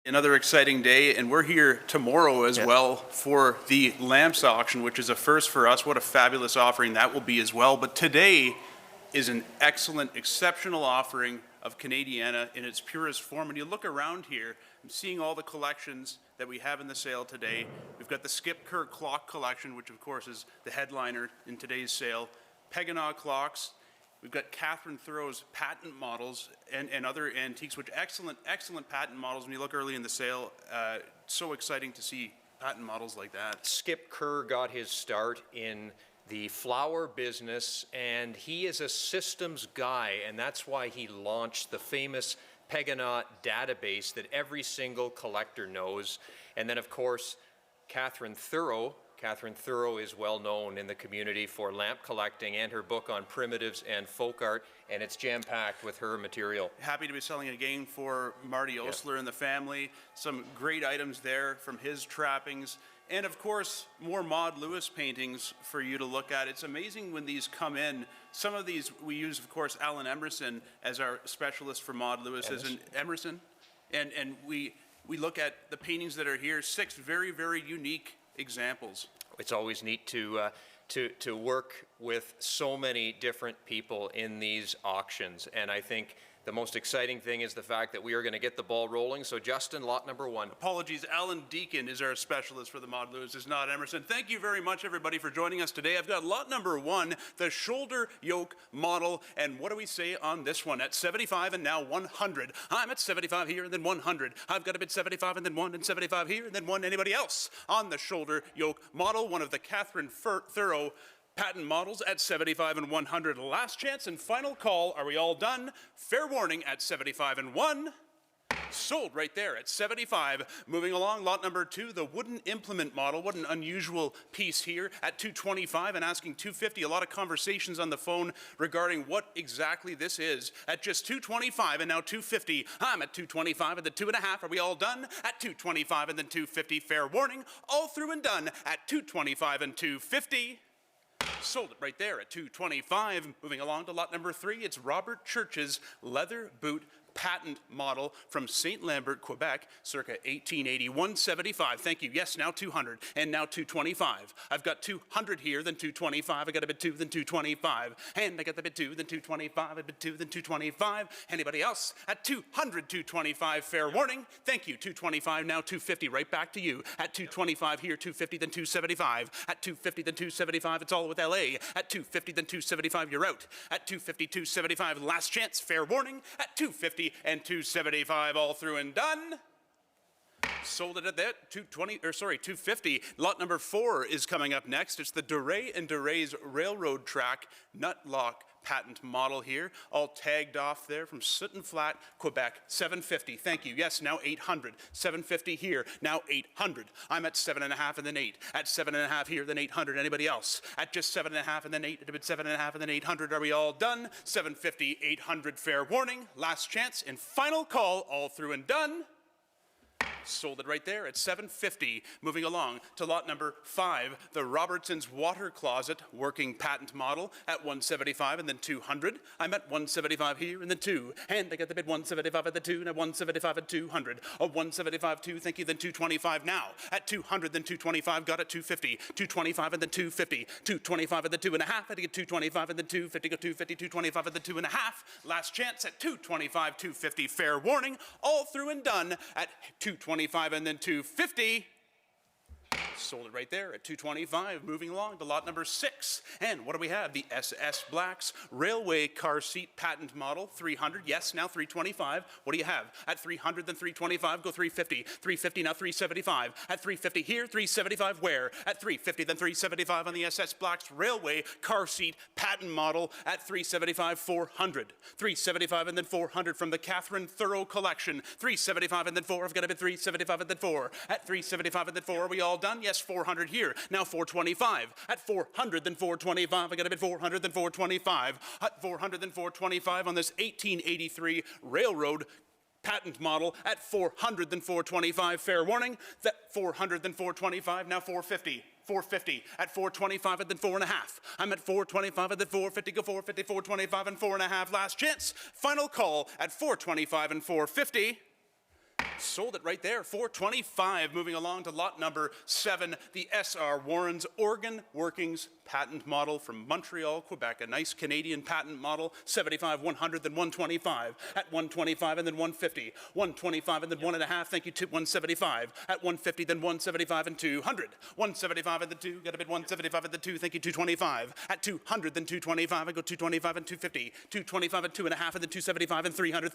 Another exciting day, and we're here tomorrow as well for the lamps auction, which is a first for us. What a fabulous offering that will be as well. But today is an excellent, exceptional offering of Canadiana in its purest form. And you look around here, I'm seeing all the collections that we have in the sale today. We've got the Skip Kerr clock collection, which of course is the headliner in today's sale. Peganaw clocks. We've got Catherine Thoreau's patent models and other antiques, which excellent patent models. When you look early in the sale, so exciting to see patent models like that. Skip Kerr got his start in the flower business, and he is a systems guy, and that's why he launched the famous Peganaw database that every single collector knows. And then, of course, Catherine Thoreau. Catherine Thoreau is well known in the community for lamp collecting and her book on primitives and folk art, and it's jam-packed with her material. Happy to be selling it again for Marty Osler and the family. Some great items there from his trappings. And of course, more Maud Lewis paintings for you to look at. It's amazing when these come in. Some of these we use, of course, Alan Emerson as our specialist for Maud Lewis. Emerson. And we look at the paintings that are here, 6 very, very unique examples. It's always neat to work with so many different people in these auctions, and I think the most exciting thing is the fact that we are going to get the ball rolling. So Justin, lot number 1. Apologies, Alan Deacon is our specialist for the Maud Lewis, is not Emerson. Thank you very much, everybody, for joining us today. I've got lot number 1, the shoulder yoke model, and what do we say on this one? At 75 and now 100. I'm at 75 here and then 100. I've got a bid 75 and then 1 and 75 here and then 1. Anybody else on the shoulder yoke model? One of the Catherine Thoreau patent models at 75 and 100. Last chance and final call. Are we all done? Fair warning at 75 and 1. Sold right there at 75. Moving along, lot number 2, the wooden implement model. What an unusual piece here at 225 and asking 250. A lot of conversations on the phone regarding what exactly this is. At just 225 and now 250. I'm at 225 and the 2.5. Are we all done? At 225 and then 250. Fair warning. All through and done at 225 and 250. Sold it right there at 225. Moving along to lot number 3, it's Robert Church's leather boot patent model from St. Lambert, Quebec, circa 1880. 175. Thank you. Yes, now 200 and now 225. I've got 200 here, then 225. I got a bid 2, then 225. And I got the bid 2, then 225. A bid 2, then 225. Anybody else? At 200, 225. Fair warning. Thank you. 225, now 250. Right back to you. At 225 here, 250, then 275. At 250, then 275. It's all with LA. At 250, then 275. You're out. At 250, 275. Last chance. Fair warning. At 250 and 275, all through and done. Sold it at that 250. Lot number 4 is coming up next. It's the Duray and Duray's railroad track nut lock patent model here, all tagged off there from Sutton Flat, Quebec. 750. Thank you. Yes, now 800. 750 here, now 800. I'm at 7.5 and then 8. At 7.5 here, then 800. Anybody else? At just 7.5 and then 8. At 7.5 and then 800. Are we all done? 750, 800. Fair warning. Last chance and final call. All through and done. Sold it right there at 750. Moving along to lot number 5, the Robertson's water closet working patent model at 175 and then 200. I'm at 175 here and then 2. And I got the bid 175 at the 2 and at 175 at 200. A 175 2, thank you, then 225 now. At 200, then 225, got it 250. 225 and then 250. 225 and then 2.5. I had to get 225 and then 250, go 250, 225 and then 2.5. Last chance at 225, 250. Fair warning. All through and done at 225 and then 250. Sold it right there at 225. Moving along to lot number 6. And what do we have? The SS Blacks railway car seat patent model, 300. Yes, now 325. What do you have? At 300, then 325, go 350. 350, now 375. At 350 here, 375 where? At 350, then 375 on the SS Blacks railway car seat patent model at 375, 400. 375 and then 400 from the Catherine Thoreau collection. 375 and then 4. I've got a bid 375 and then 4. At 375 and then 4. Are we all done? Yes, 400 here. Now 425. At 400, then 425. I got a bid 400, then 425. At 400, then 425 on this 1883 railroad patent model at 400, then 425. Fair warning. That 400, then 425. Now 450. 450 at 425 and then 4.5. I'm at 425 and then 450, go 450, 425 and 4.5. Last chance. Final call at 425 and 450. Sold it right there, 425. Moving along to lot number 7, the SR Warren's Organ Workings patent model from Montreal, Quebec. A nice Canadian patent model, 75, 100, then 125. At 125 and then 150. 125 and then 1.5, thank you, to 175. At 150, then 175 and 200. 175 and then 2, got a bid 175 and then 2, thank you, 225. At 200, then 225, I go 225 and 250. 225 and 2.5, and then 275 and 300,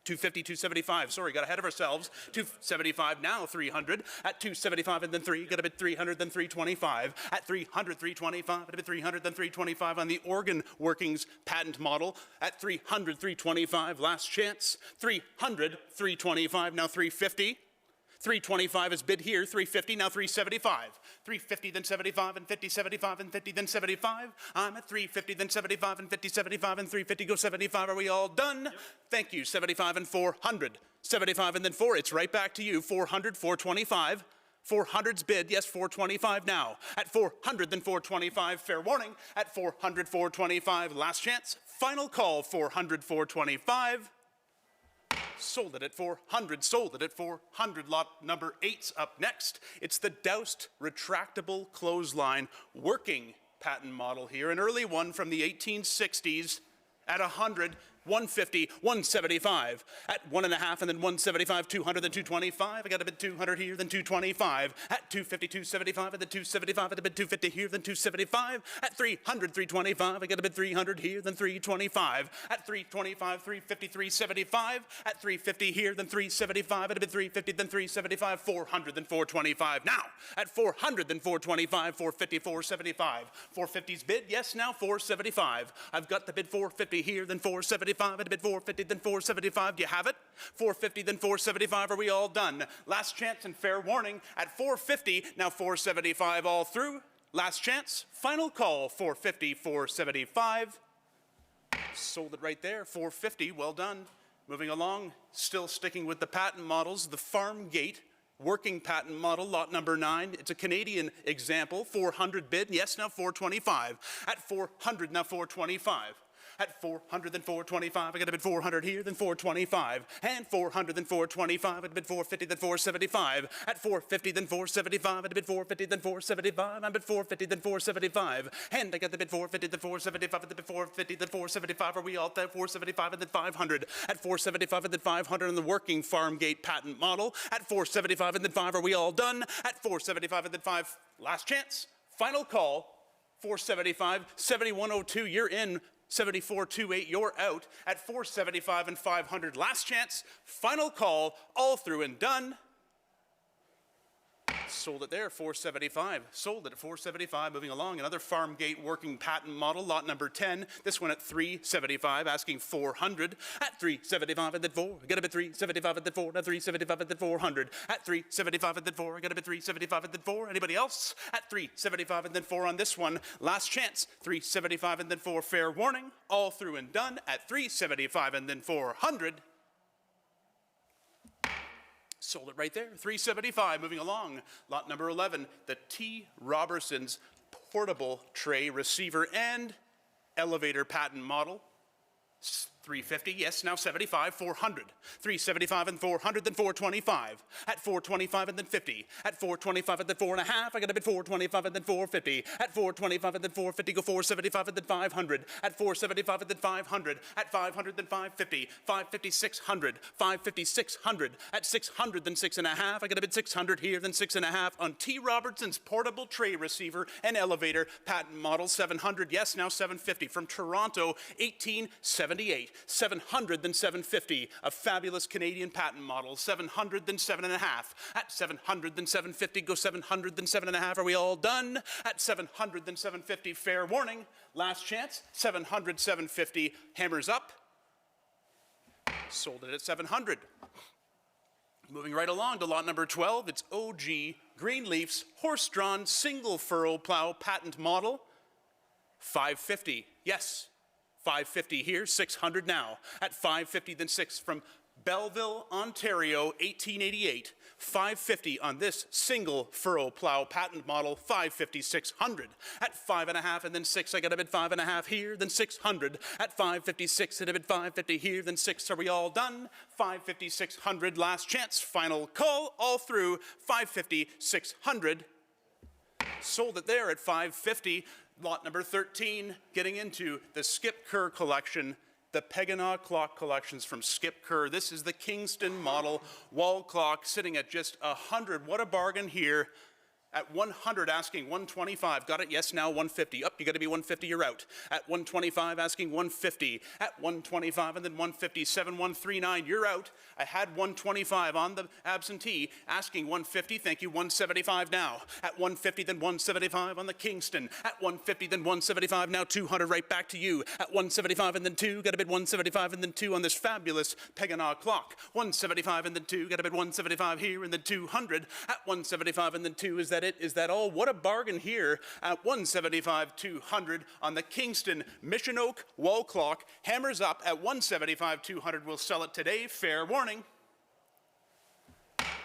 250, 275. Sorry, got ahead of ourselves. 275 now, 300. At 275 and then 3, got a bit 300, then 325. At 300, 325, at a bit 300, then 325 on the Organ Workings patent model. At 300, 325, last chance. 300, 325, now 350. 325 is bid here, 350, now 375. 350, then 75, and 50, 75, and 50, then 75. I'm at 350, then 75, and 50, 75, and 350, go 75. Are we all done? Yep. Thank you, 75 and 400. 75 and then 4, it's right back to you, 400, 425. 400's bid, yes, 425 now. At 400, then 425, fair warning. At 400, 425, last chance. Final call, 400, 425. Sold it at 400, sold it at 400. Lot number 8's up next. It's the Doust retractable clothesline working patent model here. An early one from the 1860s at 100, 150, 175. At 1.5 and then 175, 200, then 225. I got a bid 200 here, then 225. At 250, 275, and then 275. At a bid 250 here, then 275. At 300, 325. I got a bid 300 here, then 325. At 325, 350, 375. At 350 here, then 375. At a bid 350, then 375. 400, then 425. Now, at 400, then 425. 450, 475. 450's bid, yes, now 475. I've got the bid 450 here, then 475. At a bid 450, then 475. Do you have it? 450, then 475. Are we all done? Last chance and fair warning at 450. Now 475 all through. Last chance. Final call. 450, 475. Sold it right there. 450. Well done. Moving along. Still sticking with the patent models. The Farmgate working patent model, lot number 9. It's a Canadian example. 400 bid. Yes, now 425. At 400, now 425. At 400, then 425. I got a bid 400 here, then 425. And 400, then 425. I got a bid 450, then 475. At 450, then 475. I got a bid 450, then 475. I'm at 450, then 475. And I got the bid 450, then 475. At the bid 450, then 475. Are we all at 475 and then 500? At 475 and then 500 on the working Farmgate patent model. At 475 and then 5. Are we all done? At 475 and then 5. Last chance. Final call. 475, 7102. You're in. 7428, you're out. At 475 and 500, last chance, final call, all through and done. Sold it there, 475. Sold it at 475. Moving along, another Farmgate working patent model, lot number 10. This one at 375, asking 400. At 375 and then 4. I got a bid 375 and then 4. Now 375 and then 400. At 375 and then 4. I got a bid 375 and then 4. Anybody else? At 375 and then 4 on this one. Last chance, 375 and then 4. Fair warning, all through and done. At 375 and then 400. Sold it right there, 375. Moving along, lot number 11, the T. Robertson's portable tray receiver and elevator patent model. 350, yes, now 75, 400. 375 and 400, then 425. At 425 and then 50. At 425 and then 4.5, I got a bid 425 and then 450. At 425 and then 450, go 475 and then 500. At 475 and then 500. At 500, then 550. 550, 600. 550, 600. At 600, then 6.5, I got a bid 600 here, then 6.5 on T. Robertson's portable tray receiver and elevator patent model. 700, yes, now 750. From Toronto, 1878. 700, then 750, a fabulous Canadian patent model. 700, then 7.5. At 700, then 750, go 700, then 7.5. Are we all done? At 700, then 750, fair warning. Last chance, 700, 750, hammers up. Sold it at 700. Moving right along to lot number 12, it's OG Greenleaf's horse-drawn single furrow plow patent model. 550, yes. 550 here, 600 now. At 550, then 6 from Belleville, Ontario, 1888. 550 on this single furrow plow patent model, 550, 600. At 5.5 and then 6, I got a bid 5.5 here, then 600. At 556, I bid 550 here, then 6. Are we all done? 550, 600, last chance, final call, all through, 550, 600. Sold it there at 550. Lot number 13, getting into the Skip Kerr collection, the Pegana clock collections from Skip Kerr. This is the Kingston model wall clock sitting at just 100. What a bargain here. At 100, asking 125. Got it? Yes, now 150. Up, you got to be 150, you're out. At 125, asking 150. At 125 and then 150, 7139, you're out. I had 125 on the absentee, asking 150. Thank you, 175 now. At 150, then 175 on the Kingston. At 150, then 175, now 200, right back to you. At 175 and then 2, got a bid 175 and then 2 on this fabulous Pegana clock. 175 and then 2, got a bid 175 here and then 200. At 175 and then 2, is that it? Is that all? What a bargain here at 175, 200 on the Kingston Mission Oak wall clock. Hammers up at 175, 200. We'll sell it today. Fair warning.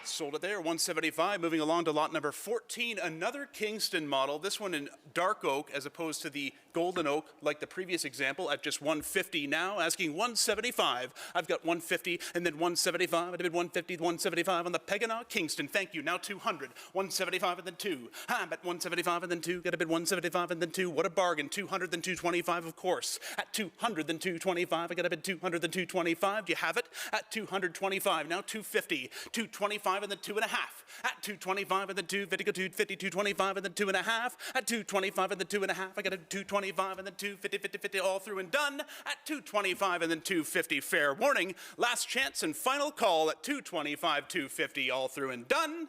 Sold it there, 175. Moving along to lot number 14, another Kingston model. This one in dark oak as opposed to the golden oak like the previous example at just 150 now, asking 175. I've got 150 and then 175. I did 150, 175 on the Pegana Kingston. Thank you. Now 200. 175 and then 2. I'm at 175 and then 2. Got a bid 175 and then 2. What a bargain. 200 then 225, of course. At 200 then 225. I got a bid 200 then 225. Do you have it? At 225. Now 250. 225 and then 2.5. At 225 and then 250, go 250, 225 and then 2.5. At 225 and then 2.5, I got a 225 and then 250, 50, 50, all through and done. At 225 and then 250, fair warning. Last chance and final call at 225, 250, all through and done.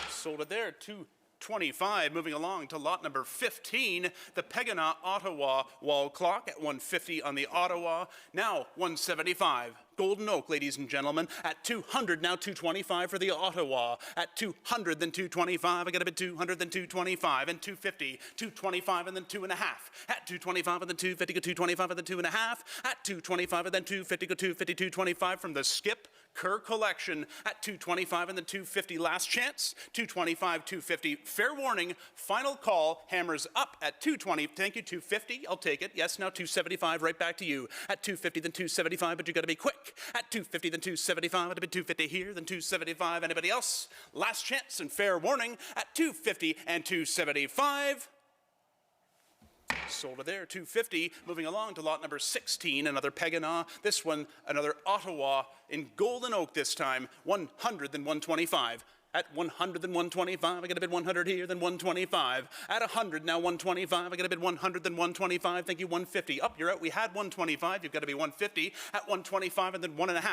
Sold it there, 225. Moving along to lot number 15, the Pegana Ottawa wall clock at 150 on the Ottawa. Now 175. Golden oak, ladies and gentlemen, at 200, now 225 for the Ottawa. At 200, then 225, I got a bid 200, then 225, and 250, 225, and then 2.5. At 225, and then 250, go 225, and then 2.5. At 225, and then 250, go 250, 225 from the Skip Kerr collection. At 225, and then 250, last chance. 225, 250, fair warning, final call, hammers up at 220. Thank you, 250, I'll take it. Yes, now 275, right back to you. At 250, then 275, but you got to be quick. At 250, then 275, I'd have been 250 here, then 275. Anybody else? Last chance and fair warning at 250 and 275. Sold it there, 250. Moving along to lot number 16, another Pegana. This one, another Ottawa in golden oak this time. 100, then 125. At 100, then 125, I got a bid 100 here, then 125. At 100, now 125, I got a bid 100, then 125. Thank you, 150. Up, you're out. We had 125. You've got to be 150. At 125, and then 1.5.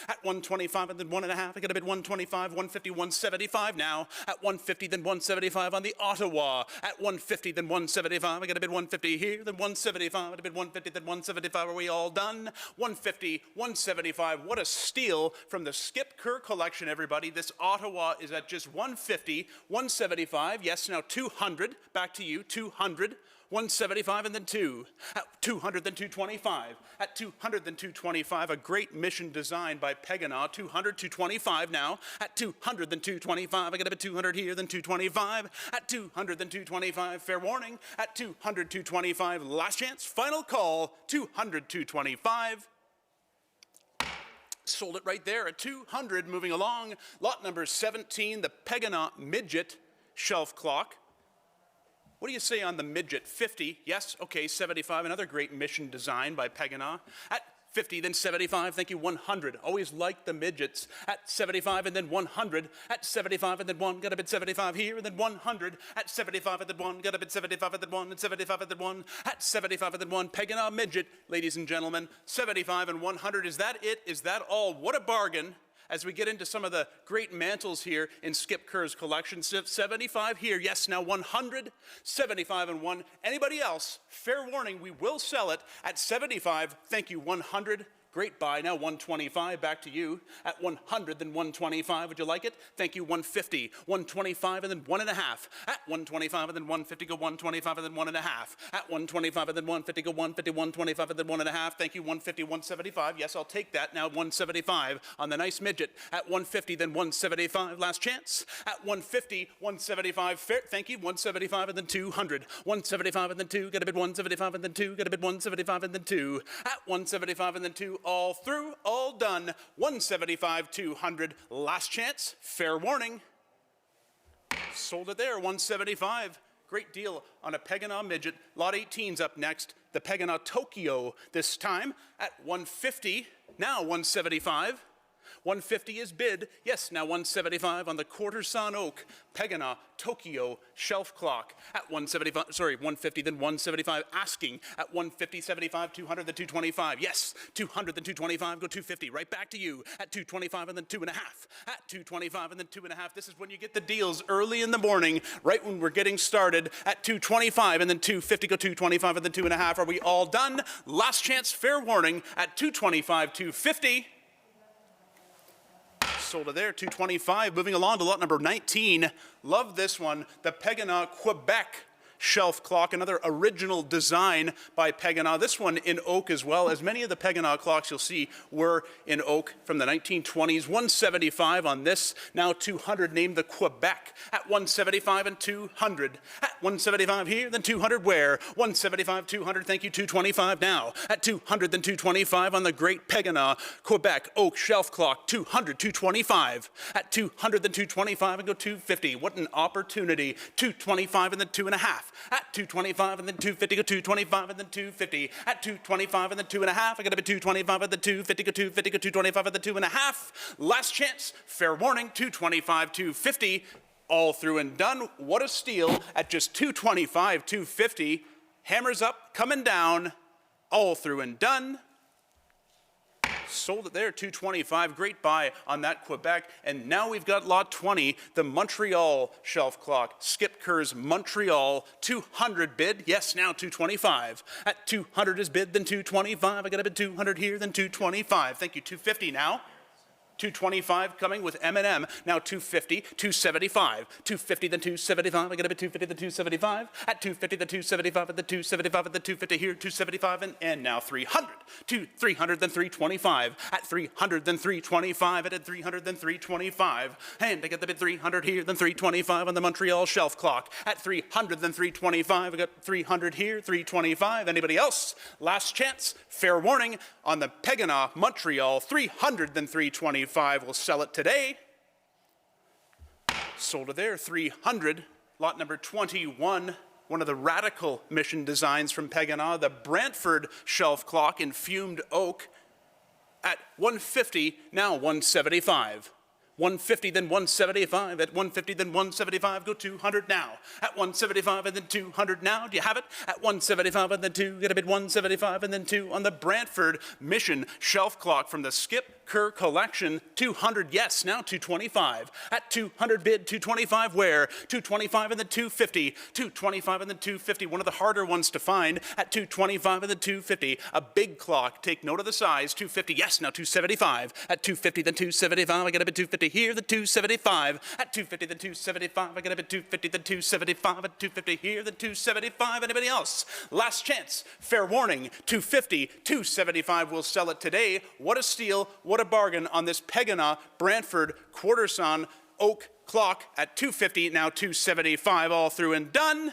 At 125, and then 1.5. I got a bid 125, 150, 175 now. At 150, then 175 on the Ottawa. At 150, then 175. I got a bid 150 here, then 175. I got a bid 150, then 175. Are we all done? 150, 175. What a steal from the Skip Kerr collection, everybody. This Ottawa is at just 150, 175, yes, now 200, back to you, 200, 175 and then 2, at 200 then 225, at 200 then 225, a great mission designed by Pegana, 200, 225 now, at 200 then 225, I got a bit 200 here, then 225, at 200 then 225, fair warning, at 200, 225, last chance, final call, 200, 225. Sold it right there at 200. Moving along, lot number 17, the Pegana Midget shelf clock. What do you say on the Midget? 50, yes, okay, 75, another great mission design by Pegana. At 50, then 75, thank you, 100. Always liked the midgets. At 75 and then 100. At 75 and then 1, got a bit 75 here, and then 100. At 75 and then 1, got a bit 75 and then 1, and 75 and then 1. At 75 and then 1, Pegana midget, ladies and gentlemen. 75 and 100, is that it? Is that all? What a bargain. As we get into some of the great mantles here in Skip Kerr's collection. 75 here, yes, now 100, 75 and 1. Anybody else, fair warning, we will sell it at 75. Thank you, 100. Great buy. Now 125, back to you. At 100, then 125. Would you like it? Thank you. 150, 125, and then 1.5. At 125, and then 150, go 125, and then 1.5. At 125, and then 150, go 150, 125, and then 1.5. Thank you. 150, 175. Yes, I'll take that. Now 175 on the nice midget. At 150, then 175. Last chance. At 150, 175. Fair. Thank you. 175, and then 200. 175, and then 2. Got a bid 175, and then 2. Got a bid 175, and then 2. At 175, and then 2. All through. All done. 175, 200. Last chance. Fair warning. Sold it there. 175. Great deal on a Pegana midget. Lot 18's up next. The Pegana Tokyo this time at 150. Now 175. 150 is bid. Yes, now 175 on the quarter-sawn oak Pegana Tokyo shelf clock at 175. Sorry, 150, then 175. Asking at 150, 75, 200, then 225. Yes, 200, then 225. Go 250. Right back to you at 225 and then 2.5. At 225 and then 2.5. This is when you get the deals early in the morning, right when we're getting started at 225 and then 250. Go 225 and then 2.5. Are we all done? Last chance, fair warning at 225, 250. Sold it there, 225. Moving along to lot number 19. Love this one, the Pegana Quebec shelf clock, another original design by Pegana. This one in oak as well, as many of the Pegana clocks you'll see were in oak from the 1920s. 175 on this, now 200, named the Quebec at 175 and 200. At 175 here, then 200 where? 175, 200, thank you, 225 now. At 200, then 225 on the great Pegana Quebec oak shelf clock, 200, 225. At 200, then 225 and go 250. What an opportunity. 225 and then 2.5. At 225 and then 250, go 225 and then 250. At 225 and then 2.5. I got to be 225 and then 250, go 250, go 225 and then 2.5. Last chance, fair warning, 225, 250. All through and done. What a steal at just 225, 250. Hammers up, coming down. All through and done. Sold it there, 225. Great buy on that Quebec. And now we've got lot 20, the Montreal shelf clock. Skip Kerr's Montreal, 200 bid. Yes, now 225. At 200 is bid, then 225. I got a bid 200 here, then 225. Thank you, 250 now. 225 coming with M&M. Now 250, 275. 250, then 275. I got a bit 250, then 275. At 250, then 275, and then 275, and then 250 here, 275, and now 300. 300, then 325. At 300, then 325. At 300, then 325. And I got the bid 300 here, then 325 on the Montreal shelf clock. At 300, then 325. I got 300 here, 325. Anybody else? Last chance. Fair warning on the Pegana Montreal, 300, then 325. We'll sell it today. Sold it there, 300. Lot number 21, one of the radical mission designs from Pegana, the Brantford shelf clock in fumed oak at 150, now 175. 150, then 175. At 150, then 175. Go 200 now. At 175 and then 200 now. Do you have it? At 175 and then 2. Get a bid 175 and then 2 on the Brantford Mission shelf clock from the Skip Kerr collection. 200, yes, now 225. At 200 bid, 225 where? 225 and then 250. 225 and then 250. One of the harder ones to find. At 225 and then 250. A big clock. Take note of the size. 250, yes, now 275. At 250, then 275. I get a bid 250 here, the 275. At 250, then 275. I get a bid 250, then 275. At 250 here, the 275. Anybody else? Last chance. Fair warning. 250, 275. We'll sell it today. What a steal. What a bargain on this Pegana Brantford quarter-sawn oak clock at 250, now 275, all through and done.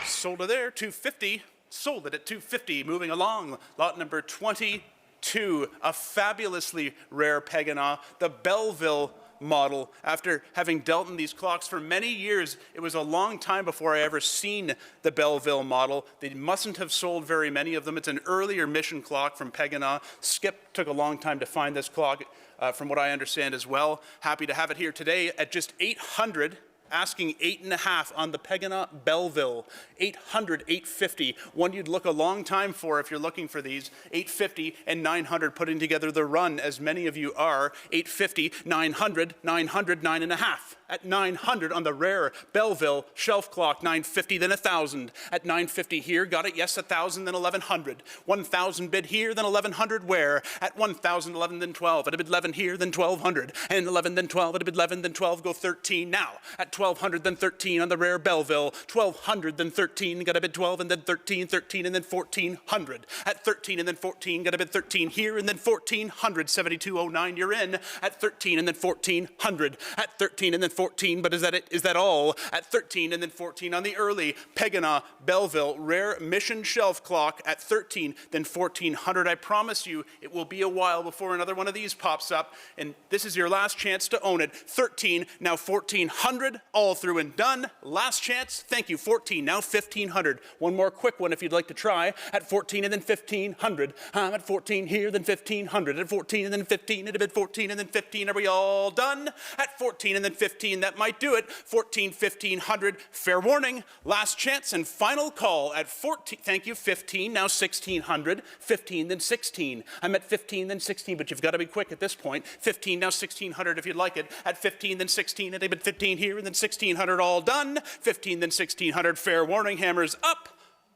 Sold it there, 250. Sold it at 250. Moving along, lot number 22, a fabulously rare Pegana, the Belleville model. After having dealt in these clocks for many years, it was a long time before I ever seen the Belleville model. They mustn't have sold very many of them. It's an earlier mission clock from Pegana. Skip took a long time to find this clock, from what I understand as well. Happy to have it here today at just 800. asking 8.5 on the Pegana Belleville. 800, 850. One you'd look a long time for if you're looking for these. 850 and 900 putting together the run, as many of you are. 850, 900, 900, 9.5. At 900 on the rare Belleville shelf clock, 950, then 1,000. At 950 here, got it, yes, 1,000, then 1,100. 1,000 bid here, then 1,100 where? At 1,000, 11, then 12. At a bid 11 here, then 1,200. And 11, then 12. At a bid 11, then 12, go 13 now. At 1,200, then 13 on the rare Belleville. 1,200, then 13, got a bid 12, and then 13, 13, and then 1,400. At 13 and then 14, got a bid 13 here, and then 1,400. 7209, you're in. At 13 and then 1,400. At 13 and then 14, but is that it? Is that all? At 13 and then 14 on the early Pegana Belleville rare mission shelf clock. At 13, then 1,400. I promise you it will be a while before another one of these pops up, and this is your last chance to own it. 13, now 1,400, all through and done. Last chance, thank you. 14, now 1,500. One more quick one if you'd like to try. At 14 and then 1,500. I'm at 14 here, then 1,500. At 14 and then 15, at a bid 14 and then 15. Are we all done? At 14 and then 15, that might do it. 14, 1,500. Fair warning. Last chance and final call at 14. Thank you. 15, now 1,600. 15, then 16. I'm at 15, then 16, but you've got to be quick at this point. 15, now 1,600 if you'd like it. At 15, then 16, at a bid 15 here, and then 1,600 all done. 15, then 1,600. Fair warning. Hammers up,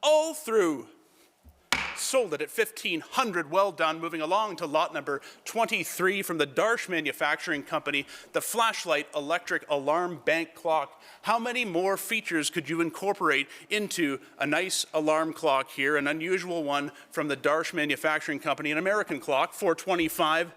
all through. Sold it at 1,500. Well done. Moving along to lot number 23 from the Darsh Manufacturing Company, the flashlight electric alarm bank clock. How many more features could you incorporate into a nice alarm clock here? An unusual one from the Darsh Manufacturing Company, an American clock, $425,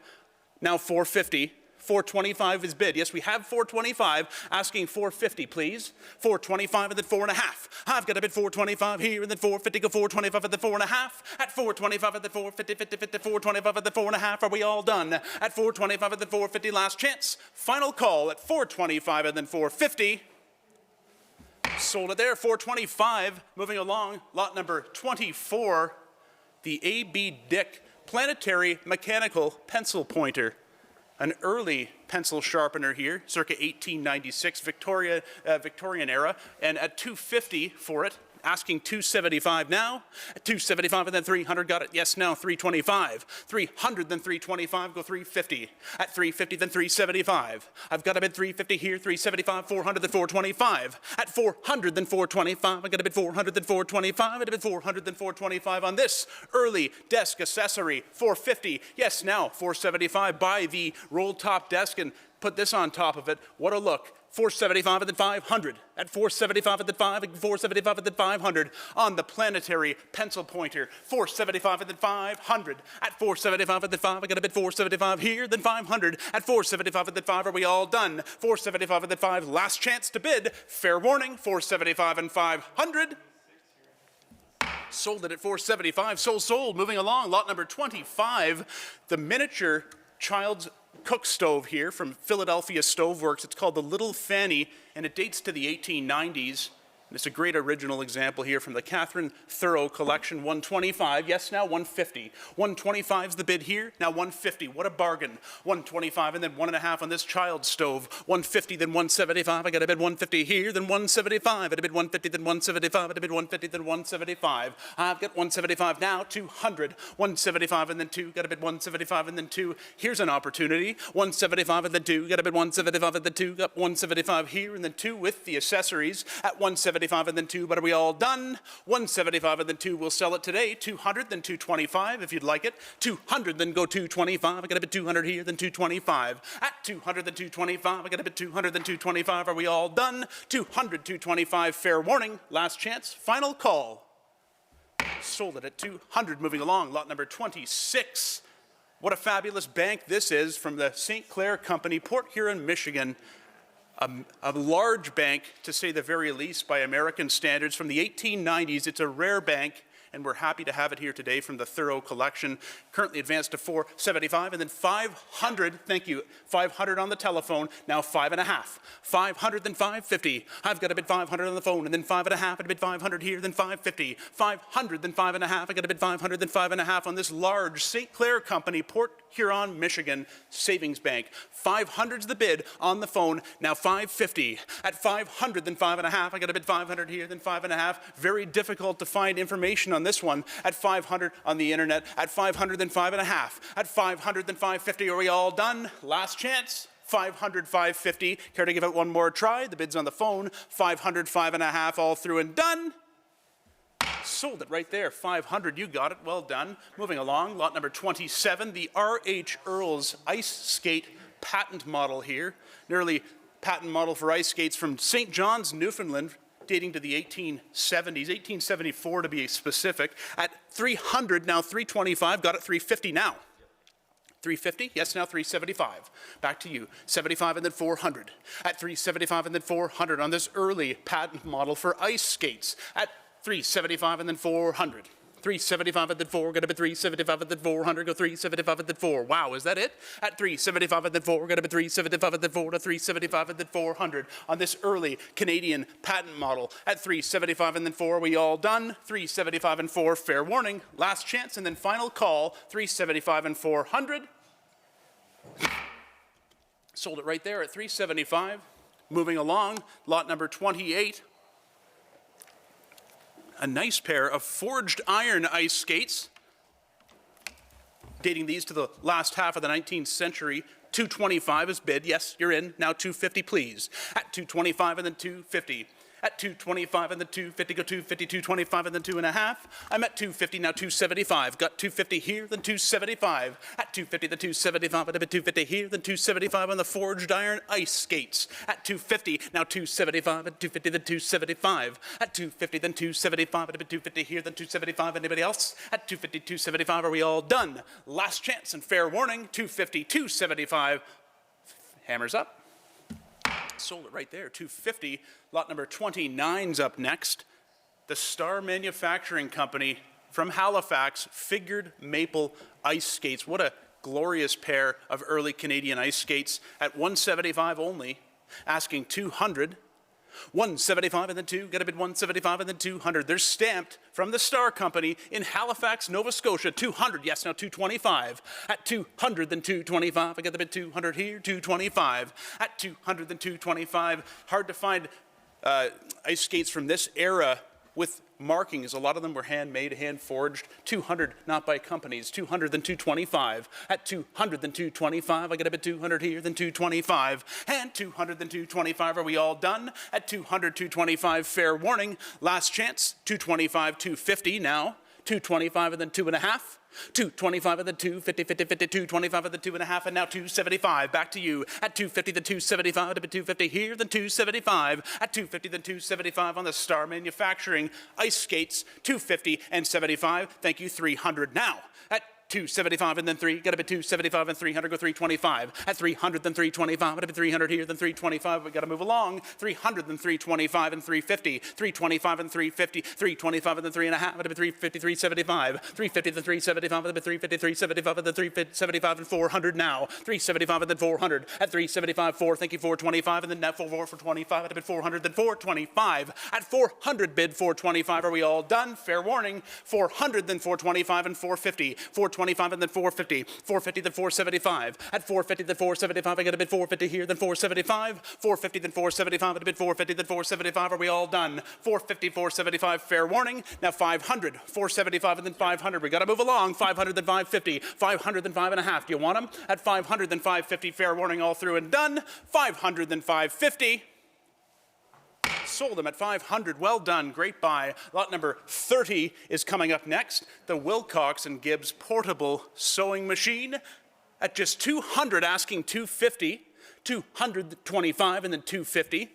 now $450. 425 is bid. Yes, we have 425, asking 450, please. 425 and then 4.5. I've got a bid 425 here and then 450, go 425 and then 4.5. At 425 and then 450, 50, 50, 425 and then 4.5. Are we all done? At 425 and then 450, last chance. Final call at 425 and then 450. Sold it there, 425. Moving along, lot number 24, the A.B. Dick Planetary Mechanical Pencil Pointer. An early pencil sharpener here, circa 1896, Victorian era, and at $250 for it, asking $275 now. At $275 and then 300, got it, yes, now $325. 300, then 325, go $350. At $350, then $375. I've got a bid $350 here, $375, 400, then $425. At $400, then $425, I got a bid $400, then $425, I got a bid $400, then $425 on this early desk accessory, $450, yes, now $475. Buy the roll top desk and put this on top of it. What a look. $475 and then $500. At $475 and then $475 and then $500 on the Planetary Pencil Pointer. $475 and then $500. At $475 and then $5, I got a bid $475 here, then $500. At $475 and then $5, are we all done? $475 and then $5, last chance to bid. Fair warning, $475 and $500. Sold it at $475, sold. Moving along, lot number 25, the miniature child's cook stove here from Philadelphia Stoveworks. It's called the Little Fanny, and it dates to the 1890s. And it's a great original example here from the Catherine Thorough collection. $125, yes, now $150. $125 is the bid here, now $150. What a bargain. $125 and then 1.5 on this child's stove. $150, then $175. I got a bid $150 here, then $175. I bid $150, then $175. I bid $150, then $175. I've got $175 now, $200. $175 and then 2. Got a bid $175 and then 2. Here's an opportunity. $175 and then 2. Got a bid $175 and then 2. Got $175 here and then 2 with the accessories at $175 and then 2, but are we all done? $175 and then 2, we'll sell it today. $200, then $225 if you'd like it. $200, then go $225. I got a bid $200 here, then $225. At $200, then $225. I got a bid $200, then $225. Are we all done? $200, $225. Fair warning. Last chance. Final call. Sold it at $200. Moving along, lot number 26. What a fabulous bank this is from the St. Clair Company, Port Huron, Michigan. A large bank, to say the very least, by American standards. From the 1890s, it's a rare bank. and we're happy to have it here today from the Thorough Collection. Currently advanced to $475, and then $500, thank you, $500 on the telephone, now $5.5. $500, then $550. I've got to bid $500 on the phone, and then $5.5, I bid $500 here, then $550. $500, then $5.5, I got to bid $500, then $5.5 on this large St. Clair Company, Port Huron, Michigan savings bank. $500's the bid on the phone, now $550. At $500, then $5.5, I got to bid $500 here, then $5.5. Very difficult to find information on this one. At $500 on the internet, at $500, then $5.5. At $500, then $550. Are we all done? Last chance. $500, $550. Care to give it one more try? The bid's on the phone. $500, $5.5, all through and done. Sold it right there. $500, you got it. Well done. Moving along, lot number 27, the R.H. Earls ice skate patent model here. Nearly patent model for ice skates from St. John's, Newfoundland, dating to the 1870s, 1874 to be specific. At $300, now $325, got it $350 now. $350, yes, now $375. Back to you, $75 and then $400. At $375 and then $400 on this early patent model for ice skates. At $375 and then $400. $375 and then $4, gonna bid $375 and then $400, go $375 and then $4. Wow, is that it? At $375 and then $4, gonna bid $375 and then $4 to $375 and then $400 on this early Canadian patent model. At $375 and then $4, we all done? $375 and $4, fair warning, last chance and then final call, $375 and $400. Sold it right there at $375. Moving along, lot number 28. A nice pair of forged iron ice skates, dating these to the last half of the 19th century. $225 is bid. Yes, you're in. Now $250, please. At $225 and then $250. At $225 and then $250, go $250, $225 and then $2.5. I'm at $250, now $275. Got $250 here, then $275. At $250, then $275, and a bit $250 here, then $275 on the forged iron ice skates. At $250, now $275, and $250, then $275. At $250, then $275, and a bit $250 here, then $275. Anybody else? At $250, $275, are we all done? Last chance and fair warning, $250, $275. Hammers up. Sold it right there, $250. Lot number 29's up next. The Star Manufacturing Company from Halifax, figured maple ice skates. What a glorious pair of early Canadian ice skates at $175 only, asking $200. $175 and then $2, got to bid $175 and then $200. They're stamped from the Star Company in Halifax, Nova Scotia. $200, yes, now $225. At $200, then $225. I got the bid $200 here, $225. At $200, then $225. Hard to find ice skates from this era with markings. A lot of them were handmade, hand-forged. $200, not by companies. $200, then $225. At $200, then $225. I got a bid $200 here, then $225. And $200, then $225. Are we all done? At $200, $225, fair warning. Last chance, $225, $250 now. $225 and then $2.5. $225 and then $250, $50, $50, $225 and then $2.5, and now $275. Back to you. At $250, then $275, to $250 here, then $275. At $250, then $275 on the Star Manufacturing ice skates. $250 and $75. Thank you. $300 now. At $275 and then $3, got to bid $275 and $300, go $325. At $300, then $325, got to bid $300 here, then $325, we got to move along. $300, then $325 and $350, $325 and $350, $325 and then $3.5, got to bid $350, $375, $350, then $375, got to bid $350, $375, and then $375 and $400 now. $375 and then $400, at $375, $4, thank you, $425, and then net $4 for $25, got to bid $400, then $425. At $400 bid $425, are we all done? Fair warning. $400, then $425 and $450, $425 and then $450, $450 then $475. At $450 then $475, I got a bid $450 here, then $475, $450 then $475, and a bid $450 then $475. Are we all done? $450, $475, fair warning. Now $500, $475 and then $500. We got to move along. $500 then $550, $500 then $5.5. Do you want them? At $500 then $550, fair warning, all through and done. $500 then $550. Sold them at $500. Well done. Great buy. Lot number 30 is coming up next. The Wilcox and Gibbs portable sewing machine at just $200, asking $250. $225 and then $250.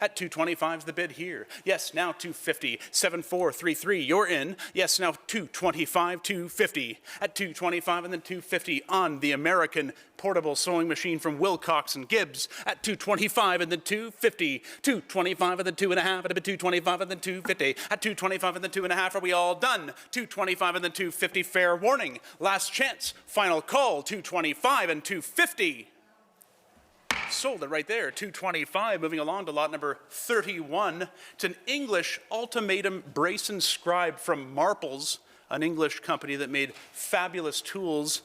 At 225 is the bid here. Yes, now 250. 7433, you're in. Yes, now 225, 250. At 225 and then 250 on the American portable sewing machine from Wilcox and Gibbs. At 225 and then 250. 225 and then 2.5. At a bid 225 and then 250. At 225 and then 2.5, are we all done? 225 and then 250, fair warning. Last chance, final call, 225 and 250. Sold it right there, 225. Moving along to lot number 31. It's an English ultimatum brace and scribe from Marples, an English company that made fabulous tools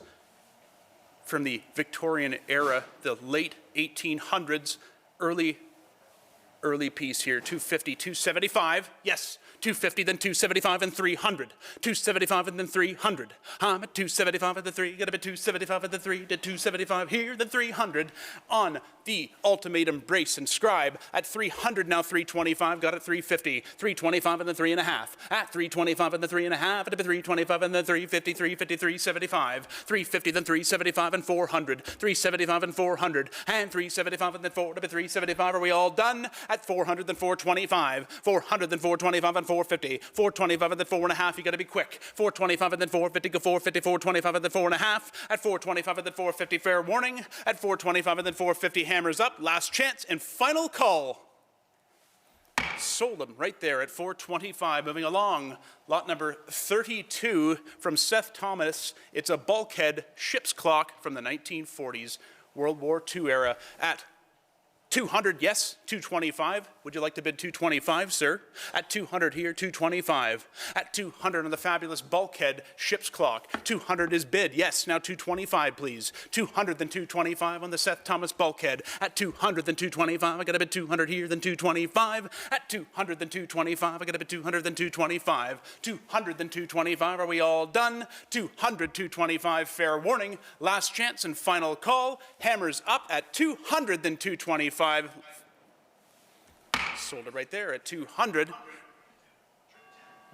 from the Victorian era, the late 1800s, early piece here, 250, 275. Yes, 250, then 275 and 300. 275 and then 300. I'm at 275 and the 3, got a bit 275 and the 3, did 275 here, then 300 on the ultimatum brace and scribe. At 300, now 325, got it 350. 325 and then 3.5. At 325 and the 3.5, at a bit 325 and then 350, 350, 375. 350, then 375 and 400. 375 and 400. And 375 and then 4, a bit 375. Are we all done? At 400, then 425. 400, then 425 and 450. 425 and then 4.5, you got to be quick. 425 and then 450, go 450, 425 and then 4.5. At 425 and then 450, fair warning. At 425 and then 450, hammers up. Last chance and final call. Sold them right there at 425. Moving along, lot number 32 from Seth Thomas. It's a bulkhead ship's clock from the 1940s, World War II era. At 200, yes, 225. Would you like to bid 225, sir? At 200 here, 225. At 200 on the fabulous bulkhead ship's clock. 200 is bid, yes, now 225, please. 200, then 225 on the Seth Thomas bulkhead. At 200, then 225. I got a bid 200 here, then 225. At 200, then 225. I got a bid 200, then 225. 200, then 225. Are we all done? 200, 225, fair warning. Last chance and final call. Hammers up at 200, then 225. Sold it right there at 200.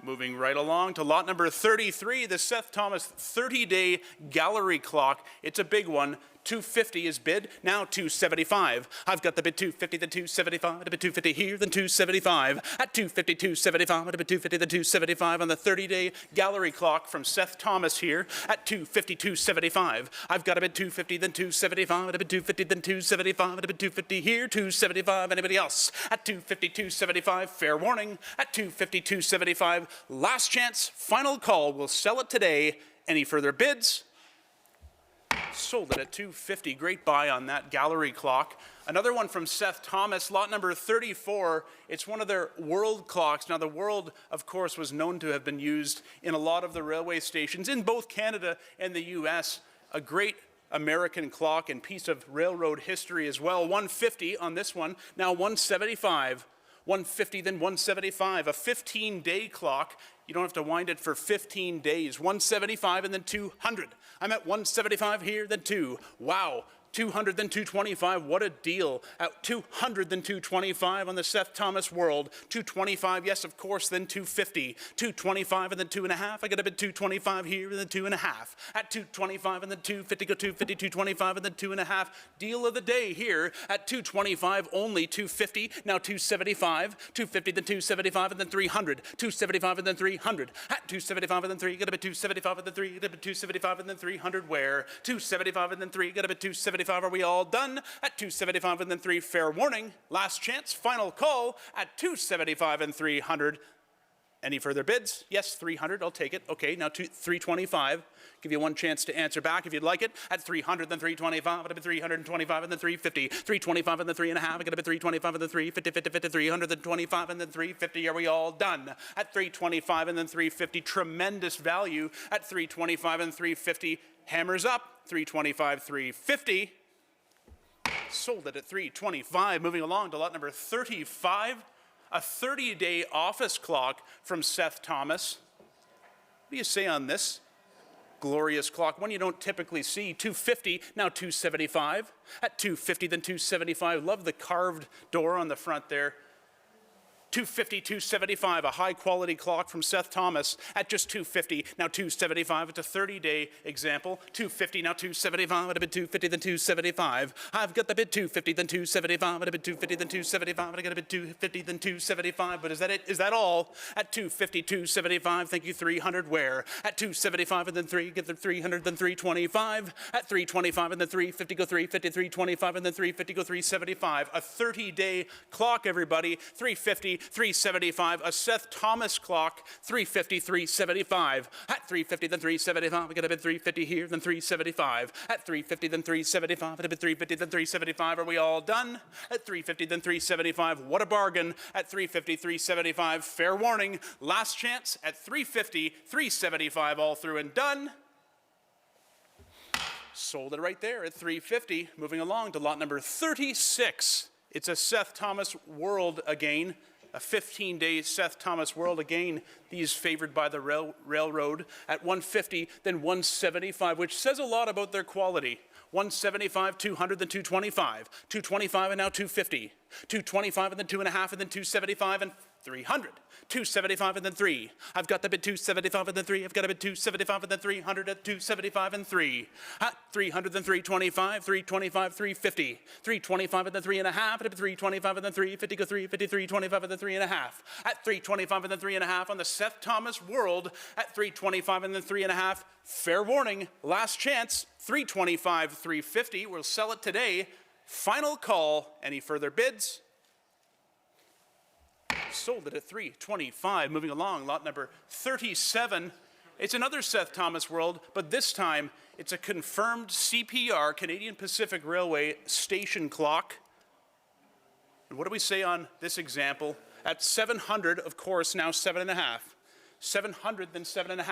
Moving right along to lot number 33, the Seth Thomas 30-day gallery clock. It's a big one. 250 is bid, now 275. I've got the bid 250, then 275, a bid 250 here, then 275. At 250, 275, a bid 250, then 275 on the 30-day gallery clock from Seth Thomas here. At 250, 275. I've got a bid 250, then 275, a bid 250, then 275, a bid 250 here, 275. Anybody else? At 250, 275, fair warning. At 250, 275, last chance, final call. We'll sell it today. Any further bids? Sold it at 250. Great buy on that gallery clock. Another one from Seth Thomas, lot number 34. It's one of their world clocks. Now, the world, of course, was known to have been used in a lot of the railway stations in both Canada and the U.S. A great American clock and piece of railroad history as well. 150 on this one. Now 175. 150, then 175. A 15-day clock. You don't have to wind it for 15 days. 175 and then 200. I'm at 175 here, then 2. Wow. 200, then 225. What a deal. At 200, then 225 on the Seth Thomas World. 225, yes, of course, then 250. 225 and then 2.5. I got a bid 225 here and then 2.5. At 225 and then 250, go 250, 225 and then 2.5. Deal of the day here at 225, only 250. Now 275. 250, then 275 and then 300. 275 and then 300. At 275 and then 3. Got a bid 275 and then 3. Got a bid 275 and then 300. Where? 275 and then 3. Got a bid 275. Are we all done? At 275 and then 3, fair warning. Last chance, final call at 275 and 300. Any further bids? Yes, 300, I'll take it. Okay, now 325. Give you one chance to answer back if you'd like it. At 300, then 325, at a bit 325, and then 350. 325 and then 3.5, I got a bit 325 and then 350, 50, 50, 325 and then 350. Are we all done? At 325 and then 350, tremendous value. At 325 and 350, hammers up. 325, 350. Sold it at 325. Moving along to lot number 35. A 30-day office clock from Seth Thomas. What do you say on this glorious clock? One you don't typically see. 250, now 275. At 250, then 275. Love the carved door on the front there. 250, 275, a high-quality clock from Seth Thomas at just 250, now 275. It's a 30-day example. 250, now 275, at a bid 250, then 275. I've got the bid 250, then 275, at a bid 250, then 275, I got a bid 250, then 275. But is that it? Is that all? At 250, 275, thank you, 300 where? At 275 and then 3, get the 300, then 325. At 325 and then 350, go 350, 325 and then 350, go 375. A 30-day clock, everybody. 350, 375, a Seth Thomas clock, 350, 375. At 350, then 375, we got a bid 350 here, then 375. At 350, then 375, at a bid 350, then 375. Are we all done? At 350, then 375. What a bargain. At 350, 375. Fair warning. Last chance at 350, 375, all through and done. Sold it right there at 350. Moving along to lot number 36. It's a Seth Thomas World again. A 15-day Seth Thomas World again, these favored by the railroad at 150, then 175, which says a lot about their quality. 175, 200, then 225, 225 and now 250, 225 and then 2.5 and then 275 and 300, 275 and then 3. I've got the bid 275 and then 3. I've got a bid 275 and then 300 at 275 and 3. At 300 then 325, 325, 350, 325 and then 3.5. At 325 and then 350, go 350, 325 and then 3.5. At 325 and then 3.5 on the Seth Thomas World. At 325 and then 3.5. Fair warning, last chance. 325, 350. We'll sell it today. Final call. Any further bids? Sold it at 325. Moving along, lot number 37. It's another Seth Thomas World, but this time it's a confirmed CPR, Canadian Pacific Railway station clock. And what do we say on this example? At 700, of course, now 7.5. 700, then 7.5.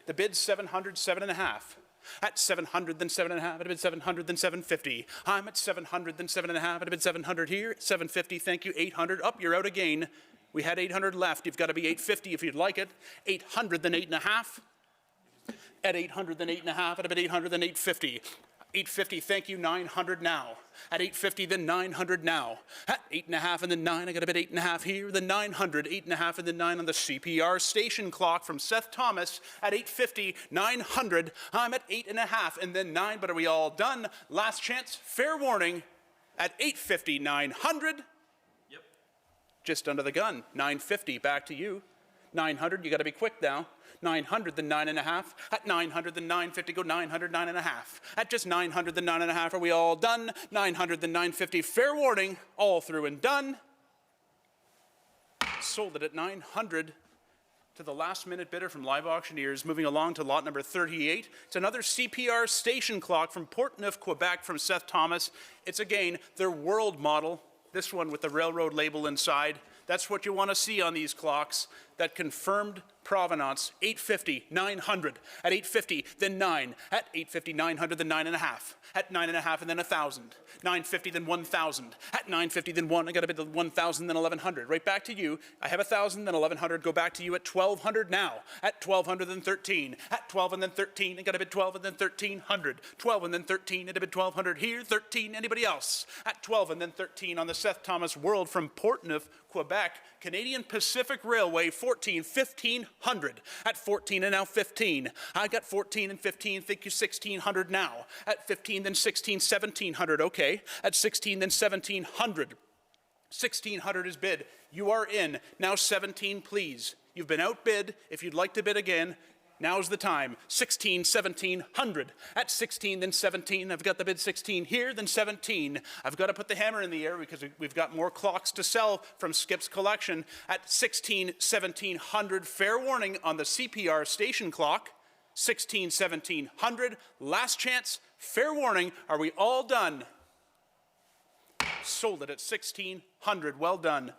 The bid 700, 7.5. At 700, then 7.5. At a bid 700, then 750. I'm at 700, then 7.5. At a bid 700 here. 750, thank you. 800. Up, you're out again. We had 800 left. You've got to be 850 if you'd like it. 800, then 8.5. At 800, then 8.5. At a bid 800, then 850. 850, thank you. 900 now. At 850, then 900 now. At 8.5 and then 9, I got a bit 8.5 here, then 900, 8.5 and then 9 on the CPR station clock from Seth Thomas. At 850, 900, I'm at 8.5 and then 9, but are we all done? Last chance, fair warning, at 850, 900. Yep. Just under the gun, 950, back to you. 900, you got to be quick now. 900, then 9.5. At 900, then 950, go 900, 9.5. At just 900, then 9.5, are we all done? 900, then 950, fair warning, all through and done. Sold it at 900 to the last-minute bidder from Live Auctioneers. Moving along to lot number 38. It's another CPR station clock from Portneuf, Quebec, from Seth Thomas. It's, again, their World model, this one with the railroad label inside. That's what you want to see on these clocks. That confirmed provenance, 850, 900. At 850, then 9. At 850, 900, then 9.5. At 9.5, and then 1,000. 950, then 1,000. At 950, then 1. I got a bid of 1,000, then 1,100. Right back to you. I have 1,000, then 1,100. Go back to you at 1,200 now. At 1,200, then 13. At 12, and then 13. I got a bid 12, and then 1,300. 12, and then 13. And a bid 1,200 here. 13. Anybody else? At 12, and then 13 on the Seth Thomas World from Portneuf, Quebec. Canadian Pacific Railway, 14, 1,500. At 14 and now 15. I got 14 and 15, think you 1,600 now. At 15, then 16, 1,700, okay. At 16, then 1,700. 1,600 is bid. You are in. Now 17, please. You've been outbid. If you'd like to bid again, now's the time. 16, 1,700. At 16, then 17. I've got the bid 16 here, then 17. I've got to put the hammer in the air because we've got more clocks to sell from Skip's collection. At 16, 1,700. Fair warning on the CPR station clock. 16, 1,700. Last chance. Fair warning. Are we all done? Sold it at 1,600. Well done.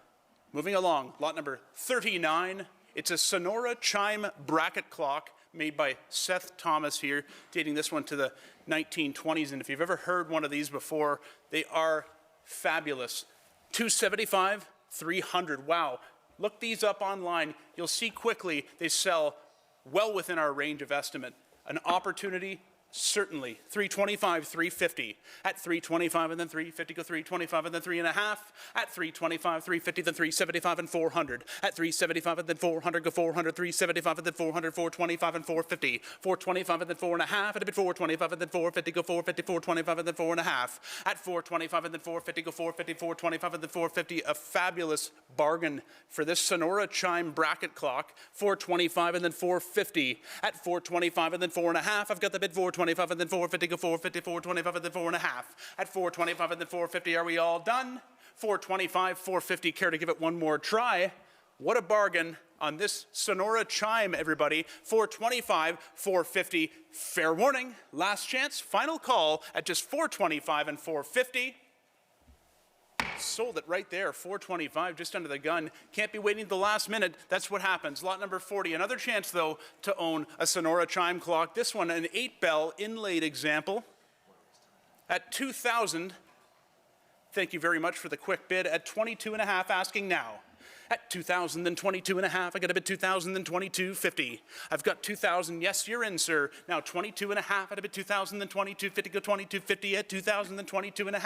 Moving along. Lot number 39. It's a Sonora chime bracket clock made by Seth Thomas here, dating this one to the 1920s. And if you've ever heard one of these before, they are fabulous. 275, 300. Wow. Look these up online. You'll see quickly they sell well within our range of estimate. An opportunity Certainly. 325, 350. At 325 and then 350, go 325 and then 3.5. At 325, 350, then 375 and 400. At 375 and then 400, go 400, 375 and then 400, 425 and 450. 425 and then 4.5, and a bit 425 and then 450, go 450, 425 and then 4.5. At 425 and then 450, go 450, 425 and then 450. A fabulous bargain for this Sonora Chime bracket clock. 425 and then 450. At 425 and then 4.5, I've got the bid 425 and then 450, go 450, 425 and then 4.5. At 425 and then 450, are we all done? 425, 450, care to give it one more try? What a bargain on this Sonora Chime, everybody. 425, 450, fair warning, last chance, final call at just 425 and 450. Sold it right there, 425, just under the gun. Can't be waiting to the last minute. That's what happens. Lot number 40. Another chance, though, to own a Sonora Chime clock. This one, an 8-bell inlaid example at 2,000. Thank you very much for the quick bid. At 22.5, asking now. At 2,000, then 22.5. I got a bid 2,000, then 22.50. I've got 2,000. Yes, you're in, sir. Now 22.5. At a bid 2,000, then 22.50. Go 22.50 at 2,000, then 22.5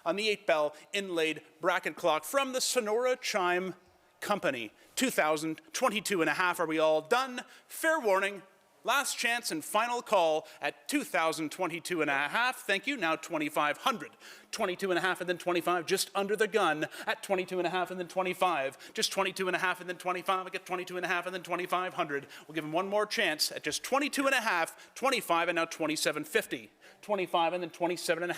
on the 8-bell inlaid bracket clock from the Sonora Chime Company. 2,000, 22.5. Are we all done? Fair warning. Last chance and final call at 2,022.5. Thank you. Now 2,500. 22.5 and then 25, just under the gun at 22.5 and then 25. Just 22.5 and then 25. I get 22.5 and then 2,500. We'll give him one more chance at just 22.5, 25, and now 27.50. 25 and then 27.5.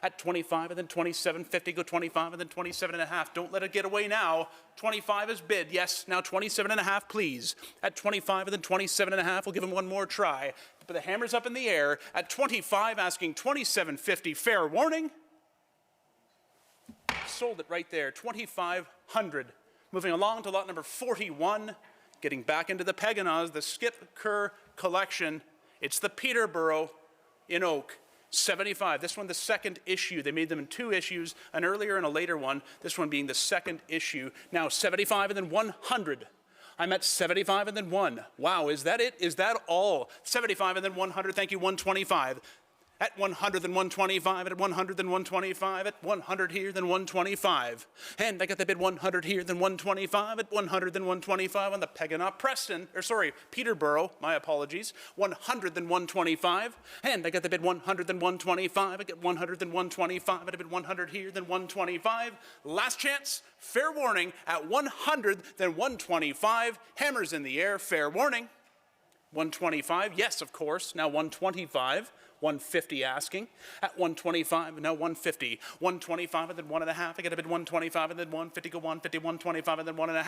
At 25 and then 27.50, go 25 and then 27.5. Don't let it get away now. 25 is bid. Yes, now 27.5, please. At 25 and then 27.5, we'll give him one more try. But the hammer's up in the air. At 25, asking 27.50. Fair warning. Sold it right there, 2,500. Moving along to lot number 41, getting back into the Peganoz, the Skip Kerr collection. It's the Peterborough in oak, 75. This one, the second issue. They made them in 2 issues, an earlier and a later one. This one being the second issue. Now 75 and then 100. I'm at 75 and then 1. Wow, is that it? Is that all? 75 and then 100. Thank you, 125. At 100, then 125, at 100, then 125, at 100 here, then 125. And I got the bid 100 here, then 125, at 100, then 125 on the Peganock Peterborough, my apologies. 100, then 125. And I got the bid 100, then 125. I get 100, then 125, at a bid 100 here, then 125. Last chance, fair warning, at 100, then 125. Hammers in the air, fair warning. 125, yes, of course, now 125. 150 asking. At 125, now 150. 125 and then 1.5. I get a bid 125 and then 150, go 150, 125 and then 1.5.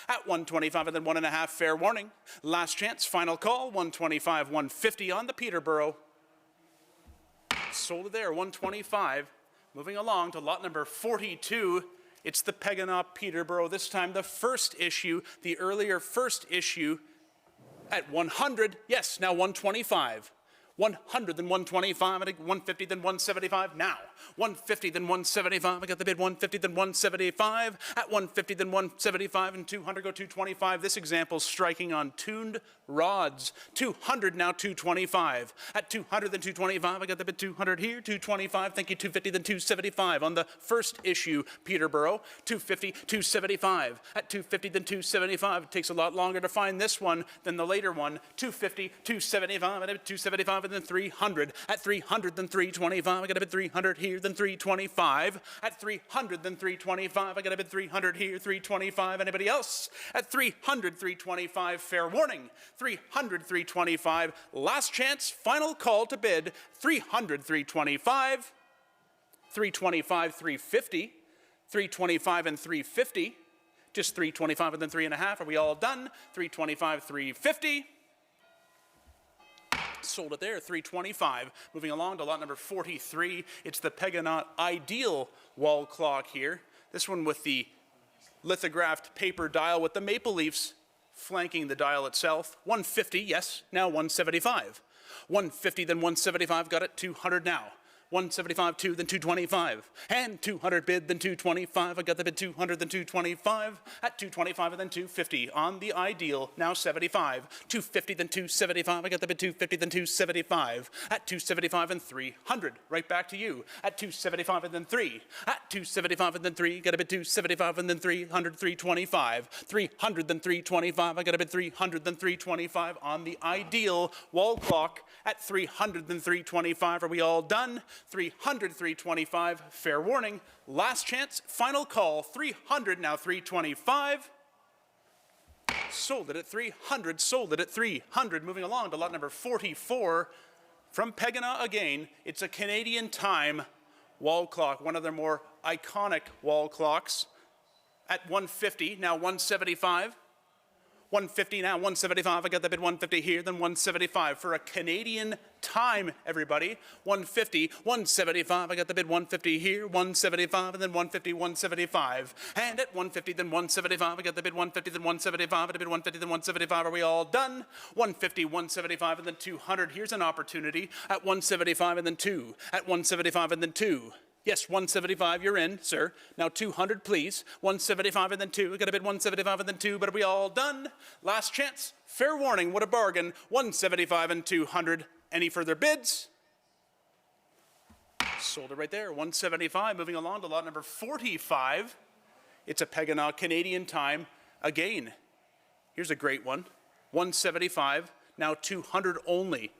At 125 and then 1.5, fair warning. Last chance, final call, 125, 150 on the Peterborough. Sold it there, 125. Moving along to lot number 42. It's the Peganock Peterborough, this time the first issue, the earlier first issue at 100. Yes, now 125. 100, then 125, I think 150, then 175, now. 150, then 175, I got the bid 150, then 175. At 150, then 175, and 200, go 225. This example striking on tuned rods. 200, now 225. At 200, then 225, I got the bid 200 here, 225, thank you, 250, then 275. On the first issue, Peterborough, 250, 275. At 250, then 275. It takes a lot longer to find this one than the later one. 250, 275, at 275, and then 300. At 300, then 325. I got a bid 300 here, then 325. At 300, then 325. I got a bid 300 here, 325. Anybody else? At 300, 325. Fair warning. 300, 325. Last chance, final call to bid. 300, 325. 325, 350. 325 and 350. Just 325 and then 3.5. Are we all done? 325, 350. Sold it there, 325. Moving along to lot number 43. It's the Peganock Ideal wall clock here. This one with the lithographed paper dial with the maple leaves flanking the dial itself. 150, yes, now 175. 150, then 175, got it, 200 now. 175, 2, then 225. And 200 bid, then 225. I got the bid 200, then 225. At 225 and then 250 on the ideal, now 75. 250, then 275. I got the bid 250, then 275. At 275 and 300. Right back to you. At 275 and then 3. At 275 and then 3. Got a bid 275 and then 300, 325. 300, then 325. I got a bid 300, then 325 on the ideal wall clock. At 300, then 325. Are we all done? 300, 325. Fair warning. Last chance. Final call. 300, now 325. Sold it at 300. Sold it at 300. Moving along to lot number 44. From Pegana again. It's a Canadian time wall clock. One of their more iconic wall clocks. At 150, now 175. 150 now, 175. I got the bid 150 here, then 175 for a Canadian time, everybody. 150, 175. I got the bid 150 here, 175, and then 150, 175. And at 150, then 175. I got the bid 150, then 175. At a bid 150, then 175. Are we all done? 150, 175, and then 200. Here's an opportunity. At 175 and then 2. At 175 and then 2. Yes, 175, you're in, sir. Now 200, please. 175 and then 2. We got a bid 175 and then 2, but are we all done? Last chance. Fair warning, what a bargain. 175 and 200. Any further bids? Sold it right there, 175. Moving along to lot number 45. It's a Pegana Canadian time. Again, here's a great one. 175, now 200 only.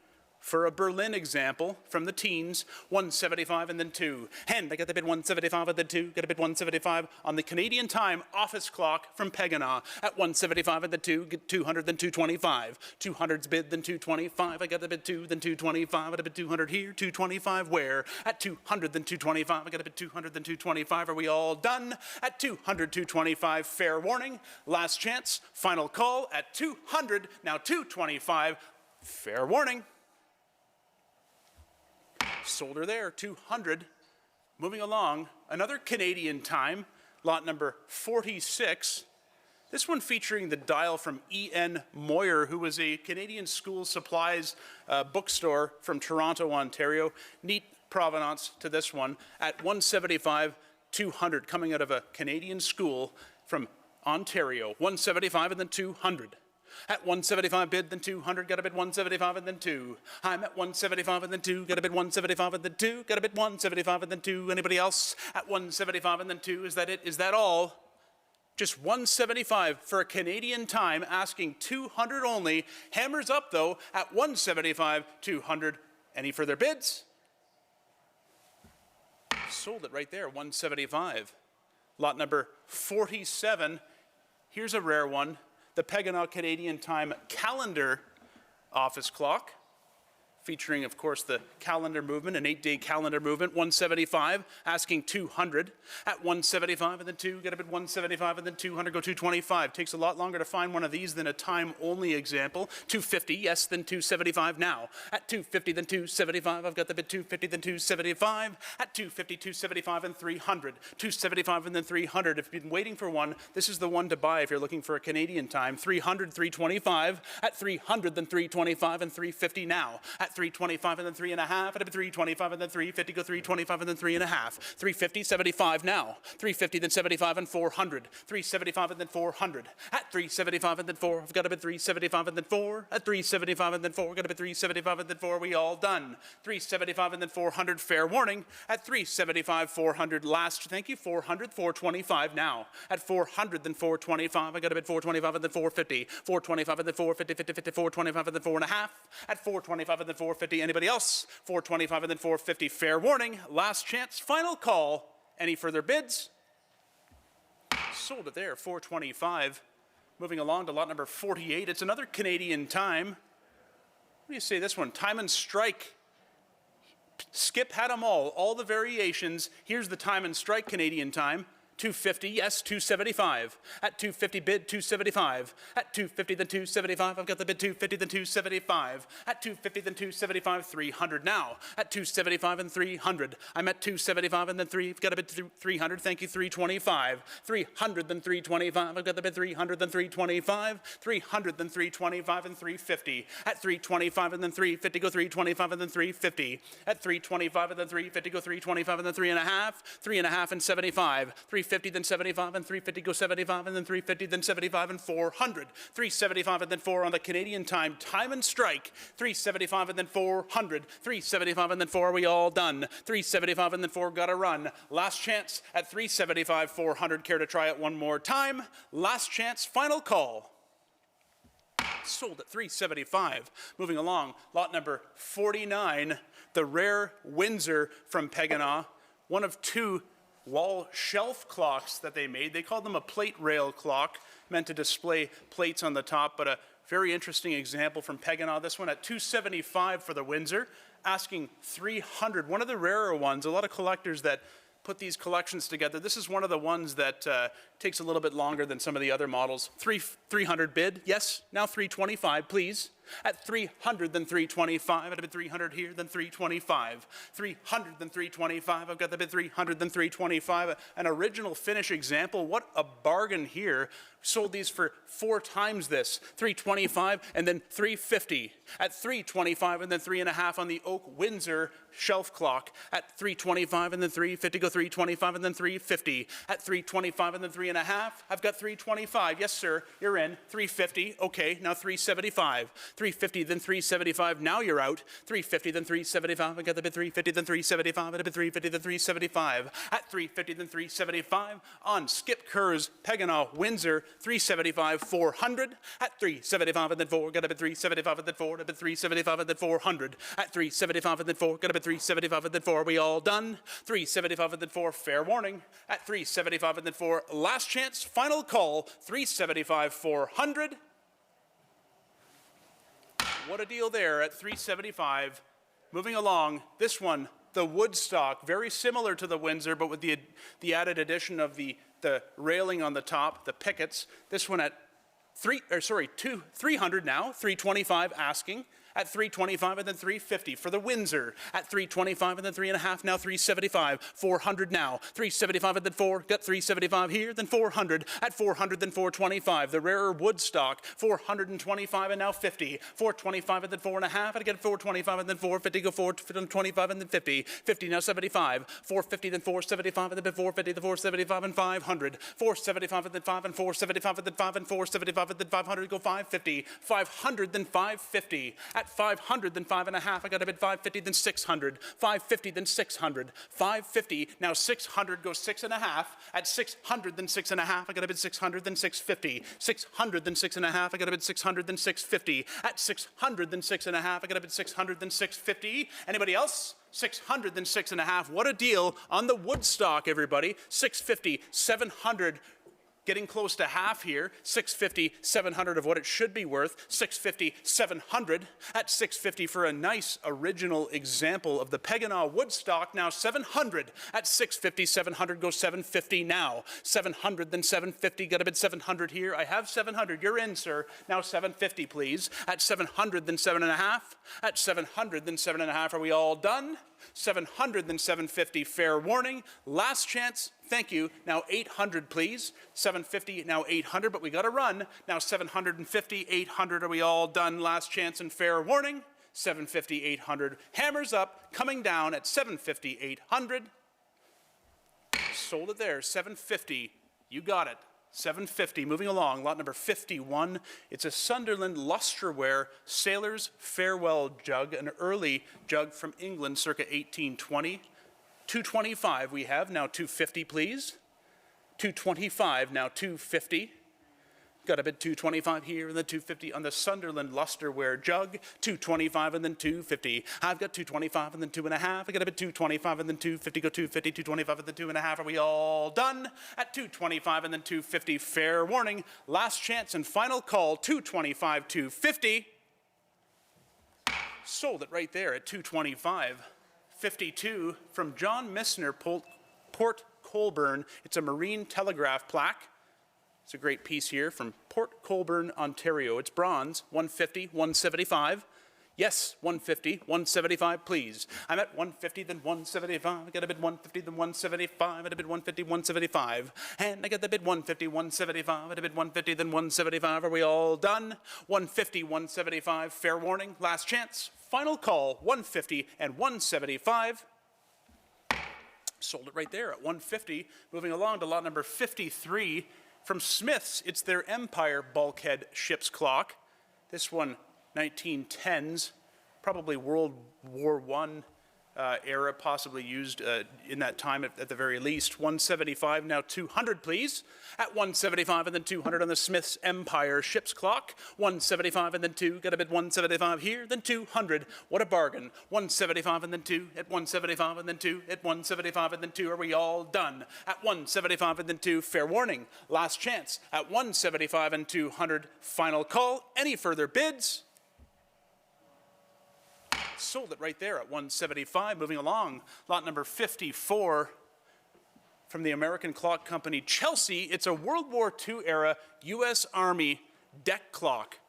For a Berlin example from the teens, 175 and then 2. And I got the bid 175 and then 2. Got a bid 175 on the Canadian time office clock from Pegana. At 175 and then 2, get 200, then 225. 200's bid, then 225. I got the bid 2, then 225. I got a bid 200 here, 225 where? At 200, then 225. I got a bid 200, then 225. Are we all done? At 200, 225. Fair warning. Last chance. Final call at 200, now 225. Fair warning. Sold her there, 200. Moving along, another Canadian time, lot number 46. This one featuring the dial from E.N. Moyer, who was a Canadian school supplies bookstore from Toronto, Ontario. Neat provenance to this one at 175, 200, coming out of a Canadian school from Ontario. 175 and then 200. At 175 bid, then 200, got a bid 175 and then 2. I'm at 175 and then 2, got a bid 175 and then 2, got a bid 175 and then 2. Anybody else? At 175 and then 2, is that it? Is that all? Just 175 for a Canadian time, asking 200 only. Hammers up though at 175, 200. Any further bids? Sold it right there, 175. Lot number 47. Here's a rare one. The Pegana Canadian time calendar office clock, featuring, of course, the calendar movement, an 8-day calendar movement, 175, asking 200. At 175 and then 2, get a bid 175 and then 200, go 225. Takes a lot longer to find one of these than a time-only example. 250, yes, then 275 now. At 250, then 275, I've got the bid 250, then 275. At 250, 275 and 300. 275 and then 300. If you've been waiting for one, this is the one to buy if you're looking for a Canadian time. 300, 325. At 300, then 325 and 350 now. At 325 and then 3.5, at a 325 and then 350, go 325 and then 3.5, 350, 75 now, 350 then 75 and 400, 375 and then 400, at 375 and then 4, I've got a bid 375 and then 4, at 375 and then 4, got a bid 375 and then 4, we all done, 375 and then 400, fair warning, at 375, 400, last, thank you, 400, 425 now, at 400 then 425, I got a bid 425 and then 450, 425 and then 450, 50, 50, 425 and then 4.5, at 425 and then 450. Anybody else? 425 and then 450. Fair warning. Last chance. Final call. Any further bids? Sold it there. 425. Moving along to lot number 48. It's another Canadian time. What do you say this one? Time and strike. Skip had them all the variations. Here's the time and strike Canadian time. 250, yes, 275. At 250 bid, 275. At 250 then 275, I've got the bid 250 then 275. At 250 then 275, 300 now. At 275 and 300. I'm at 275 and then 3, I've got a bid 300, thank you, 325. 300 then 325, I've got the bid 300 then 325. 300 then 325 and 350. At 325 and then 350 go 325 and then 350. At 325 and then 350 go 325 and then 3.5. 3.5 and 75. 350 then 75 and 350 go 75 and then 350 then 75 and 400. 375 and then 4 on the Canadian time and strike. 375 and then 400. 375 and then 4, are we all done? 375 and then 4, gotta run. Last chance at 375, 400. Care to try it one more time? Last chance, final call. Sold at 375. Moving along, lot number 49, the rare Windsor from Peganaw, one of 2 wall shelf clocks that they made. They called them a plate rail clock, meant to display plates on the top, but a very interesting example from Peganaw. This one at 275 for the Windsor, asking 300. One of the rarer ones. A lot of collectors that put these collections together. This is one of the ones that takes a little bit longer than some of the other models. 300 bid, yes, now 325, please. At 300, then 325. I'd bid 300 here, then 325. 300, then 325. I've got the bid 300, then 325. An original finish example. What a bargain here. Sold these for 4 times this. 325 and then 350. At 325 and then 3.5 on the Oak Windsor shelf clock. At 325 and then 350. Go 325 and then 350. At 325 and then 3.5. I've got 325. Yes, sir. You're in. 350. Okay, now 375. 350, then 375, now you're out. 350, then 375, I got the bid 350, then 375, I bid 350, then 375. At 350, then 375, on Skip Kerr's Peganaw Windsor, 375, 400. At 375 and then 4, got a bid 375 and then 4, I bid 375 and then 400. At 375 and then 4, got a bid 375 and then 4, are we all done? 375 and then 4, fair warning. At 375 and then 4, last chance, final call, 375, 400. What a deal there at 375. Moving along, this one, the Woodstock, very similar to the Windsor, but with the added addition of the railing on the top, the pickets. This one at 300 now, 325 asking. At 325 and then 350 for the Windsor. At 325 and then 3.5, now 375. 400 now. 375 and then 4, got 375 here, then 400. At 400, then 425. The rarer Woodstock, 425 and now 50. 425 and then 4.5, and again 425 and then 450, go 425 and then 50. 50 now 75. 450, then 475 and then 450, then 475 and 500. 475 and then 5 and 475 and then 5 and 475 and then 500, go 550. 500, then 550. At 500, then 5.5. I got a bid 550, then 600. 550, then 600. 550, now 600 goes 6.5. At 600, then 6.5. I got a bid 600, then 650. 600, then 6.5. I got a bid 600, then 650. At 600, then 6.5. I got a bid 600, then 650. Anybody else? 600, then 6.5. What a deal on the Woodstock, everybody. 650, 700. Getting close to half here, 650, 700 of what it should be worth, 650, 700. At 650 for a nice original example of the Peganaw Woodstock, now 700. At 650, 700, go 750 now. 700, then 750, got a bid 700 here. I have 700, you're in, sir. Now 750, please. At 700, then 7.5. At 700, then 7.5, are we all done? 700, then 750, fair warning. Last chance, thank you. Now 800, please. 750, now 800, but we got to run. Now 750, 800, are we all done? Last chance and fair warning. 750, 800, hammers up, coming down at 750, 800. Sold it there, 750, you got it. 750, moving along, lot number 51. It's a Sunderland Lustreware Sailor's Farewell Jug, an early jug from England circa 1820. 225 we have, now 250 please. 225, now 250. Got a bid 225 here and then 250 on the Sunderland Lustreware Jug. 225 and then 250. I've got 225 and then 2.5. I got a bid 225 and then 250. Go 250, 225 and then 2.5. Are we all done? At 225 and then 250. Fair warning. Last chance and final call. 225, 250. Sold it right there at 225. 52 from John Missner, Port Colborne. It's a Marine Telegraph plaque. It's a great piece here from Port Colborne, Ontario. It's bronze, 150, 175. Yes, 150, 175, please. I'm at 150, then 175. I got a bid 150, then 175. At a bid 150, 175. And I got the bid 150, 175. At a bid 150, then 175. Are we all done? 150, 175. Fair warning, last chance. Final call, 150 and 175. Sold it right there at 150. Moving along to lot number 53 from Smith's. It's their Empire bulkhead ship's clock. This one, 1910s, probably World War I era, possibly used in that time at the very least. 175, now 200, please. At 175 and then 200 on the Smith's Empire ship's clock. 175 and then 2, got a bid 175 here, then 200. What a bargain. 175 and then 2, at 175 and then 2, at 175 and then 2. Are we all done? At 175 and then 2, fair warning. Last chance. At 175 and 200, final call. Any further bids? Sold it right there at 175. Moving along, lot number 54 from the American Clock Company, Chelsea. It's a World War II era U.S. Army deck clock.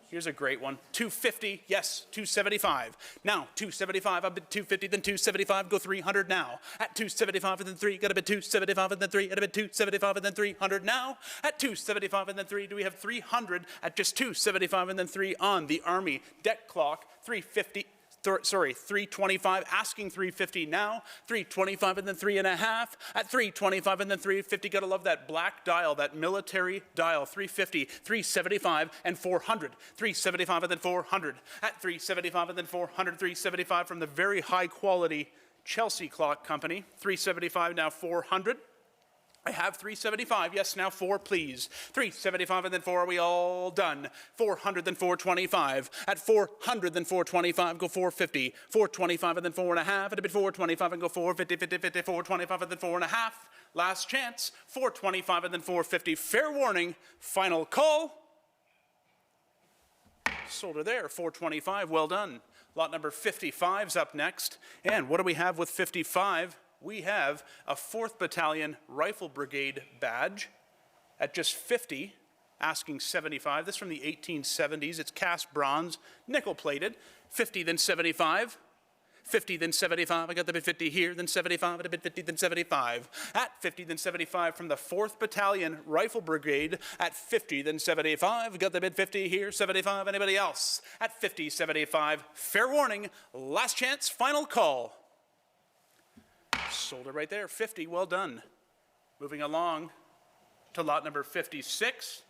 Here's a great one. 250, yes, 275. Now, 275, I've bid 250, then 275, go 300 now. At 275 and then 3, got a bid 275 and then 3, got a bid 275 and then 300 now. At 275 and then 3, do we have 300 at just 275 and then 3 on the Army deck clock? 325, asking 350 now, 325 and then 3.5, at 325 and then 350, gotta love that black dial, that military dial, 350, 375 and 400, 375 and then 400, at 375 and then 400, 375 from the very high quality Chelsea Clock Company, 375 now 400. I have 375, yes, now 4, please. 375 and then 4, are we all done? 400, then 425. At 400, then 425, go 450. 425 and then 4.5, at a bit 425 and go 450, 50, 50, 425 and then 4.5. Last chance, 425 and then 450. Fair warning, final call. Sold her there, 425, well done. Lot number 55's up next. And what do we have with 55? We have a 4th Battalion Rifle Brigade badge at just 50, asking 75. This is from the 1870s. It's cast bronze, nickel plated. 50, then 75. 50, then 75. I got the bid 50 here, then 75. At a bid 50, then 75. At 50, then 75 from the 4th Battalion Rifle Brigade. At 50, then 75. I got the bid 50 here, 75. Anybody else? At 50, 75. Fair warning, last chance, final call. Sold it right there, 50, well done. Moving along to lot number 56.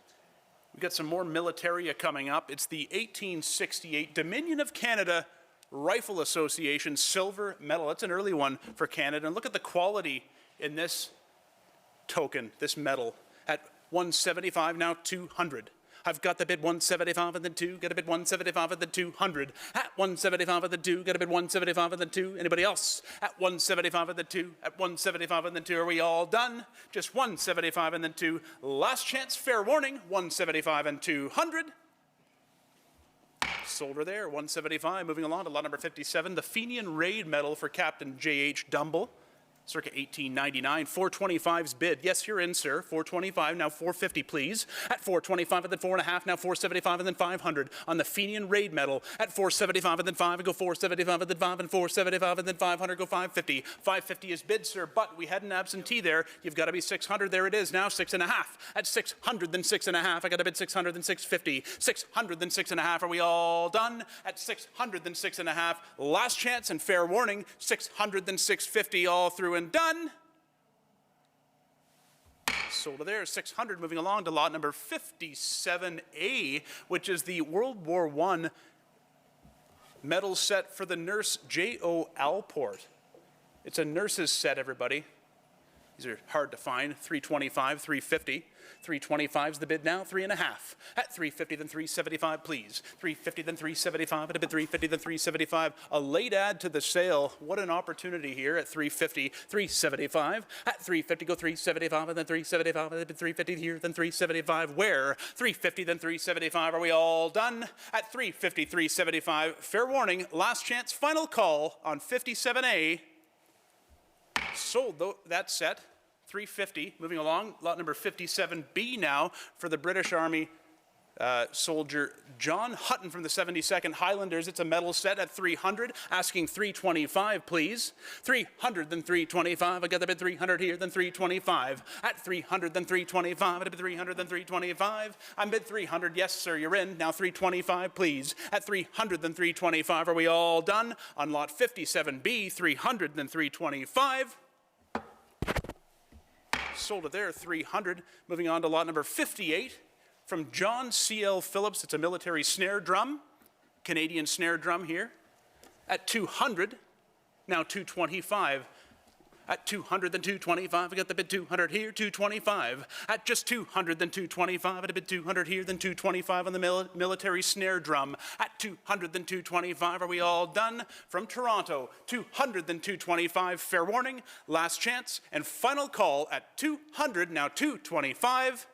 We've got some more militaria coming up. It's the 1868 Dominion of Canada Rifle Association silver medal. It's an early one for Canada. And look at the quality in this token, this medal. At 175, now 200. I've got the bid 175 and then 2, get a bid 175 and then 200. At 175 and then 2, get a bid 175 and then 2. Anybody else? At 175 and then 2, at 175 and then 2. Are we all done? Just 175 and then 2. Last chance, fair warning, 175 and 200. Sold her there, 175. Moving along to lot number 57, the Fenian Raid Medal for Captain J.H. Dumble. Circa 1899, 425's bid. Yes, you're in, sir. 425, now 450, please. At 425 and then 4.5, now 475 and then 500 on the Fenian Raid Medal. At 475 and then 5, and go 475 and then 5, and 475 and then 500, go 550. 550 is bid, sir, but we had an absentee there. You've got to be 600. There it is, now 6.5. At 600, then 6.5. I got to bid 600, then 650. 600, then 6.5. Are we all done? At 600, then 6.5. Last chance and fair warning, 600, then 650, all through and done. Sold it there, 600. Moving along to lot number 57A, which is the World War I medal set for the nurse J.O. Alport. It's a nurse's set, everybody. These are hard to find. 325, 350. 325's the bid now, 3.5. At 350, then 375, please. 350, then 375. At a bid 350, then 375. A late add to the sale. What an opportunity here at 350, 375. At 350, go 375, and then 375. At a bid 350 here, then 375. Where? 350, then 375. Are we all done? At 350, 375. Fair warning, last chance, final call on 57A. Sold that set 350. Moving along, lot number 57B now for the British Army soldier John Hutton from the 72nd Highlanders. It's a medal set at 300, asking 325, please. 300, then 325. I got the bid 300 here, then 325. At 300, then 325. At a bid 300, then 325. I'm bid 300. Yes, sir, you're in. Now 325, please. At 300, then 325. Are we all done? On lot 57B, 300, then 325. Sold it there, 300. Moving on to lot number 58. From John C.L. Phillips, it's a military snare drum, Canadian snare drum here, at 200, now 225. At 200, then 225, I got the bid 200 here, 225. At just 200, then 225, at a bid 200 here, then 225 on the military snare drum. At 200, then 225, are we all done? From Toronto, 200, then 225, fair warning, last chance, and final call at 200, now 225.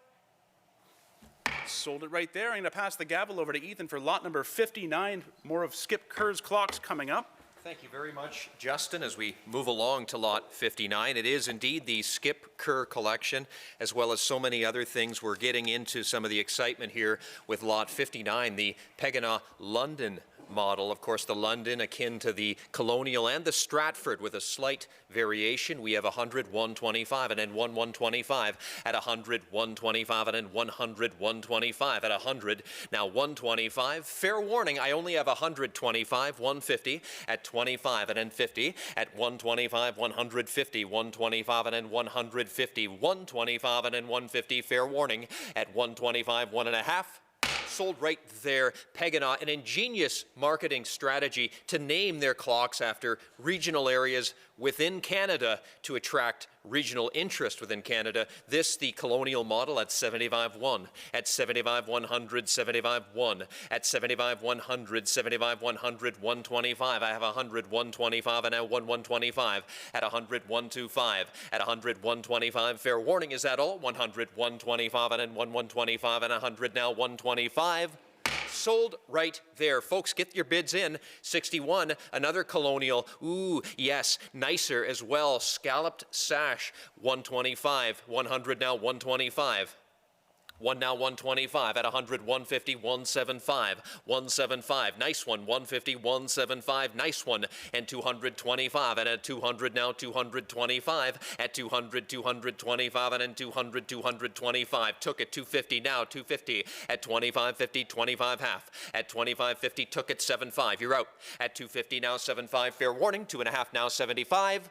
Sold it right there. I'm going to pass the gavel over to Ethan for lot number 59. More of Skip Kerr's clocks coming up. Thank you very much, Justin. As we move along to lot 59, it is indeed the Skip Kerr collection, as well as so many other things. We're getting into some of the excitement here with lot 59, the Pegana London model. Of course, the London akin to the Colonial and the Stratford with a slight variation. We have 100, 125, and then 125 at 100, 125, and then 100, 125 at 100. Now 125. Fair warning, I only have 125, 150 at 25, and then 50 at 125, 150, 125, and then 150, 125, and then 150. Fair warning at 125, 1.5. Sold right there. Pegana, an ingenious marketing strategy to name their clocks after regional areas within Canada to attract regional interest within Canada. This, the Colonial model at 75-1, at 75-100, 75-1, at 75-100, 75-100, 125. I have 100, 125, and now 125. At 100, 125. At 100, 125. Fair warning, is that all? 100, 125, and then 125, and 100 now 125. Sold right there. Folks, get your bids in. 61, another Colonial. Ooh, yes, nicer as well. Scalloped sash, 125. 100 now, 125. One now 125 at 100, 150, 175, 175, nice one, 150, 175, nice one, and 225, and at 200 now 225, at 200, 225, and then 200, 225, took it 250 now, 250, at 25, 50, 25 half, at 25, 50, took it 75, you're out, at 250 now 75, fair warning, 2.5 now 75.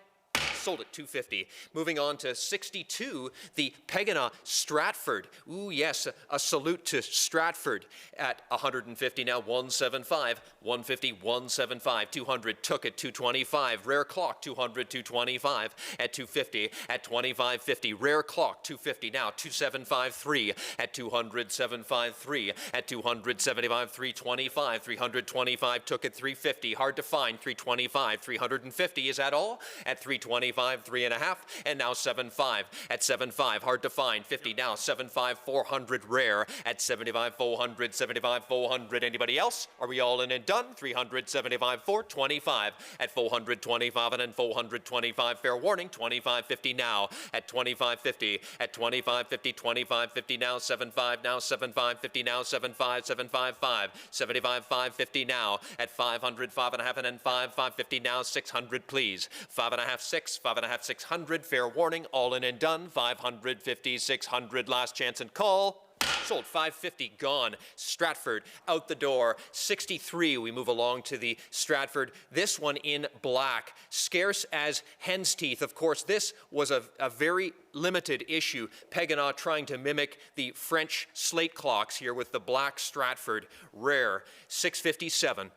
Sold at 250. Moving on to 62, the Pegana Stratford. Ooh, yes, a salute to Stratford at 150 now, 175, 150, 175, 200, took it 225. Rare clock, 200, 225 at 250, at 25, 50. Rare clock, 250 now, 2753 at 200, 753 at 200, 75, 325, 325, took it 350. Hard to find, 325, 350. Is that all? At 325. 3.5, and now 75 at 75, hard to find. 50 now, 75, 400 rare at 75, 400, 75, 400. Anybody else? Are we all in and done? 300, 75, 425 at 425, and then 425. Fair warning, 25, 50 now at 25, 50 at 25, 50, 25, 50 now, 75 now, 75, 50 now, 75, 75, 5, 75, 5, 50 now at 500, 5.5, and then 5, 550 now, 600, please. 5.5, 6, 5.5, 600. Fair warning, all in and done. 550, 600. Last chance and call. Sold. 550 gone. Stratford out the door. 63. We move along to the Stratford. This one in black. Scarce as hen's teeth. Of course, this was a very limited issue. Pegana trying to mimic the French slate clocks here with the black Stratford. Rare. 657.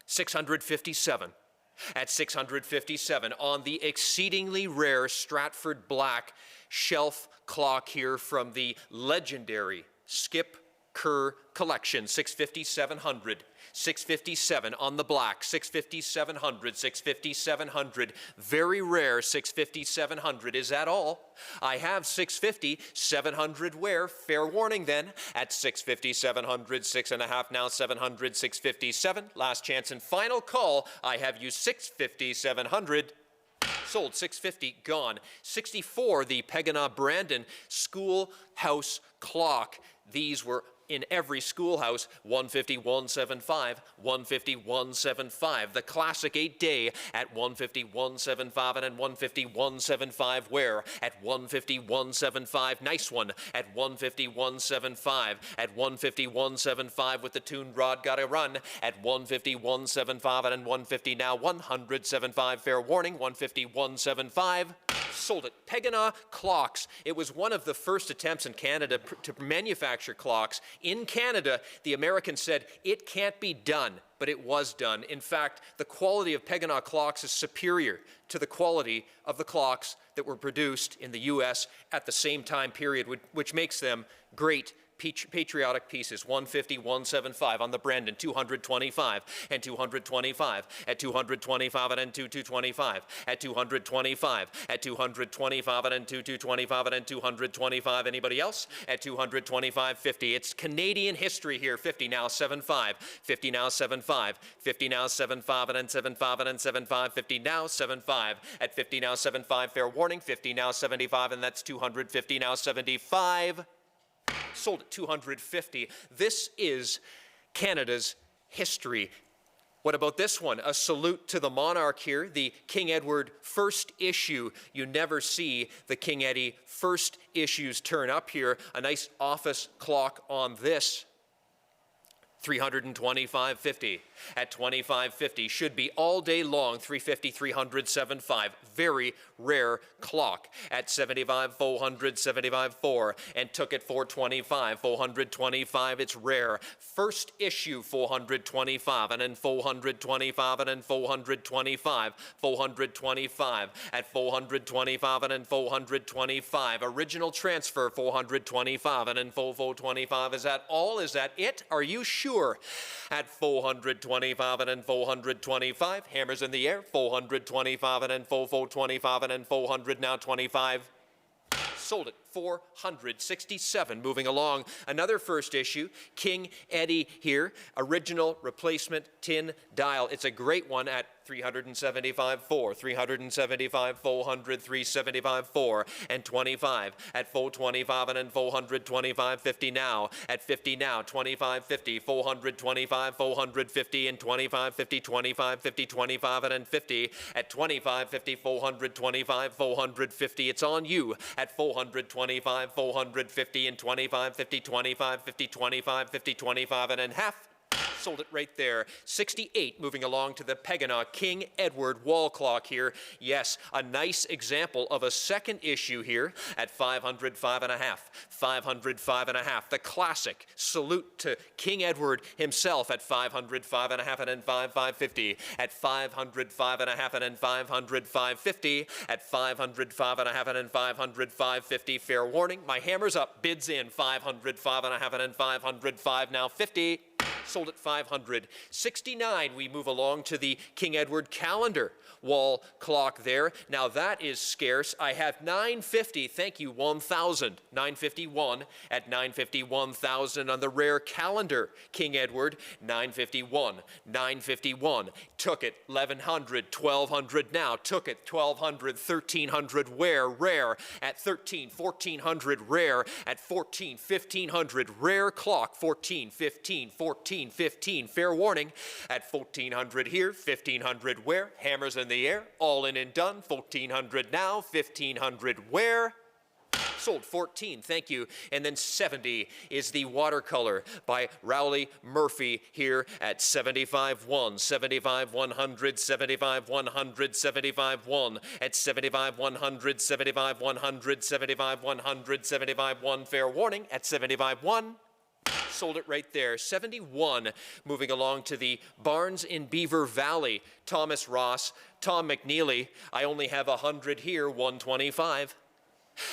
657. At 657 on the exceedingly rare Stratford Black shelf clock here from the legendary Skip Kerr collection, 650-700. 657 on the black, 650-700, 650-700. Very rare 650-700. Is that all? I have 650-700 where? Fair warning then. At 650-700, 6.5 now 700, 657. Last chance and final call. I have you 650-700. Sold. 650, gone. 64, the Pegana Brandon schoolhouse clock. These were in every schoolhouse. 150, 175, 150, 175. The classic 8-day at 150, 175, and then 150, 175 where? At 150, 175. Nice one. At 150, 175. At 150, 175 with the tuned rod, gotta run. At 150, 175, and then 150 now. 175, fair warning. 150, 175. Sold it. Pegana clocks. It was one of the first attempts in Canada to manufacture clocks. In Canada, the Americans said it can't be done, but it was done. In fact, the quality of Pegana clocks is superior to the quality of the clocks that were produced in the U.S. at the same time period, which makes them great patriotic pieces. 150, 175 on the Brandon, 225 and 225 at 225 and then 225 at 225 at 225 and then 225 and then 225. Anybody else? At 225, 50. It's Canadian history here. 50 now, 75. 50 now, 75. 50 now, 75 and then 75 and then 75. 50 now, 75. At 50 now, 75. Fair warning. 50 now, 75 and that's 250 now, 75. Sold at 250. This is Canada's history. What about this one? A salute to the monarch here, the King Edward first issue. You never see the King Eddie first issues turn up here. A nice office clock on this. 325.50 at 25.50 should be all day long. 350, 300.75. Very rare clock at 75, 400, 75, 4 and took it 425, 425. It's rare. First issue 425 and then 425 and then 425, 425 at 425 and then 425. Original transfer 425 and then 425. Is that all? Is that it? Are you sure? At 425 and then 425, hammers in the air, 425 and then 425 and then 400 now 25. Sold it. 467. Moving along, another first issue, King Eddie here, original replacement tin dial. It's a great one at 375, 4, 375, 400, 375, 4, and 25 at 425 and then 425, 50 now, at 50 now, 25, 50, 425, 450 and 25, 50, 25, 50, 25 and then 50 at 25, 50, 425, 450. It's on you at 425, 450 and 25, 50, 25, 50, 25, 50, 25 and then half. Sold it right there. 68, moving along to the Pegana King Edward wall clock here. Yes, a nice example of a second issue here at 500, 5.5. 500, 5.5. The classic salute to King Edward himself at 500, 5.5 and then 550. At 500, 5.5 and then 500, 550. At 500, 5.5 and then 500, 550. Fair warning, my hammer's up. Bids in 500, 5.5 and then 500, 5 now 50. Sold at 500. 69, we move along to the King Edward calendar wall clock there. Now that is scarce. I have 950, thank you, 1,000. 951 at 950, 1,000 on the rare calendar King Edward. 951, 951. Took it, 1,100, 1,200 now. Took it, 1,200, 1,300 where? Rare. At 13, 1,400 rare. At 14, 1,500 rare clock. 14, 15, 14, 15. Fair warning. At 1,400 here, 1,500 where? Hammers in the air, all in and done. 1,400 now, 1,500 where? Sold. 14, thank you. And then 70 is the watercolor by Rowley Murphy here at 75-1, 75-100, 75-100, 75-1 at 75-100, 75-100, 75-100, 75-1. Fair warning at 75-1. Sold it right there. 71, moving along to the Barnes in Beaver Valley. Thomas Ross, Tom McNeely. I only have 100 here, 125.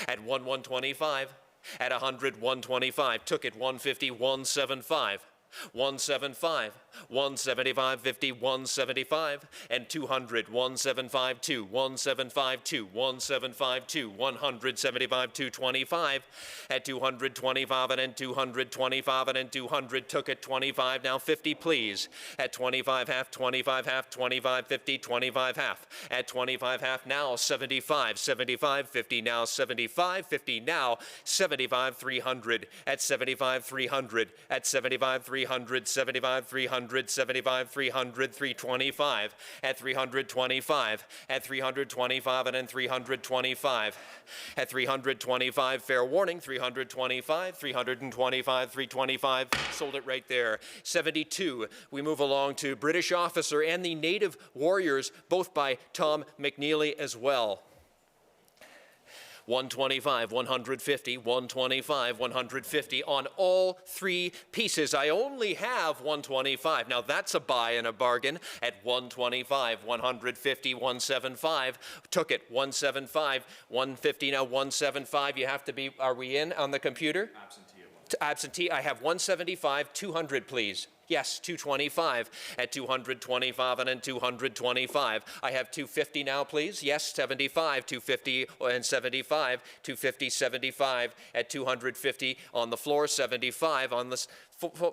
At 125. At 100, 125. Took it, 150, 175. 175, 175.50, 175, and 200, 1752, 1752, 1752, 175, 225, at 225 and then 225 and then 200, took it 25, now 50 please, at 25 half, 25 half, 25 50, 25 half, at 25 half now 75, 75 50 now 75 50 now 75 300, at 75 300, at 75 300, 75 300, 75 300, 325, at 325, at 325 and then 325, at 325, fair warning, 325, 325, 325, sold it right there. 72, we move along to British Officer and the Native Warriors, both by Tom McNeely as well. 125, 150, 125, 150 on all three pieces. I only have 125. Now that's a buy and a bargain at 125, 150, 175. Took it, 175, 150, now 175. You have to be, are we in on the computer? Absentee, I have 175, 200 please. Yes, 225 at 225 and then 225. I have 250 now, please. Yes, 75, 250 and 75, 250, 75 at 250 on the floor, 75 on the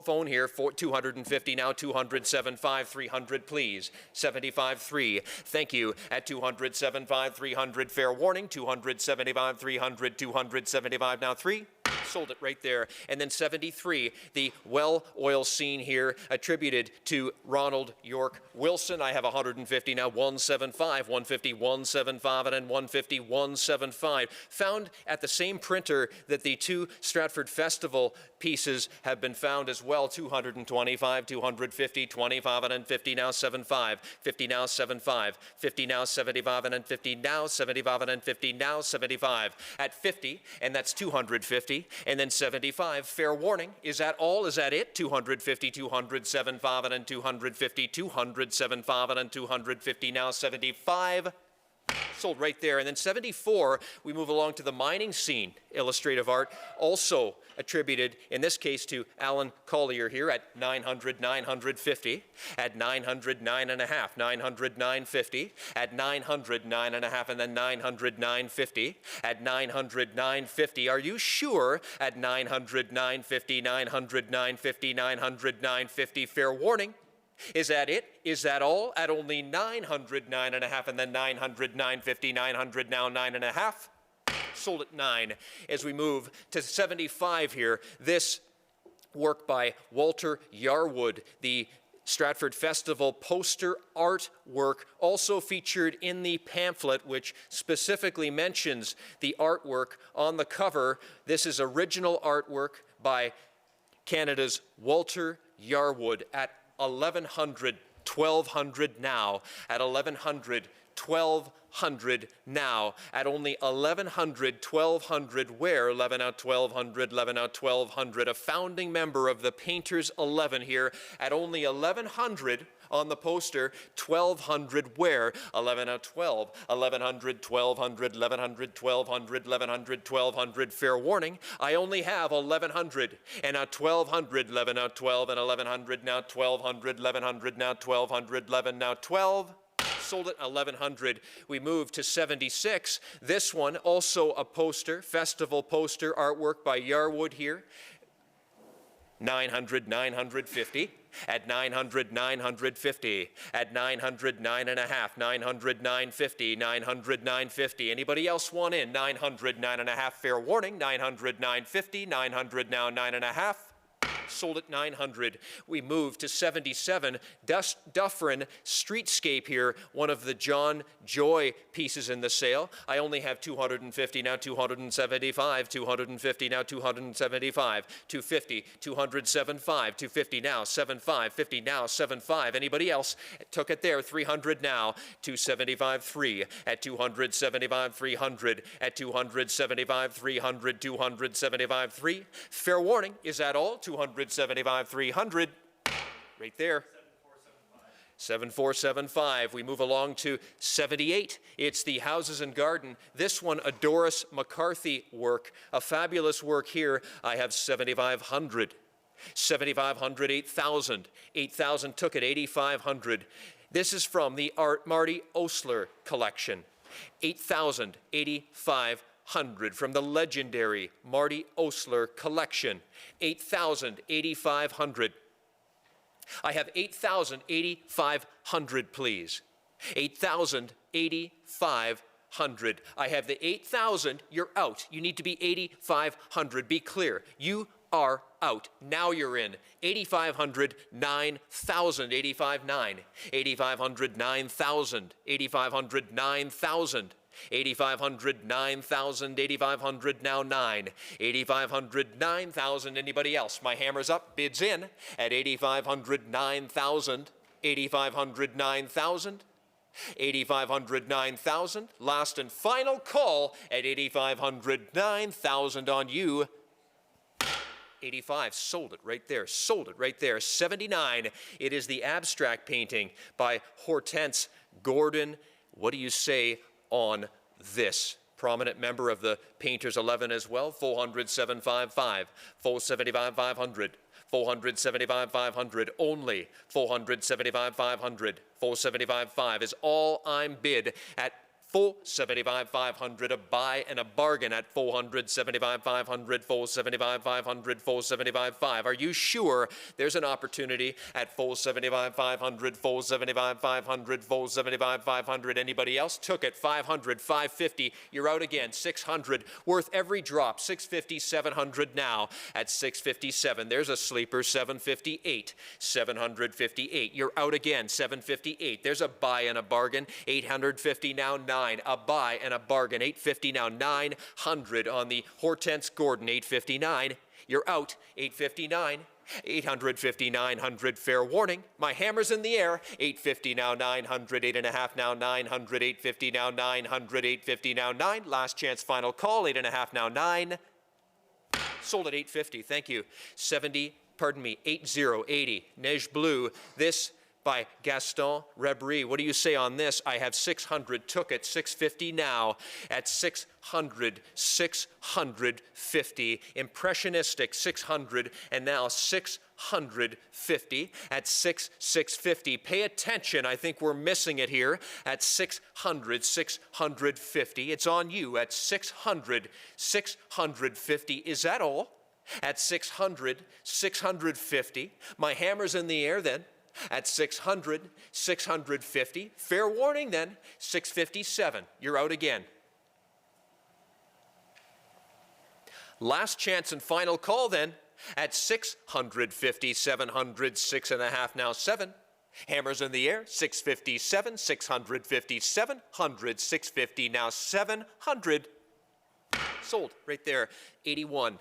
phone here, 250 now, 275, 300 please. 75, 3. Thank you. At 275, 300, fair warning. 275, 300, 275 now, 3. Sold it right there. And then 73, the well-oil scene here attributed to Ronald York Wilson. I have 150 now, 175, 150, 175, and then 150, 175. Found at the same printer that the two Stratford Festival pieces have been found as well, 225, 250, 25, and then 50 now, 75, 50 now, 75, 50 now, 75, and then 50 now, 75, and then 50 now, 75. At 50, and that's 250, and then 75, fair warning. Is that all? Is that it? 250, 275, and then 250, 275, and then 250 now, 75. Sold right there. And then 74, we move along to the mining scene, illustrative art, also attributed, in this case, to Alan Collier here at 900, 950, at 900, 9.5, 900, 950, at 900, 9.5, and then 900, 950, at 900, 950. Are you sure? At 900, 950, 900, 950, 900, 950, fair warning. Is that it? Is that all? At only 900, 9.5, and then 900, 950, 900, now 9.5. Sold at 9. As we move to 75 here, this work by Walter Yarwood, the Stratford Festival poster artwork, also featured in the pamphlet, which specifically mentions the artwork on the cover. This is original artwork by Canada's Walter Yarwood at 1100, 1200 now, at 1100, 1200 now, at only 1100, 1200, where 11 out 1200, 11 out 1200, a founding member of the Painters 11 here, at only 1100 on the poster, 1200 where 11 out 12, 1100, 1200, 1100, 1200, 1100, 1200, fair warning, I only have 1100, and now 1200, 11 out 12, and 1100 now 1200, 1100 now 1200, 11 now 12. Sold at 1100. We move to 76. This one also a poster, festival poster artwork by Yarwood here. 900, 950. At 900, 950. At 900, 9.5. 900, 950. 900, 950. Anybody else want in? 900, 9.5. Fair warning. 900, 950. 900 now 9.5. Sold at 900. We move to 77. Dufferin Streetscape here, one of the John Joy pieces in the sale. I only have 250 now, 275, 250 now, 275, 250, 275, 250 now, 75, 50 now, 75. Anybody else? Took it there, 300 now, 275, 3. At 275, 300. At 275, 300, 275, 3. Fair warning, is that all? 275, 300, right there. 7475. We move along to 78. It's the Houses and Garden. This one, a Doris McCarthy work, a fabulous work here. I have 7500. 7,500, 8,000. 8,000 took it, 8,500. This is from the Art Marty Osler collection. 8,000, 8,500 from the legendary Marty Osler collection. 8,000, 8,500. I have 8,000, 8,500, please. 8,000, 8,500. I have the 8,000. You're out. You need to be 8,500. Be clear. You are out. Now you're in. 8,500, 9,000, 85,900. 8,500, 9,000. 8,500, 9,000. 8,500, 9,000, 8,500, now 9. 8,500, 9,000, anybody else? My hammer's up, bids in at 8,500, 9,000. 8,500, 9,000. 8,500, 9,000. Last and final call at 8,500, 9,000 on you. 85, sold it right there, sold it right there. 79, it is the abstract painting by Hortense Gordon. What do you say on this? Prominent member of the Painters 11 as well. 400, 755, 475, 500. 475, 500 only. 475, 500. 475, 5 is all I'm bid at 475, 500, a buy and a bargain at 475, 500, 475, 500, 475, 5. Are you sure there's an opportunity at 475, 500, 475, 500, 475, 500? Anybody else? Took it. 500, 550. You're out again. 600. Worth every drop. 650, 700 now at 657. There's a sleeper. 758. 758. You're out again. 758. There's a buy and a bargain. 850 now. 9. A buy and a bargain. 850 now. 900 on the Hortense Gordon. 859. You're out. 859. 850, 900. Fair warning. My hammer's in the air. 850 now. 900. 8.5 now. 900. 850 now. 900. 850 now. 9. Last chance. Final call. 8.5 now. 9. Sold at 850. Thank you. 70. Pardon me. 80. Neige Blue. This by Gaston Rebry. What do you say on this? I have 600, took it, 650 now at 600, 650. Impressionistic, 600, and now 650 at 650. Pay attention, I think we're missing it here at 600, 650. It's on you at 600, 650. Is that all? At 600, 650. My hammer's in the air then. At 600, 650. Fair warning then, 657. You're out again. Last chance and final call then at 650, 700, 6.5 now 7. Hammers in the air, 657, 650, 700, 650 now 700. Sold right there, 81.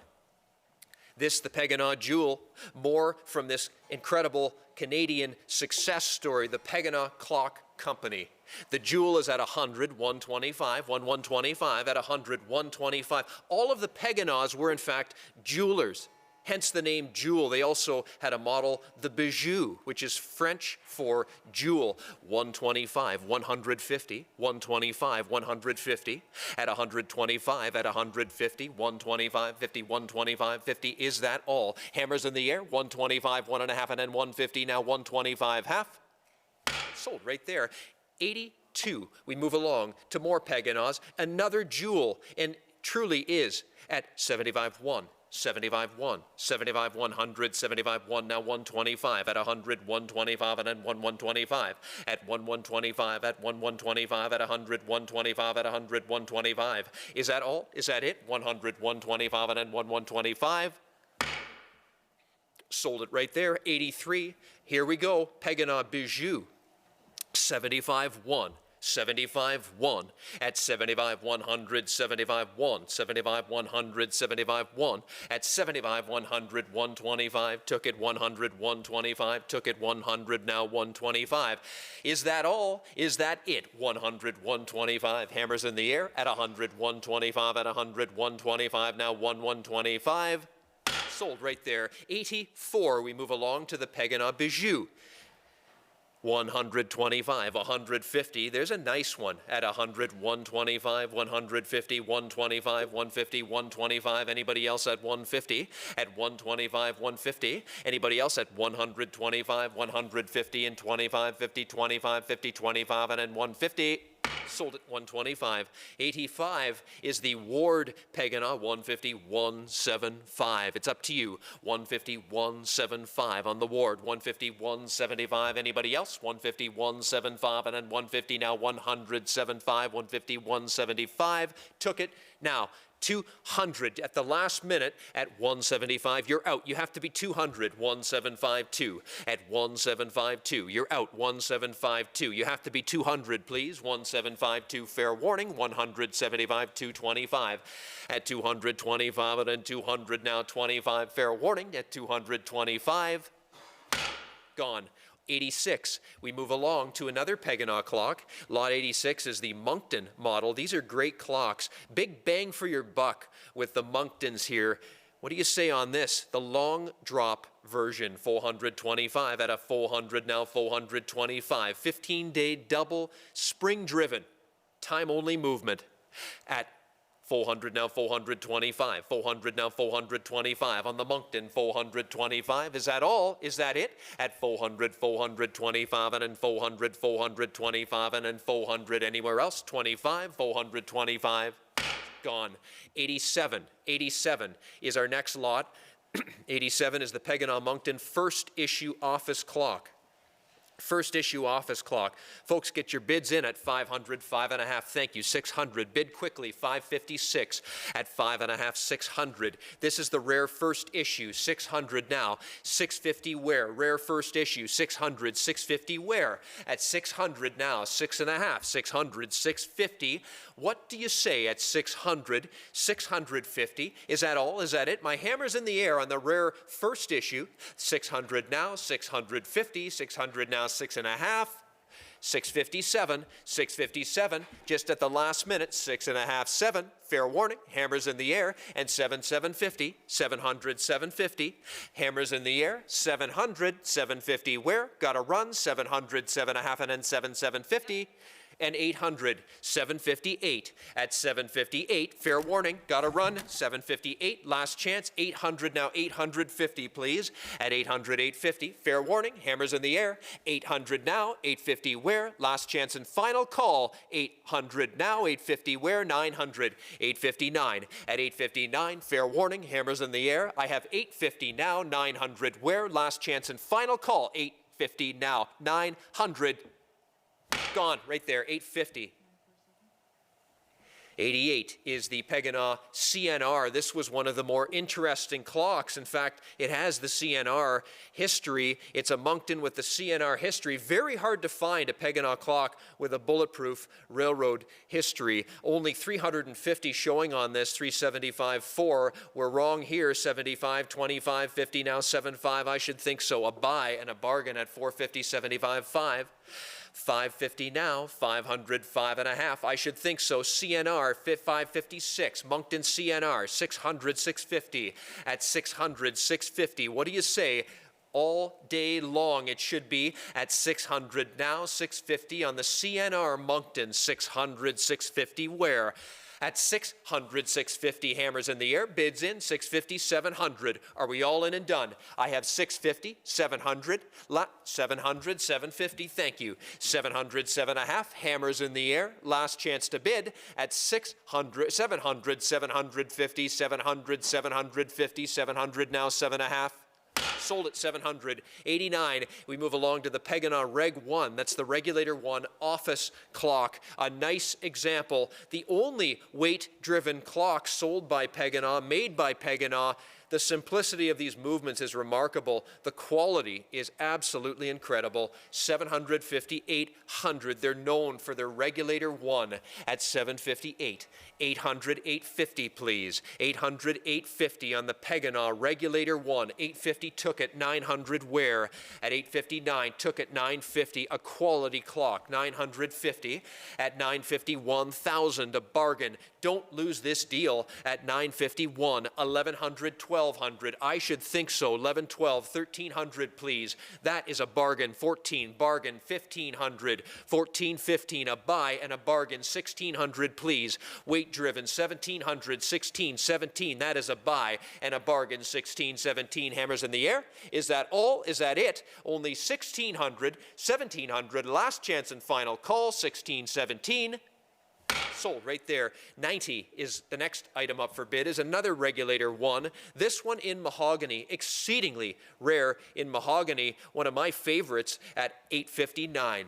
This, the Peganaud Jewel, more from this incredible Canadian success story, the Peganaud Clock Company. The Jewel is at 100, 125, 125, at 100, 125. All of the Peganauds were, in fact, jewelers, hence the name Jewel. They also had a model, the Bijou, which is French for jewel. 125, 150, 125, 150, at 125, at 150, 125, 50, 125, 50. Is that all? Hammers in the air, 125, 1.5, and then 150, now 125, half. Sold right there. 82. We move along to more Peganauds. Another Jewel, and truly is at 75, 1. 75, 1, 75, 100, 75, 1, now 125, at 100, 125, and then 125, at 125, at 125, at 100, 125, at 100, 125. Is that all? Is that it? 100, 125, and then 125. Sold it right there. 83. Here we go. Peganaud Bijou. 75, 1. 75, 1, at 75, 100, 75, 1, 75, 100, 75, 1, at 75, 100, 125, took it 100, 125, took it 100, now 125. Is that all? Is that it? 100, 125, hammers in the air, at 100, 125, at 100, 125, now 125. Sold right there. 84, we move along to the Peganaud Bijou. 125, 150. There's a nice one at 100, 125, 150, 125, 150, 125. Anybody else at 150? At 125, 150. Anybody else at 125, 150, and 25, 50, 25, 50, 25, and then 150. Sold at 125. 85 is the Ward Pegana 150 175. It's up to you. 150 175 on the Ward. 150 175. Anybody else? 150 175 and then 150 now 175. 150 175. Took it. Now 200 at the last minute at 175. You're out. You have to be 200. 1752 at 1752. You're out. 1752. You have to be 200, please. 1752. Fair warning. 175. 225 at 225 and then 200 now 25. Fair warning at 225. Gone. 86. We move along to another Pegana clock. Lot 86 is the Moncton model. These are great clocks. Big bang for your buck with the Monktons here. What do you say on this? The long drop version, 425 at a 400 now 425. 15-day double spring-driven, time-only movement at 400 now 425, 400 now 425 on the Moncton 425. Is that all? Is that it? At 400, 425 and then 400, 425 and then 400 anywhere else? 25, 425, gone. 87, 87 is our next lot. 87 is the Pegana Moncton first issue office clock. First issue office clock. Folks, get your bids in at 500, 5.5. Thank you. 600. Bid quickly. 556 at 5.5, 600. This is the rare first issue. 600 now. 650 where? Rare first issue. 600, 650 where? At 600 now. 6.5, 600, 650. What do you say at 600, 650? Is that all? Is that it? My hammer's in the air on the rare first issue. 600 now, 650, 600 now, 6.5, 657, 657, just at the last minute, 6.5, 7, fair warning, hammers in the air, and 750, 700, 750, hammers in the air, 700, 750, where? Got to run, 700, 7.5, and then 750. And 800, 758 at 758. Fair warning, gotta run. 758, last chance. 800 now, 850, please. At 800, 850. Fair warning, hammers in the air. 800 now, 850 where? Last chance and final call. 800 now, 850 where? 900, 859. At 859, fair warning, hammers in the air. I have 850 now, 900 where? Last chance and final call. 850 now, 900. Gone, right there, 850. 88 is the Pegana CNR. This was one of the more interesting clocks. In fact, it has the CNR history. It's a Moncton with the CNR history. Very hard to find a Pegana clock with a bulletproof railroad history. Only 350 showing on this, 375.4. We're wrong here, 75, 25, 50, now 75. I should think so. A buy and a bargain at 450, 75.5. 550 now, 500, 5.5. I should think so. CNR, 556. Moncton CNR, 600, 650. At 600, 650. What do you say? All day long it should be at 600 now, 650 on the CNR Moncton, 600, 650 where? At 600, 650, hammers in the air, bids in, 650, 700. Are we all in and done? I have 650, 700, 700, 750, thank you. 700, 7.5, hammers in the air, last chance to bid at 600, 700, 750, 700, 750, 700, now 7.5. Sold at 789. We move along to the Pegana Reg 1. That's the Regulator 1 office clock. A nice example. The only weight-driven clock sold by Pegana, made by Pegana. The simplicity of these movements is remarkable. The quality is absolutely incredible. 750, 800. They're known for their Regulator 1 at 758. 800, 850, please. 800, 850 on the Pegana Regulator 1. 850 took it. 900 where? At 859 took it. 950. A quality clock. 950. At 950, 1,000. A bargain. Don't lose this deal at 951. 1112. 1,200. I should think so. 11, 12, 1,300, please. That is a bargain. 14, bargain. 1,500. 14, 15, a buy and a bargain. 1,600, please. Weight driven. 1,700. 16, 17, that is a buy and a bargain. 16, 17, hammers in the air. Is that all? Is that it? Only 1,600, 1,700, last chance and final call. 16, 17. Sold right there. 90 is the next item up for bid, is another regulator one. This one in mahogany, exceedingly rare in mahogany, one of my favorites at $859.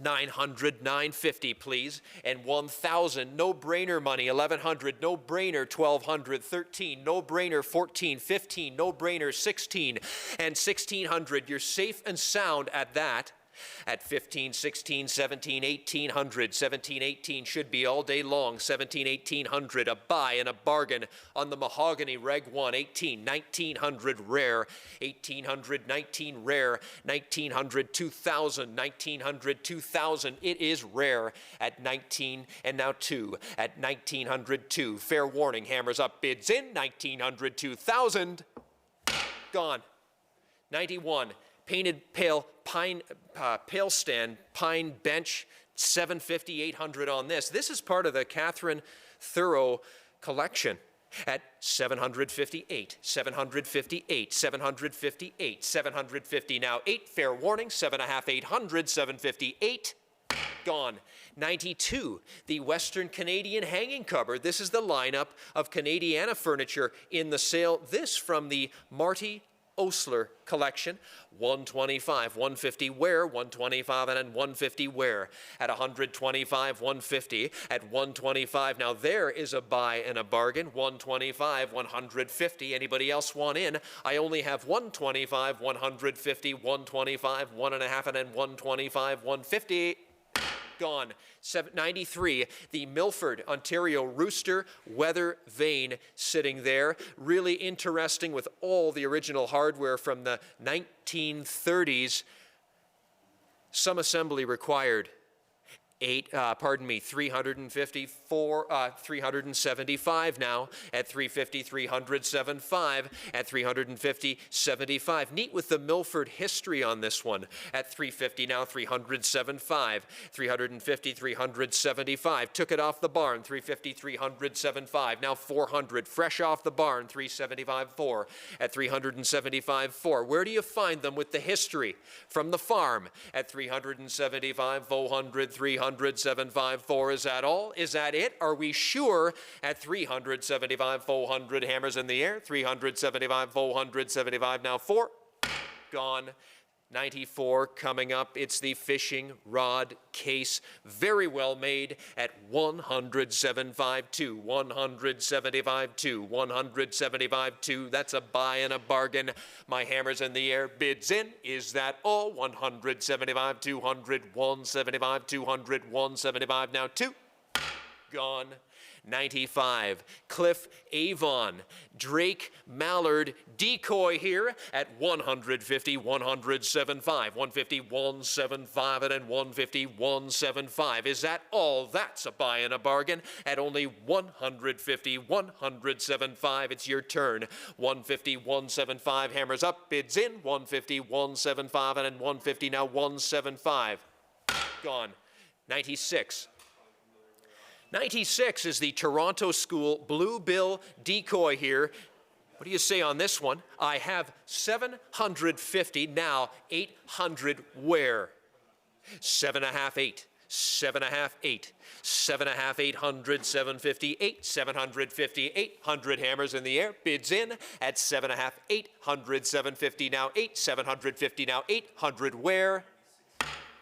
900, 950, please, and 1,000, no-brainer money. 1,100, no-brainer. 1,200, 13, no-brainer. 14, 15, no-brainer. 16, and 1,600. You're safe and sound at that. At 15, 16, 17, 1,800, 17, 18 should be all day long. 17, 1,800, a buy and a bargain on the mahogany Reg 1. 18, 1,900 rare, 1,800, 19 rare, 1,900, 2,000, 1,900, 2,000. It is rare at 19 and now 2 at 1,900, 2. Fair warning, hammers up, bids in. 1,900, 2,000. Gone. 91. Painted pale pine, pale stand, pine bench, 750, 800 on this. This is part of the Catherine Thorough collection at 758, 758, 758, 750. Now 8, fair warning, 7.5, 800, 758. Gone. 92, the Western Canadian hanging cupboard. This is the lineup of Canadiana furniture in the sale. This from the Marty Osler collection. 125, 150 wear, 125 and 150 wear. At 125, 150. At 125, now there is a buy and a bargain. 125, 150. Anybody else want in? I only have 125, 150, 125, 1.5 and then 125, 150. Gone. 93, the Milford, Ontario Rooster Weather Vane sitting there. Really interesting with all the original hardware from the 1930s. Some assembly required. 375 now. At 350, 375. At 350, 75. Neat with the Milford history on this one. At 350 now, 375. 350, 375. Took it off the barn. 350, 375. Now 400. Fresh off the barn. 375, 4. At 375, 4. Where do you find them with the history? From the farm. At 375, 400, 300. 754, is that all? Is that it? Are we sure? At 375, 400, hammers in the air. 375, 475, now 4. Gone. 94 coming up. It's the fishing rod case. Very well made at 175.2. 175.2. 175.2. That's a buy and a bargain. My hammer's in the air. Bids in. Is that all? 175, 200, 175, 200, 175. Now 2. Gone. 95, Cliff Avon, Drake Mallard decoy here at 150, 175, 150, 175, and then 150, 175. Is that all? That's a buy and a bargain at only 150, 175. It's your turn. 150, 175, hammers up, bids in. 150, 175, and then 150, now 175. Gone. 96. 96 is the Toronto School Blue Bill decoy here. What do you say on this one? I have 750, now 800 where? 7.5, 8. 7.5, 8. 7.5, 800, 758, 750, 800 hammers in the air. Bids in at 7.5, 800, 750, now 8. 750, now 800 where?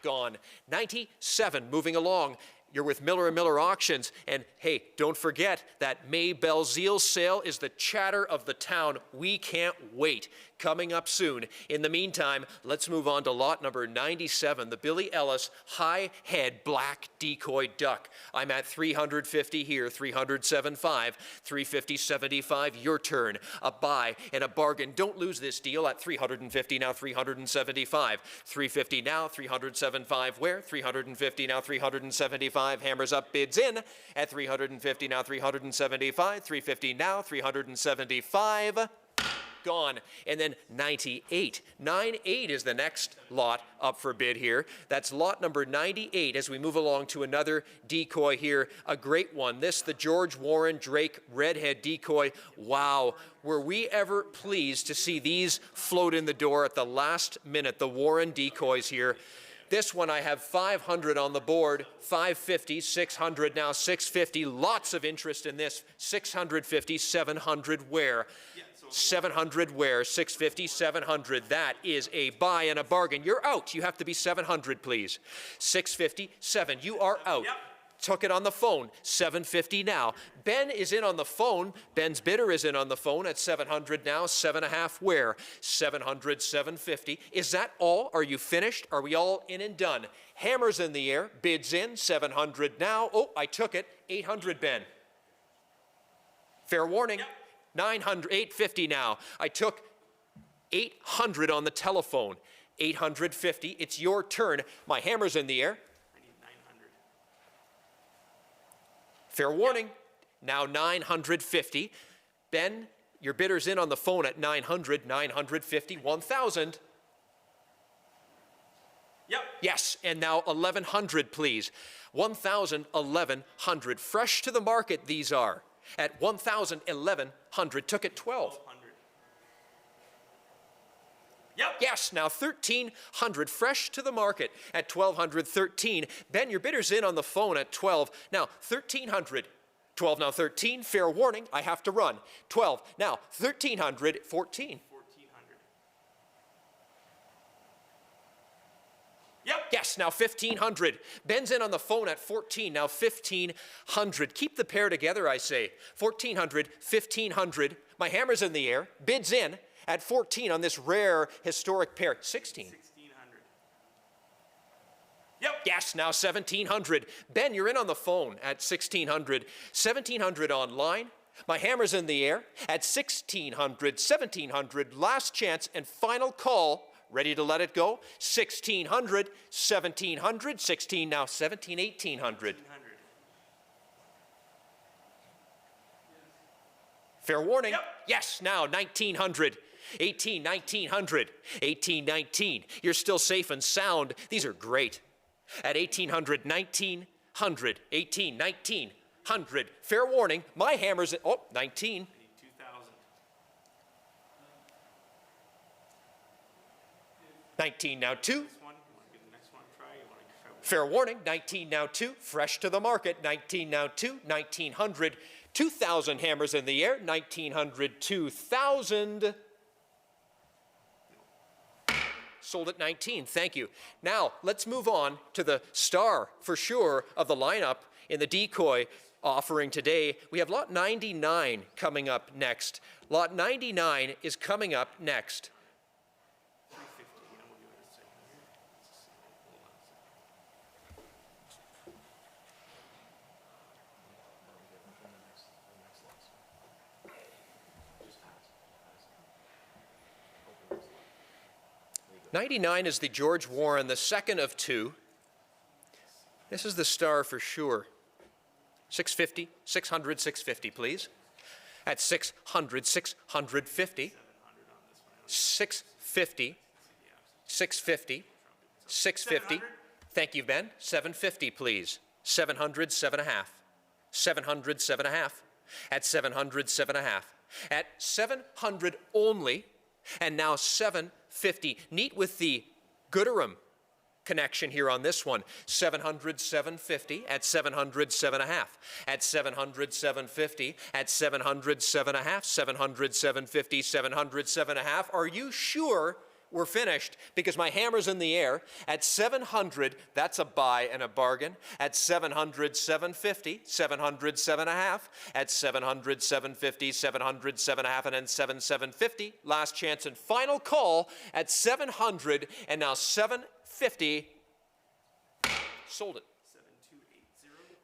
Gone. 97, moving along. You're with Miller & Miller Auctions, and hey, don't forget that May Belzile sale is the chatter of the town. We can't wait. coming up soon. In the meantime, let's move on to lot number 97, the Billy Ellis High Head Black Decoy Duck. I'm at 350 here, 307.5, 350.75, your turn. A buy and a bargain. Don't lose this deal at 350 now, 375, 350 now, 307.5 where? 350 now, 375, hammers up, bids in at 350 now, 375, 350 now, 375. Gone. And then 98. 98 is the next lot up for bid here. That's lot number 98 as we move along to another decoy here. A great one. This, the George Warren Drake Redhead decoy. Wow. Were we ever pleased to see these float in the door at the last minute, the Warren decoys here. This one I have 500 on the board, 550, 600 now, 650. Lots of interest in this. 650, 700 where? 700 where? 650, 700. That is a buy and a bargain. You're out. You have to be 700, please. 650, 7. You are out. Yep. Took it on the phone. 750 now. Ben is in on the phone. Ben's bidder is in on the phone at 700 now. 7.5 where? 700, 750. Is that all? Are you finished? Are we all in and done? Hammers in the air. Bids in. 700 now. Oh, I took it. 800, Ben. Fair warning. Yep. 900, 850 now. I took 800 on the telephone. 850. It's your turn. My hammer's in the air. I need 900. Fair warning. Yep. Now 950. Ben, your bidder's in on the phone at 900, 950, 1,000. Yep. Yes, and now 1,100, please. 1,000, 1,100. Fresh to the market, these are. At 1,000, 1,100. Took it 12. Yep. Yes, now 1,300, fresh to the market at 1,200, 13. Ben, your bidder's in on the phone at 12. Now 1,300. 12 now 13. Fair warning, I have to run. 12 now 1,300, 14. 1,400. Yep. Yes, now 1,500. Ben's in on the phone at 14. Now 1,500. Keep the pair together, I say. 1,400, 1,500. My hammer's in the air. Bids in at 14 on this rare historic pair. 16. 1,600. Yep. Yes, now 1,700. Ben, you're in on the phone at 1,600. 1,700 online. My hammer's in the air at 1,600, 1,700. Last chance and final call. Ready to let it go? 1,600, 1,700, 16 now, 17, 1,800. Fair warning. Yep. Yes, now 1,900. 18, 1,900. 18, 19. You're still safe and sound. These are great. At 1,800, 1,900. 18, 1,900. Fair warning. My hammer's in, 19. I need 2,000. 19 now 2. This one, you want to give the next one a try? You want to try one? Fair warning, 19 now 2, fresh to the market, 19 now 2, 1,900, 2,000 hammers in the air, 1,900, 2,000. Sold at 19, thank you. Now, let's move on to the star, for sure, of the lineup in the decoy offering today. We have lot 99 coming up next. Lot 99 is coming up next. 350. I'm going to give it a second here. Hold on a second. '99 is the George Warren, the second of two. This is the star for sure. 650, 600, 650, please. At 600, 650. 650, 650, 650. Thank you, Ben. 750, please. 700, 7.5. 700, 7.5. At 700, 7.5. At 700 only, and now 750. Neat with the Gooderham connection here on this one. 700, 750. At 700, 7.5. At 700, 750. At 700, 7.5. 700, 750. 700, 7.5. Are you sure we're finished because my hammer's in the air. At 700, that's a buy and a bargain. At 700, 750, 700, 7.5. At 700, 750, 700, 7.5, and then 750. Last chance and final call at 700, and now 750. Sold it.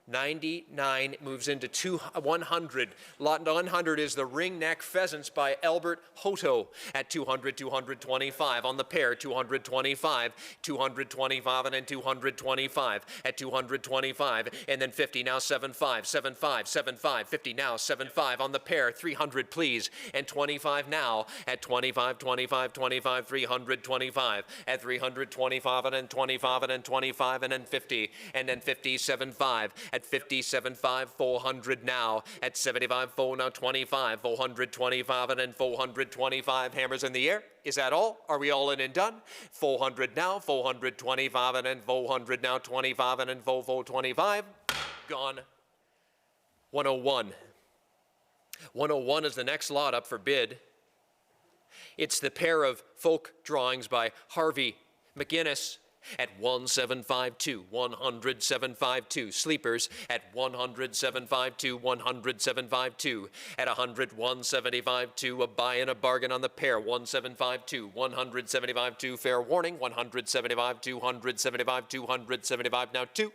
99 moves into 100. Lot 100 is the ringneck pheasants by Albert Hoto at 200, 225. On the pair, 225, 225, and then 225 at 225, and then 50, now 75, 75, 75, 50, now 75. On the pair, 300, please, and 25 now at 25, 25, 25, 325, at 325, and then 25, and then 25, and then 50, and then 50, 75. At 57.5, 400 now. At 75.4 now 25, 425, and then 425. Hammers in the air. Is that all? Are we all in and done? 400 now, 425, and then 400 now 25, and then 425. Gone. 101. 101 is the next lot up for bid. It's the pair of folk drawings by Harvey McGinnis. At 10752, 100,752. Sleepers at 100,752, 100,752. At 100, 175.2. A buy and a bargain on the pair. 10752, 175.2. Fair warning. 175, 275, 275. Now 2.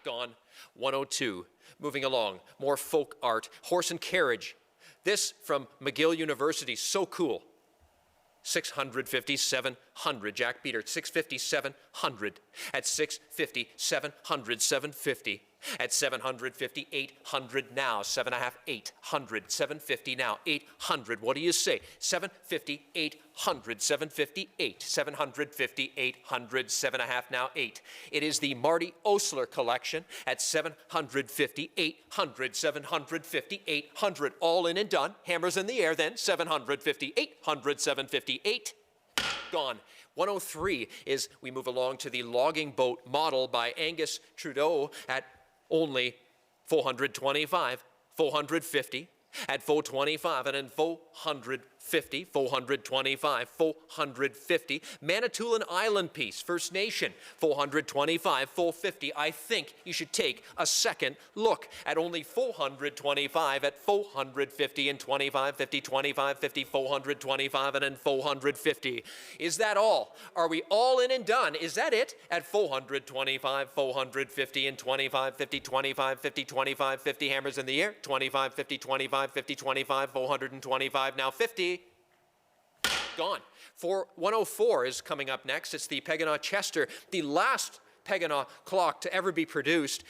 Gone. 102. Moving along. More folk art. Horse and carriage. This from McGill University. So cool. 650, 700. Jack Peter, 650, 700. At 650, 700, 750. At 750, 800 now. 7.5, 800. 750 now, 800. What do you say? 750, 800. 758. 750, 800. 7.5 now, 8. It is the Marty Osler collection at 750, 800. 750, 800. All in and done. Hammers in the air then. 750, 800. 758. Gone. 103 is, we move along to the logging boat model by Angus Trudeau at only 425, 450, at 425, and then 450, 425, 450. Manitoulin Island piece, First Nation, 425, 450. I think you should take a second look at only 425 at 450 and 25, 50, 25, 50, 425, and then 450. Is that all? Are we all in and done? Is that it? At 425, 450, and 25, 50, 25, 50, 25, 50. Hammers in the air. 25, 50, 25, 50, 25, 425, now 50. Gone. 104 is coming up next. It's the Peganaw Chester, the last Peganaw clock to ever be produced.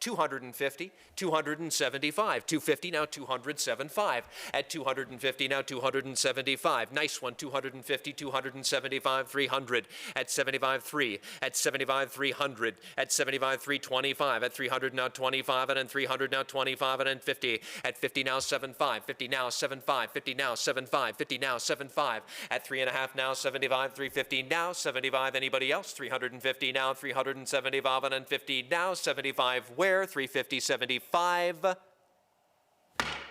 250, 275, 250, now 275. At 250, now 275. Nice one, 250, 275, 300. At 75, 3. At 75, 300. At 75, 325. At 300, now 25. And then 300, now 25. And then 50. At 50, now 75. 50, now 75. 50, now 75. 50, now 75. At 3.5, now 75. 350, now 75. Anybody else? 350, now 375. And then 50, now 75. Where? 350, 75.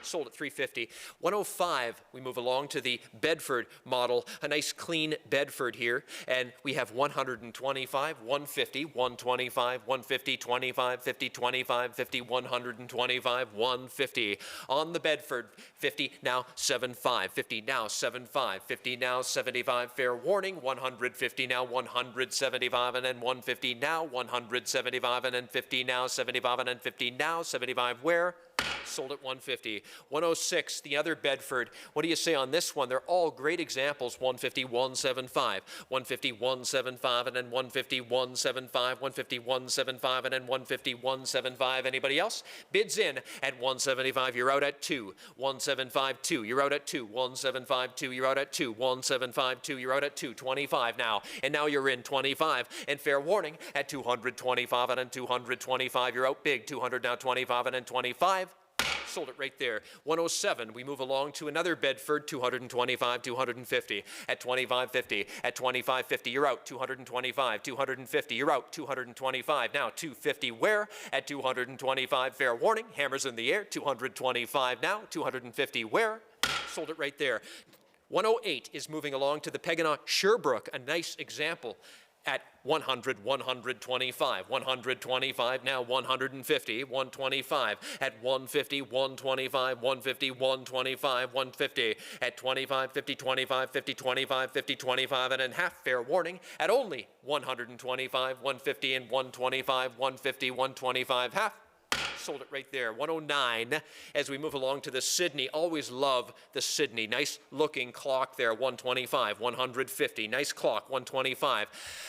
Sold at 350. 105, we move along to the Bedford model, a nice clean Bedford here, and we have 125, 150, 125, 150, 25, 50, 25, 50, 125, 150. On the Bedford, 50, now 75, 50, now 75, 50, now 75, fair warning, 150, now 175, and then 150, now 175, and then 50, now 75, and then 50, now 75, where? Sold at 150. 106, the other Bedford. What do you say on this one? They're all great examples. 150, 175. 150, 175, and then 150, 175. 150, 175, and then 150, 175. Anybody else? Bids in at 175. You're out at 2. 175, 2. You're out at 2. 175, 2. You're out at 2. 175, 2. You're out at 2. 25 now. And now you're in 25. And fair warning at 225 and then 225. You're out big. 200 now 25 and then 25. Sold it right there. 107, we move along to another Bedford, 225, 250. At 25.50, at 25.50, you're out. 225, 250, you're out. 225, now 250, where? At 225, fair warning, hammers in the air. 225 now, 250, where? Sold it right there. 108 is moving along to the Pegana Sherbrooke, a nice example at 100, 125, 125, now 150, 125, at 150, 125, 150, 125, 150, at 25, 50, 25, 50, 25, 50, 25, and a half, fair warning, at only 125, 150, and 125, 150, 125, half. Sold it right there. 109 as we move along to the Sydney. Always love the Sydney. Nice looking clock there. 125, 150. Nice clock. 125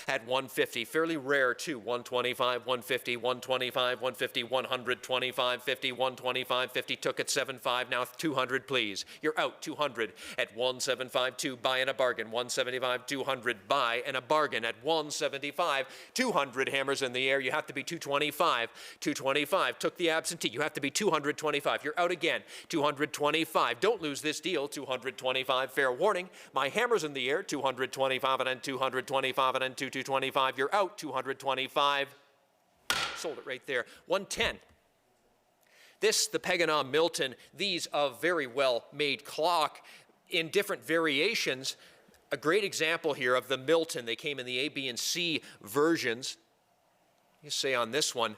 at 150. Fairly rare too. 125, 150, 125, 150, 125, 50, 125, 50. Took at 75. Now 200, please. You're out. 200 at 175.2. Buy and a bargain. 175, 200. Buy and a bargain at 175. 200 hammers in the air. You have to be 225. 225. Took the absentee. You have to be 225. You're out again. 225. Don't lose this deal. 225. Fair warning. My hammer's in the air. 225 and then 225 and then 225. You're out. 225. Sold it right there. 110. This, the Pegana Milton. These a very well made clock in different variations. A great example here of the Milton. They came in the A, B, and C versions. You say on this one,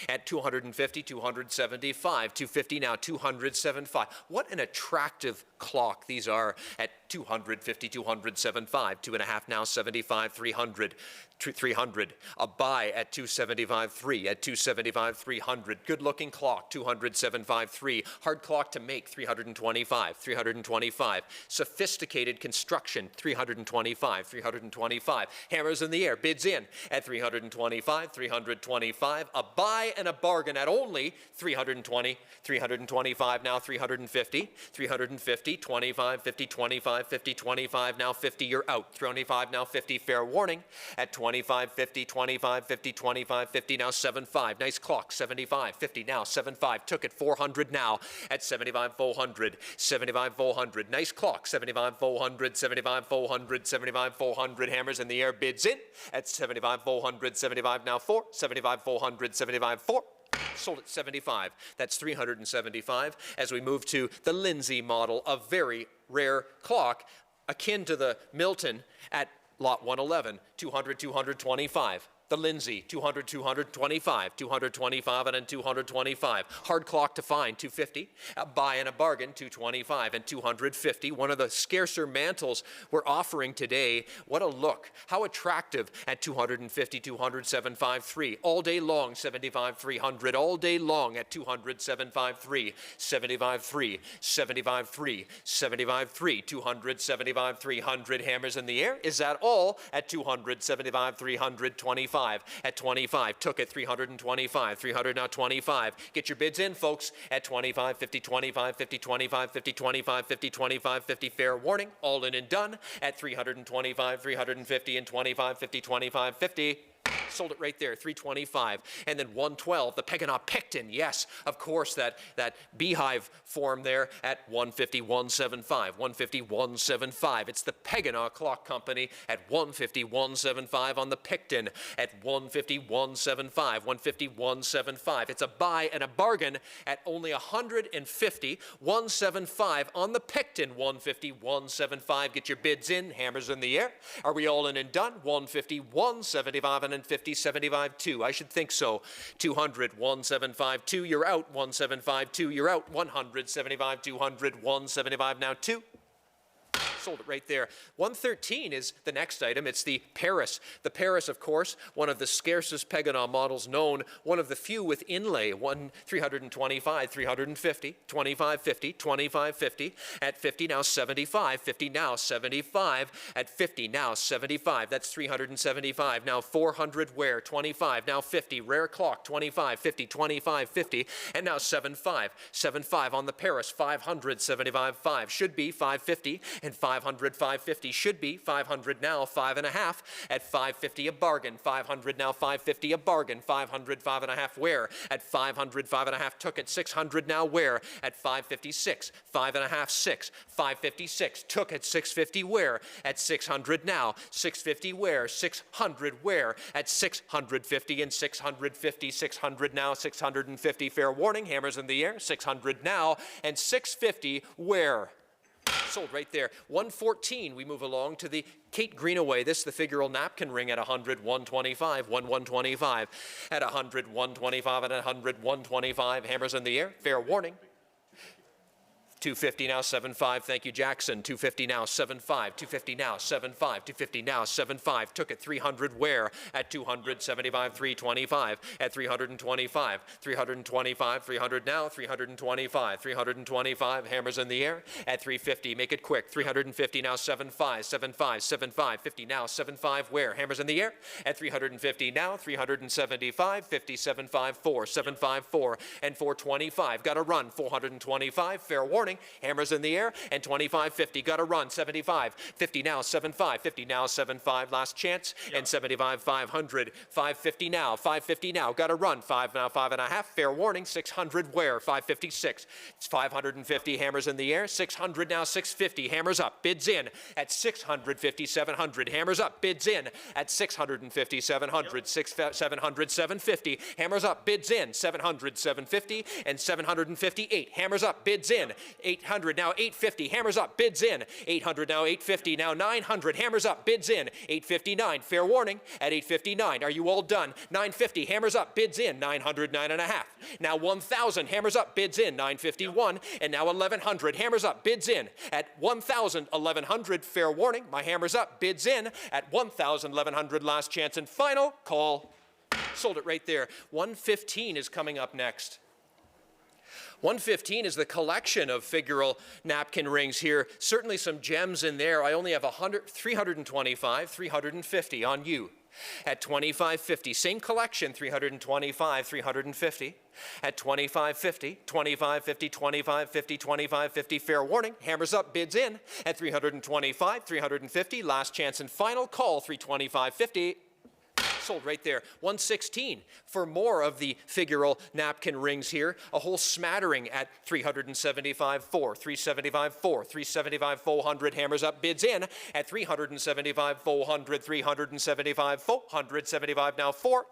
at 250, 275, 250 now, 275. What an attractive clock these are at 250, 275, 2.5 now, 75, 300, 300. A buy at 275, 3, at 275, 300. Good looking clock, 275, 3. Hard clock to make, 325, 325. Sophisticated construction, 325, 325. Hammers in the air, bids in at 325, 325. A buy and a bargain at only 320, 325 now, 350, 350, 25, 50, 25, 50, 25 now, 50. You're out. 25 now, 50. Fair warning at 25, 50, 25, 50, 25, 50 now, 75. Nice clock. 75, 50 now, 75. Took it 400 now at 75, 400, 75, 400. Nice clock. 75, 400, 75, 400, 75, 400. Hammers in the air, bids in at 75, 400, 75 now, 4, 75, 400, 75, 4. Sold at 75. That's 375. As we move to the Lindsay model, a very rare clock akin to the Milton at lot 111, 200, 225. The Lindsay, 200, 225, 225 and then 225. Hard clock to find, 250. A buy and a bargain, 225 and 250. One of the scarcer mantles we're offering today. What a look. How attractive at 250, 275, 3. All day long, 75, 300. All day long at 200, 75, 3. 75, 3. 75, 3. 75, 3. 200, 75, 300. Hammers in the air. Is that all at 200, 75, 300, 25? At 25, took it 325, 300 now 25. Get your bids in, folks, at 25, 50, 25, 50, 25, 50, 25, 50, 25, 50. Fair warning, all in and done at 325, 350, and 25, 50, 25, 50. Sold it right there, 325. And then 112, the Pegana Picton. Yes, of course, that beehive form there at 150, 175, 150, 175. It's the Pegana Clock Company at 150, 175 on the Picton at 150, 175, 150, 175. It's a buy and a bargain at only 150, 175 on the Picton, 150, 175. Get your bids in, hammers in the air. Are we all in and done? 150, 175, and then 50, 75, 2. I should think so. 200, 175, 2. You're out. 175, 2. You're out. 100, 75, 200, 175 now 2. Sold it right there. 113 is the next item. It's the Paris. The Paris, of course, one of the scarcest Pegana models known, one of the few with inlay. 325, 350, 25, 50, 25, 50. At 50 now 75, 50 now 75. At 50 now 75. That's 375. Now 400 wear. 25 now 50. Rare clock. 25, 50, 25, 50. And now 75. 75 on the Paris. 500, 75, 5. Should be 550 and 500, 550 should be 500 now, 5.5 at 550 a bargain, 500 now, 550 a bargain, 500, 5.5 where at 500, 5.5 took it, 600 now where at 556, 5.5, 6, 556 took it, 650 where at 600 now, 650 where, 600 where at 650 and 650, 600 now, 650 fair warning, hammers in the air, 600 now and 650 where. Sold right there. 114, we move along to the Kate Greenaway. This, the figural napkin ring at 100, 125, 125. At 100, 125, and 100, 125. Hammers in the air. Fair warning. 250 now, 75. Thank you, Jackson. 250 now, 75. 250 now, 75. 250 now, 75. Took it 300. Where? At 200, 75, 325. At 325, 325, 300 now, 325, 325. Hammers in the air. At 350, make it quick. 350 now, 75, 75, 75. 50 now, 75. Where? Hammers in the air. At 350 now, 375, 50, 754, 754, and 425. Got to run. 425. Fair warning. Hammers in the air, and 25, 50, got to run, 75, 50 now, 75, 50 now, 75, last chance, and 75, 500, 550 now, 550 now, got to run, 5 now, 5.5, fair warning, 600, where, 556, it's 550, hammers in the air, 600 now, 650, hammers up, bids in, at 650, 700, hammers up, bids in, at 650, 700, 700, 750, hammers up, bids in, 700, 750, and 758, hammers up, bids in, 800 now, 850, hammers up, bids in, 800 now, 850 now, 900, hammers up, bids in, 859, fair warning, at 859, are you all done? 950, hammers up, bids in, 900, 9.5, now 1,000, hammers up, bids in, 951, and now 1,100, hammers up, bids in, at 1,000, 1,100, fair warning, my hammers up, bids in, at 1,000, 1,100, last chance and final call. Sold it right there. 115 is coming up next. 115 is the collection of figural napkin rings here. Certainly some gems in there. I only have 325, 350 on you. At 25.50, same collection, 325, 350. At 25.50, 25.50, 25.50, 25.50, fair warning. Hammers up, bids in. At 325, 350, last chance and final call, 325.50. Sold right there. 116 for more of the figural napkin rings here. A whole smattering at 375, 4, 375, 4, 375, 400. Hammers up, bids in at 375, 400, 375, 475 now 4.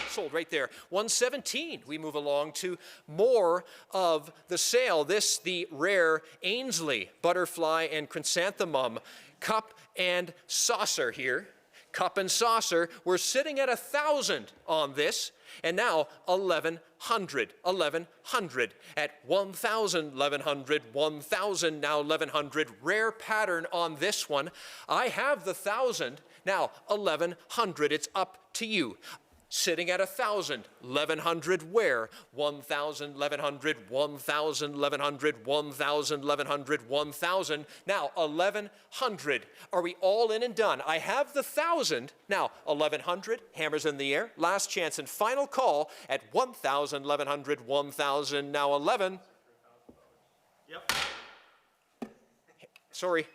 Sold right there. 117, we move along to more of the sale. This, the rare Ainsley butterfly and chrysanthemum cup and saucer here. Cup and saucer, we're sitting at 1,000 on this, and now 1,100, 1,100 at 1,000, 1,100, 1,000, now 1,100. Rare pattern on this one. I have the 1,000, now 1,100. It's up to you. Sitting at 1,000, 1,100 where? 1,000, 1,100, 1,000, 1,100, 1,000, 1,100, 1,000. Now 1,100. Are we all in and done? I have the 1,000. Now 1,100. Hammers in the air. Last chance and final call at 1,000, 1,100, 1,000. Now 11. Yep. Sorry.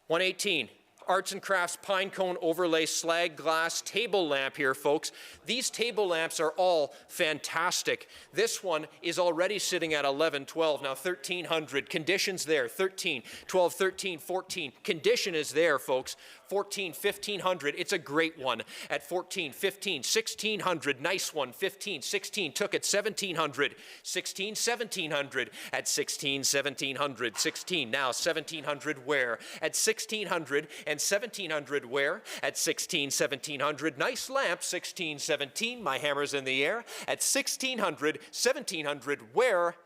118. Arts and Crafts pine cone overlay slag glass table lamp here, folks. These table lamps are all fantastic. This one is already sitting at 11, 12, now 1,300. Conditions there, 13, 12, 13, 14. Condition is there, folks. 14, 1,500. It's a great one. At 14, 15, 1,600. Nice one. 15, 16. Took it 1,700. 16, 1,700. At 16, 1,700. 16. Now 1,700 where? At 1,600 and 1,700 where? At 16, 1,700. Nice lamp. 16, 17. My hammer's in the air. At 1,600, 1,700 where?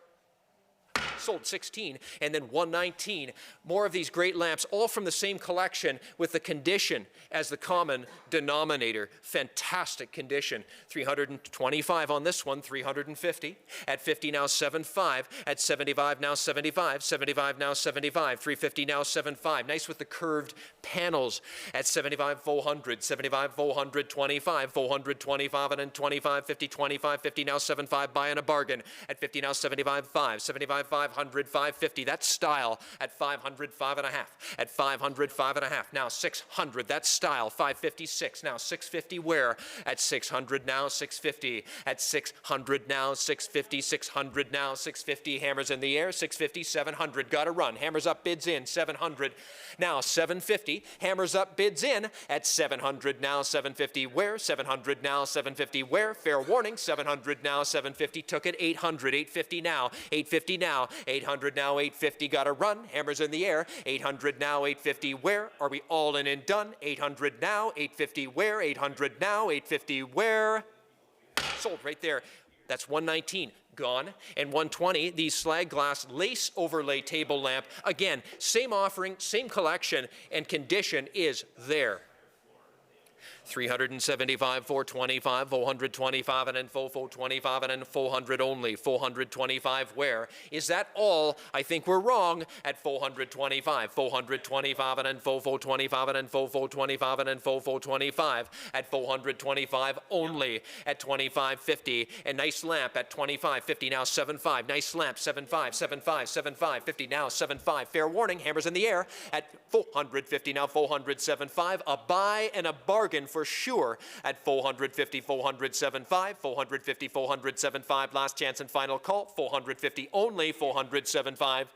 Sold 16, and then 119. More of these great lamps, all from the same collection with the condition as the common denominator. Fantastic condition. 325 on this one, 350. At 50 now 75. At 75 now 75. 75 now 75. 350 now 75. Nice with the curved panels. At 75, 400. 75, 400, 25. 425 and then 25, 50, 25, 50 now 75. Buying a bargain. At 50 now 75, 5. 75, 500, 550. That's style. At 500, 5.5. At 500, 5.5. Now 600. That's style. 556. Now 650 where? At 600 now 650. At 600 now 650. 600 now 650. Hammers in the air. 650, 700. Got to run. Hammers up, bids in. 700. Now 750. Hammers up, bids in. At 700 now 750 where? 700 now 750 where? Fair warning. 700 now 750. Took it 800. 850 now. 850 now. 800 now, 850, gotta run. Hammers in the air. 800 now, 850, where? Are we all in and done? 800 now, 850, where? 800 now, 850, where? Sold right there. That's 119. Gone. And 120, the slag glass lace overlay table lamp. Again, same offering, same collection, and condition is there. 375, 425, 425, and then 425, and then 400 only. 425 where? Is that all? I think we're wrong at 425. 425, and then 425, and then 425, and then 425 at 425 only at 2550. And nice lamp at 2550 now 75. Nice lamp 75, 75, 75, 50 now 75. Fair warning, hammers in the air at 450 now 475. A buy and a bargain for sure at 450, 475, 450, 475. Last chance and final call. 450 only, 475.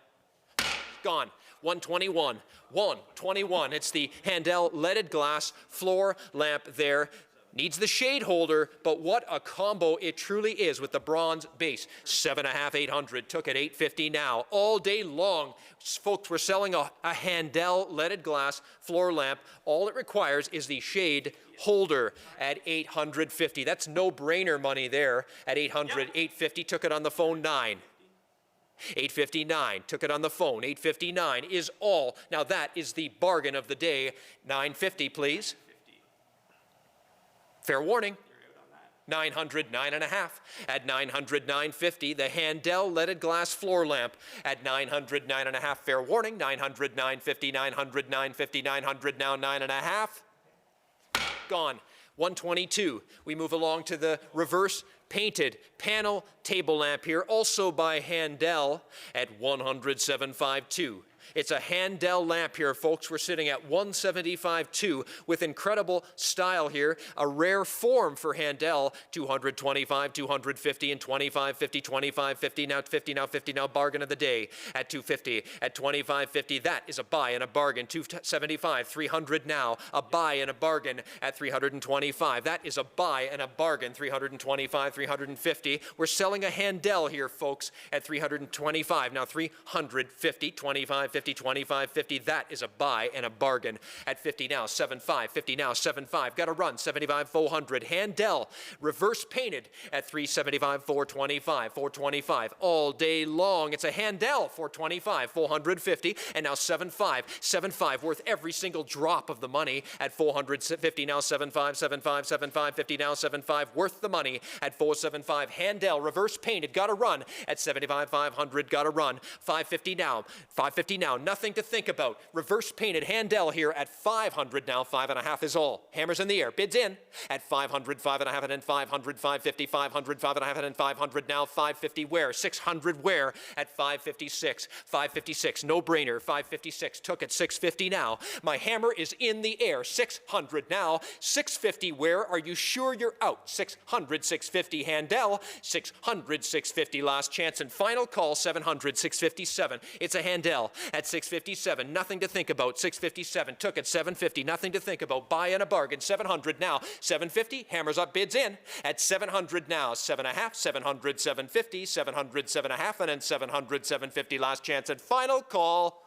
Gone. 121. 121. It's the Handel leaded glass floor lamp there. Needs the shade holder, but what a combo it truly is with the bronze base. 7.5, 800, took it 850 now. All day long, folks, we're selling a Handel leaded glass floor lamp. All it requires is the shade holder at 850. That's no-brainer money there at 800. 850, took it on the phone, 9. 859, took it on the phone. 859 is all. Now that is the bargain of the day. 950, please. Fair warning. 900, 9.5. At 900, 950, the Handel leaded glass floor lamp. At 900, 9.5. Fair warning. 900, 950, 900, 950, 900, now 9.5. Gone. 122. We move along to the reverse painted panel table lamp here, also by Handel at 107.52. It's a Handel lamp here, folks. We're sitting at 175.2 with incredible style here. A rare form for Handel. 225, 250, and 25.50, 25.50, now 50, now 50, now bargain of the day at 250. At 25.50, that is a buy and a bargain. 275, 300 now, a buy and a bargain at 325. That is a buy and a bargain. 325, 350. We're selling a Handel here, folks, at 325. Now 350, 25, 50, 25, 50, that is a buy and a bargain at 50 now, 75, 50 now, 75, got to run, 75, 400, Handel, reverse painted at 375, 425, 425, all day long. It's a Handel, 425, 450, and now 75, 75, worth every single drop of the money at 450 now, 75, 75, 75, 50 now, 75, worth the money at 475, Handel, reverse painted, got to run at 75, 500, got to run, 550 now, 550 now, nothing to think about. Reverse painted Handel here at 500 now, 5.5 is all. Hammers in the air, bids in at 500, 5.5, and then 500, 550, 500, 5.5, and then 500 now, 550 where? 600 where? At 556, 556, no brainer, 556, took it 650 now. My hammer is in the air, 600 now, 650 where? Are you sure you're out? 600, 650 Handel, 600, 650 last chance and final call, 700, 657. It's a Handel at 657, nothing to think about. 657, took it 750, nothing to think about. Buy in a bargain, 700 now, 750, hammers up, bids in at 700 now, 7.5, 700, 750, 700, 7.5, and then 700, 750 last chance and final call.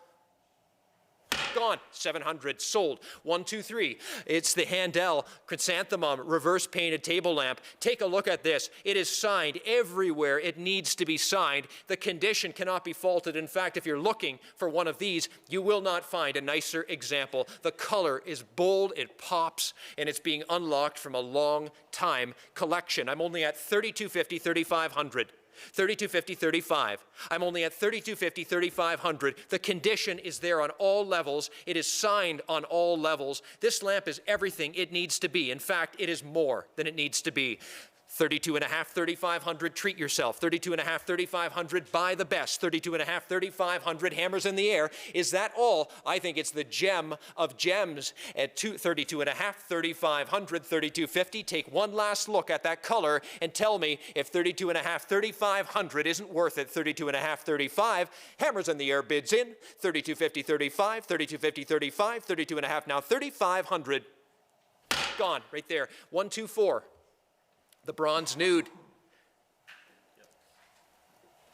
Gone. 700 sold. 1, 2, 3. It's the Handel Chrysanthemum reverse painted table lamp. Take a look at this. It is signed everywhere it needs to be signed. The condition cannot be faulted. In fact, if you're looking for one of these, you will not find a nicer example. The color is bold, it pops, and it's being unlocked from a long time collection. I'm only at 3250, 3500. 3250, 35. I'm only at 3250, 3500. The condition is there on all levels. It is signed on all levels. This lamp is everything it needs to be. In fact, it is more than it needs to be. 32.5, 3,500, treat yourself. 32.5, 3,500, buy the best. 32.5, 3,500, hammers in the air. Is that all? I think it's the gem of gems at 32.5, 3,500, 32.50. Take one last look at that color and tell me if 32.5, 3,500 isn't worth it. 32.5, 35, hammers in the air, bids in. 32.50, 35, 32.50, 35, 32.5 now, 3,500. Gone, right there. 1, 2, 4. The bronze nude.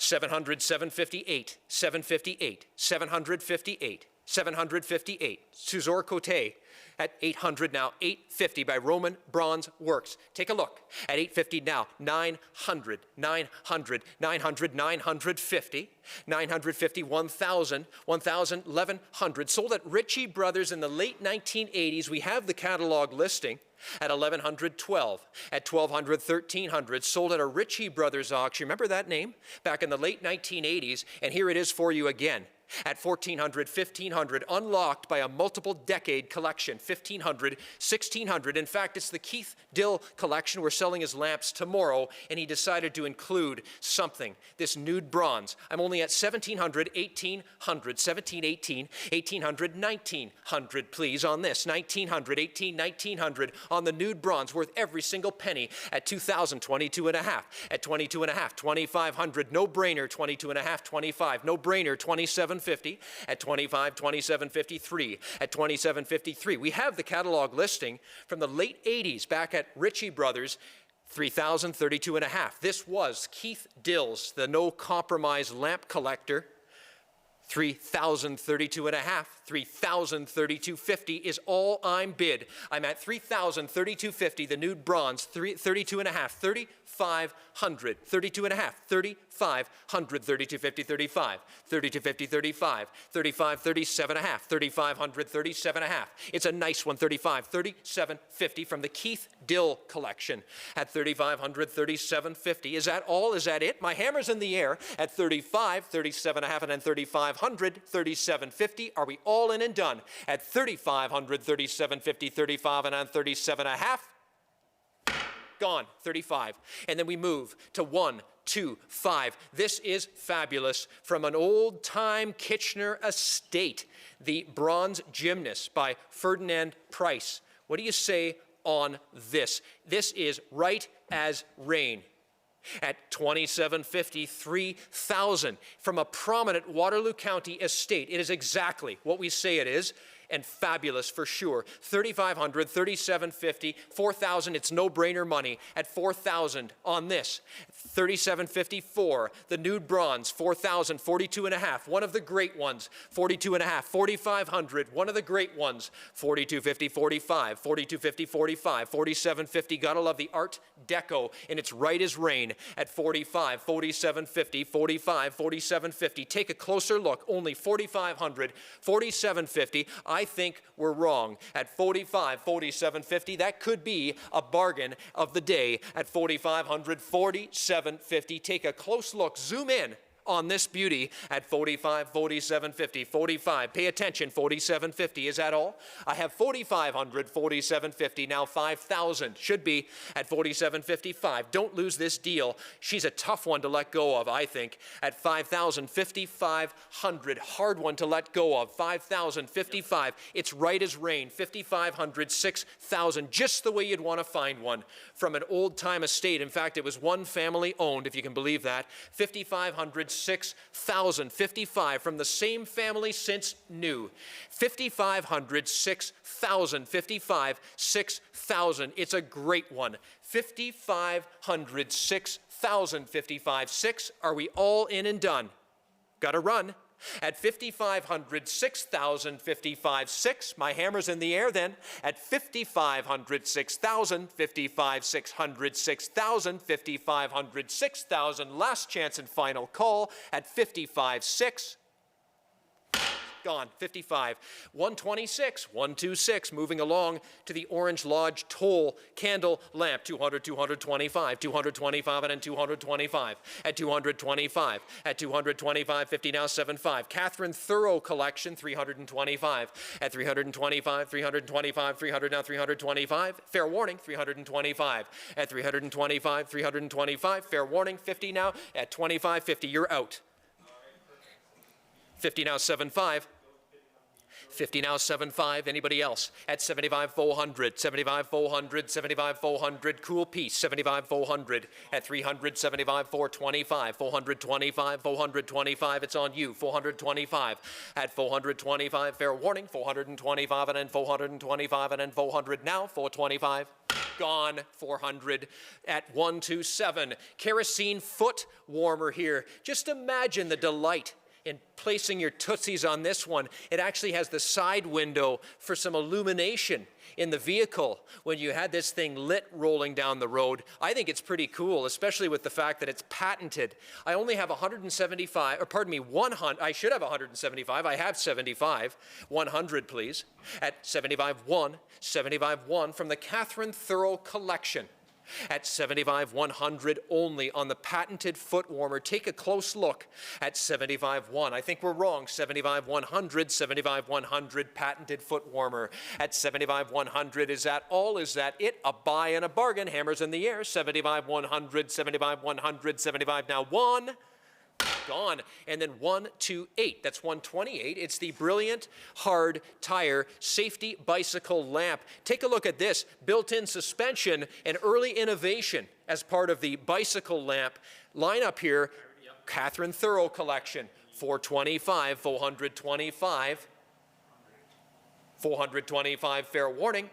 700, 758, 758, 758, 758. Suzor Cote at 800 now, 850 by Roman Bronze Works. Take a look at 850 now, 900, 900, 900, 950, 950, 1,000, 1,000, 1,100. Sold at Ritchie Brothers in the late 1980s. We have the catalog listing at 1,112, at 1,200, 1,300, sold at a Ritchie Brothers auction. Remember that name? Back in the late 1980s, and here it is for you again. At 1,400, 1,500, unlocked by a multiple decade collection, 1,500, 1,600. In fact, it's the Keith Dill collection. We're selling his lamps tomorrow, and he decided to include something, this nude bronze. I'm only at 1,700, 1,800, 1,718, 1,800, 1,900, please, on this. 1,900, 18, 1,900 on the nude bronze, worth every single penny at 2,000, 22 and a half. At 22 and a half, 2,500, no brainer, 22 and a half, 25, no brainer, 27.50. At 25, 27.53. At 27.53. We have the catalog listing from the late 80s back at Ritchie Brothers, 3,000, 32 and a half. This was Keith Dill's, the no compromise lamp collector. 3,032 and a half, 3,032.50 is all I'm bid. I'm at 3,032.50, the nude bronze, 32 and a half, 3,500, 32 and a half, 3,500, 32.50, 35, 32.50, 35, 35, 37 and a half, 3,500, 37 and a half. It's a nice one, 35, 37.50 from the Keith Dill collection at 3,500, 37.50. Is that all? Is that it? My hammer's in the air at 35, 37 and a half, and then 3,500, 37.50. Are we all in and done at 3,500, 37.50, 35 and on 37 and a half? Gone, 35. And then we move to 1, 2, 5. This is fabulous from an old-time Kitchener estate, the Bronze Gymnast by Ferdinand Price. What do you say on this? This is right as rain. At 27.50, 3,000 from a prominent Waterloo County estate. It is exactly what we say it is, and fabulous for sure. 3,500, 37.50, 4,000. It's no-brainer money at 4,000 on this. 37.54, the nude bronze, 4,000, 42 and a half. One of the great ones, 42 and a half. 4,500, one of the great ones, 42.50, 45, 42.50, 45, 47.50. Gotta love the Art Deco, and it's right as rain at 45, 47.50, 45, 47.50. Take a closer look. Only 4,500, 47.50. I think we're wrong at 45, 47.50. That could be a bargain of the day at 4,500, 47.50. Take a close look. Zoom in on this beauty at 45, 47.50, 45. Pay attention, 47.50. Is that all? I have 4,500, 47.50. Now 5,000. Should be at 47.55. Don't lose this deal. She's a tough one to let go of, I think. At 5,000, 5,500. Hard one to let go of. 5,055. It's right as rain. 5,500, 6,000. Just the way you'd want to find one from an old-time estate. In fact, it was one family owned, if you can believe that. 5,500, 6,000, 55 from the same family since new. 5,500, 6,000, 55, 6,000. It's a great one. 5,500, 6,000, 55, 6. Are we all in and done? Gotta run. At 5,500, 6,000, 55, 6. My hammer's in the air then. At 5,500, 6,000, 55, 600, 6,000, 5,500, 6,000. Last chance and final call at 55, 6. Gone, 55. 126, 126, moving along to the Orange Lodge Toll Candle Lamp, 200, 225, 225, and then 225, at 225, at 225, 50 now, 75. Catherine Thorough Collection, 325, at 325, 325, 300 now, 325. Fair warning, 325, at 325, 325. Fair warning, 50 now, at 25, 50. You're out. 50 now, 7.5. 50 now, 7.5. Anybody else? At 75, 400. 75, 400. 75, 400. Cool piece. 75, 400. At 300, 75, 425. 425, 425. It's on you. 425. At 425. Fair warning. 425 and then 425 and then 400 now. 425. Gone. 400 at 127. Kerosene foot warmer here. Just imagine the delight in placing your Tootsies on this one. It actually has the side window for some illumination in the vehicle when you had this thing lit rolling down the road. I think it's pretty cool, especially with the fact that it's patented. I only have 175, or pardon me, 100. I should have 175. I have 75. 100, please. At 75-1 from the Catherine Thorough Collection. At 75-100 only on the patented foot warmer. Take a close look at 75-1. I think we're wrong. 75-100 patented foot warmer. At 75-100, is that all? Is that it? A buy and a bargain. Hammers in the air. 75-100, 75-100, 75 now 1. Gone. And then 128. That's 128. It's the Brilliant Hard Tire Safety Bicycle Lamp. Take a look at this. Built-in suspension and early innovation as part of the bicycle lamp lineup here. Catherine Thorough Collection. 425, 425. 425, fair warning.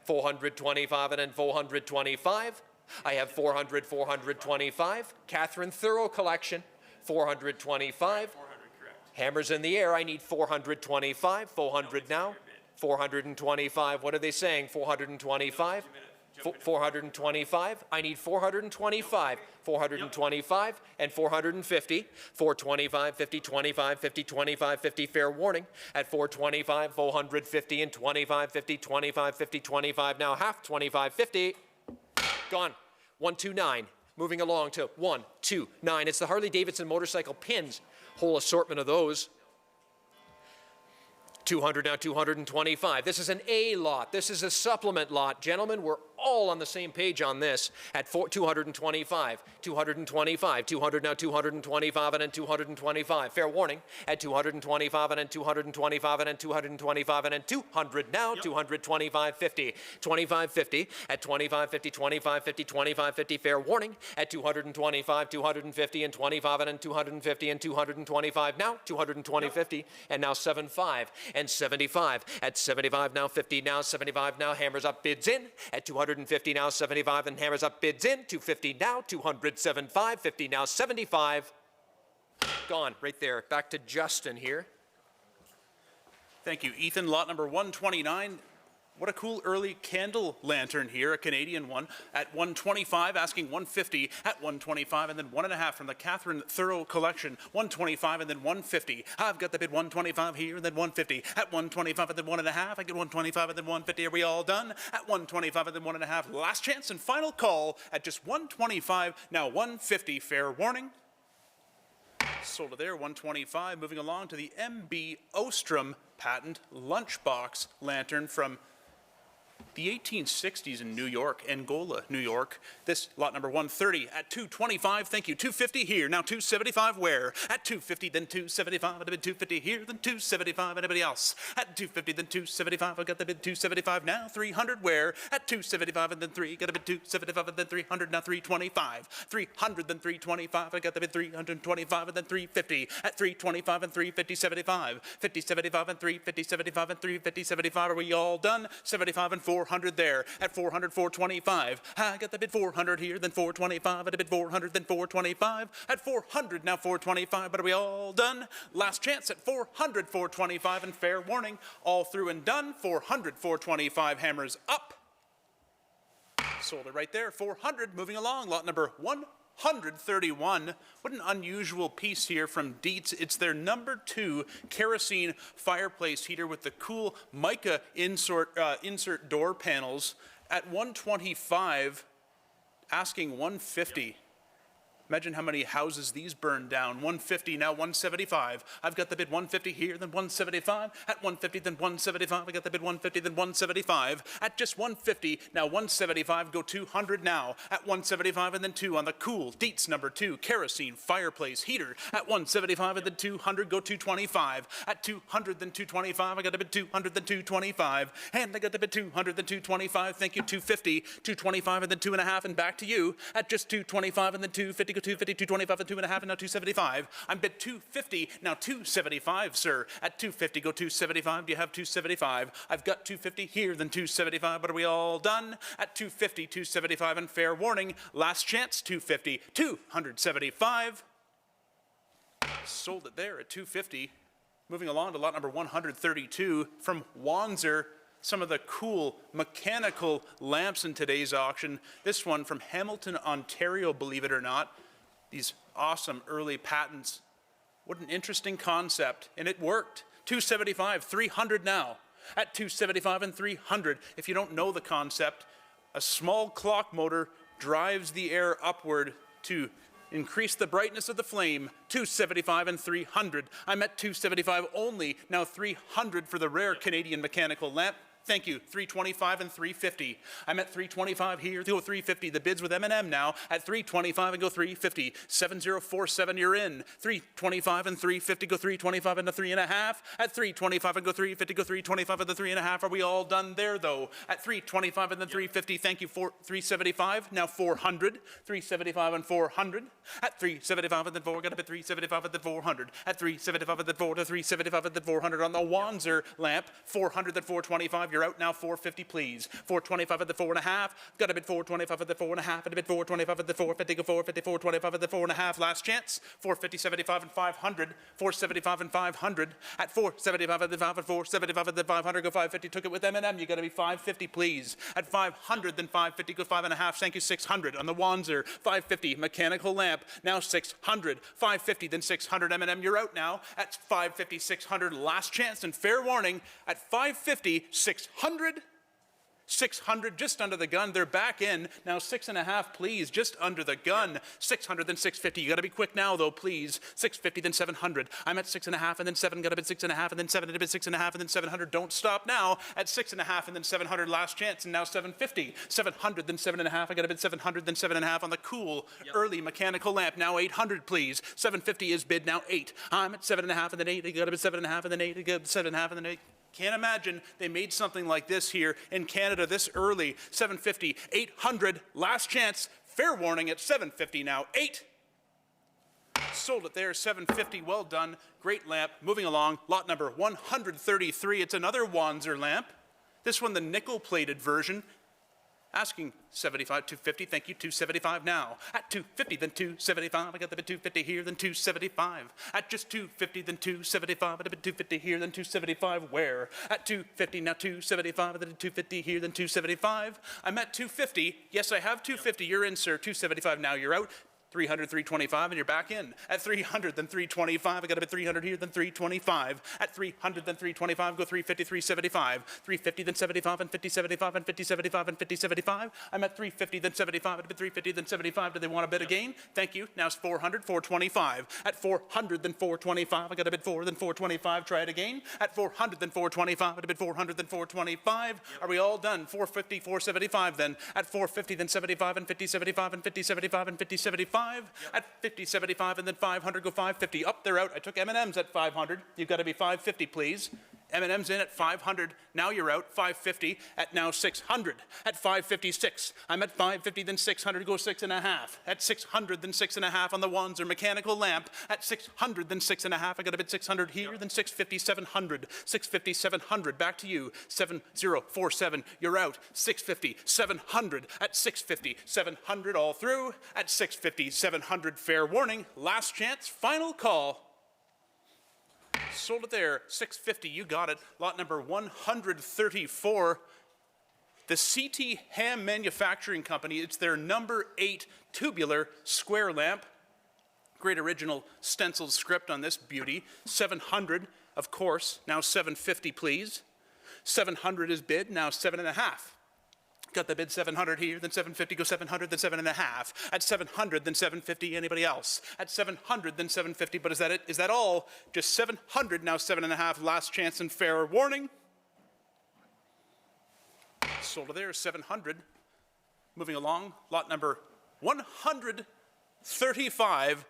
425 and then 425. I have 400, 425. Catherine Thorough Collection, 425. 400, correct. Hammers in the air. I need 425. 400 now. 425. What are they saying? 425. 425. I need 425. 425 and 450. 425, 50, 25, 50, 25, 50. Fair warning. At 425, 450 and 25, 50, 25, 50, 25. Now half 25, 50. Gone. 129. Moving along to 129. It's the Harley-Davidson motorcycle pins. Whole assortment of those. 200 now, 225. This is an A lot. This is a supplement lot. Gentlemen, we're all on the same page on this at 225, 225, 200 now, 225 and then 225. Fair warning at 225 and then 225 and then 225 and then 200 now, 225, 50, 25, 50 at 25, 50, 25, 50, 25, 50. Fair warning at 225, 250 and 25 and then 250 and 225 now, 220, 50 and now 75 and 75 at 75 now, 50 now, 75 now. Hammers up, bids in at 250 now, 75 and hammers up, bids in. 250 now, 275, 50 now, 75. Gone right there. Back to Justin here. Thank you, Ethan. Lot number 129. What a cool early candle lantern here, a Canadian one, at 125, asking 150 at 125, and then 1.5 from the Catherine Thorough Collection, 125 and then 150. I've got the bid 125 here, and then 150 at 125 and then 1.5. I get 125 and then 150. Are we all done? At 125 and then 1.5. Last chance and final call at just 125, now 150. Fair warning. Sold it there, 125. Moving along to the MB Ostrom patent lunchbox lantern from the 1860s in New York, Angola, New York. This lot number 130 at 225. Thank you. 250 here. Now 275 where? At 250, then 275. At a bid 250 here, then 275. Anybody else? At 250, then 275. I got the bid 275 now. 300 where? At 275 and then 3. Got a bid 275 and then 300. Now 325. 300 then 325. I got the bid 325 and then 350. At 325 and 350, 75. 50, 75 and 350, 75 and 350, 75. Are we all done? 75 and 400 there. At 400, 425. I got the bid 400 here, then 425. At a bid 400, then 425. At 400, now 425. But are we all done? Last chance at 400, 425. And fair warning, all through and done. 400, 425. Hammers up. Sold it right there. 400. Moving along. Lot number 131. What an unusual piece here from Dietz. It's their number 2 kerosene fireplace heater with the cool mica insert door panels at 125, asking 150. Imagine how many houses these burned down. 150, now 175. I've got the bid 150 here, then 175. At 150, then 175. I got the bid 150, then 175. At just 150, now 175. Go 200 now. At 175 and then 2 on the cool Dietz number 2 kerosene fireplace heater. At 175 and then 200. Go 225. At 200, then 225. I got the bid 200, then 225. And I got the bid 200, then 225. Thank you. 250, 225 and then 2.5 and back to you. At just 225 and then 250. go 250, 225, and 2.5, and now 275. I'm bid 250, now 275, sir. At 250, go 275. Do you have 275? I've got 250 here, then 275, but are we all done? At 250, 275, and fair warning, last chance, 250, 275. Sold it there at 250. Moving along to lot number 132 from Wanzer. Some of the cool mechanical lamps in today's auction. This one from Hamilton, Ontario, believe it or not. These awesome early patents. What an interesting concept, and it worked. 275, 300 now. At 275 and 300, if you don't know the concept, a small clock motor drives the air upward to increase the brightness of the flame. 275 and 300. I'm at 275 only, now 300 for the rare Canadian mechanical lamp. Thank you. 325 and 350. I'm at 325 here. Go 350. The bids with M&M now at 325 and go 350. 7047. You're in. 325 and 350. Go 325 and a 3.5. At 325 and go 350. Go 325 and the 3.5. Are we all done there though? At 325 and then 350. Thank you for 375. Now 400. 375 and 400. At 375 and then 4. Got up at 375 and then 400. At 375 and then 4 to 375 and then 400 on the Wanzer lamp. 400 then 425. You're out now, 450, please. 425 at the 4.5. Got a bid 425 at the 4.5. And a bid 425 at the 450. Go 450, 425 at the 4.5. Last chance. 450, 75 and 500. 475 and 500. At 475 at the 5 and 475 at the 500. Go 550. Took it with M&M. You got to be 550, please. At 500, then 550. Go 5.5. Thank you, 600 on the Wanzer. 550 mechanical lamp. Now 600. 550, then 600. M&M. You're out now. At 550, 600. Last chance and fair warning. At 550, 600. 600, just under the gun. They're back in. Now 6.5, please, just under the gun. 600, then 650. You got to be quick now, though, please. 650, then 700. I'm at 6.5, and then 7. Got a bid 6.5, and then 7. And a bid 6.5, and then 700. Don't stop now. At 6.5, and then 700. Last chance, and now 750. 700, then 7.5. I got a bid 700, then 7.5 on the cool early mechanical lamp. Now 800, please. 750 is bid. Now 8. I'm at 7.5, and then 8. I got a bid 7.5, and then 8. I got 7.5, and then 8. Can't imagine they made something like this here in Canada this early. 750, 800, last chance. Fair warning at 750 now. 8. Sold it there, 750. Well done. Great lamp. Moving along, lot number 133. It's another Wanzer lamp. This one, the nickel-plated version. Asking 75, 250, thank you, 275 now. At 250, then 275, I got the bid 250 here, then 275. At just 250, then 275, I got the bid 250 here, then 275, where? At 250, now 275, I got the 250 here, then 275. I'm at 250, yes, I have 250, you're in, sir, 275, now you're out. 300, 325, and you're back in. At 300, then 325. I got a bit 300 here, then 325. At 300, then 325. Go 350, 375. 350, then 75, and 50, 75, and 50, 75, and 50, 75. I'm at 350, then 75. At a bit 350, then 75. Do they want a bid again? Thank you. Now it's 400, 425. At 400, then 425. I got a bid 4, then 425. Try it again. At 400, then 425. At a bid 400, then 425. Are we all done? 450, 475 then. At 450, then 75, and 50, 75, and 50, 75, and 50, 75. At 50, 75, and then 500, go 550. Up, they're out. I took M&M's at 500. You've got to be 550, please. M&M's in at 500. Now you're out. 550 at now 600. At 556. I'm at 550, then 600, go 6.5. At 600, then 6.5 on the Wanzer mechanical lamp. At 600, then 6.5. I got a bid 600 here, then 650, 700. 650, 700. Back to you. 7047. You're out. 650, 700. At 650, 700 all through. At 650, 700. Fair warning. Last chance. Final call. Sold it there, 650, you got it. Lot number 134. The CT Ham Manufacturing Company, it's their number 8 tubular square lamp. Great original stenciled script on this beauty. 700, of course, now 750, please. 700 is bid, now 7.5. Got the bid 700 here, then 750, go 700, then 7.5. At 700, then 750, anybody else? At 700, then 750, but is that it? Is that all? Just 700, now 7.5, last chance and fair warning. Sold it there, 700. Moving along, lot number 135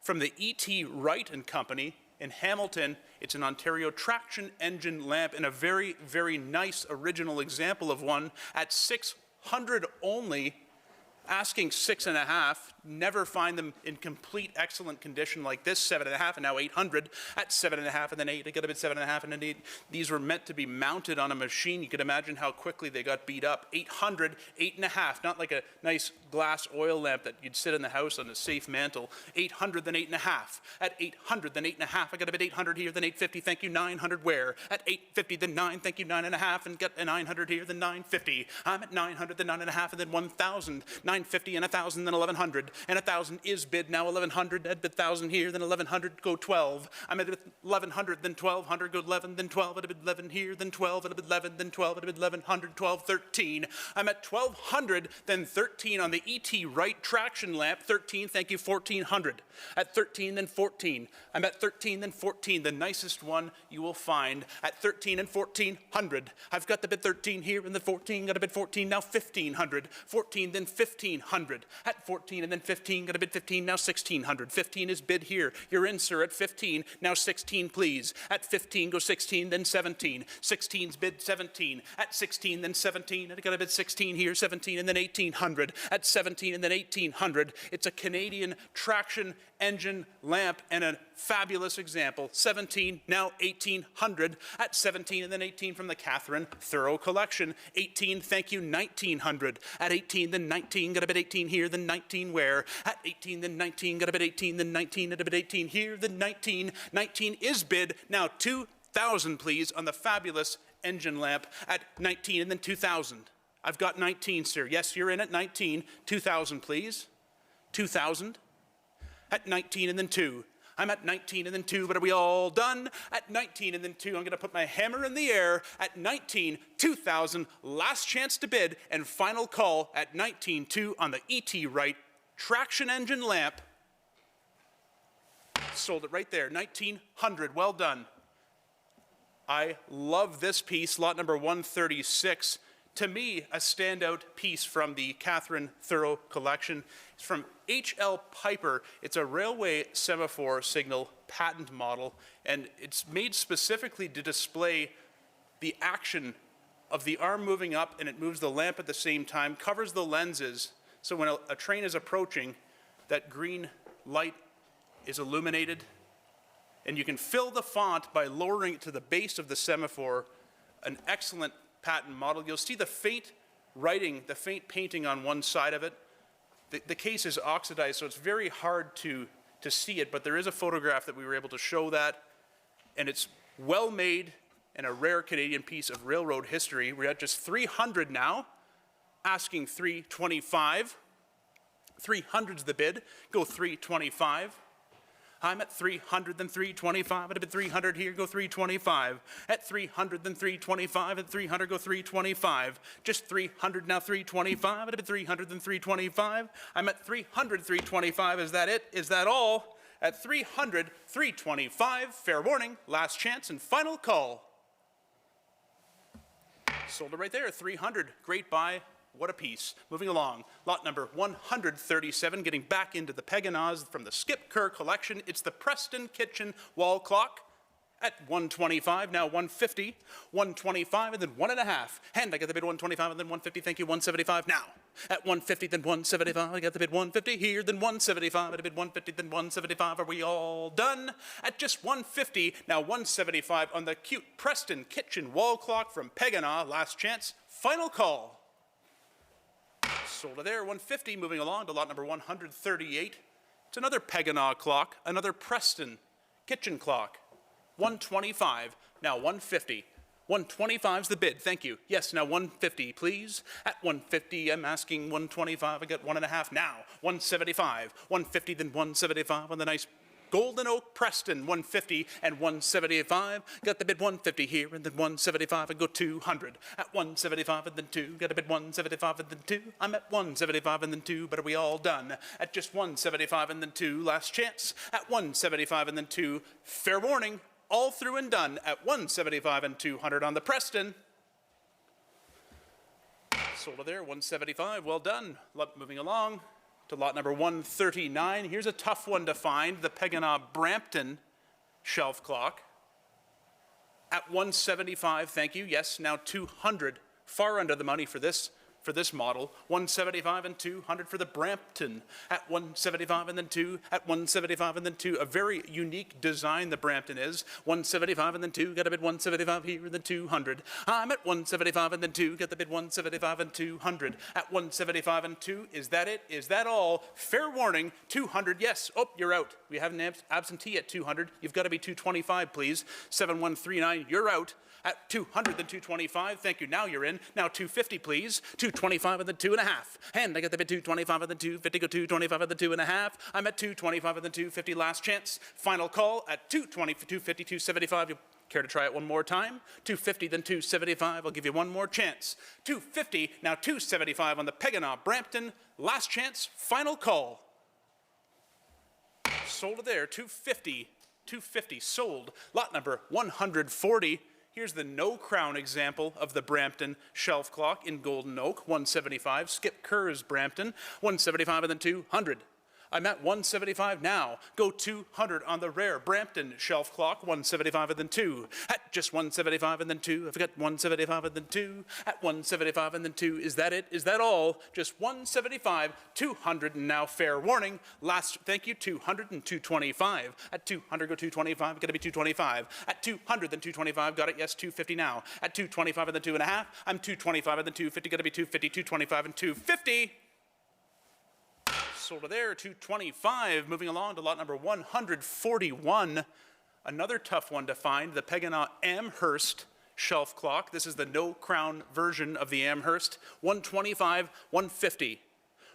from the E.T. Wright and Company in Hamilton. It's an Ontario traction engine lamp and a very, very nice original example of one at 600 only. asking 6.5, never find them in complete excellent condition like this, 7.5 and now 800 at 7.5 and then 8, I got a bit 7.5 and then 8. These were meant to be mounted on a machine. You could imagine how quickly they got beat up. 800, 8.5, not like a nice glass oil lamp that you'd sit in the house on a safe mantle. 800 then 8.5, at 800 then 8.5, I got a bit 800 here, then 850, thank you, 900 where? At 850 then 9, thank you, 9.5, and get a 900 here, then 950. I'm at 900 then 9.5 and then 1,000. 950 and 1,000, then 1,100, and 1,000 is bid now 1,100, at 1,000 here, then 1,100, go 12. I'm at 1,100, then 1,200, go 11, then 12, at a bid 11 here, then 12, at a bid 11, then 12, at a bid 1,100, 12, 13. I'm at 1,200, then 13 on the ET Wright traction lamp, 13, thank you, 1,400. At 13, then 14. I'm at 13, then 14, the nicest one you will find, at 13 and 1,400. I've got the bid 13 here, and the 14, got a bid 14, now 1,500. 14, then 1,500. At 14 and then 15, got a bid 15, now 1,600. 15 is bid here. You're in, sir, at 15. Now 16, please. At 15, go 16, then 17. 16's bid 17. At 16, then 17. And I got a bid 16 here, 17, and then 1,800. At 17 and then 1,800. It's a Canadian traction engine lamp and a fabulous example. 17, now 1,800. At 17 and then 18 from the Catherine Thorough Collection. 18, thank you, 1,900. At 18, then 19, got a bit 18 here, then 19 where? At 18, then 19, got a bit 18, then 19, at a bit 18 here, then 19. 19 is bid, now 2,000 please on the fabulous engine lamp at 19 and then 2,000. I've got 19, sir. Yes, you're in at 19. 2,000 please. 2,000. At 19 and then 2. I'm at 19 and then 2, but are we all done? At 19 and then 2, I'm going to put my hammer in the air. At 19, 2,000, last chance to bid, and final call at 19, 2 on the ET Wright traction engine lamp. Sold it right there, 1,900, well done. I love this piece, lot number 136. To me, a standout piece from the Catherine Thorough Collection. It's from H.L. Piper. It's a railway semaphore signal patent model, and it's made specifically to display the action of the arm moving up, and it moves the lamp at the same time, covers the lenses, so when a train is approaching, that green light is illuminated, and you can fill the font by lowering it to the base of the semaphore. An excellent patent model. You'll see the faint writing, the faint painting on one side of it. The case is oxidized, so it's very hard to see it, but there is a photograph that we were able to show that, and it's well made and a rare Canadian piece of railroad history. We're at just 300 now, asking 325. 300's the bid, go 325. I'm at 300, then 325, at a bit 300 here, go 325. At 300, then 325, at 300, go 325. Just 300, now 325, at a bit 300, then 325. I'm at 300, 325, is that it? Is that all? At 300, 325, fair warning, last chance and final call. Sold it right there, 300, great buy. What a piece. Moving along, lot number 137, getting back into the Peganaz from the Skip Kerr collection. It's the Preston Kitchen wall clock at 125, now 150, 125, and then 1.5. And I got the bid 125, and then 150, thank you, 175 now. At 150, then 175, I got the bid 150 here, then 175, at a bid 150, then 175. Are we all done? At just 150, now 175 on the cute Preston Kitchen wall clock from Pegana. Last chance, final call. Sold it there, 150. Moving along to lot number 138. It's another Pegana clock, another Preston kitchen clock. 125, now 150. 125's the bid, thank you. Yes, now 150, please. At 150, I'm asking 125. I got 1.5 now. 175, 150, then 175 on the nice Golden Oak Preston, 150 and 175. Got the bid 150 here, and then 175, and go 200. At 175 and then 2, got a bid 175 and then 2. I'm at 175 and then 2, but are we all done? At just 175 and then 2, last chance. At 175 and then 2, fair warning, all through and done. At 175 and 200 on the Preston. Sold it there, 175, well done. Moving along to lot number 139. Here's a tough one to find, the Pegana Brampton shelf clock. At 175, thank you. Yes, now 200, far under the money for this for this model, 175 and 200 for the Brampton at 175 and then 2 at 175 and then 2. A very unique design the Brampton is. 175 and then 2, got a bid 175 here and then 200. I'm at 175 and then 2, got the bid 175 and 200. At 175 and 2, is that it? Is that all? Fair warning, 200, yes. Oh, you're out. We have an absentee at 200. You've got to be 225, please. 7139, you're out. At 200, then 225. Thank you. Now you're in. Now 250, please. 225 and then 2.5. And I got the bid 225 and then 250. Go 225 and then 2.5. I'm at 225 and then 250. Last chance. Final call at 220, 250, 275. You care to try it one more time? 250, then 275. I'll give you one more chance. 250, now 275 on the Pegana Brampton. Last chance. Final call. Sold it there. 250. 250 sold. Lot number 140. Here's the no crown example of the Brampton shelf clock in golden oak, 175. Skip Kerr's Brampton, 175 and then 200. I'm at 175 now. Go 200 on the rare Brampton shelf clock, 175 and then 2. At just 175 and then 2. I've got 175 and then 2. At 175 and then 2. Is that it? Is that all? Just 175, 200, and now fair warning. Last, thank you, 200 and 225. At 200, go 225, got to be 225. At 200, then 225, got it, yes, 250 now. At 225 and then 2.5, I'm 225 and then 250, got to be 250, 225 and 250. Sold it there, 225. Moving along to lot number 141. Another tough one to find, the Pegana Amherst shelf clock. This is the no crown version of the Amherst. 125, 150.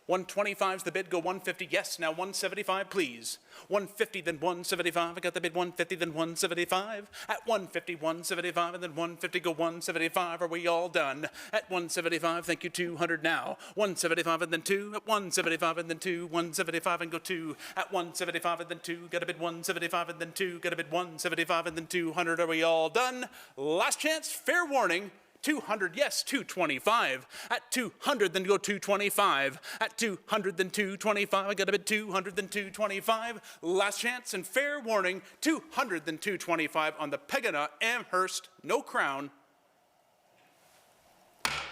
125 is the bid, go 150, yes, now 175, please. 150, then 175, I got the bid 150, then 175. At 150, 175, and then 150, go 175, are we all done? At 175, thank you, 200 now. 175 and then 2, at 175 and then 2, 175 and go 2. At 175 and then 2, got a bid 175 and then 2, got a bid 175 and then 200, are we all done? Last chance, fair warning. 200, yes, 225. At 200, then go 225. At 200, then 225. I got a bid 200, then 225. Last chance and fair warning, 200, then 225 on the Pegana Amherst, no crown.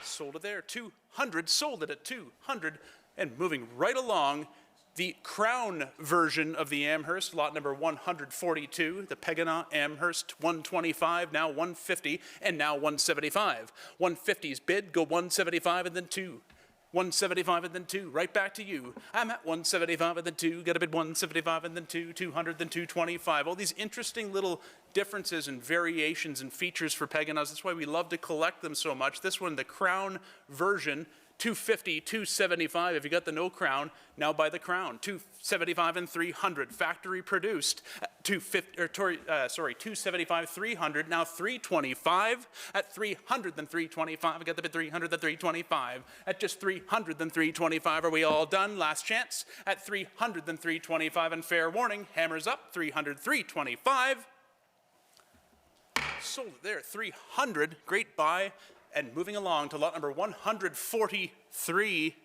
Sold it there, 200, sold it at 200. And moving right along, the crown version of the Amherst, lot number 142, the Pegana Amherst 125, now 150, and now 175. 150's bid, go 175 and then 2. 175 and then 2, right back to you. I'm at 175 and then 2, got a bid 175 and then 2, 200, then 225. All these interesting little differences and variations and features for Peganas. That's why we love to collect them so much. This one, the crown version, 250, 275. If you got the no crown, now buy the crown. 275 and 300, factory produced. 275, 300, now 325. At 300, then 325. I got the bid 300, then 325. At just 300, then 325. Are we all done? Last chance. At 300, then 325. And fair warning, hammers up. 300, 325. Sold it there. 300. Great buy. And moving along to lot number 143,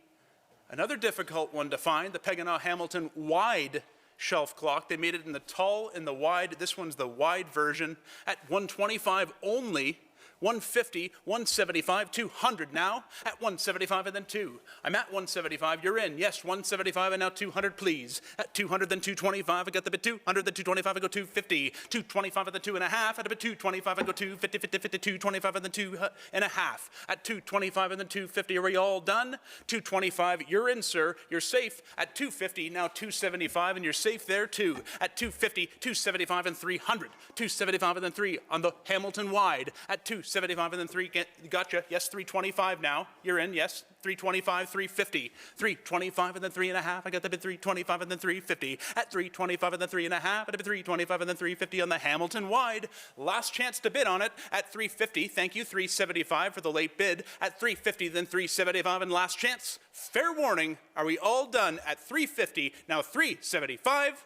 another difficult one to find, the Pegana Hamilton wide shelf clock. They made it in the tall and the wide. This one's the wide version at 125 only. 150, 175, 200 now. At 175 and then 2. I'm at 175, you're in. Yes, 175 and now 200, please. At 200, then 225, I got the bid 200, then 225, I go 250. 225 and then 2.5, at a bid 225, I go 250, 50, 50, 225 and then 2.5. At 225 and then 250, are we all done? 225, you're in, sir. You're safe. At 250, now 275, and you're safe there too. At 250, 275 and 300. 275 and then 3 on the Hamilton wide. At 275 and then 3, gotcha, yes, 325 now, you're in, yes, 325, 350, 325 and then 3.5, I got the bid 325 and then 350, at 325 and then 3.5, at a bid 325 and then 350 on the Hamilton wide, last chance to bid on it, at 350, thank you, 375 for the late bid, at 350 then 375 and last chance, fair warning, are we all done at 350, now 375,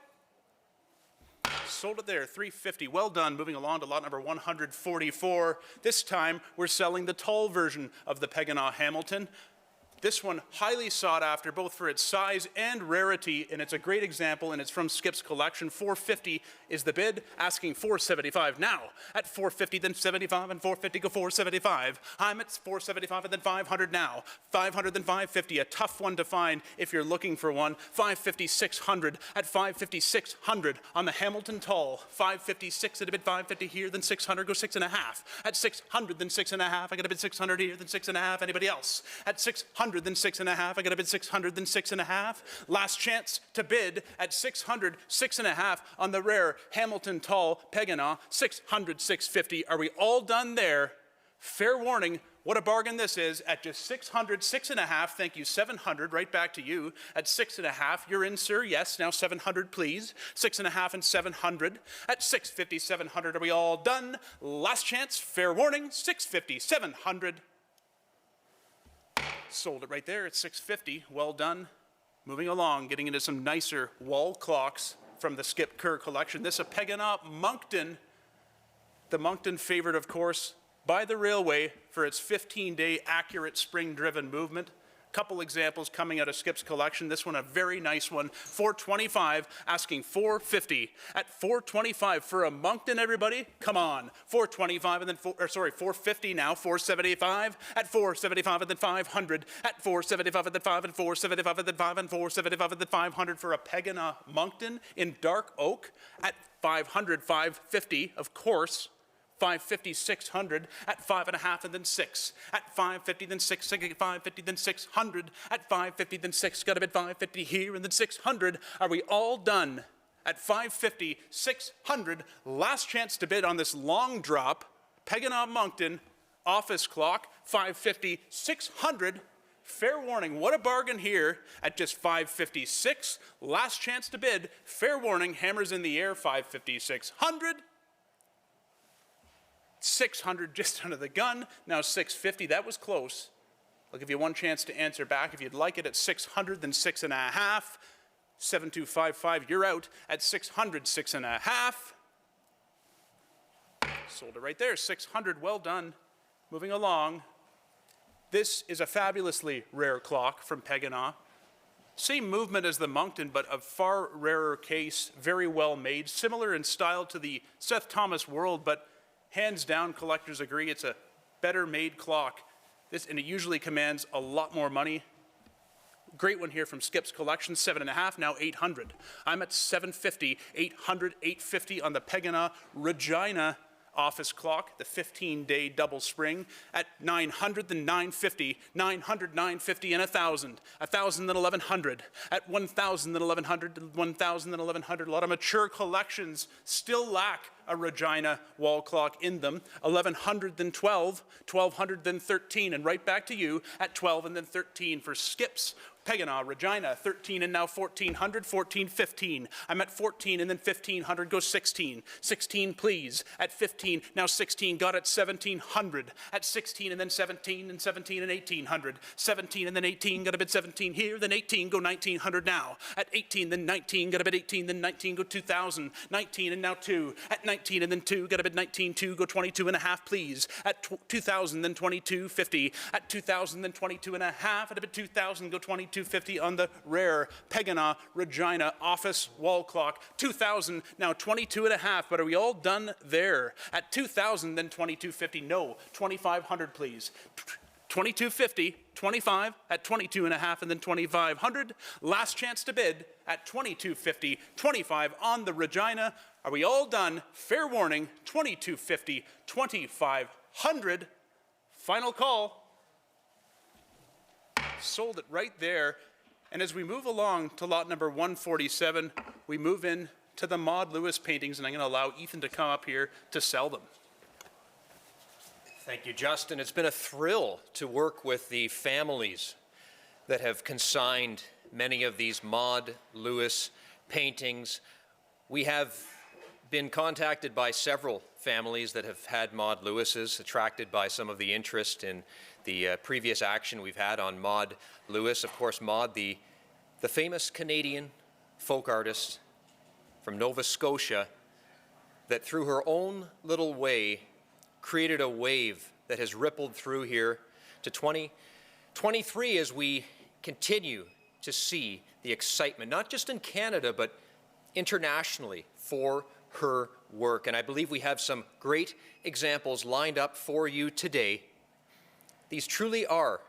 sold it there, 350. Well done. Moving along to lot number 144. This time, we're selling the tall version of the Pegana Hamilton. This one, highly sought after, both for its size and rarity, and it's a great example, and it's from Skip's collection. $450 is the bid, asking $475 now. At $450, then $75, and $450 go $475. I'm at $475, and then $500 now. $500, then $550, a tough one to find if you're looking for one. $550, $600. At $550, $600 on the Hamilton Tall. $556 at a bid, $550 here, then $600, go 6.5. At $600, then 6.5, I got a bid $600 here, then 6.5. Anybody else? At $600, then 6.5, I got a bid $600, then 6.5. Last chance to bid at $600, 6.5 on the rare Hamilton Tall Pegana, $600, $650. Are we all done there? Fair warning, what a bargain this is at just $600, 6.5. Thank you, $700. Right back to you at 6.5. You're in, sir. Yes. Now $700, please. 6.5 and $700 at $650, $700. Are we all done? Last chance. Fair warning. $650, $700. Sold it right there at $650. Well done. Moving along, getting into some nicer wall clocks from the Skip Kerr collection. This a Pegana Moncton. The Moncton favorite, of course, by the railway for its 15-day accurate spring-driven movement. Couple examples coming out of Skip's collection. This one, a very nice one. $425, asking $450. At $425 for a Moncton, everybody, come on. $425 and then $450 now. $475 at $475 and then $500 at $475 and then $5 and $475 and then $5 and $475 and then $500 for a Pegana Moncton in dark oak at $500, $550, of course. $550, $600 at 5.5 and then 6. At $550, then 6, $550, then $600. At $550, then 6. Got a bid $550 here and then $600. Are we all done? At $550, $600. Last chance to bid on this long drop. Pegana Moncton office clock. $550, $600. Fair warning, what a bargain here at just $556. Last chance to bid. Fair warning, hammers in the air. $550, $600. 600 just under the gun, now 650, that was close. I'll give you one chance to answer back. If you'd like it at 600, then 6.5. 7255, you're out at 600, 6.5. Sold it right there, 600, well done. Moving along. This is a fabulously rare clock from Pegana. Same movement as the Moncton, but a far rarer case, very well made, similar in style to the Seth Thomas World, but hands down, collectors agree it's a better made clock. And it usually commands a lot more money. Great one here from Skip's collection, 7.5, now 800. I'm at 750, 800, 850 on the Pegana Regina office clock, the 15-day double spring at 900, then 950, 900, 950, and 1,000. 1,000, then 1,100. At 1,000, then 1,100, 1,000, then 1,100. A lot of mature collections still lack a Regina wall clock in them. 1,100, then 12, 1,200, then 13, and right back to you at 12 and then 13 for Skip's Pegana, Regina, 13 and now 1,400, 14, 15. I'm at 14 and then 1,500, go 16. 16, please. At 15, now 16, got at 1,700. At 16 and then 17 and 17 and 1,800. 17 and then 18, got a bid 17 here, then 18, go 1,900 now. At 18, then 19, got a bid 18, then 19, go 2,000. 19 and now 2. At 19 and then 2, got a bid 19, 2, go 22.5, please. At 2,000, then 22.50. At 2,000, then 22.5. At a bid 2,000, go 22.50 on the rare Pegana Regina office wall clock. 2,000, now 22.5, but are we all done there? At 2,000, then 22.50, no, 2,500, please. 22.50, 25 at 22.5, and then 2,500. Last chance to bid at 22.50, 25 on the Regina. Are we all done? Fair warning, 22.50, 2,500. Final call. Sold it right there. And as we move along to lot number 147, we move in to the Maud Lewis paintings, and I'm going to allow Ethan to come up here to sell them. Thank you, Justin. It's been a thrill to work with the families that have consigned many of these Maud Lewis paintings. We have been contacted by several families that have had Maud Lewis's, attracted by some of the interest in the previous action we've had on Maud Lewis. Of course, Maud, the famous Canadian folk artist from Nova Scotia that through her own little way created a wave that has rippled through here to 23 as we continue to see the excitement, not just in Canada, but internationally for her work. And I believe we have some great examples lined up for you today. These truly are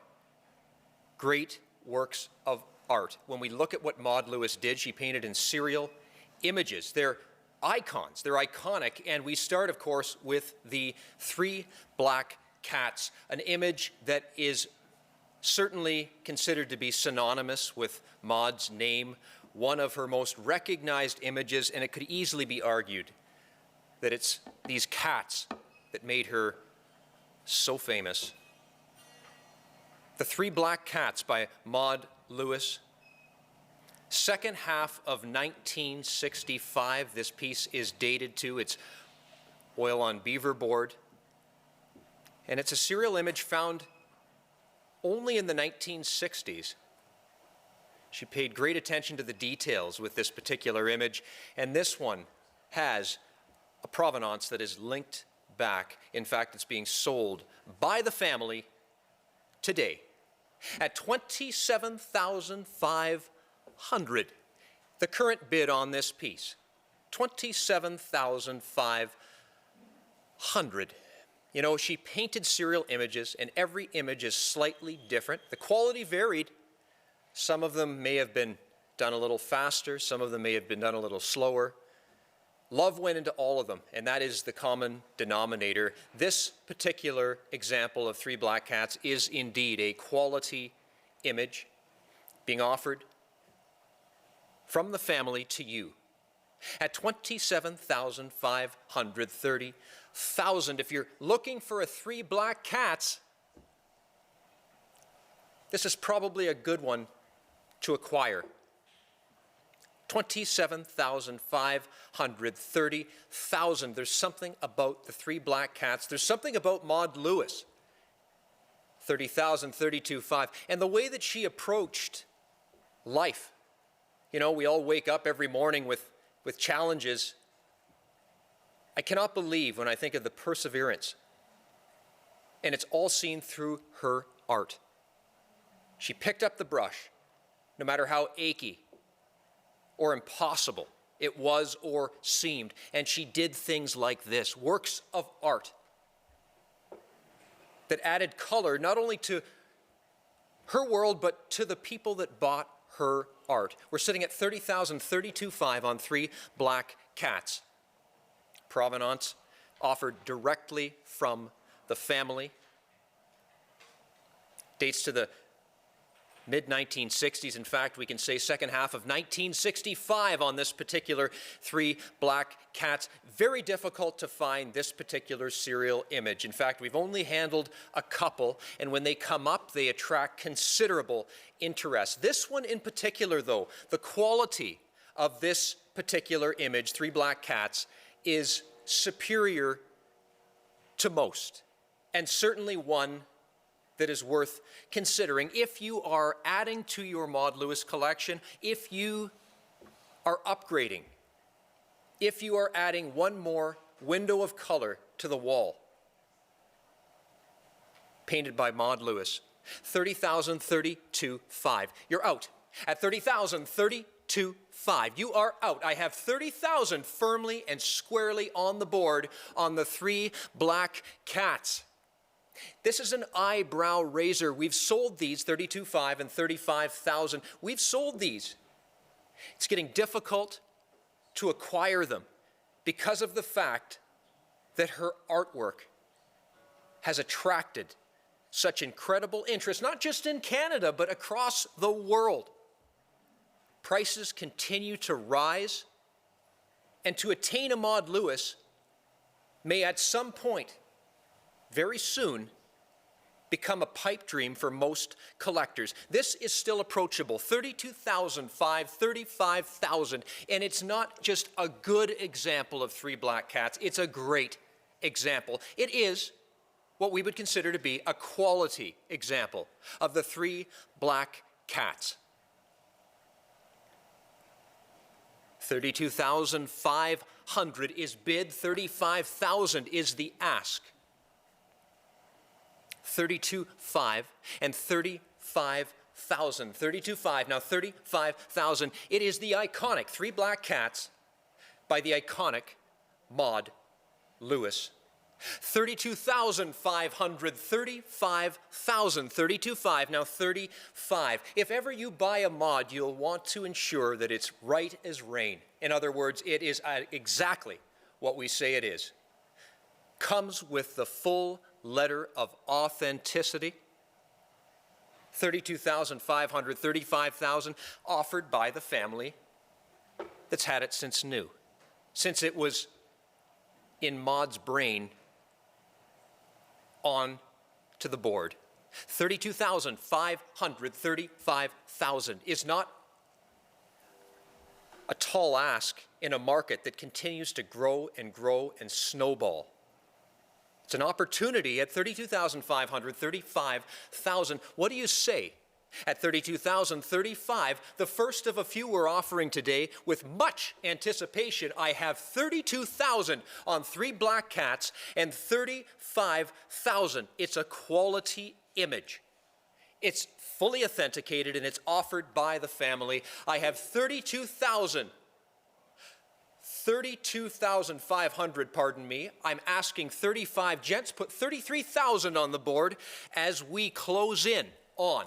great works of art. When we look at what Maud Lewis did, she painted in serial images. They're icons, they're iconic, and we start, of course, with the three black cats, an image that is certainly considered to be synonymous with Maud's name, one of her most recognized images, and it could easily be argued that it's these cats that made her so famous. The Three Black Cats by Maud Lewis. Second half of 1965, this piece is dated to. It's oil on beaver board. And it's a serial image found only in the 1960s. She paid great attention to the details with this particular image, and this one has a provenance that is linked back. In fact, it's being sold by the family today at $27,500. The current bid on this piece, $27,500. You know, she painted serial images, and every image is slightly different. The quality varied. Some of them may have been done a little faster, some of them may have been done a little slower. Love went into all of them, and that is the common denominator. This particular example of Three Black Cats is indeed a quality image being offered from the family to you at $27,500, $30,000. If you're looking for a Three Black Cats, this is probably a good one to acquire. $27,500, $30,000. There's something about the Three Black Cats. There's something about Maud Lewis. $30,000, $32,500. And the way that she approached life. You know, we all wake up every morning with challenges. I cannot believe when I think of the perseverance. And it's all seen through her art. She picked up the brush, no matter how achy or impossible it was or seemed, and she did things like this, works of art that added color not only to her world, but to the people that bought her art. We're sitting at $30,000, $32,500 on Three Black Cats. Provenance offered directly from the family. Dates to the mid-1960s. In fact, we can say second half of 1965 on this particular Three Black Cats. Very difficult to find this particular serial image. In fact, we've only handled a couple, and when they come up, they attract considerable interest. This one in particular, though, the quality of this particular image, Three Black Cats, is superior to most, and certainly one that is worth considering if you are adding to your Maud Lewis collection, if you are upgrading, if you are adding one more window of color to the wall. Painted by Maud Lewis. $30,000, $32,500. You're out. At $30,000, $32,500. You are out. I have $30,000 firmly and squarely on the board on the Three Black Cats. This is an eyebrow raiser. We've sold these, $32,500 and $35,000. We've sold these. It's getting difficult to acquire them because of the fact that her artwork has attracted such incredible interest, not just in Canada, but across the world. Prices continue to rise, and to attain a Maud Lewis may at some point very soon become a pipe dream for most collectors. This is still approachable, $32,500, $35,000, and it's not just a good example of Three Black Cats, it's a great example. It is what we would consider to be a quality example of the Three Black Cats. $32,500 is bid, $35,000 is the ask. $32,500 and $35,000. 35,000. 32.5, now 35,000. It is the iconic Three Black Cats by the iconic Maud Lewis. 32,500, 35,000, 32.5, now 35. If ever you buy a Maud, you'll want to ensure that it's right as rain. In other words, it is exactly what we say it is. Comes with the full letter of authenticity. 32,500, 35,000, offered by the family that's had it since new. Since it was in Maud's brain, on to the board. 32,500, 35,000 is not a tall ask in a market that continues to grow and grow and snowball. It's an opportunity at 32,500, 35,000. What do you say? At 32,035, the first of a few we're offering today with much anticipation. I have 32,000 on Three Black Cats and 35,000. It's a quality image. It's fully authenticated and it's offered by the family. I have 32,000. 32,500, pardon me. I'm asking 35. Gents, put 33,000 on the board as we close in on.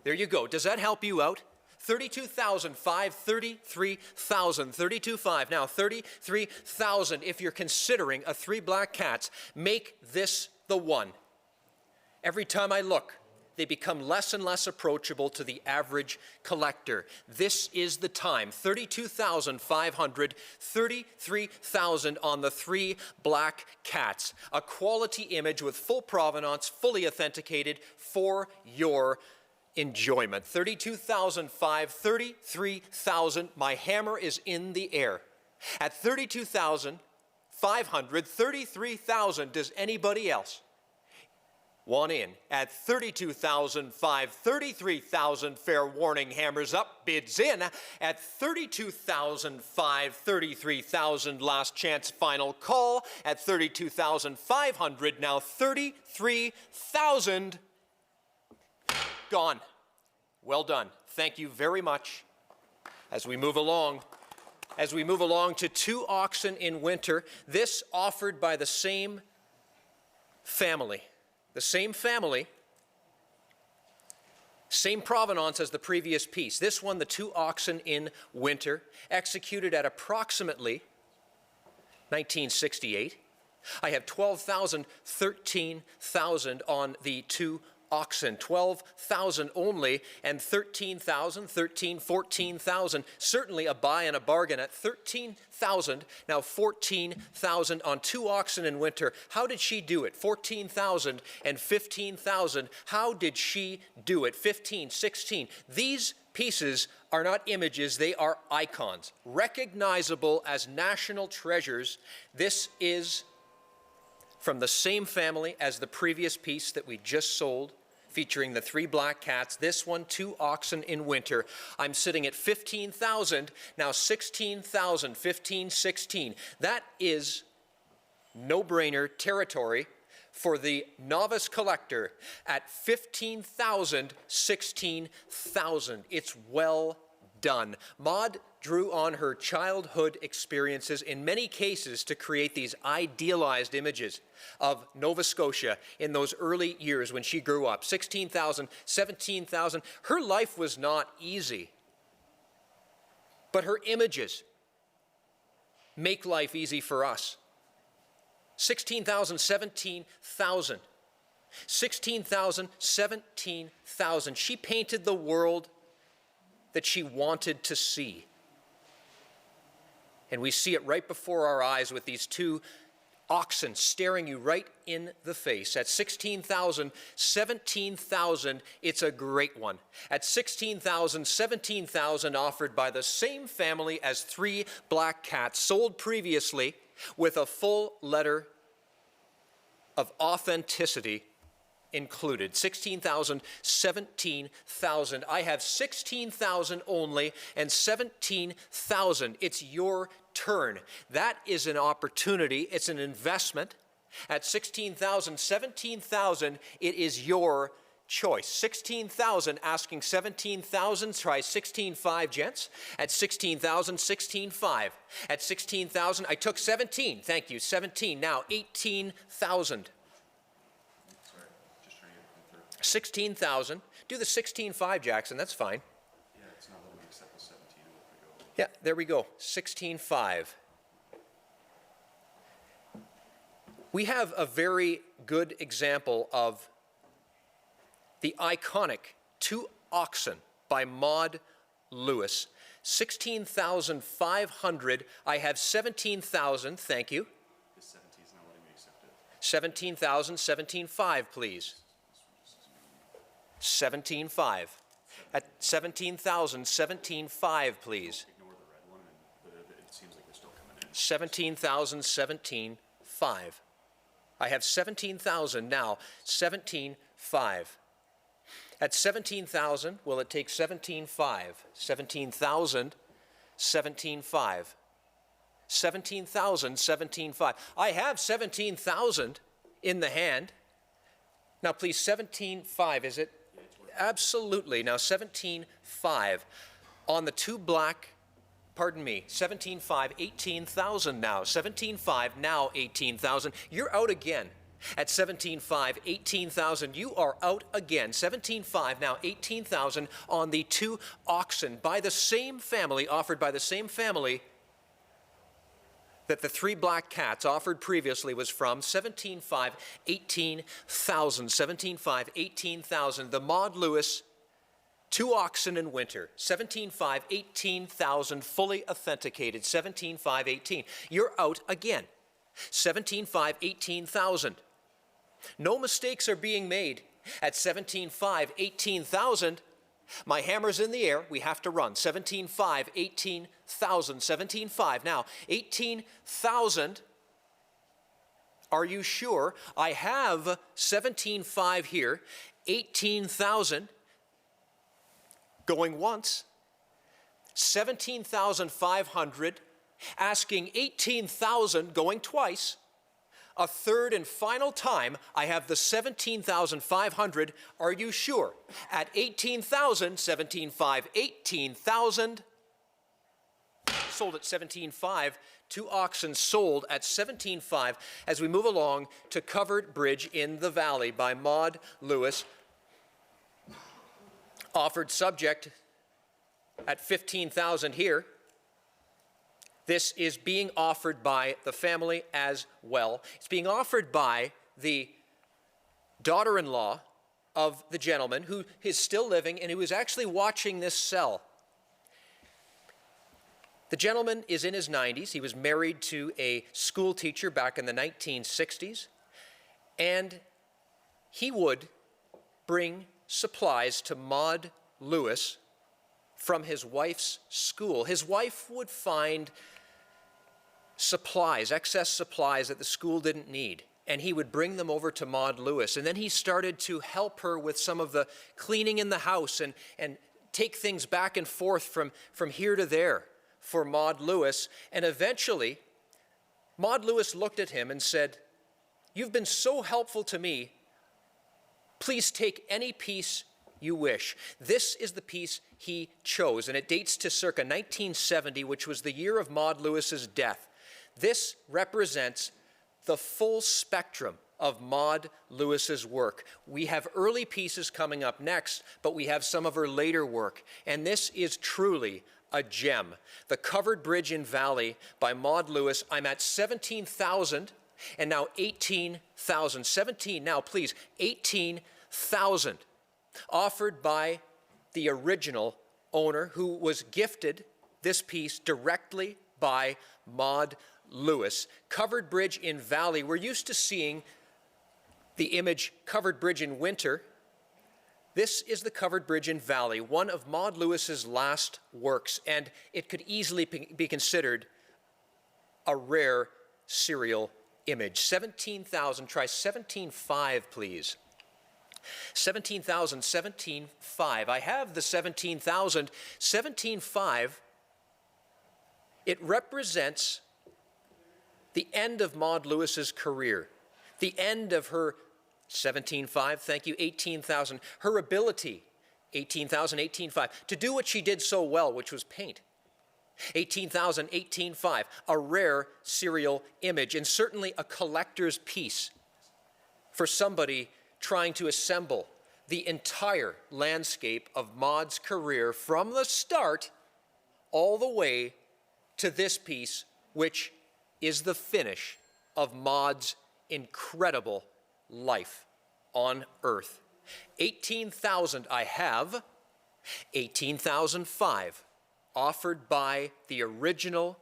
There you go. Does that help you out? 32,005, 33,000, 32.5, now 33,000. If you're considering a Three Black Cats, make this the one. Every time I look, they become less and less approachable to the average collector. This is the time. 32,500, 33,000 on the Three Black Cats. A quality image with full provenance, fully authenticated for your enjoyment. 32,005, 33,000. My hammer is in the air. At 32,500, 33,000. Does anybody else want in? At 32,005, 33,000. Fair warning, hammers up, bids in. At 32,005, 33,000. Last chance, final call. At 32,500, now 33,000. Gone. Well done. Thank you very much. As we move along to Two Oxen in Winter, this offered by the same family. The same family, same provenance as the previous piece. This one, the Two Oxen in Winter, executed at approximately 1968. I have 12,000, 13,000 on the Two Oxen, 12,000 only, and 13,000, 13, 14,000. Certainly a buy and a bargain at 13,000, now 14,000 on Two Oxen in Winter. How did she do it? 14,000 and 15,000. How did she do it? 15, 16. These pieces are not images, they are icons, recognizable as national treasures. This is from the same family as the previous piece that we just sold, featuring the Three Black Cats. This one, Two Oxen in Winter. I'm sitting at 15,000, now 16,000, 15, 16. That is no-brainer territory for the novice collector at 15,000, 16,000. It's well done. Maud drew on her childhood experiences in many cases to create these idealized images of Nova Scotia in those early years when she grew up. 16,000, 17,000. Her life was not easy, but her images make life easy for us. 16,000, 17,000. 16,000, 17,000. She painted the world that she wanted to see. And we see it right before our eyes with these two oxen staring you right in the face. At 16,000, 17,000, it's a great one. At 16,000, 17,000, offered by the same family as Three Black Cats, sold previously with a full letter of authenticity included. 16,000, 17,000. I have 16,000 only and 17,000. It's your turn. That is an opportunity. It's an investment. At 16,000, 17,000, it is your choice. 16,000 asking 17,000. Try 16.5, gents. At 16,000, 16.5. At 16,000, I took 17. Thank you. 17. Now 18,000. 16,000. Do the 16.5, Jackson. That's fine. Yeah, it's not letting me accept the 17. Yeah, there we go. 16.5. We have a very good example of the iconic Two Oxen by Maud Lewis. 16,500. I have 17,000. Thank you. This 17 is not letting me accept it. 17,000, 17.5, please. 17.5. At 17,000, 17.5, please. Ignore the red one, but it seems like they're still coming in. 17,000, 17.5. I have 17,000 now, 17.5. At 17,000, will it take 17.5? 17,000, 17.5. 17,000, 17.5. I have 17,000 in the hand. Now, please, 17.5, is it? Absolutely. Now, 17.5. On the two black, pardon me, 17.5, 18,000 now. 17.5, now 18,000. You're out again. At 17.5, 18,000, you are out again. 17.5, now 18,000 on the Two Oxen by the same family, offered by the same family that the Three Black Cats offered previously was from. 17.5, 18,000. 17.5, 18,000. The Maud Lewis Two Oxen in Winter. 17.5, 18,000, fully authenticated. 17.5, 18. You're out again. 17.5, 18,000. No mistakes are being made. At 17.5, 18,000, my hammer's in the air. We have to run. 17.5, 18,000. 17.5. Now, 18,000. Are you sure? I have 17.5 here. 18,000. Going once. 17,500. Asking 18,000, going twice. A third and final time, I have the 17,500. Are you sure? At 18,000, 17.5, 18,000. Sold at 17.5. Two Oxen sold at 17.5 as we move along to Covered Bridge in the Valley by Maud Lewis. Offered subject at 15,000 here. This is being offered by the family as well. It's being offered by the daughter-in-law of the gentleman who is still living and who is actually watching this sell. The gentleman is in his 90s. He was married to a school teacher back in the 1960s. And he would bring supplies to Maud Lewis from his wife's school. His wife would find supplies, excess supplies that the school didn't need, and he would bring them over to Maud Lewis. And then he started to help her with some of the cleaning in the house and take things back and forth from here to there for Maud Lewis. And eventually, Maud Lewis looked at him and said, "You've been so helpful to me. Please take any piece you wish." This is the piece he chose, and it dates to circa 1970, which was the year of Maud Lewis's death. This represents the full spectrum of Maud Lewis's work. We have early pieces coming up next, but we have some of her later work, and this is truly a gem. The Covered Bridge in Valley by Maud Lewis. I'm at 17,000 and now 18,000. 17 now, please, 18,000. Offered by the original owner who was gifted this piece directly by Maud Lewis. Covered Bridge in Valley. We're used to seeing the image Covered Bridge in Winter. This is the Covered Bridge in Valley, one of Maud Lewis's last works, and it could easily be considered a rare serial image. 17,000, try 17.5, please. 17,000, 17.5. I have the 17,000, 17.5. It represents the end of Maud Lewis's career, the end of her 17.5, thank you, 18,000. Her ability, 18,000, 18.5. To do what she did so well, which was paint. 18,000, 18.5. A rare serial image, and certainly a collector's piece for somebody trying to assemble the entire landscape of Maud's career from the start all the way to this piece, which is the finish of Maud's incredible life on Earth. 18,000 I have, 18,005 offered by the original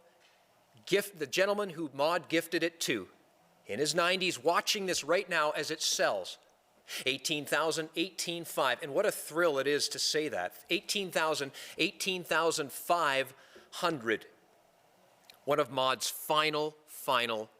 gift, the gentleman who Maud gifted it to, in his 90s, watching this right now as it sells. 18,000, 18,500, and what a thrill it is to say that. 18,000, 18,500. One of Maud's final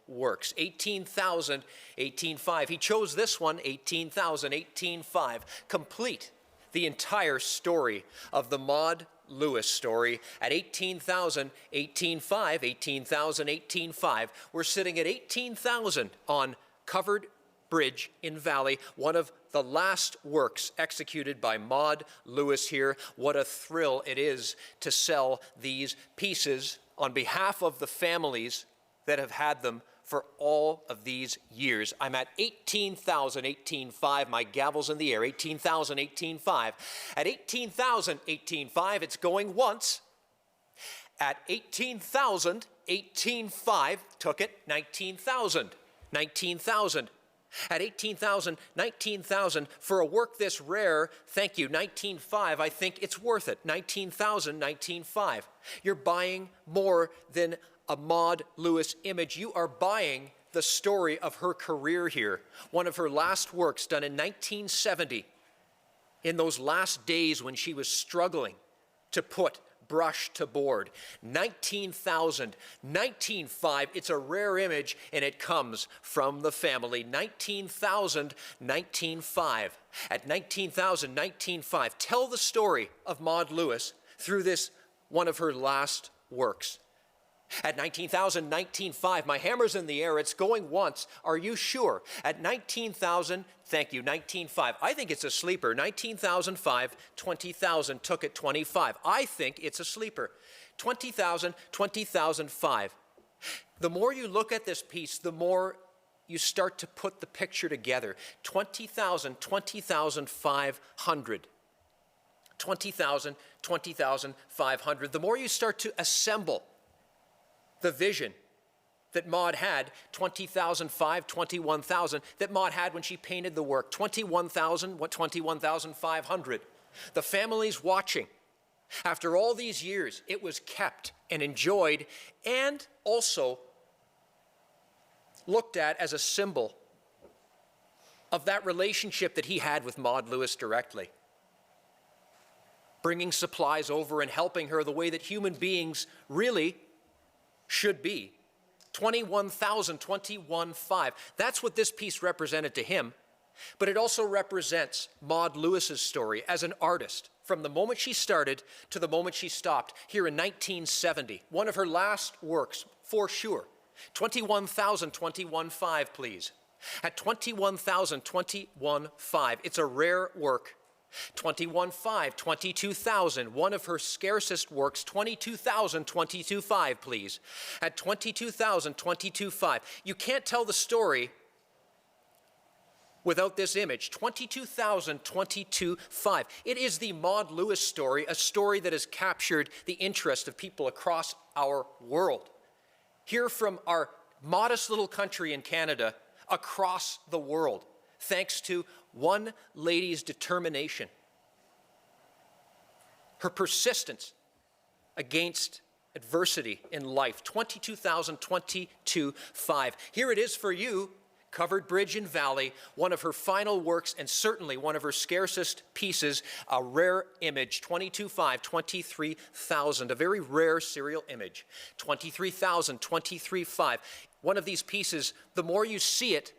works. 18,000, 18,500. He chose this one, 18,000, 18,500. Complete the entire story of the Maud Lewis story at 18,000, 18,500, 18,000, 18,500. We're sitting at 18,000 on Covered Bridge in Valley, one of the last works executed by Maud Lewis here. What a thrill it is to sell these pieces on behalf of the families that have had them for all of these years. I'm at 18,000, 18,500. My gavel's in the air. 18,000, 18,500. At 18,000, 18,500, it's going once. At 18,000, 18,500, took it. 19,000, 19,000. At 18,000, 19,000, for a work this rare, thank you, 19,500, I think it's worth it. 19,000, 19,500. You're buying more than a Maud Lewis image. You are buying the story of her career here. One of her last works done in 1970, in those last days when she was struggling to put brush to board. 19,000, 19,500. It's a rare image, and it comes from the family. 19,000, 19,500. At 19,000, 19,500. Tell the story of Maud Lewis through this one of her last works. At 19,000, 19,500. My hammer's in the air. It's going once. Are you sure? At 19,000, thank you, 19,500. I think it's a sleeper. 19,005, 20,000, took it 25. I think it's a sleeper. 20,000, 20,005. The more you look at this piece, the more you start to put the picture together. 20,000, 20,500. 20,000, 20,500. The more you start to assemble the vision that Maud had, 20,005, 21,000, that Maud had when she painted the work, 21,000, 21,500. The family's watching. After all these years, it was kept and enjoyed and also looked at as a symbol of that relationship that he had with Maud Lewis directly. Bringing supplies over and helping her the way that human beings really should be. 21,000, 21,500. That's what this piece represented to him. But it also represents Maud Lewis's story as an artist from the moment she started to the moment she stopped here in 1970. One of her last works, for sure. 21,000, 21,500, please. At 21,000, 21,500. It's a rare work. 21,500, 22,000, one of her scarcest works. 22,000, 22,500, please. At 22,000, 22,500. You can't tell the story without this image. 22,000, 22,500. It is the Maud Lewis story, a story that has captured the interest of people across our world. Here from our modest little country in Canada, across the world, thanks to one lady's determination, her persistence against adversity in life. 22,000, 22,500. Here it is for you, Covered Bridge in Valley, one of her final works and certainly one of her scarcest pieces, a rare image, 22,500, 23,000, a very rare serial image. 23,000, 23,500. One of these pieces, the more you see it,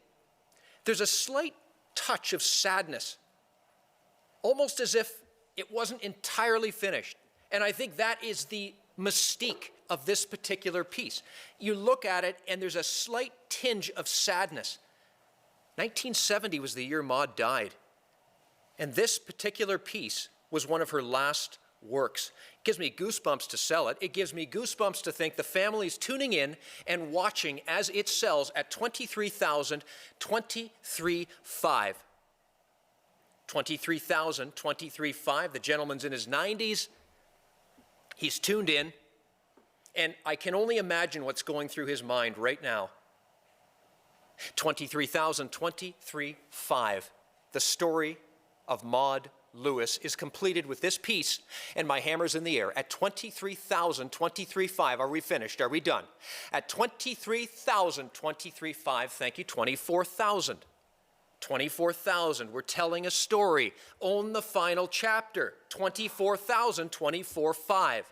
there's a slight touch of sadness, almost as if it wasn't entirely finished. And I think that is the mystique of this particular piece. You look at it and there's a slight tinge of sadness. 1970 was the year Maud died. And this particular piece was one of her last works. It gives me goosebumps to sell it. It gives me goosebumps to think the family's tuning in and watching as it sells at $23,023.5. $23,023.5. The gentleman's in his 90s. He's tuned in. And I can only imagine what's going through his mind right now. $23,023.5. The story of Maud Lewis is completed with this piece, and my hammer's in the air. At $23,023.5, are we finished? Are we done? At $23,023.5, thank you, $24,000. $24,000, we're telling a story. Own the final chapter. $24,024.5.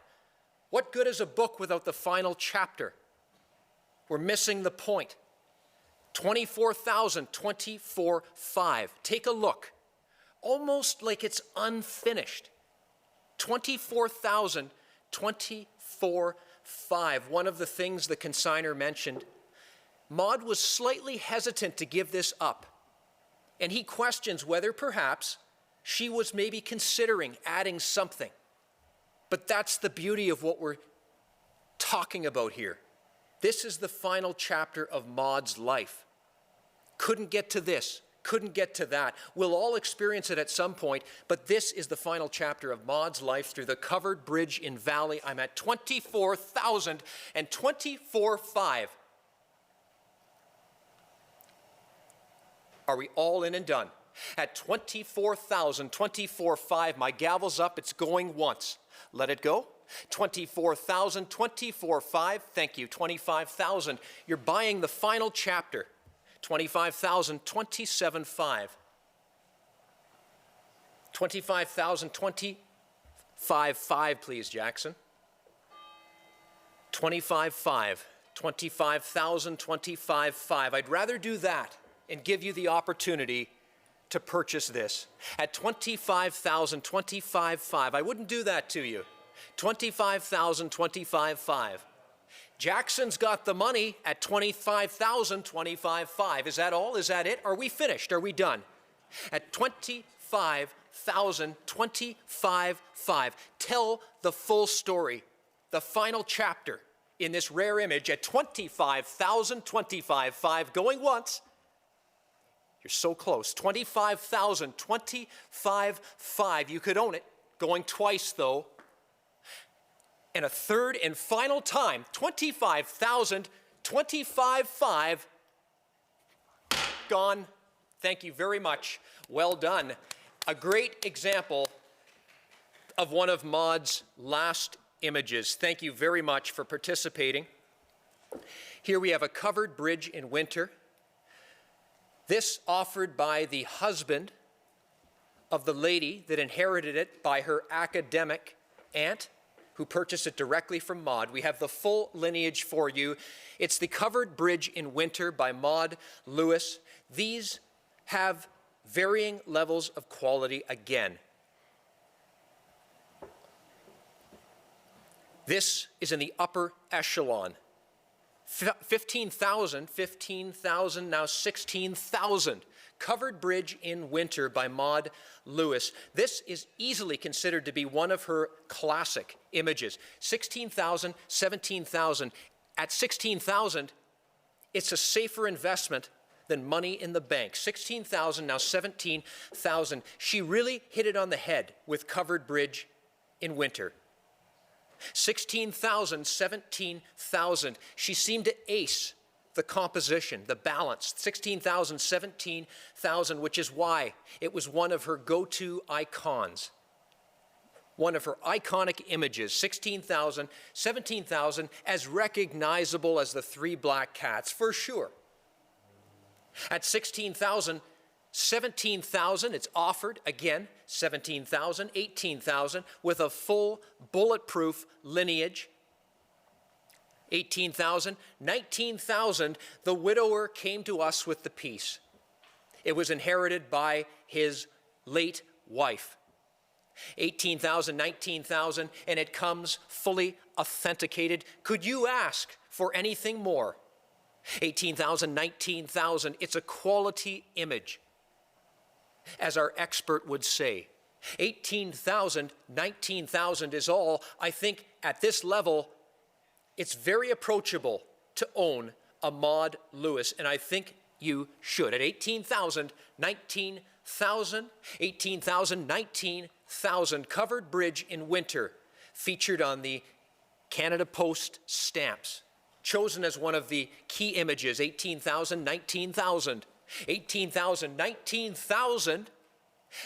What good is a book without the final chapter? We're missing the point. $24,024.5. Take a look. Almost like it's unfinished. $24,024.5. One of the things the consignor mentioned, Maud was slightly hesitant to give this up. And he questions whether perhaps she was maybe considering adding something. But that's the beauty of what we're talking about here. This is the final chapter of Maud's life. Couldn't get to this, couldn't get to that. We'll all experience it at some point, but this is the final chapter of Maud's life through the covered bridge in Valley. I'm at $24,024.5. Are we all in and done? At $24,024.5, my gavel's up, it's going once. Let it go. $24,024.5, thank you, $25,000. You're buying the final chapter. $25,027.5. $25,025.5, please, Jackson. $25,500. $25,025.5. I'd rather do that and give you the opportunity to purchase this. At $25,025.5, I wouldn't do that to you. $25,025.5. Jackson's got the money at $25,025.5. Is that all? Is that it? Are we finished? Are we done? At $25,025.5. Tell the full story, the final chapter in this rare image at $25,025.5. Going once. You're so close. $25,025.5. You could own it. Going twice, though. And a third and final time, $25,025.5. Gone. Thank you very much. Well done. A great example of one of Maud's last images. Thank you very much for participating. Here we have a covered bridge in winter. This offered by the husband of the lady that inherited it by her academic aunt, who purchased it directly from Maud. We have the full lineage for you. It's the covered bridge in winter by Maud Lewis. These have varying levels of quality again. This is in the upper echelon. 15,000, now 16,000. Covered Bridge in Winter by Maud Lewis. This is easily considered to be one of her classic images. 16,000, 17,000. At 16,000, it's a safer investment than money in the bank. 16,000, now 17,000. She really hit it on the head with Covered Bridge in Winter. 16,000, 17,000. She seemed to ace the composition, the balance. 16,000, 17,000, which is why it was one of her go-to icons. One of her iconic images. 16,000, 17,000, as recognizable as the three black cats, for sure. At 16,000, 17,000, it's offered, again, 17,000, 18,000, with a full bulletproof lineage. 18,000, 19,000, the widower came to us with the piece. It was inherited by his late wife. 18,000, 19,000, and it comes fully authenticated. Could you ask for anything more? 18,000, 19,000. It's a quality image, as our expert would say. 18,000, 19,000 is all. I think at this level, it's very approachable to own a Maud Lewis, and I think you should. At 18,000, 19,000, 18,000, 19,000, covered bridge in winter, featured on the Canada Post stamps, chosen as one of the key images. 18,000, 19,000, 18,000, 19,000.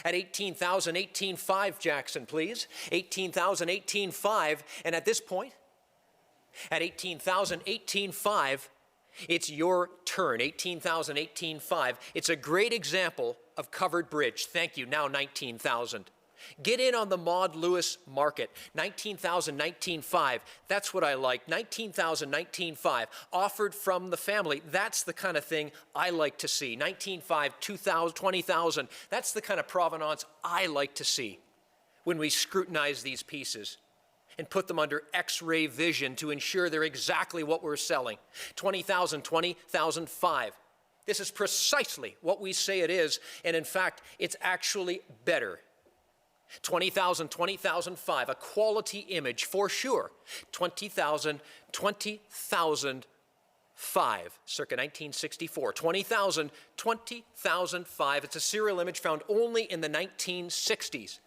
At 18,000, 18,500, Jackson, please. 18,000, 18,500. And at this point, at 18,000, 18,500, it's your turn. 18,000, 18,500. It's a great example of covered bridge. Thank you. Now 19,000. Get in on the Maud Lewis market. 19,000, 19,500. That's what I like. 19,000, 19,500. Offered from the family. That's the kind of thing I like to see. 19,500, 2,000, 20,000. That's the kind of provenance I like to see when we scrutinize these pieces and put them under X-ray vision to ensure they're exactly what we're selling. 20,000, 20,005. This is precisely what we say it is, and in fact, it's actually better. 20,000, 20,005, a quality image for sure. 20,000, 20,005, circa 1964. 20,000, 20,005. It's a serial image found only in the 1960s.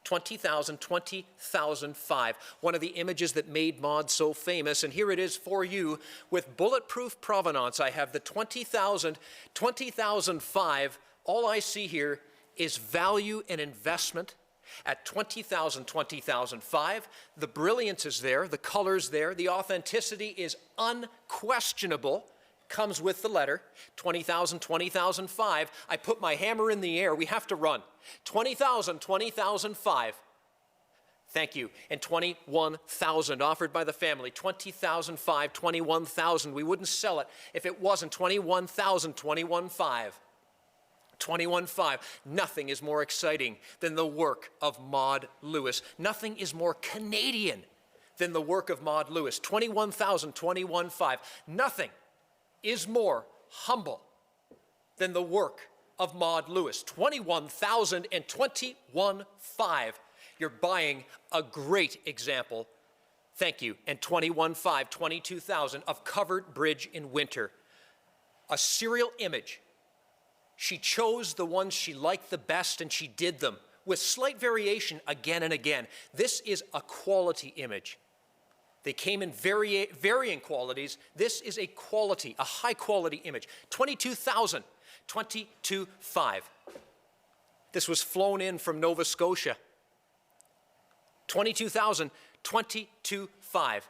20,000, 20,005, one of the images that made Maud so famous. And here it is for you with bulletproof provenance. I have the 20,000, 20,005. All I see here is value and investment. At 20,000, 20,005, the brilliance is there, the color's there, the authenticity is unquestionable, comes with the letter. 20,000, 20,005, I put my hammer in the air, we have to run. 20,000, 20,005, thank you. And 21,000 offered by the family. 20,005, 21,000, we wouldn't sell it if it wasn't 21,000, 21,500. 21,500. Nothing is more exciting than the work of Maud Lewis. Nothing is more Canadian than the work of Maud Lewis. 21,000, 21,500. Nothing is more humble than the work of Maud Lewis. 21,000 and 21,500. You're buying a great example. Thank you. And 21,500, 22,000 of covered bridge in winter. A serial image. She chose the ones she liked the best and she did them with slight variation again and again. This is a quality image. They came in varying qualities. This is a quality, a high quality image. 22,000, 22,500. This was flown in from Nova Scotia. 22,000, 22,500.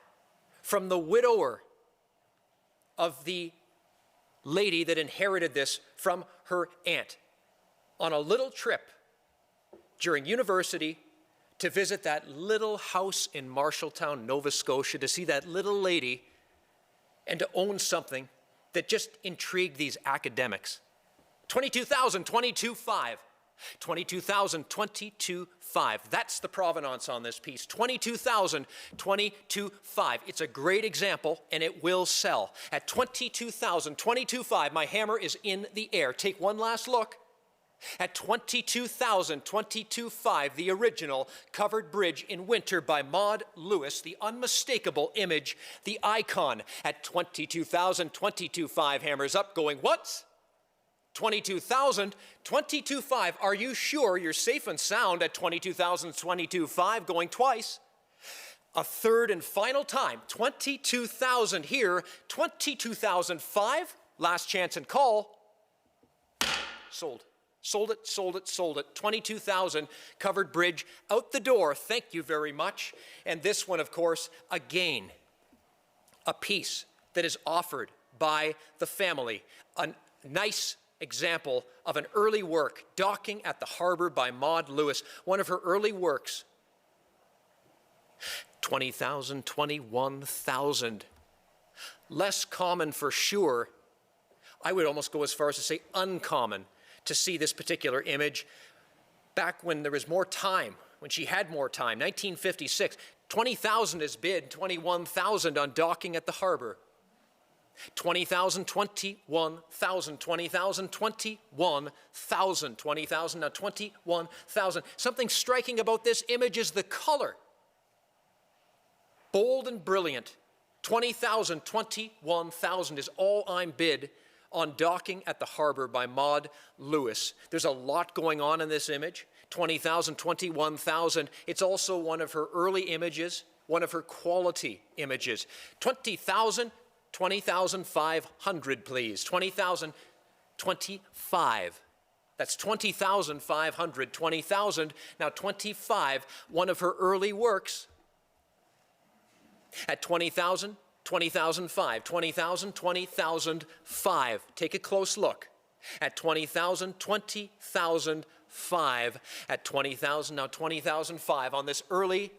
From the widower of the lady that inherited this from her aunt on a little trip during university to visit that little house in Marshalltown, Nova Scotia, to see that little lady and to own something that just intrigued these academics. 22,000, 22,500. 22,000, 22,500. That's the provenance on this piece. 22,000, 22,500. It's a great example, and it will sell. At 22,000, 22,500, my hammer is in the air. Take one last look. At 22,000, 22,500, the original covered bridge in winter by Maud Lewis, the unmistakable image, the icon. At 22,000, 22,500, hammers up, going once. 22,000, 22,500. Are you sure you're safe and sound at 22,000, 22,500, going twice? A third and final time. 22,000 here, 22,005. Last chance and call. Sold. Sold it, sold it, sold it. 22,000 covered bridge out the door. Thank you very much. And this one, of course, again, a piece that is offered by the family. A nice example of an early work, Docking at the Harbor by Maud Lewis, one of her early works. 20,000, 21,000. Less common for sure. I would almost go as far as to say uncommon to see this particular image back when there was more time, when she had more time, 1956. 20,000 is bid, 21,000 on Docking at the Harbor. 20,000, 21,000, 20,000, 21,000, 20,000, now 21,000. Something striking about this image is the color. Bold and brilliant. 20,000, 21,000 is all I'm bid on Docking at the Harbor by Maud Lewis. There's a lot going on in this image. 20,000, 21,000. It's also one of her early images, one of her quality images. 20,000, 20,500, please. 20,000, 25. That's 20,500, 20,000, now 25, one of her early works. At 20,000, 20,005, 20,000, 20,005. Take a close look. At 20,000, 20,005. At 20,000, now 20,005 on this early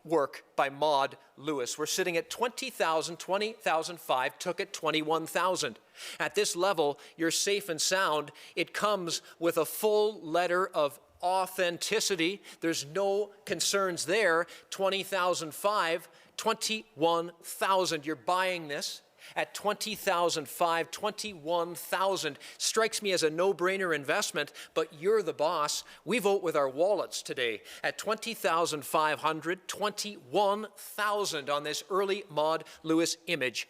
work by Maud Lewis. We're sitting at 20,000, 20,005, took it 21,000. At this level, you're safe and sound. It comes with a full letter of authenticity. There's no concerns there. 20,005, 21,000. You're buying this at 20,005, 21,000. Strikes me as a no-brainer investment, but you're the boss. We vote with our wallets today at 20,500, 21,000 on this early Maud Lewis image.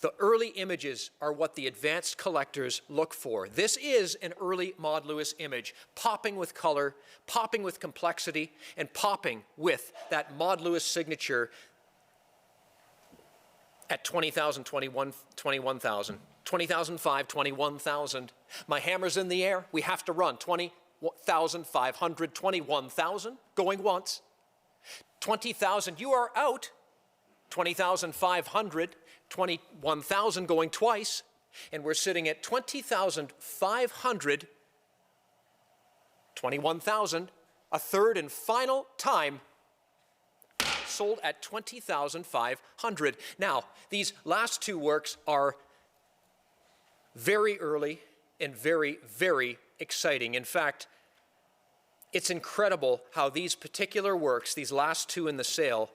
The early images are what the advanced collectors look for. This is an early Maud Lewis image, popping with color, popping with complexity, and popping with that Maud Lewis signature at 20,000, 21,000. 20,005, 21,000. My hammer's in the air. We have to run. 20,500, 21,000. Going once. 20,000. You are out. 20,500, 21,000 going twice. And we're sitting at 20,500, 21,000. A third and final time. Sold at 20,500. Now, these last two works are very early and very, very exciting. In fact, it's incredible how these particular works, these last two in the sale,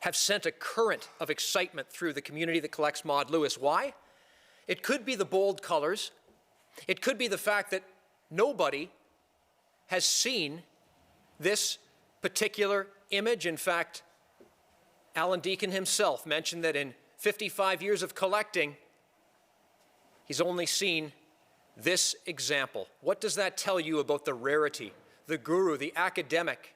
have sent a current of excitement through the community that collects Maud Lewis. Why? It could be the bold colors. It could be the fact that nobody has seen this particular image. In fact, Alan Deacon himself mentioned that in 55 years of collecting, he's only seen this example. What does that tell you about the rarity? The guru, the academic,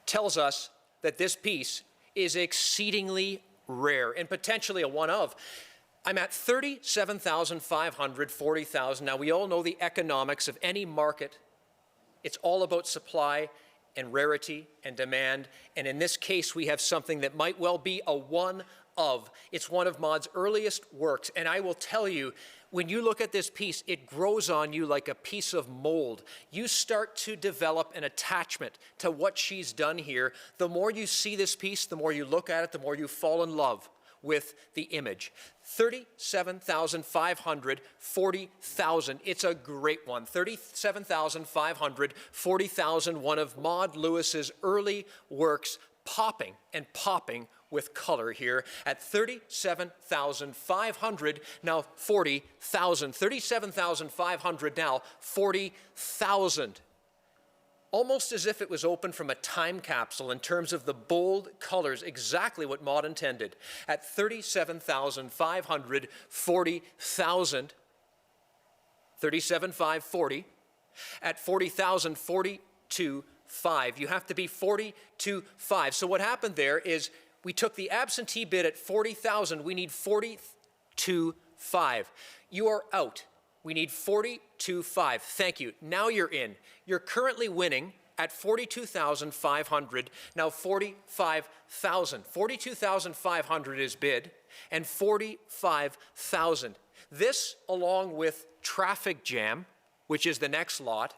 tells us that this piece is exceedingly rare and potentially a one of. I'm at 37,500, 40,000. Now, we all know the economics of any market. It's all about supply and rarity and demand. And in this case, we have something that might well be a one of. It's one of Maud's earliest works. And I will tell you, when you look at this piece, it grows on you like a piece of mold. You start to develop an attachment to what she's done here. The more you see this piece, the more you look at it, the more you fall in love with the image. 37,500, 40,000. It's a great one. 37,500, 40,000, one of Maud Lewis's early works, popping and popping with color here at 37,500, now 40,000. 37,500 now, 40,000. Almost as if it was opened from a time capsule in terms of the bold colors, exactly what Maud intended. At 37,500, 40,000, 37,540. At 40,000, 42,500. You have to be 42,500. So what happened there is we took the absentee bid at 40,000. We need 42,500. You are out. We need 42,500. Thank you. Now you're in. You're currently winning at 42,500. Now 45,000. 42,500 is bid, and 45,000. This, along with Traffic Jam, which is the next lot,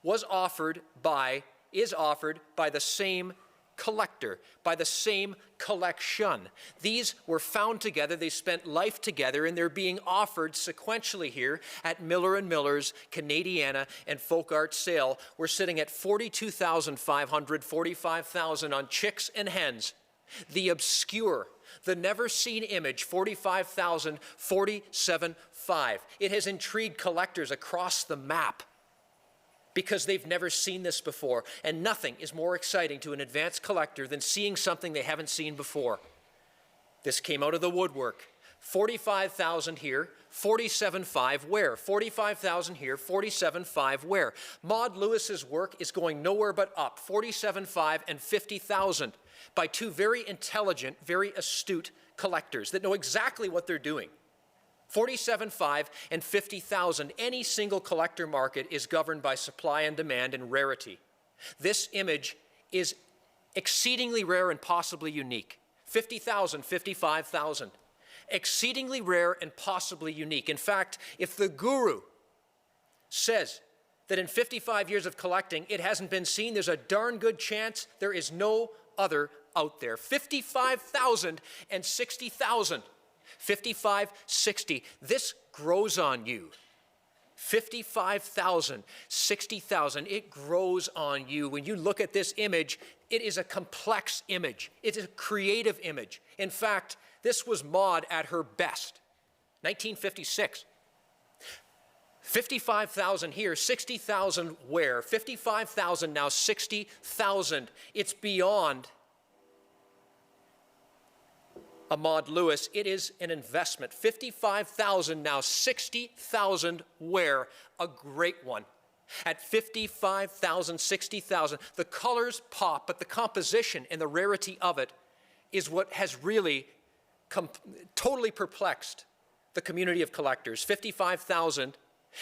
is offered by the same collector, by the same collection. These were found together, they spent life together, and they're being offered sequentially here at Miller & Miller's Canadiana and Folk Art Sale. We're sitting at 42,500, 45,000 on Chicks and Hens. The obscure, The never-seen image, 45,047.5. It has intrigued collectors across the map because they've never seen this before. And nothing is more exciting to an advanced collector than seeing something they haven't seen before. This came out of the woodwork. 45,000 here, 47.5 where? 45,000 here, 47.5 where? Maud Lewis's work is going nowhere but up, 47.5 and 50,000, by two very intelligent, very astute collectors that know exactly what they're doing. 47.5 and 50,000. Any single collector market is governed by supply and demand and rarity. This image is exceedingly rare and possibly unique. 50,000, 55,000. Exceedingly rare and possibly unique. In fact, if the guru says that in 55 years of collecting it hasn't been seen, there's a darn good chance there is no other out there. 55,000 and 60,000. 55, 60. This grows on you. 55,000, 60,000. It grows on you. When you look at this image, it is a complex image. It's a creative image. In fact, this was Maud at her best. 1956. 55,000 here, 60,000 where? 55,000 now, 60,000. It's beyond a Maud Lewis. It is an investment. 55,000 now, 60,000 where? A great one. At 55,000, 60,000, the colors pop, but the composition and the rarity of it is what has really totally perplexed the community of collectors. 55,000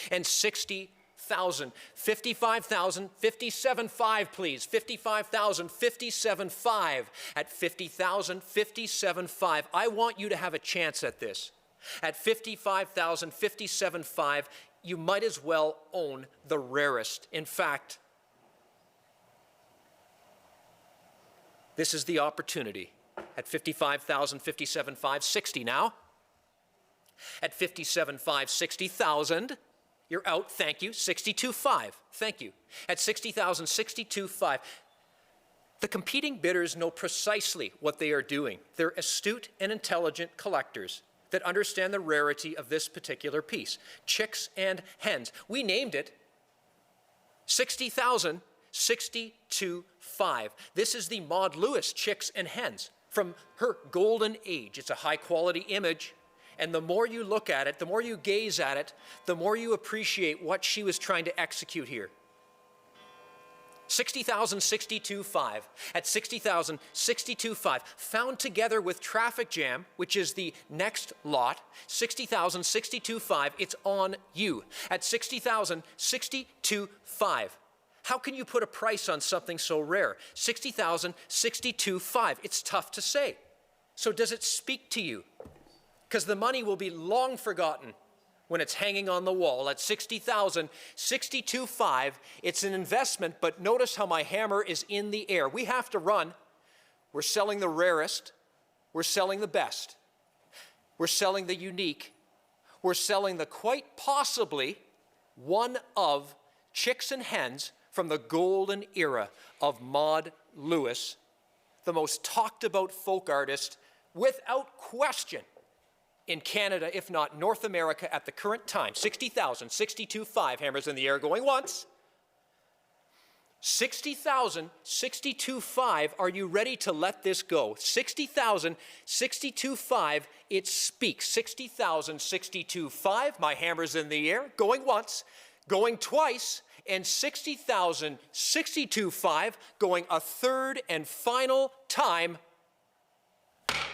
and 60,000. 55,000, 57.5 please. 55,000, 57.5. At 50,000, 57.5. I want you to have a chance at this. At 55,000, 57.5, you might as well own the rarest. In fact, this is the opportunity. At 55,000, 57.5, 60 now. At 57.5, 60,000. You're out, thank you. 62.5, thank you. At 60,000, 62.5. The competing bidders know precisely what they are doing. They're astute and intelligent collectors that understand the rarity of this particular piece. Chicks and hens. We named it 60,000, 62.5. This is the Maud Lewis Chicks and Hens from her golden age. It's a high quality image. And the more you look at it, the more you gaze at it, the more you appreciate what she was trying to execute here. 60,000, 62.5. At 60,000, 62.5. Found together with Traffic Jam, which is the next lot. 60,000, 62.5. It's on you. At 60,000, 62.5. How can you put a price on something so rare? 60,000, 62.5. It's tough to say. So does it speak to you? Because the money will be long forgotten when it's hanging on the wall. At 60,000, 62.5, it's an investment, but notice how my hammer is in the air. We have to run. We're selling the rarest. We're selling the best. We're selling the unique. We're selling the quite possibly one of Chicks and Hens from the golden era of Maud Lewis, the most talked about folk artist without question in Canada, if not North America at the current time. 60,000, 62.5, hammers in the air going once. 60,000, 62.5, are you ready to let this go? 60,000, 62.5, it speaks. 60,000, 62.5, my hammer's in the air, going once, going twice, and 60,000, 62.5, going a third and final time.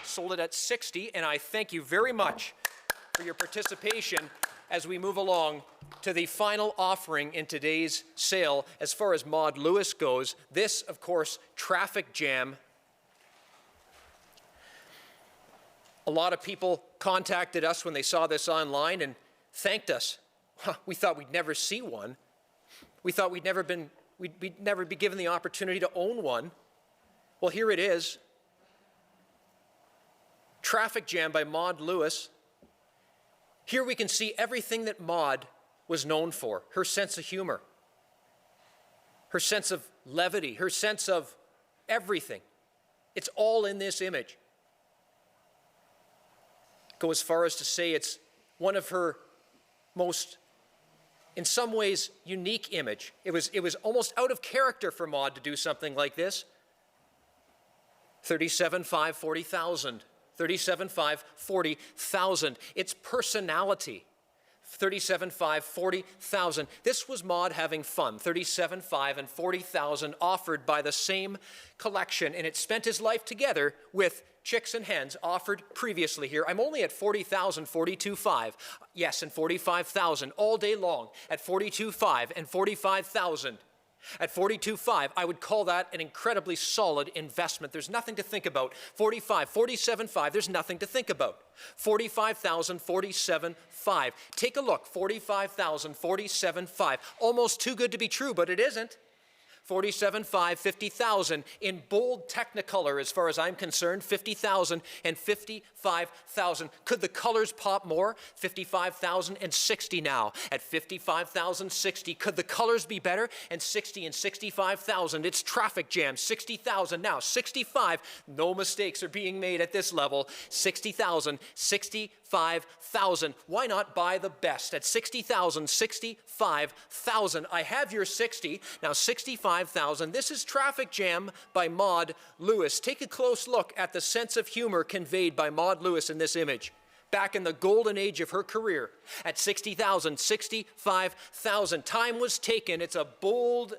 Sold it at 60, and I thank you very much for your participation as we move along to the final offering in today's sale. As far as Maud Lewis goes, this, of course, Traffic Jam. A lot of people contacted us when they saw this online and thanked us. We thought we'd never see one. We thought we'd never be given the opportunity to own one. Well, here it is. Traffic Jam by Maud Lewis. Here we can see everything that Maud was known for. Her sense of humor, her sense of levity, her sense of everything. It's all in this image. go as far as to say it's one of her most, in some ways, unique image. It was almost out of character for Maude to do something like this. 37.5, 40,000. 37.5, 40,000. Its personality. 37.5, 40,000. This was Maude having fun. 37.5 and 40,000 offered by the same collection, and it spent his life together with chicks and hens offered previously here. I'm only at 40,000, 42.5. Yes, and 45,000 all day long at 42.5 and 45,000. At 42.5, I would call that an incredibly solid investment. There's nothing to think about. 45, 47.5, there's nothing to think about. 45,000, 47.5. Take a look, 45,000, 47.5. Almost too good to be true, but it isn't. 47.5, 50,000 in bold Technicolor, as far as I'm concerned, 50,000 and 55,000. Could the colors pop more? 55,000 and 60 now. At 55,000, 60. Could the colors be better? And 60 and 65,000. It's Traffic Jam, 60,000 now. 65, no mistakes are being made at this level. 60,000, 65,000. Why not buy the best? At 60,000, 65,000. I have your 60. Now 65,000. This is Traffic Jam by Maude Lewis. Take a close look at the sense of humor conveyed by Maude Lewis in this image. Back in the golden age of her career, at 60,000, 65,000. Time was taken. It's a bold,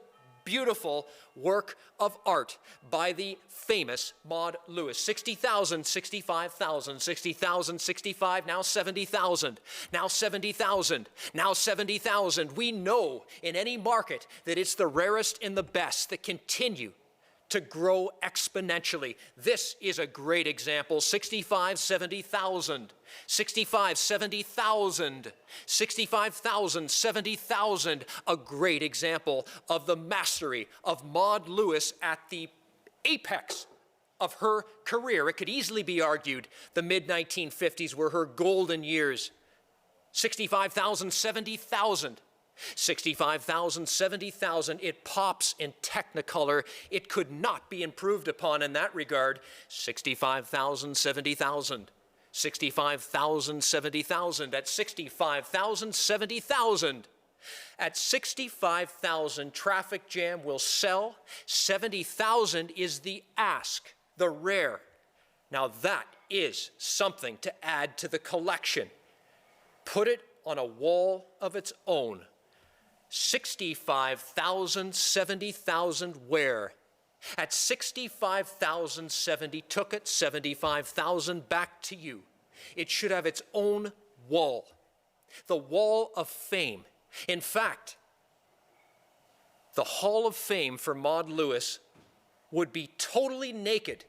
beautiful work of art by the famous Maude Lewis. 60,000, 65,000, 60,000, 65, now 70,000, now 70,000, now 70,000. We know in any market that it's the rarest and the best that continue to grow exponentially. This is a great example. 65, 70,000, 65, 70,000, 65,000, 70,000. A great example of the mastery of Maude Lewis at the apex of her career. It could easily be argued the mid-1950s were her golden years. 65,000, 70,000. 65,000, 70,000, it pops in Technicolor. It could not be improved upon in that regard. 65,000, 70,000. 65,000, 70,000. At 65,000, 70,000. At 65,000, Traffic Jam will sell. 70,000 is the ask, the rare. Now that is something to add to the collection. Put it on a wall of its own. 65,000, 70,000 where? At 65,000, 70 took it, 75,000 back to you. It should have its own wall, the Wall of Fame. In fact, the Hall of Fame for Maude Lewis would be totally naked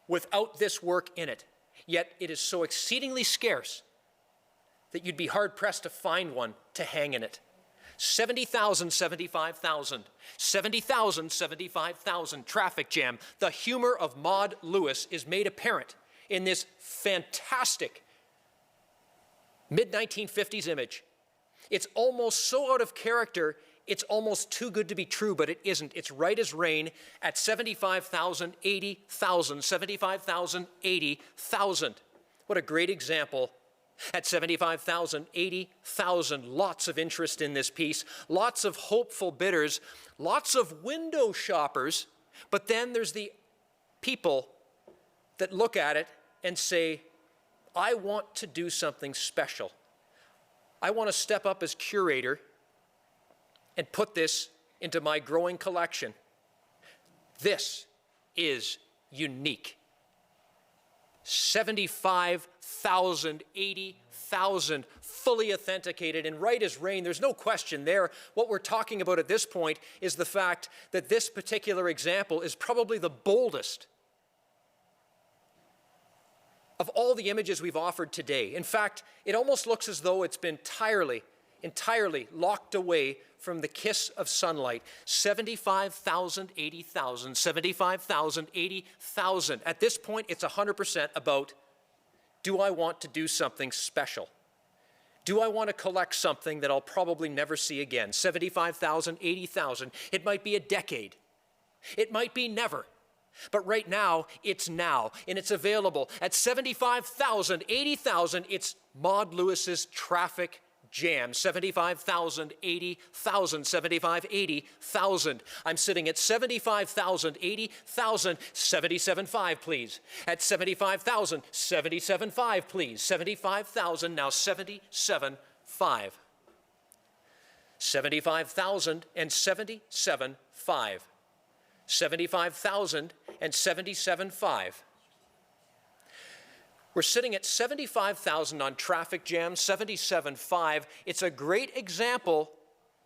without this work in it. Yet it is so exceedingly scarce that you'd be hard-pressed to find one to hang in it. 70,000, 75,000. 70,000, 75,000. Traffic Jam. The humor of Maude Lewis is made apparent in this fantastic mid-1950s image. It's almost so out of character, it's almost too good to be true, but it isn't. It's right as rain at 75,000, 80,000. 75,000, 80,000. What a great example. At 75,000, 80,000, lots of interest in this piece, lots of hopeful bidders, lots of window shoppers, but then there's the people that look at it and say, I want to do something special. I want to step up as curator and put this into my growing collection. This is unique. 75,000, 80,000, fully authenticated and right as rain. There's no question there. What we're talking about at this point is the fact that this particular example is probably the boldest of all the images we've offered today. In fact, it almost looks as though it's been entirely locked away from the kiss of sunlight. 75,000, 80,000, 75,000, 80,000. At this point, it's 100% about, do I want to do something special? Do I want to collect something that I'll probably never see again? 75,000, 80,000. It might be a decade. It might be never. But right now, it's now, and it's available at 75,000, 80,000. It's Maud Lewis's Traffic Jam. 75,000, 80,000, 75, 80,000. I'm sitting at 75,000, 80,000, 77.5, please. At 75,000, 77.5, please. 75,000, now 77.5. 75,000 and 77.5. 75,000 and 77.5. We're sitting at 75,000 on Traffic Jam, 77.5. It's a great example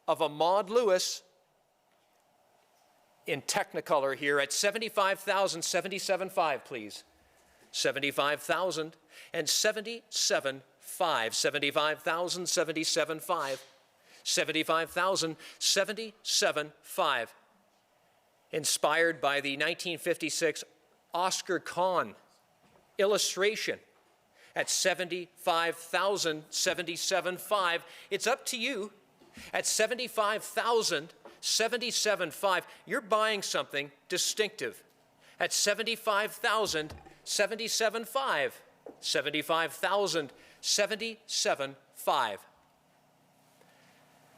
of a Maud Lewis in Technicolor here at 75,000, 77.5, please. 75,000 and 77.5. 75,000, 77.5. 75,000, 77.5. Inspired by the 1956 Oscar Kahn illustration at 75,000, 77.5. It's up to you. At 75,000, 77.5, you're buying something distinctive. At 75,000, 77.5. 75,000, 77.5.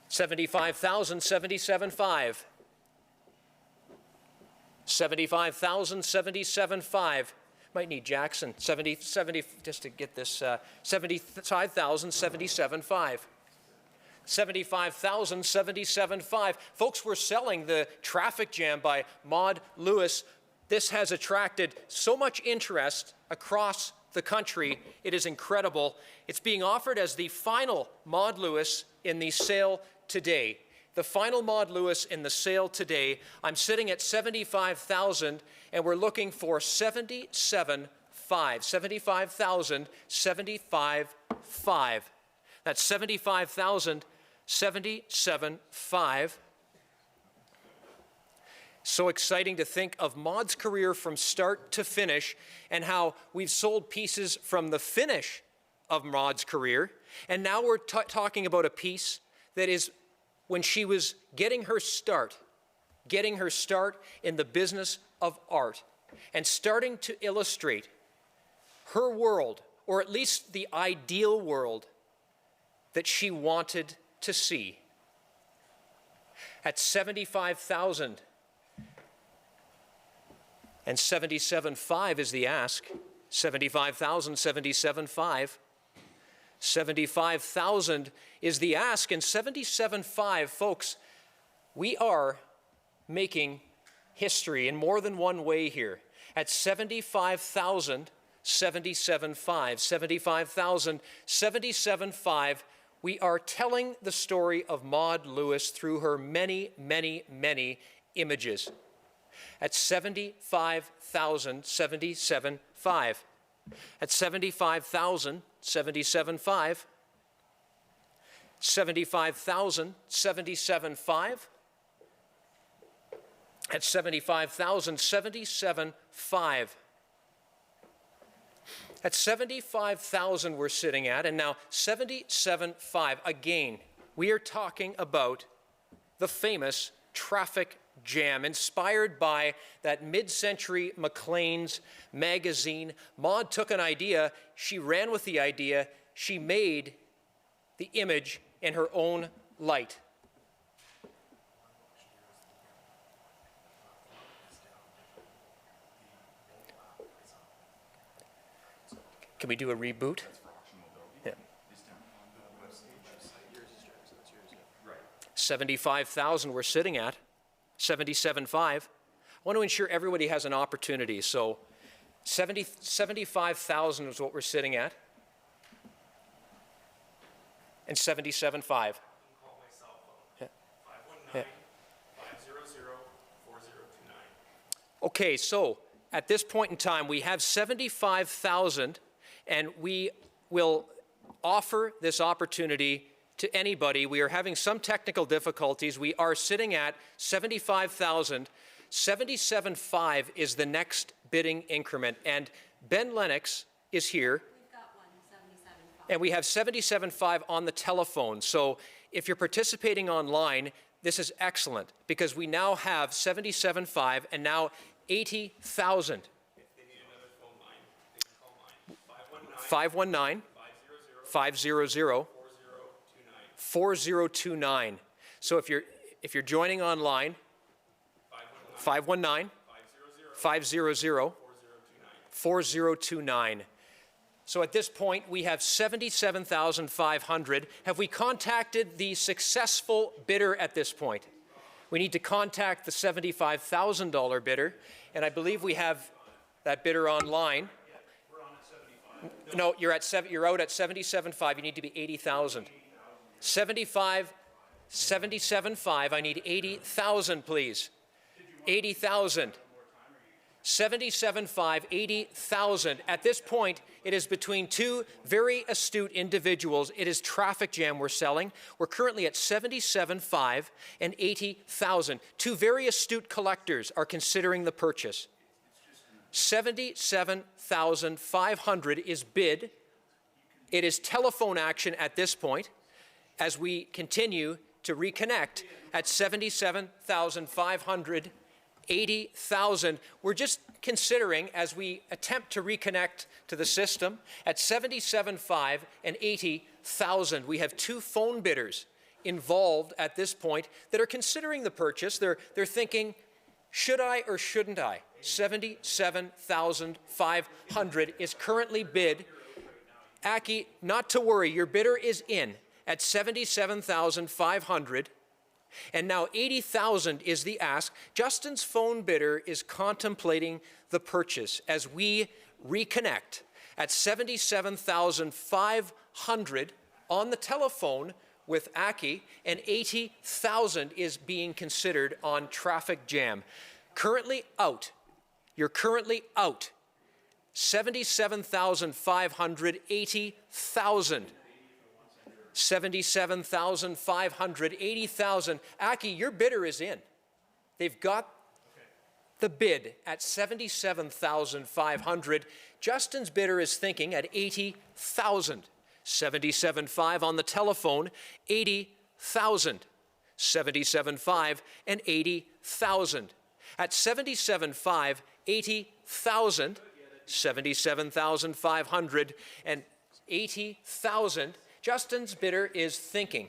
75,000, 77.5. 75,000, 77.5. Might need Jackson. 70, just to get this, 75,000, 77.5. 75,000, 77.5. Folks, we're selling the Traffic Jam by Maud Lewis. This has attracted so much interest across the country. It is incredible. It's being offered as the final Maud Lewis in the sale today. The final Maud Lewis in the sale today. I'm sitting at 75,000, and we're looking for 77.5. 75,000, 75.5. That's 75,000, 77.5. So exciting to think of Maud's career from start to finish and how we've sold pieces from the finish of Maud's career. And now we're talking about a piece that is when she was getting her start in the business of art and starting to illustrate her world, or at least the ideal world that she wanted to see. At 75,000 and 77.5 is the ask. 75,000, 77.5. 75,000 is the ask, and 77.5, folks, we are making history in more than one way here. At 75,000, 77.5, 75,000, 77.5, we are telling the story of Maud Lewis through her many, many, many images. At 75,000, 77.5. At 75,000, 77.5. 75,000, 77.5. At 75,000, 77.5. At 75,000 we're sitting at, and now 77.5. Again, we are talking about the famous Traffic Jam, inspired by that mid-century Maclean's magazine. Maud took an idea, she ran with the idea, she made the image in her own light. Can we do a reboot? Yeah. 75,000 we're sitting at. 77.5. I want to ensure everybody has an opportunity. So 75,000 is what we're sitting at. And 77.5. Call my cell phone. Yeah. 519-500-4029. Okay, so at this point in time, we have 75,000, and we will offer this opportunity to anybody. We are having some technical difficulties. We are sitting at 75,000. 77.5 is the next bidding increment, and Ben Lennox is here. We've got one, 77.5. And we have 77.5 on the telephone. So if you're participating online, this is excellent because we now have 77.5, and now 80,000. If they need another phone line, they can call mine. 519 500 500 4029. 4029. So if you're joining online, 519 500 4029. So at this point, we have 77,500. Have we contacted the successful bidder at this point? We need to contact the $75,000 bidder, and I believe we have that bidder online. No, you're out at 77.5. You need to be 80,000. 77.5. I need 80,000, please. 80,000. 77.5, 80,000. At this point, it is between two very astute individuals. It is Traffic Jam we're selling. We're currently at 77.5 and 80,000. Two very astute collectors are considering the purchase. 77,500 is bid. It is telephone action at this point as we continue to reconnect at 77,500, 80,000. We're just considering as we attempt to reconnect to the system at 77.5 and 80,000. We have two phone bidders involved at this point that are considering the purchase. They're thinking, should I or shouldn't I? 77,500 is currently bid. Aki, not to worry, your bidder is in at 77,500. And now 80,000 is the ask. Justin's phone bidder is contemplating the purchase as we reconnect at 77,500 on the telephone with Aki, and 80,000 is being considered on Traffic Jam. Currently out. You're currently out. 77,500, 80,000. 77,500, 80,000. Aki, your bidder is in. They've got the bid at 77,500. Justin's bidder is thinking at 80,000. 77.5 on the telephone, 80,000. 77.5 and 80,000. At 77.5, 80,000, 77,500 and 80,000. Justin's bidder is thinking,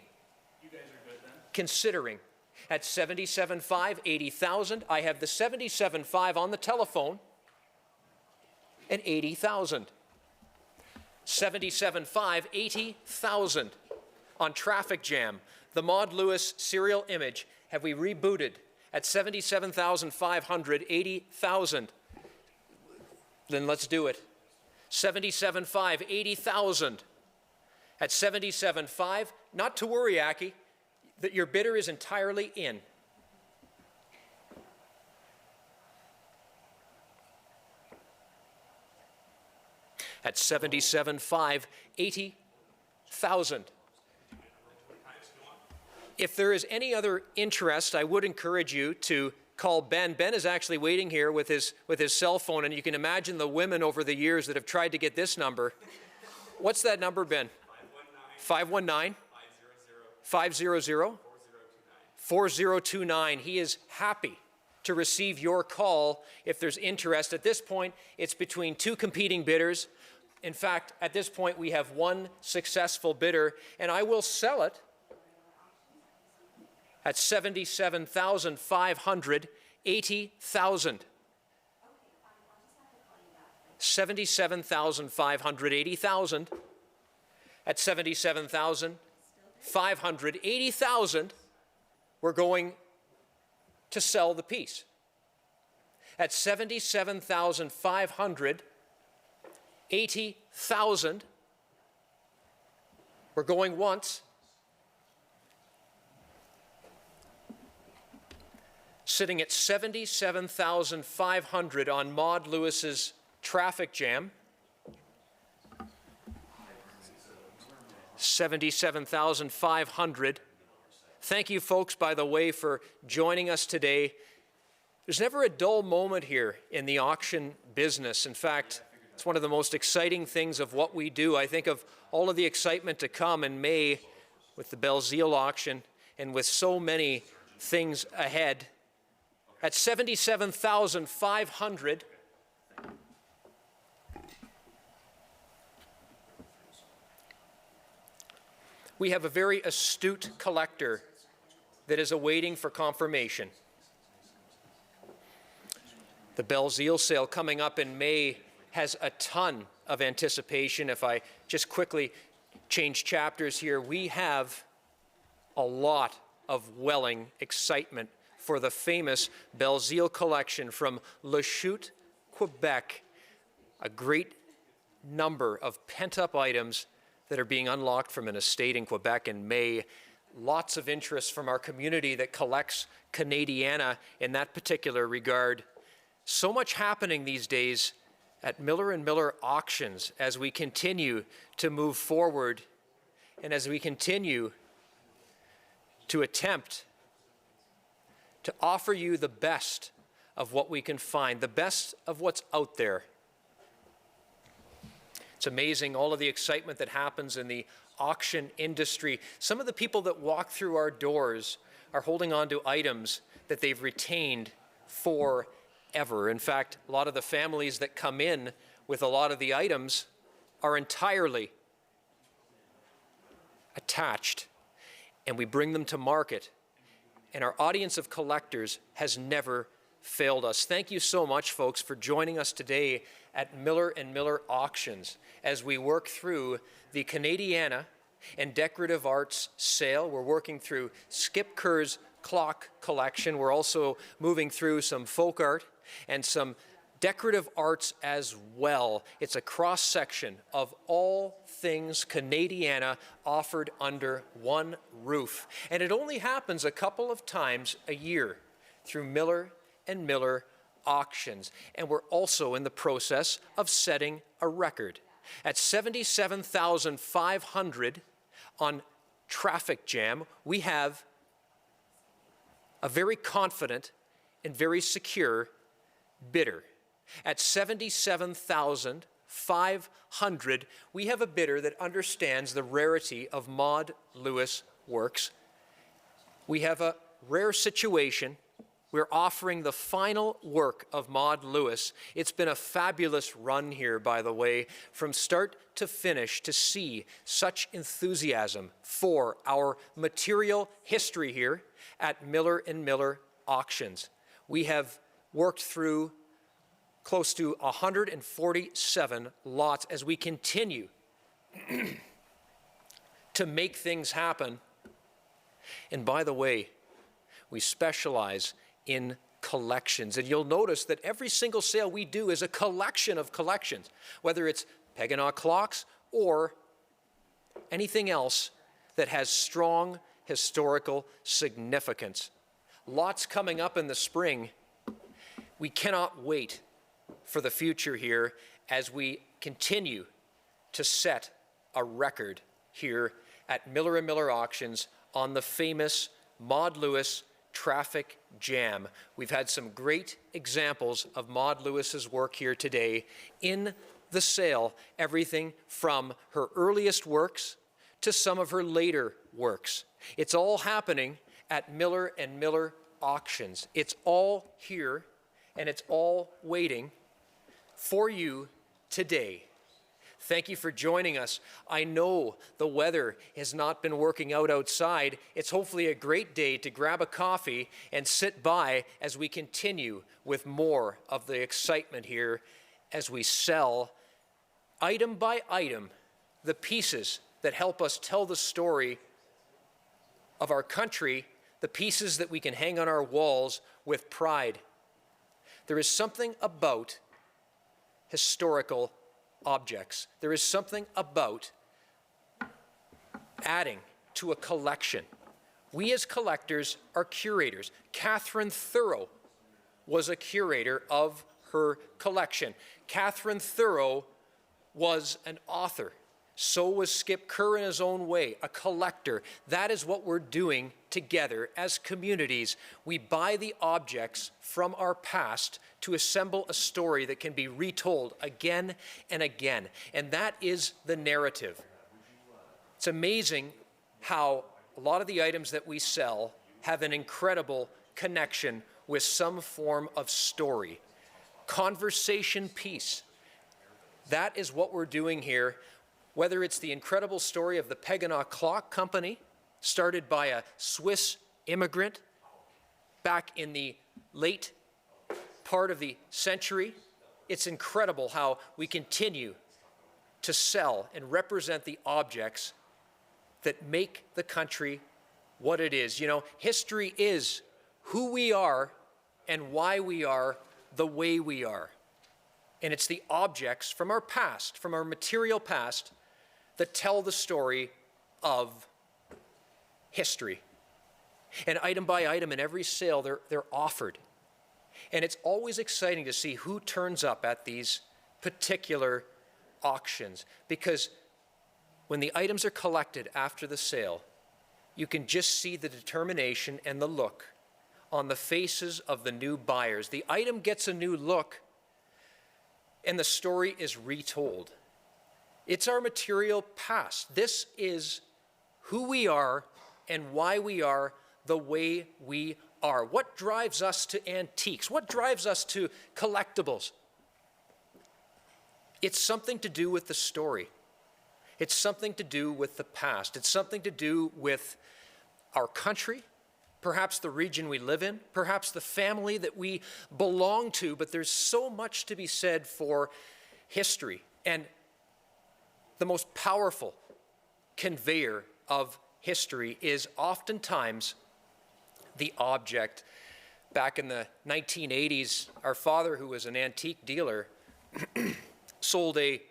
considering. At 77.5, 80,000. I have the 77.5 on the telephone and 80,000. 77.5, 80,000 on Traffic Jam. The Maud Lewis serial image. Have we rebooted at 77,500, 80,000? Then let's do it. 77.5, 80,000. At 77.5, not to worry, Aki, that your bidder is entirely in. At 77.5, 80,000. If there is any other interest, I would encourage you to call Ben. Ben is actually waiting here with his cell phone, and you can imagine the women over the years that have tried to get this number. What's that number, Ben? 519 500 4029. He is happy to receive your call if there's interest. At this point, it's between two competing bidders. In fact, at this point, we have one successful bidder, and I will sell it at 77,500, 80,000. 77,500, 80,000. At 77,500, 80,000, we're going to sell the piece. At 77,500, 80,000, we're going once. Sitting at 77,500 on Maud Lewis's Traffic Jam. 77,500. Thank you, folks, by the way, for joining us today. There's never a dull moment here in the auction business. In fact, it's one of the most exciting things of what we do. I think of all of the excitement to come in May with the Belzile auction and with so many things ahead. At $77,500, we have a very astute collector that is awaiting for confirmation. The Belzile sale coming up in May has a ton of anticipation. If I just quickly change chapters here, we have a lot of welling excitement for the famous Belzile collection from Lachute, Quebec. A great number of pent-up items that are being unlocked from an estate in Quebec in May. Lots of interest from our community that collects Canadiana in that particular regard. So much happening these days at Miller & Miller Auctions as we continue to move forward and as we continue to attempt to offer you the best of what we can find, the best of what's out there. It's amazing all of the excitement that happens in the auction industry. Some of the people that walk through our doors are holding on to items that they've retained forever. In fact, a lot of the families that come in with a lot of the items are entirely attached, and we bring them to market. And our audience of collectors has never failed us. Thank you so much, folks, for joining us today at Miller & Miller Auctions as we work through the Canadiana and Decorative Arts sale. We're working through Skip Kerr's clock collection. We're also moving through some folk art and some decorative arts as well. It's a cross-section of all things Canadiana offered under one roof. And it only happens a couple of times a year through Miller & Miller Auctions. And we're also in the process of setting a record. At $77,500 on Traffic Jam, we have a very confident and very secure bidder. At $77,500, we have a bidder that understands the rarity of Maud Lewis works. We have a rare situation. We're offering the final work of Maud Lewis. It's been a fabulous run here, by the way, from start to finish, to see such enthusiasm for our material history here at Miller & Miller Auctions. We have worked through close to 147 lots as we continue to make things happen. And by the way, we specialize in collections. And you'll notice that every single sale we do is a collection of collections, whether it's Peganaut clocks or anything else that has strong historical significance. Lots coming up in the spring. We cannot wait for the future here as we continue to set a record here at Miller & Miller Auctions on the famous Maud Lewis Traffic Jam. We've had some great examples of Maud Lewis's work here today in the sale, everything from her earliest works to some of her later works. It's all happening at Miller & Miller Auctions. It's all here, and it's all waiting for you today. Thank you for joining us. I know the weather has not been working out outside. It's hopefully a great day to grab a coffee and sit by as we continue with more of the excitement here as we sell item by item the pieces that help us tell the story of our country, the pieces that we can hang on our walls with pride. There is something about historical objects. There is something about adding to a collection. We as collectors are curators. Catherine Thorough was a curator of her collection. Catherine Thorough was an author. So was Skip Kerr in his own way, a collector. That is what we're doing together as communities. We buy the objects from our past to assemble a story that can be retold again and again. And that is the narrative. It's amazing how a lot of the items that we sell have an incredible connection with some form of story. Conversation piece. That is what we're doing here, whether it's the incredible story of the Peganaut Clock Company, started by a Swiss immigrant back in the late part of the century. It's incredible how we continue to sell and represent the objects that make the country what it is. You know, history is who we are and why we are the way we are. And it's the objects from our past, from our material past, that tell the story of history. And item by item in every sale, they're offered. And it's always exciting to see who turns up at these particular auctions, because when the items are collected after the sale, you can just see the determination and the look on the faces of the new buyers. The item gets a new look, and the story is retold. It's our material past. This is who we are and why we are the way we are. What drives us to antiques? What drives us to collectibles? It's something to do with the story. It's something to do with the past. It's something to do with our country, perhaps the region we live in, perhaps the family that we belong to, but there's so much to be said for history. And the most powerful conveyor of history is oftentimes the object. Back in the 1980s, our father, who was an antique dealer, sold a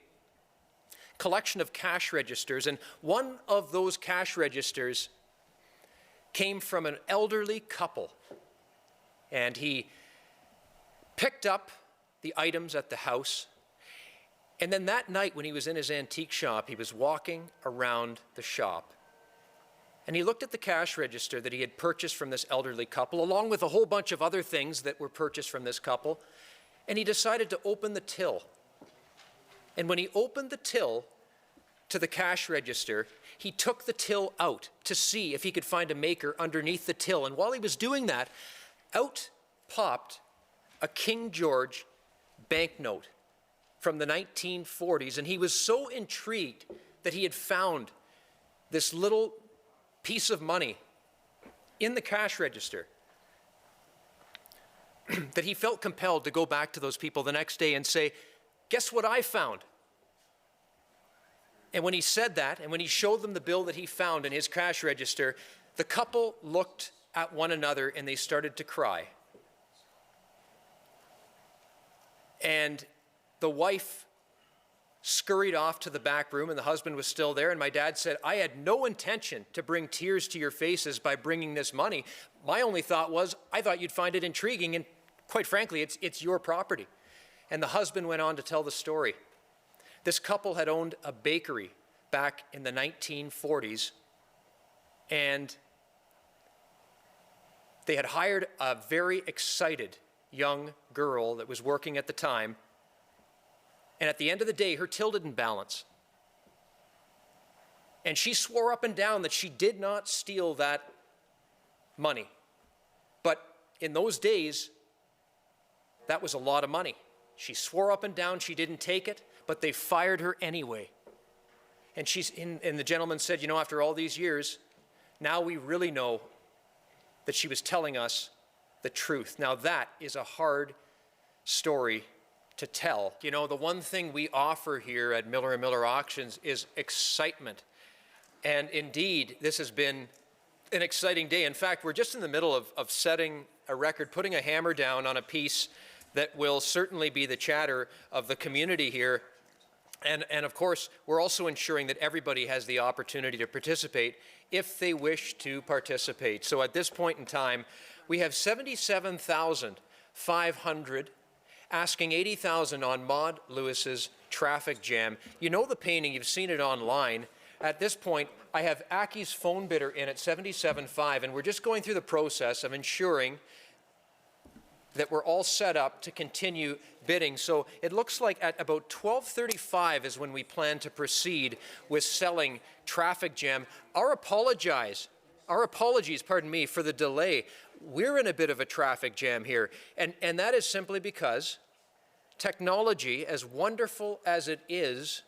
collection of cash registers, and one of those cash registers came from an elderly couple. And he picked up the items at the house, and then that night when he was in his antique shop, he was walking around the shop, and he looked at the cash register that he had purchased from this elderly couple, along with a whole bunch of other things that were purchased from this couple, and he decided to open the till. And when he opened the till to the cash register, he took the till out to see if he could find a maker underneath the till. And while he was doing that, out popped a King George banknote from the 1940s. And he was so intrigued that he had found this little piece of money in the cash register that he felt compelled to go back to those people the next day and say, "Guess what I found?" And when he said that, and when he showed them the bill that he found in his cash register, the couple looked at one another and they started to cry. And the wife scurried off to the back room, and the husband was still there, and my dad said, "I had no intention to bring tears to your faces by bringing this money. My only thought was, I thought you'd find it intriguing, and quite frankly, it's your property." And the husband went on to tell the story. This couple had owned a bakery back in the 1940s, and they had hired a very excited young girl that was working at the time, and at the end of the day, her till didn't balance. And she swore up and down that she did not steal that money. But in those days, that was a lot of money. She swore up and down she didn't take it, but they fired her anyway. And the gentleman said, "You know, after all these years, now we really know that she was telling us the truth." Now that is a hard story to tell. You know, the one thing we offer here at Miller & Miller Auctions is excitement. And indeed, this has been an exciting day. In fact, we're just in the middle of setting a record, putting a hammer down on a piece that will certainly be the chatter of the community here. And of course, we're also ensuring that everybody has the opportunity to participate if they wish to participate. So at this point in time, we have 77,500 asking 80,000 on Maud Lewis's Traffic Jam. You know the painting, you've seen it online. At this point, I have Aki's phone bidder in at 77.5, and we're just going through the process of ensuring that we're all set up to continue bidding. So it looks like at about 12:35 is when we plan to proceed with selling Traffic Jam. Our apologies, for the delay. we're in a bit of a traffic jam here. And that is simply because technology, as wonderful as it is,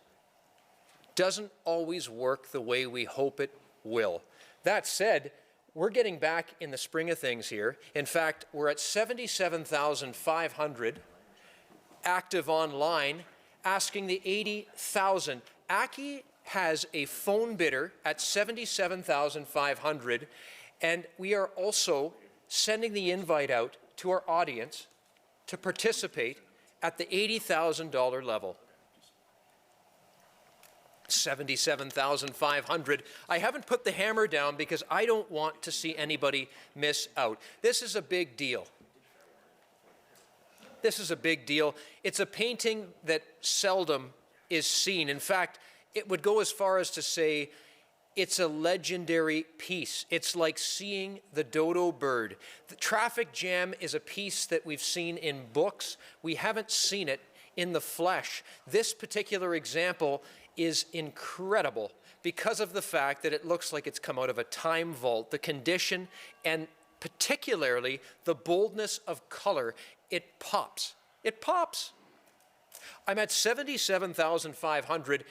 doesn't always work the way we hope it will. That said, we're getting back in the spring of things here. In fact, we're at 77,500 active online, asking the 80,000. Aki has a phone bidder at 77,500, and we are also sending the invite out to our audience to participate at the $80,000 level. 77,500. I haven't put the hammer down because I don't want to see anybody miss out. This is a big deal. This is a big deal. It's a painting that seldom is seen. In fact, it would go as far as to say it's a legendary piece. It's like seeing the dodo bird. The traffic jam is a piece that we've seen in books. We haven't seen it in the flesh. This particular example is incredible because of the fact that it looks like it's come out of a time vault. The condition and particularly the boldness of color, it pops. It pops. I'm at 77,500.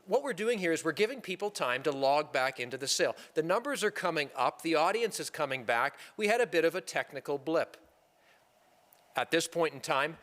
What we're doing here is we're giving people time to log back into the sale. The numbers are coming up. The audience is coming back. We had a bit of a technical blip. At this point in time,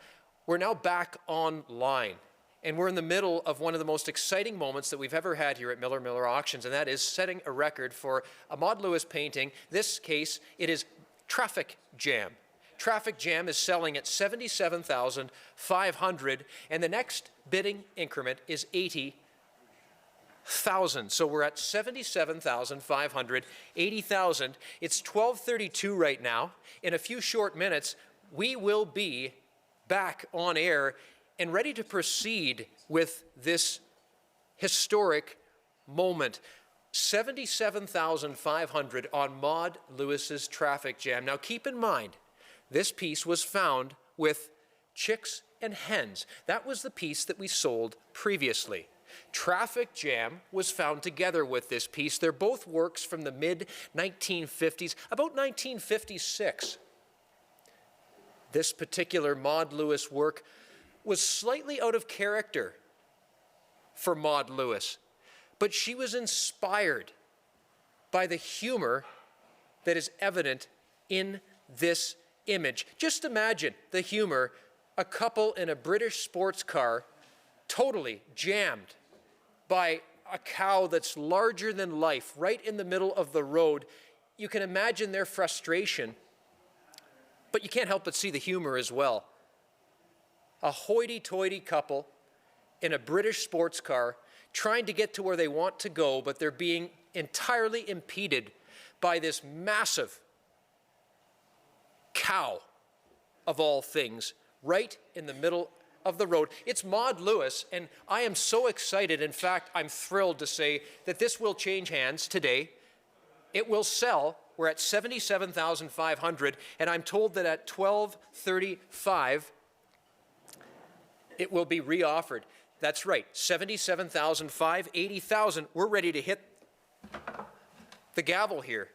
we're now back online. And we're in the middle of one of the most exciting moments that we've ever had here at Miller Miller Auctions, and that is setting a record for a Maud Lewis painting. This case, it is Traffic Jam. Traffic Jam is selling at 77,500, and the next bidding increment is 80,000. So we're at 77,500, 80,000. It's 12:32 right now. In a few short minutes, we will be back on air and ready to proceed with this historic moment. 77,500 on Maud Lewis's Traffic Jam. Now keep in mind, this piece was found with chicks and hens. That was the piece that we sold previously. Traffic Jam was found together with this piece. They're both works from the mid-1950s, about 1956. This particular Maud Lewis work was slightly out of character for Maud Lewis, but she was inspired by the humor that is evident in this image. Just imagine the humor, a couple in a British sports car totally jammed by a cow that's larger than life right in the middle of the road. You can imagine their frustration, but you can't help but see the humor as well. A hoity-toity couple in a British sports car trying to get to where they want to go, but they're being entirely impeded by this massive cow, of all things, right in the middle of the road. It's Maud Lewis, and I am so excited. In fact, I'm thrilled to say that this will change hands today. It will sell. We're at 77,500, and I'm told that at 12:35, it will be reoffered. That's right, 77,500, 80,000. We're ready to hit the gavel here.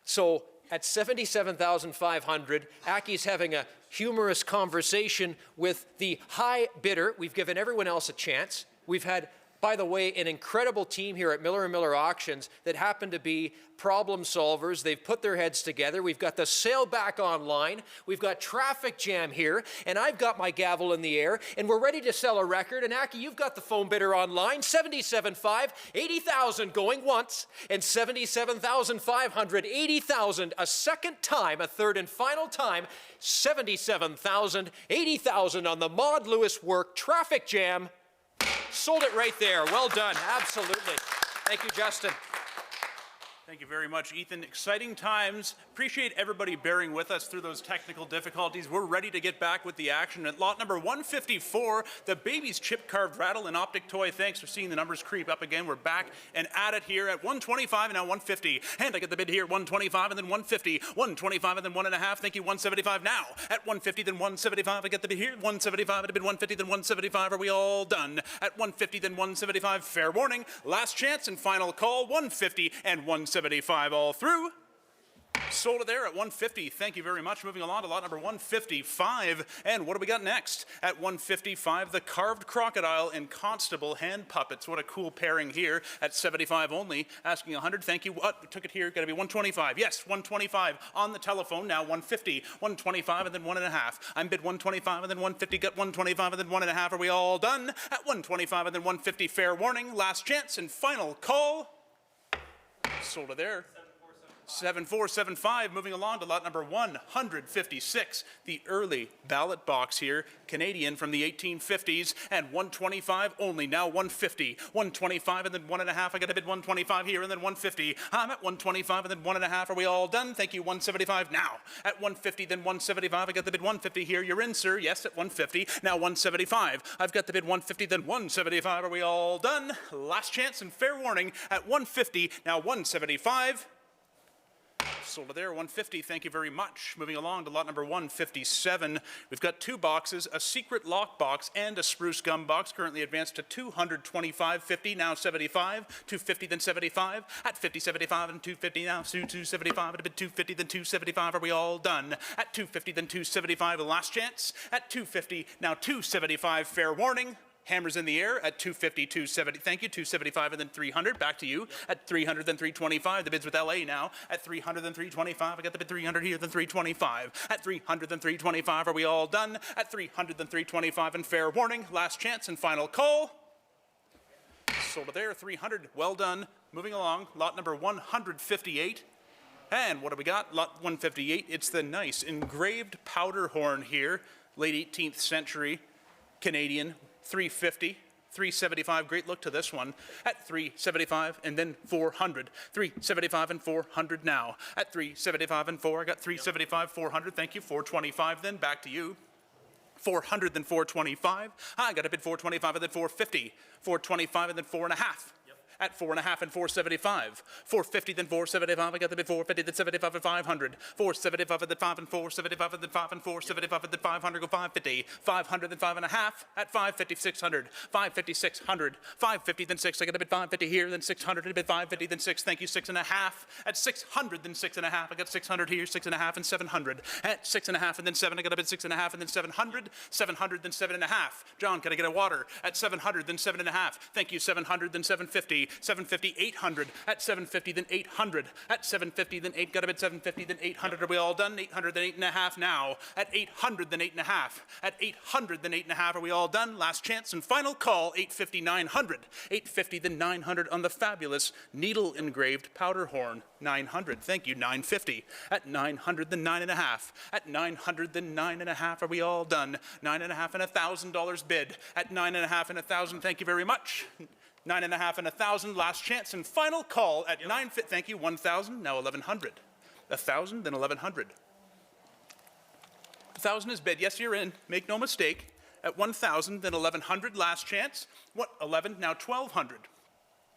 So at 77,500, Aki's having a humorous conversation with the high bidder. We've given everyone else a chance. We've had, by the way, an incredible team here at Miller & Miller Auctions that happen to be problem solvers. They've put their heads together. We've got the sale back online. We've got Traffic Jam here, and I've got my gavel in the air, and we're ready to sell a record. And Aki, you've got the phone bidder online, 77,500, 80,000 going once, and 77,500, 80,000 a second time, a third and final time, 77,000, 80,000 on the Maud Lewis work, Traffic Jam. Sold it right there. Well done. Absolutely. Thank you, Justin. Thank you very much, Ethan. Exciting times. Appreciate everybody bearing with us through those technical difficulties. We're ready to get back with the action at lot number 154, the Baby's Chip Carved Rattle and Optic Toy. Thanks for seeing the numbers creep up again. We're back and at it here at 125 and now 150. And I get the bid here, 125 and then 150, 125 and then 1.5. Thank you, 175 now. At 150, then 175. I get the bid here, 175 at a bid 150, then 175. Are we all done? At 150, then 175. Fair warning. Last chance and final call, 150 and 175 all through. Sold it there at 150. Thank you very much. Moving along to lot number 155. And what do we got next? At 155, the carved crocodile and constable hand puppets. What a cool pairing here at 75 only. Asking 100. Thank you. What? Took it here. Got to be 125. Yes, 125 on the telephone. Now 150. 125 and then 1.5. I'm bid 125 and then 150. Got 125 and then 1.5. Are we all done? At 125 and then 150. Fair warning. Last chance and final call. Sold it there. 7475, moving along to lot number 156, the early ballot box here, Canadian from the 1850s, and 125 only, now 150, 125 and then 1.5, I got a bid 125 here and then 150, I'm at 125 and then 1.5, are we all done? Thank you, 175 now, at 150 then 175, I got the bid 150 here, you're in sir, yes at 150, now 175, I've got the bid 150 then 175, are we all done? Last chance and fair warning at 150, now 175, sold it there, 150. Thank you very much. Moving along to lot number 157. We've got two boxes, a secret lock box and a spruce gum box, currently advanced to 225.50, now 75, 250 then 75, at 50, 75 and 250 now, 275 at a bit 250 then 275. Are we all done? At 250 then 275, the last chance. At 250, now 275, fair warning. Hammers in the air at 250, 270. Thank you, 275 and then 300. Back to you at 300, then 325. The bid's with LA now at 300, then 325. I got the bid 300 here, then 325. At 300, then 325. Are we all done? At 300, then 325. And fair warning, last chance and final call. Sold it there, 300. Well done. Moving along, lot number 158. And what do we got? Lot 158. It's the nice engraved powder horn here, late 18th century, Canadian. 350, 375, great look to this one, at 375 and then 400, 375 and 400 now, at 375 and 4, I got 375, 400, thank you, 425 then, back to you. 400 then 425, I got a bid 425 and then 450, 425 and then 4.5. At 4.5 and 475, 450 then 475. I got the bid 450 then 75 and 500, 475 and then 5 and 475 and then 5 and 475 and then 500 go 550, 500 then 5.5 at 550 600, 550 600, 550 then 6. I got a bid 550 here then 600. A bid 550 then 6. Thank you 6.5 at 600 then 6.5. I got 600 here 6.5 and 700 at 6.5 and then 7. I got a bid 6.5 and then 700, 700 then 7.5. John, can I get a water at 700 then 7.5? Thank you 700 then 750. 750, 800, at 750, then 800, at 750, then 8, got a bid 750, then 800, are we all done? 800, then 8.5 now, at 800, then 8.5, at 800, then 8.5, are we all done? Last chance and final call, 850, 900, 850, then 900 on the fabulous needle engraved powder horn, 900, thank you, 950, at 900, then 9.5, at 900, then 9.5, are we all done? 9.5 and $1,000 bid, at 9.5 and 1,000, thank you very much. 9.5 and 1,000, last chance and final call at 9. Thank you, 1,000, now 1,100. 1,000, then 1,100. 1,000 is bid. Yes, you're in. Make no mistake. At 1,000, then 1,100, last chance. What? 11, now 1,200.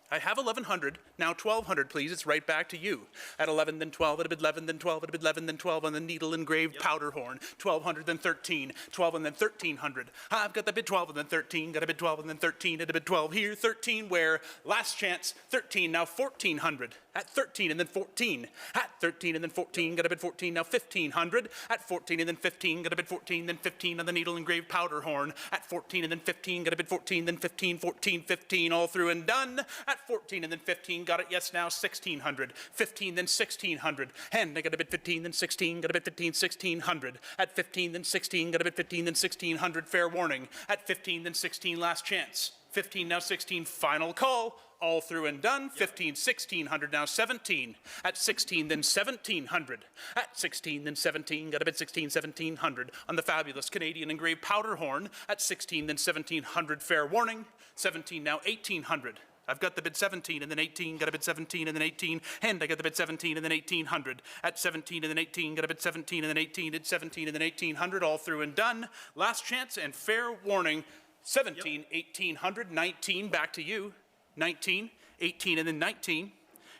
I have 1,100, now 1,200, please. It's right back to you. At 11, then 12, at a bid 11, then 12, at a bid 11, then 12 on the needle engraved powder horn. 1,200, then 13, 12 and then 1,300. I've got the bid 12 and then 13, got a bid 12 and then 13, at a bid 12 here, 13 where? Last chance, 13, now 1,400. At 13 and then 14, at 13 and then 14, got a bid 14, now 1,500. At 14 and then 15, got a bid 14, then 15 on the needle engraved powder horn. At 14 and then 15, got a bid 14, then 15, 14, 15, all through and done. At 14 and then 15, got it, yes, now 1,600. 15, then 1,600. And I got a bid 15, then 16, got a bid 15, 1,600. At 15, then 16, got a bid 15, then 1,600, fair warning. At 15, then 16, last chance. 15, now 16, final call. All through and done. 15, 1,600, now 17. At 16, then 1,700. At 16, then 17, got a bid 16, 1,700 on the fabulous Canadian engraved powder horn. At 16, then 1,700, fair warning. 17, now 1,800. I've got the bid 17 and then 18, got a bid 17 and then 18, and I got the bid 17 and then 1,800. At 17 and then 18, got a bid 17 and then 18, did 17 and then 1,800, all through and done. Last chance and fair warning. 17, 1,800, 19, back to you. 19, 18 and then 19,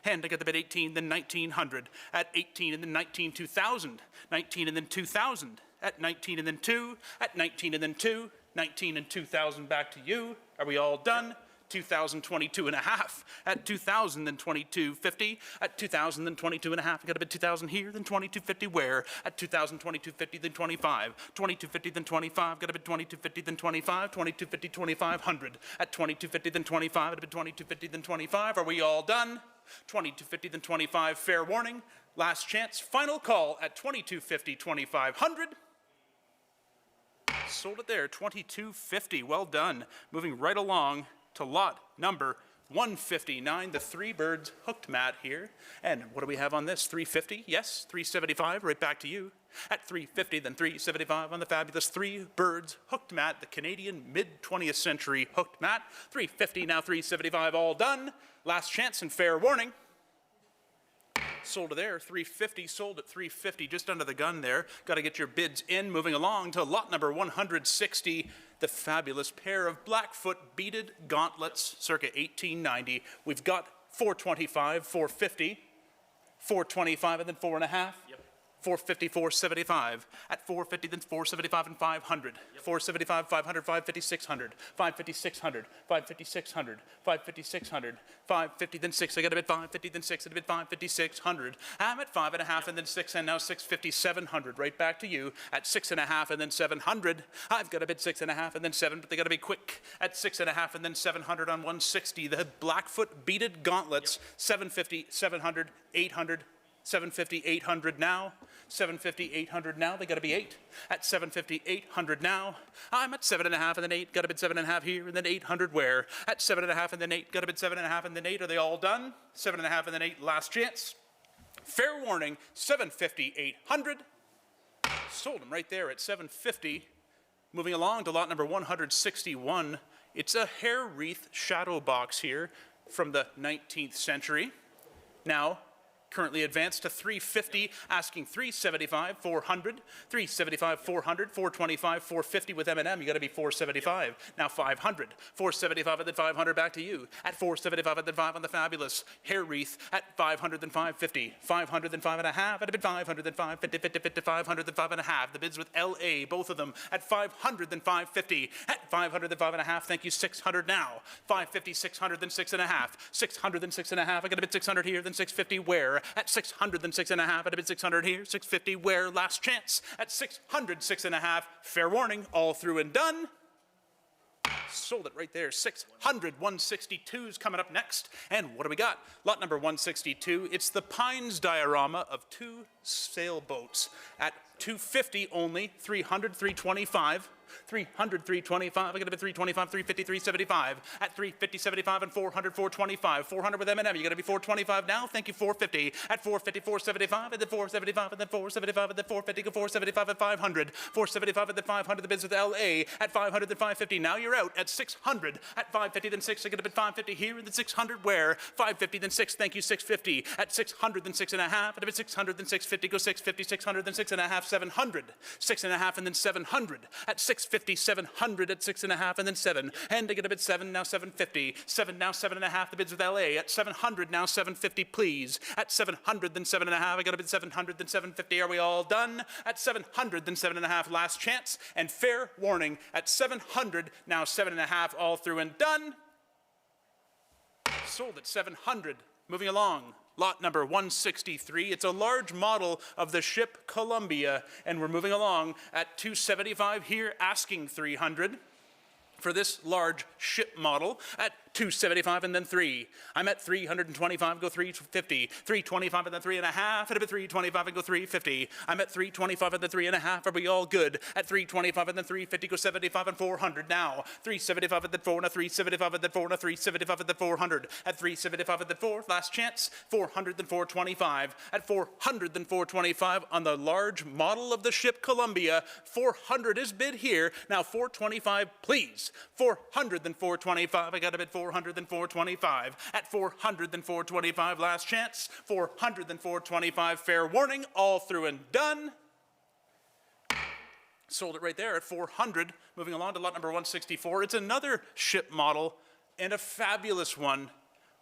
and I got the bid 18, then 1,900, at 18 and then 19, 2,000, 19 and then 2,000, at 19 and then 2, at 19 and then 2, 19 and 2,000, back to you. Are we all done? 2022 and a half. At 2022.50. At 2022 and a half. I got a bid 2,000 here, then 22.50 where? At 2022.50, then 25. 22.50, then 25. Got a bid 22.50, then 25. 22.50, 2,500. At 22.50, then 25. At a bid 22.50, then 25. Are we all done? 22.50, then 25. Fair warning. Last chance. Final call at 22.50, 2,500. Sold it there, 22.50. Well done. Moving right along to lot number 159, the Three Birds hooked mat here. And what do we have on this? 350? Yes, 375. Right back to you. At 350, then 375 on the fabulous Three Birds hooked mat, the Canadian mid-20th century hooked mat. 350, now 375, all done. Last chance and fair warning. Sold it there, 350, sold at 350, just under the gun there. Got to get your bids in. Moving along to lot number 160, the fabulous pair of Blackfoot beaded gauntlets, circa 1890. We've got 425, 450, 425, and then 4.5. Yep. 450, 475. At 450, then 475 and 500. 475, 500, 550, 600. 550, 600. 550, 600. 550, 600. 550, then 6. I got a bid 550, then 6. I got a bid 550, 600. I'm at 5.5 and then 6, and now 650, 700. Right back to you at 6.5 and then 700. I've got a bid 6.5 and then 7, but they got to be quick. At 6.5 and then 700 on 160. The Blackfoot beaded gauntlets, 750, 700, 800. 750, 800 now. 750, 800 now. They got to be 8. At 750, 800 now. I'm at 7.5 and then 8. Got to bid 7.5 here and then 800 where? At 7.5 and then 8. Got to bid 7.5 and then 8. Are they all done? 7.5 and then 8. Last chance. Fair warning. 750, 800. Sold them right there at 750. Moving along to lot number 161. It's a hair wreath shadow box here from the 19th century. Now, currently advanced to 350, asking 375, 400, 375, 400, 425, 450 with M&M. You got to be 475. Now 500, 475 and then 500 back to you. At 475 and then 5 on the fabulous hair wreath. At 500 then 550, 500 then 5.5. At a bid 500 then 550, 50, 50, 500 then 5.5. The bids with LA, both of them at 500 then 550. At 500 then 5.5. Thank you. 600 now. 550, 600 then 6.5. 600 then 6.5. I got a bid 600 here then 650 where? At 600 then 6.5. At a bid 600 here. 650 where? Last chance. At 600, 6.5. Fair warning. All through and done. Sold it right there. 600, 162's coming up next. And what do we got? Lot number 162. It's the Pines diorama of 2 sailboats at 250 only. 300, 325. 300, 325. I got a bid 325, 350, 375. At 350, 75 and 400, 425. 400 with M&M. You got to be 425 now. Thank you. 450. At 450, 475 and then 475 and then 475 and then 450. Go 475 at 500. 475 and then 500. The bids with LA at 500 then 550. Now you're out at 600. At 550 then 6. I got a bid 550 here and then 600 where? 550 then 6. Thank you. 650. At 600 then 6.5. At a bid 600 then 650. Go 650, 600 then 6.5. 700. 6.5 and then 700. At 650, 700 at 6.5 and then 7. And I get a bid 7, now 750. 7 now 7.5. The bids with LA at 700, now 750, please. At 700, then 7.5. I got a bid 700, then 750. Are we all done? At 700, then 7.5. Last chance and fair warning. At 700, now 7.5. All through and done. Sold at 700. Moving along. Lot number 163. It's a large model of the ship Columbia, and we're moving along at 275 here, asking 300 for this large ship model at 275 and then 3. I'm at 325, go 350. 325 and then 3.5. At a bit 325 and go 350. I'm at 325 and then 3.5. Are we all good? At 325 and then 350, go 75 and 400 now. 375 and then 4 and a 375 and then 4 and a 375 and then 400. At 375 and then 4, last chance. 400 then 425. At 400 then 425 on the large model of the ship Columbia. 400 is bid here. Now 425, please. 400 then 425. I got a bid 400 then 425. At 400 then 425, last chance. 400 then 425, fair warning. All through and done. Sold it right there at 400. Moving along to lot number 164. It's another ship model and a fabulous one.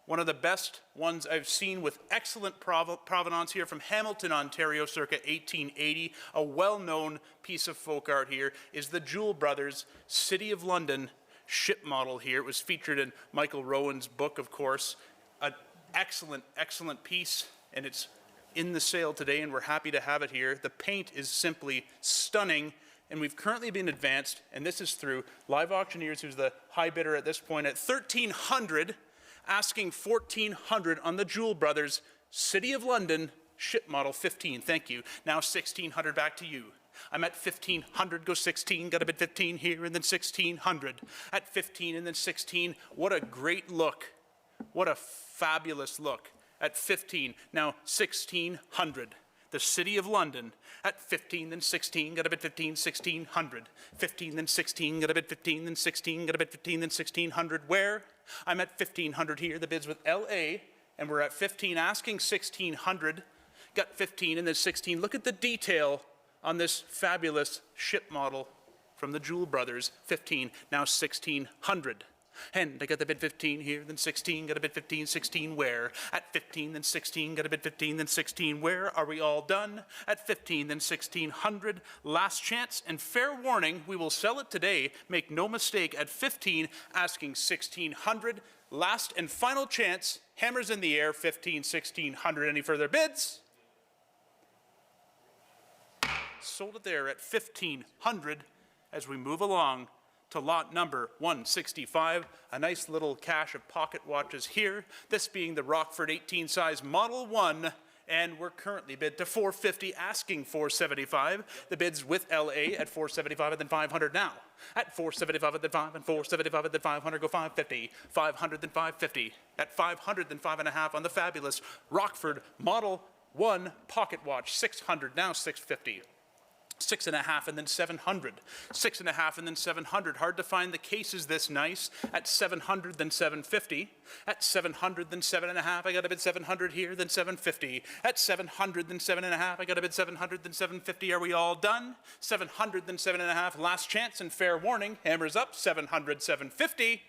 One of the best ones I've seen with excellent provenance here from Hamilton, Ontario, circa 1880. A well-known piece of folk art here is the Jewel Brothers City of London ship model here. It was featured in Michael Rowan's book, of course. An excellent, excellent piece, and it's in the sale today, and we're happy to have it here. The paint is simply stunning, and we've currently been advanced, and this is through Live Auctioneers, who's the high bidder at this point, at $1,300, asking $1,400 on the Jewel Brothers City of London ship model 15. Thank you. Now $1,600 back to you. I'm at $1,500, go 16, got a bid 15 here, and then $1,600. At 15 and then 16, what a great look. What a fabulous look. At 15, now $1,600. The City of London at 15, then 16, got a bid 15, 1,600. 15, then 16, got a bid 15, then 16, got a bid 15, then 1,600. Where? I'm at 1,500 here. The bid's with LA, and we're at 15, asking 1,600. Got 15 and then 16. Look at the detail on this fabulous ship model from the Jewel Brothers. 15, now 1,600. And I got the bid 15 here, then 16, got a bid 15, 16 where? At 15, then 16, got a bid 15, then 16 where? Are we all done? At 15, then 1,600, last chance, and fair warning, we will sell it today, make no mistake, at 15, asking 1,600, last and final chance, hammers in the air, 15, 1,600, any further bids? Sold it there at 1,500 as we move along to lot number 165, a nice little cache of pocket watches here, this being the Rockford 18 size Model 1, and we're currently bid to $450, asking $475. The bid's with LA at $475 and then $500 now. At $475 and then $5 and $475 and then $500, go $550. $500 then $550. At $500 then $5.5 on the fabulous Rockford Model 1 pocket watch. $600 now $650. 6.5 and then 700. 6.5 and then 700. Hard to find the cases this nice. At 700, then 750. At 700, then 7.5. I got a bid 700 here, then 750. At 700, then 7.5. I got a bid 700, then 750. Are we all done? 700, then 7.5. Last chance and fair warning. Hammers up. 700, 750.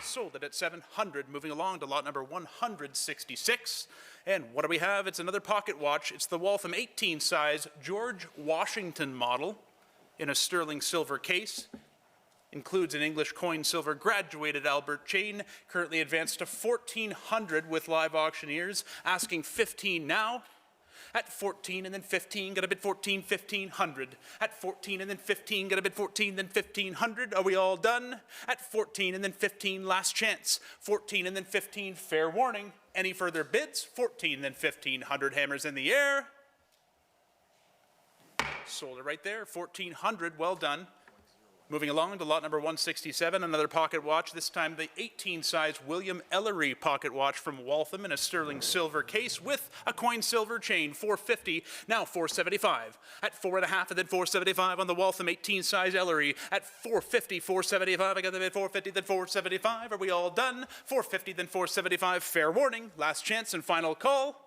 Sold it at 700. Moving along to lot number 166. And what do we have? It's another pocket watch. It's the Waltham 18 size George Washington model in a sterling silver case. Includes an English coin silver graduated Albert chain. Currently advanced to 1,400 with Live Auctioneers. Asking 15 now. At 14 and then 15, got a bid 14, 1,500. At 14 and then 15, got a bid 14, then 1,500. Are we all done? At 14 and then 15, last chance. 14 and then 15, fair warning. Any further bids? 14 then 1,500, hammers in the air. Sold it right there, 1,400, well done. Moving along to lot number 167, another pocket watch, this time the 18 size William Ellery pocket watch from Waltham in a sterling silver case with a coin silver chain, 450, now 475. At 4.5 and then 475 on the Waltham 18 size Ellery. At 450, 475, I got the bid 450, then 475. Are we all done? 450, then 475, fair warning, last chance and final call.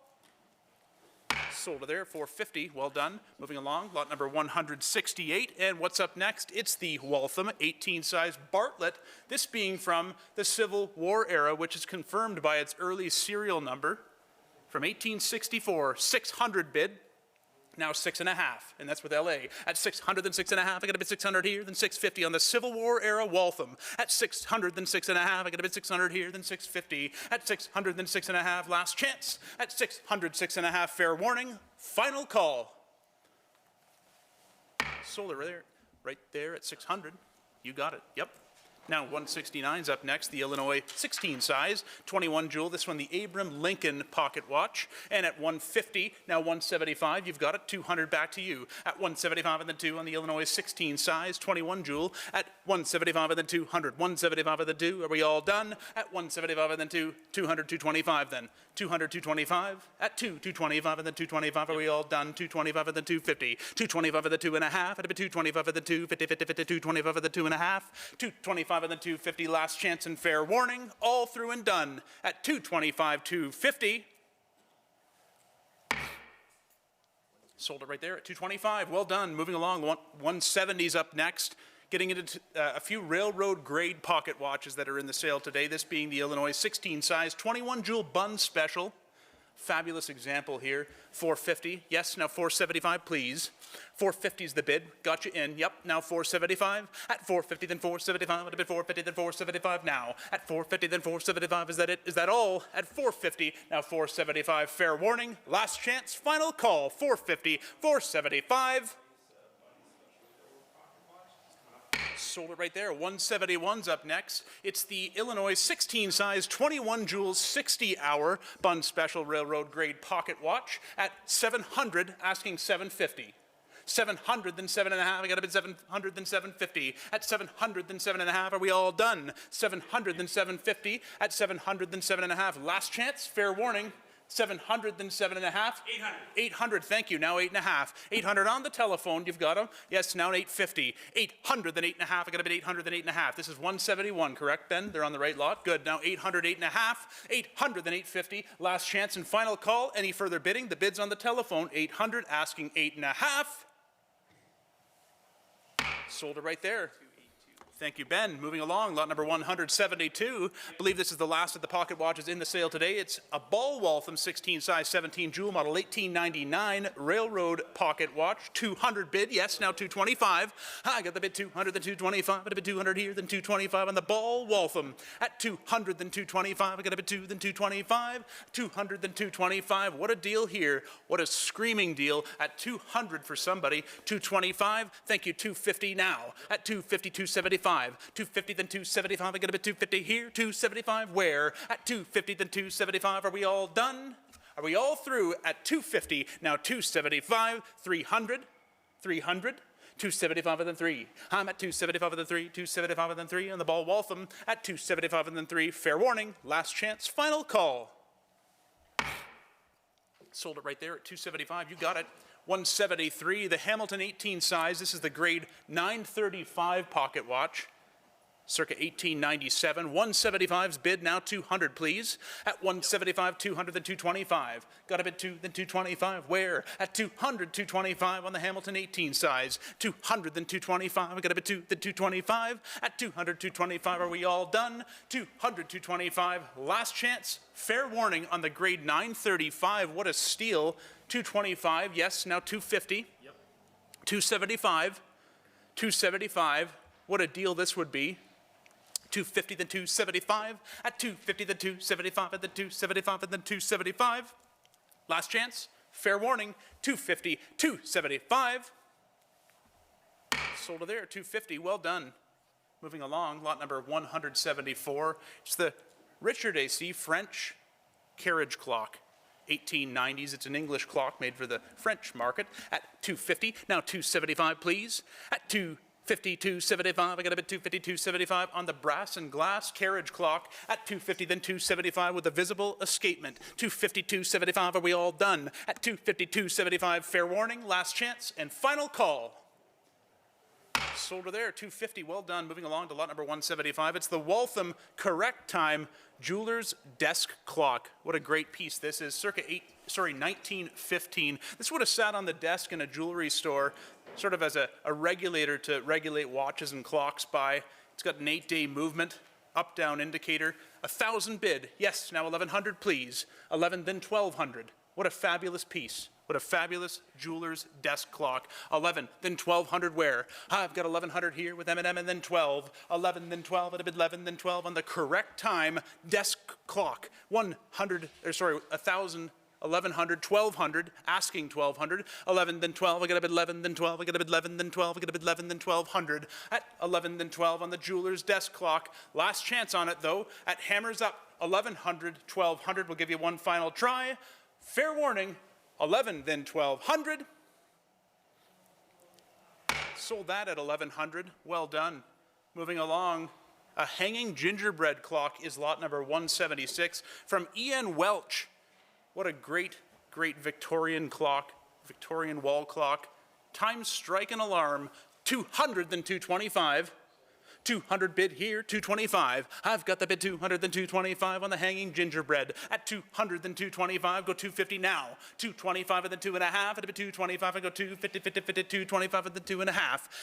Sold it there, 450, well done. Moving along, lot number 168, and what's up next? It's the Waltham 18 size Bartlett, this being from the Civil War era, which is confirmed by its early serial number from 1864, 600 bid, now 6.5, and that's with LA. At 600, then 6.5, I got a bid 600 here, then 650 on the Civil War era Waltham. At 600, then 6.5, I got a bid 600 here, then 650. At 600, then 6.5, last chance. At 600, 6.5, fair warning, final call. Sold it right there at 600. You got it, yep. Now 169's up next, the Illinois 16 size, 21 jewel, this one the Abraham Lincoln pocket watch, and at 150, now 175, you've got it, 200 back to you. At 175 and then 2 on the Illinois 16 size, 21 jewel, at 175 and then 200, 175 and then 2, are we all done? At 175 and then 2, 200, 225 then, 200, 225, at 2, 225 and then 225, are we all done? 225 and then 250, 225 and then 2.5, at a bit 225 and then 2, 50, 50, 50, 225 and then 2.5, 225 and then 250, last chance and fair warning, all through and done at 225, 250. Sold it right there at 225, well done. Moving along, 170's up next. Getting into a few railroad grade pocket watches that are in the sale today, this being the Illinois 16 size 21 jewel bun special. Fabulous example here. 450. Yes, now 475, please. 450 is the bid. Got you in. Yep, now 475. At 450, then 475. At a bid 450, then 475 now. At 450, then 475. Is that it? Is that all? At 450, now 475. Fair warning. Last chance. Final call. 450, 475. Sold it right there. 171's up next. It's the Illinois 16 size 21 joules 60 hour Bund Special Railroad grade pocket watch at 700, asking 750. 700 then 7.5. I got a bid 700 then 750. At 700 then 7.5. Are we all done? 700 then 750. At 700 then 7.5. Last chance. Fair warning. 700 then 7.5. 800. 800, thank you. Now 8.5. 800 on the telephone. You've got them. Yes, now 850. 800 then 8.5. I got a bit 800 then 8.5. This is 171, correct, Ben? They're on the right lot. Good. Now 800, 8.5. 800 then 850. Last chance and final call. Any further bidding? The bid's on the telephone. 800, asking 8.5. Sold it right there. Thank you, Ben. Moving along, lot number 172. I believe this is the last of the pocket watches in the sale today. It's a Ball Waltham 16 size 17 joule model 1899 railroad pocket watch. 200 bid. Yes, now 225. I got the bid 200, then 225. I got a bid 200 here, then 225 on the Ball Waltham. At 200, then 225. I got a bid 2, then 225. 200, then 225. What a deal here. What a screaming deal. At 200 for somebody. 225. Thank you. 250 now. At 250, 275. 250 then 275. I get a bit 250 here. 275 where? At 250 then 275. Are we all done? Are we all through at 250? Now 275, 300, 300. 275 and then 3. I'm at 275 and then 3. 275 and then 3 on the Ball Waltham. At 275 and then 3. Fair warning. Last chance. Final call. Sold it right there at 275. You got it. 173, the Hamilton 18 size. This is the grade 935 pocket watch, circa 1897. 175's bid, now 200, please. At 175, 200, then 225. Got a bid 2, then 225. Where? At 200, 225 on the Hamilton 18 size. 200, then 225. I got a bid 2, then 225. At 200, 225. Are we all done? 200, 225. Last chance. Fair warning on the grade 935. What a steal. 225, yes, now 250. Yep. 275, 275. What a deal this would be. 250, then 275. At 250, then 275, and then 275, and then 275. Last chance. Fair warning. 250, 275. Sold it there, 250. Well done. Moving along, lot number 174. It's the Richard AC French carriage clock. 1890s. It's an English clock made for the French market at 250. Now 275, please. At 250, 275. I got a bid 250, 275 on the brass and glass carriage clock at 250, then 275 with a visible escapement. 250, 275. Are we all done? At 250, 275. Fair warning, last chance, and final call. Sold her there, 250. Well done. Moving along to lot number 175. It's the Waltham Correct Time Jeweler's Desk Clock. What a great piece this is. Circa 1915. This would have sat on the desk in a jewelry store, sort of as a regulator to regulate watches and clocks by. It's got an 8-day movement, up-down indicator. 1,000 bid. Yes, now 1,100, please. 11, then 1,200. What a fabulous piece. What a fabulous jeweler's desk clock. 11, then 1,200 where? I've got 1,100 here with M&M and then 12. 11, then 12, at a bid 11, then 12 on the correct time desk clock. 1,000, 1,100, 1,200, asking 1,200. 11, then 12, I got a bid 11, then 12, I got a bid 11, then 12, I got a bid 11, then 1,200. At 11, then 12 on the jeweler's desk clock. Last chance on it though. At hammers up 1,100, 1,200. We'll give you one final try. Fair warning. 11, then 1,200. Sold that at 1,100. Well done. Moving along, a hanging gingerbread clock is lot number 176 from E.N. Welch. What a great, great Victorian clock, Victorian wall clock. Time, strike, and alarm. 200, then 225. 200 bid here, 225. I've got the bid 200, then 225 on the hanging gingerbread. At 200, then 225, go 250 now. 225 and then 2.5. At a bid 225, I go 250, 50, 50, 225 and then 2.5.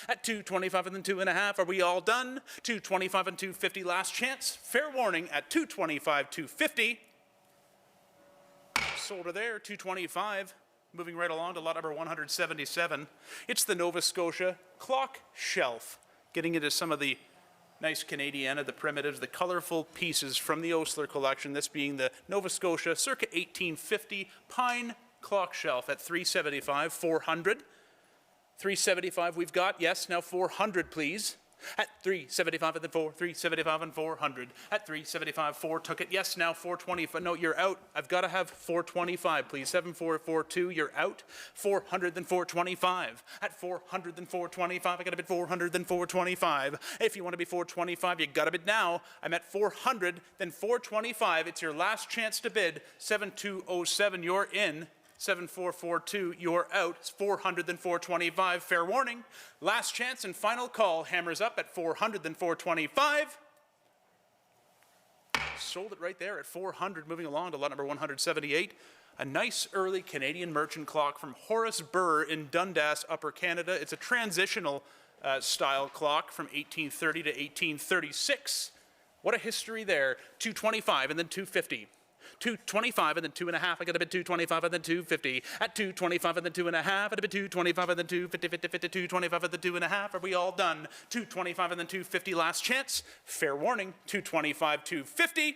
At 225 and then 2.5, are we all done? 225 and 250, last chance. Fair warning at 225, 250. Sold her there, 225. Moving right along to lot number 177. It's the Nova Scotia clock shelf. Getting into some of the nice Canadiana, the primitives, the colorful pieces from the Osler collection. This being the Nova Scotia circa 1850 pine clock shelf at 375, 400. 375 we've got, yes, now 400 please. At 375 and then 4, 375 and 400. At 375, 4 took it. Yes, now 425. No, you're out. I've got to have 425, please. 7442, you're out. 400 then 425. At 400 then 425, I got to bid 400 then 425. If you want to be 425, you got to bid now. I'm at 400 then 425. It's your last chance to bid. 7207, you're in. 7442, you're out. It's 400 then 425. Fair warning. Last chance and final call. Hammers up at 400 then 425. Sold it right there at 400. Moving along to lot number 178. A nice early Canadian merchant clock from Horace Burr in Dundas, Upper Canada. It's a transitional style clock from 1830 to 1836. What a history there. 225 and then 250. 225 and then 2.5. I got a bid 225 and then 250. At 225 and then 2.5. At a bid 225 and then 250, 50, 50, 225 and then 2.5. Are we all done? 225 and then 250. Last chance. Fair warning. 225, 250.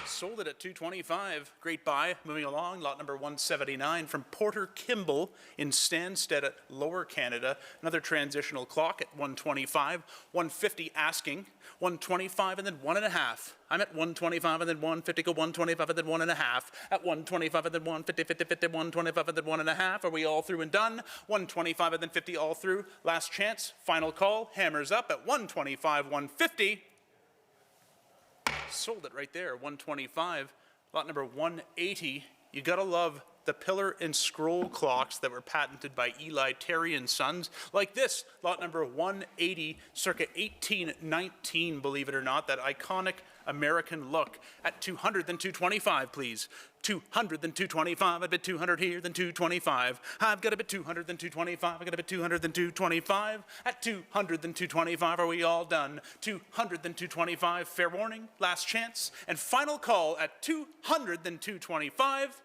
Sold it at 225. Great buy. Moving along, lot number 179 from Porter Kimball in Stansted at Lower Canada. Another transitional clock at 125. 150 asking. 125 and then 1.5. I'm at 125 and then 150. Go 125 and then 1.5. At 125 and then 150, 50, 50, 125 and then 1.5. Are we all through and done? 125 and then 50 all through. Last chance. Final call. Hammers up at 125, 150. Sold it right there, 125. Lot number 180. You gotta love the pillar and scroll clocks that were patented by Eli Terry and Sons. Like this, lot number 180, circa 1819, believe it or not, that iconic American look. At 200, then 225, please. 200, then 225. I bid 200 here, then 225. I've got a bid 200, then 225. I got a bid 200, then 225. At 200, then 225. Are we all done? 200, then 225. Fair warning, last chance, and final call at 200, then 225.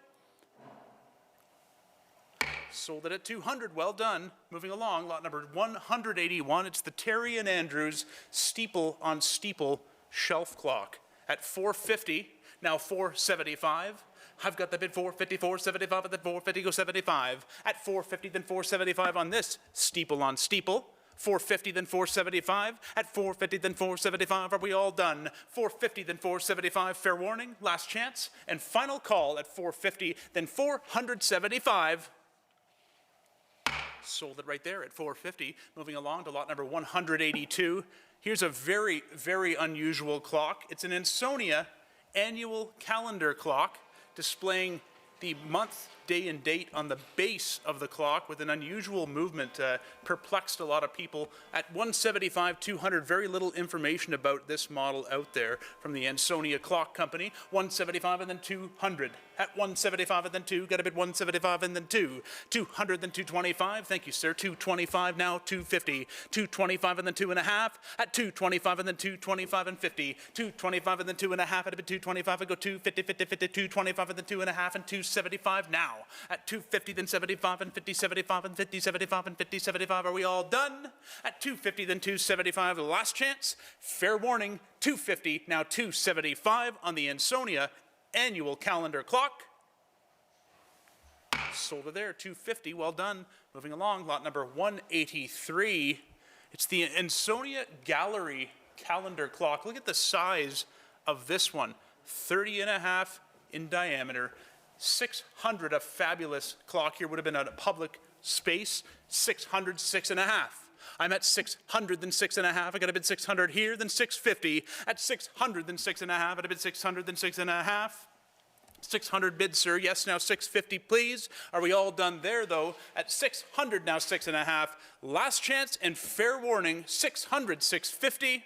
Sold it at 200. Well done. Moving along, lot number 181. It's the Terry and Andrews steeple on steeple shelf clock at 450. Now 475. I've got the bid 450, 475, and then 450, go 75. At 450, then 475 on this steeple on steeple. 450, then 475. At 450, then 475. Are we all done? 450, then 475. Fair warning, last chance, and final call at 450, then 475. Sold it right there at 450. Moving along to lot number 182. Here's a very, very unusual clock. It's an Ansonia annual calendar clock displaying the month, day, and date on the base of the clock with an unusual movement. Perplexed a lot of people. At 175, 200, very little information about this model out there from the Ansonia Clock Company. 175 and then 200. At 175 and then 2, got a bid 175 and then 2. 200 then 225, thank you sir. 225 now, 250. 225 and then 2.5. At 225 and then 225 and 50. 225 and then 2.5, at a bid 225 and go 250, 50, 50, 225 and then 2.5 and 275 now. At 250 then 75 and 50, 75 and 50, 75 and 50, 75. Are we all done? At 250 then 275, last chance. Fair warning, 250, now 275 on the Ansonia annual calendar clock. Sold it there, 250, well done. Moving along, lot number 183. It's the Ansonia Gallery calendar clock. Look at the size of this one. 30.5 in diameter. 600, a fabulous clock here, would have been at a public space. 600, 6.5. I'm at 600, then 6.5. I got a bid 600 here, then 650. At 600, then 6.5. I got a bid 600, then 6.5. 600 bid, sir. Yes, now 650, please. Are we all done there, though? At 600, now 6.5. Last chance and fair warning, 600, 650.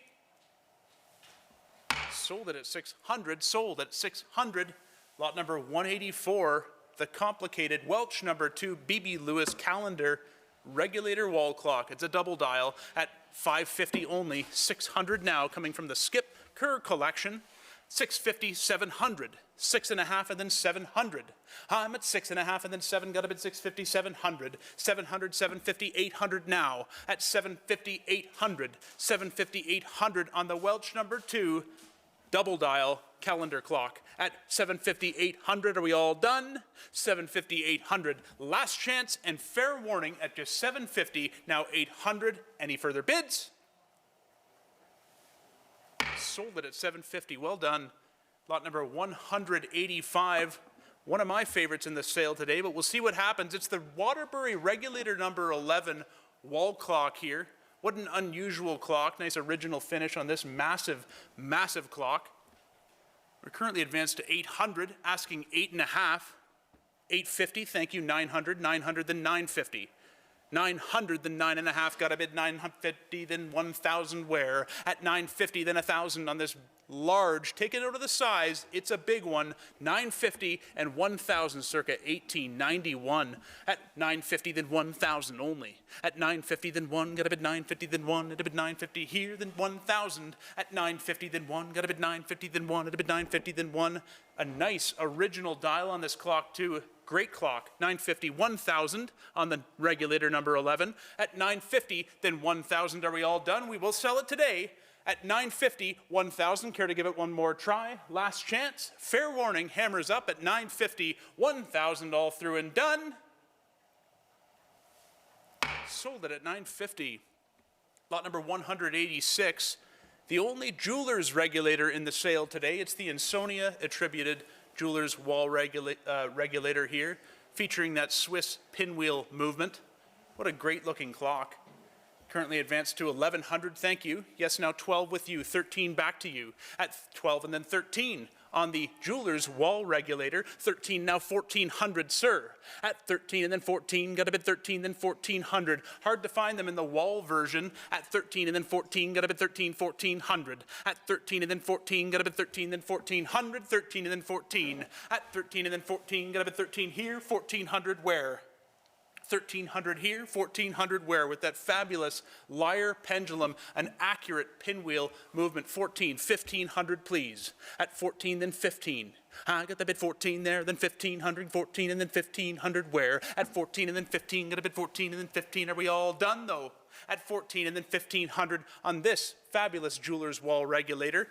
Sold it at 600, sold at 600. Lot number 184, the complicated Welch number 2 BB Lewis calendar regulator wall clock. It's a double dial at 550 only, 600 now, coming from the Skip Kerr collection. 650, 700, 6.5, and then 700. I'm at 6.5 and then 7, got a bid 650, 700, 700, 750, 800 now. At 750, 800, 750, 800 on the Welch number 2 double dial calendar clock. At 750, 800, are we all done? 750, 800, last chance and fair warning at just 750, now 800. Any further bids? Sold it at 750. Well done. Lot number 185. One of my favorites in the sale today, but we'll see what happens. It's the Waterbury Regulator number 11 wall clock here. What an unusual clock. Nice original finish on this massive, massive clock. We're currently advanced to 800, asking 8.5. 850, thank you, 900, 900, then 950. 900, then 9.5, got a bid 950, then 1,000 where? At 950, then 1,000 on this large, take it out of the size, it's a big one, 950 and 1,000 circa 1891. At 950, then 1,000 only. At 950, then 1, got a bid 950, then 1, at a bid 950 here, then 1,000. At 950, then 1, got a bid 950, then 1, at a bid 950, then 1. A nice original dial on this clock too. Great clock, 950, 1,000 on the regulator number 11. At 950, then 1,000. Are we all done? We will sell it today. At 950, 1,000. Care to give it one more try? Last chance. Fair warning, hammers up at 950, 1,000 all through and done. Sold it at 950. Lot number 186. The only jeweler's regulator in the sale today. It's the Insonia attributed jeweler's wall regulator here, featuring that Swiss pinwheel movement. What a great looking clock. Currently advanced to 1,100, thank you. Yes, now 12 with you, 13 back to you. At 12 and then 13 on the jeweler's wall regulator. 13, now 1,400, sir. At 13 and then 14, got a bid 13, then 1,400. Hard to find them in the wall version. At 13 and then 14, got a bid 13, 1,400. At 13 and then 14, got a bid 13, then 1,400. 13 and then 14. At 13 and then 14, got a bid 13 here, 1,400 where? 1,300 here, 1,400 where, with that fabulous lyre pendulum, an accurate pinwheel movement. 14, 1,500 please. At 14, then 15. I got the bid 14 there, then 1,500, 14 and then 1,500 where? At 14 and then 15, got a bid 14 and then 15. Are we all done though? At 14 and then 1,500 on this fabulous jeweler's wall regulator.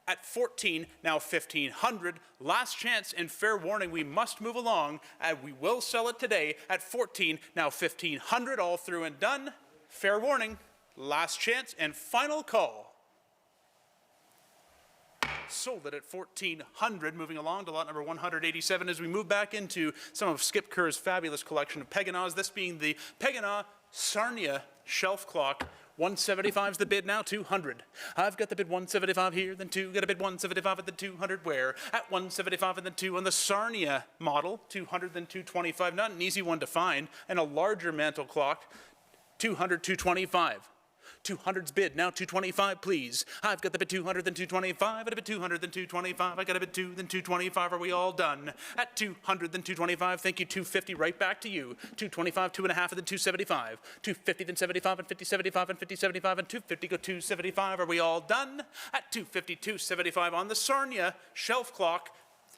At 14, now 1,500. Last chance and fair warning, we must move along, and we will sell it today. At 14, now 1,500, all through and done. Fair warning, last chance and final call. Sold it at 1,400. Moving along to lot number 187 as we move back into some of Skip Kerr's fabulous collection of Peganaws, this being the Pegana Sarnia shelf clock. 175's the bid now, 200. I've got the bid 175 here, then 2, got a bid 175 at the 200 where? At 175 and then 2 on the Sarnia model, 200 then 225. Not an easy one to find, and a larger mantle clock, 200, 225. 200's bid, now 225 please. I've got the bid 200 then 225, at a bid 200 then 225. I got a bid 2 then 225, are we all done? At 200 then 225, thank you, 250, right back to you. 225, 2.5 and then 275. 250 then 75 and 50, 75 and 50, 75 and 250, go 275, are we all done? At 250, 275 on the Sarnia shelf clock.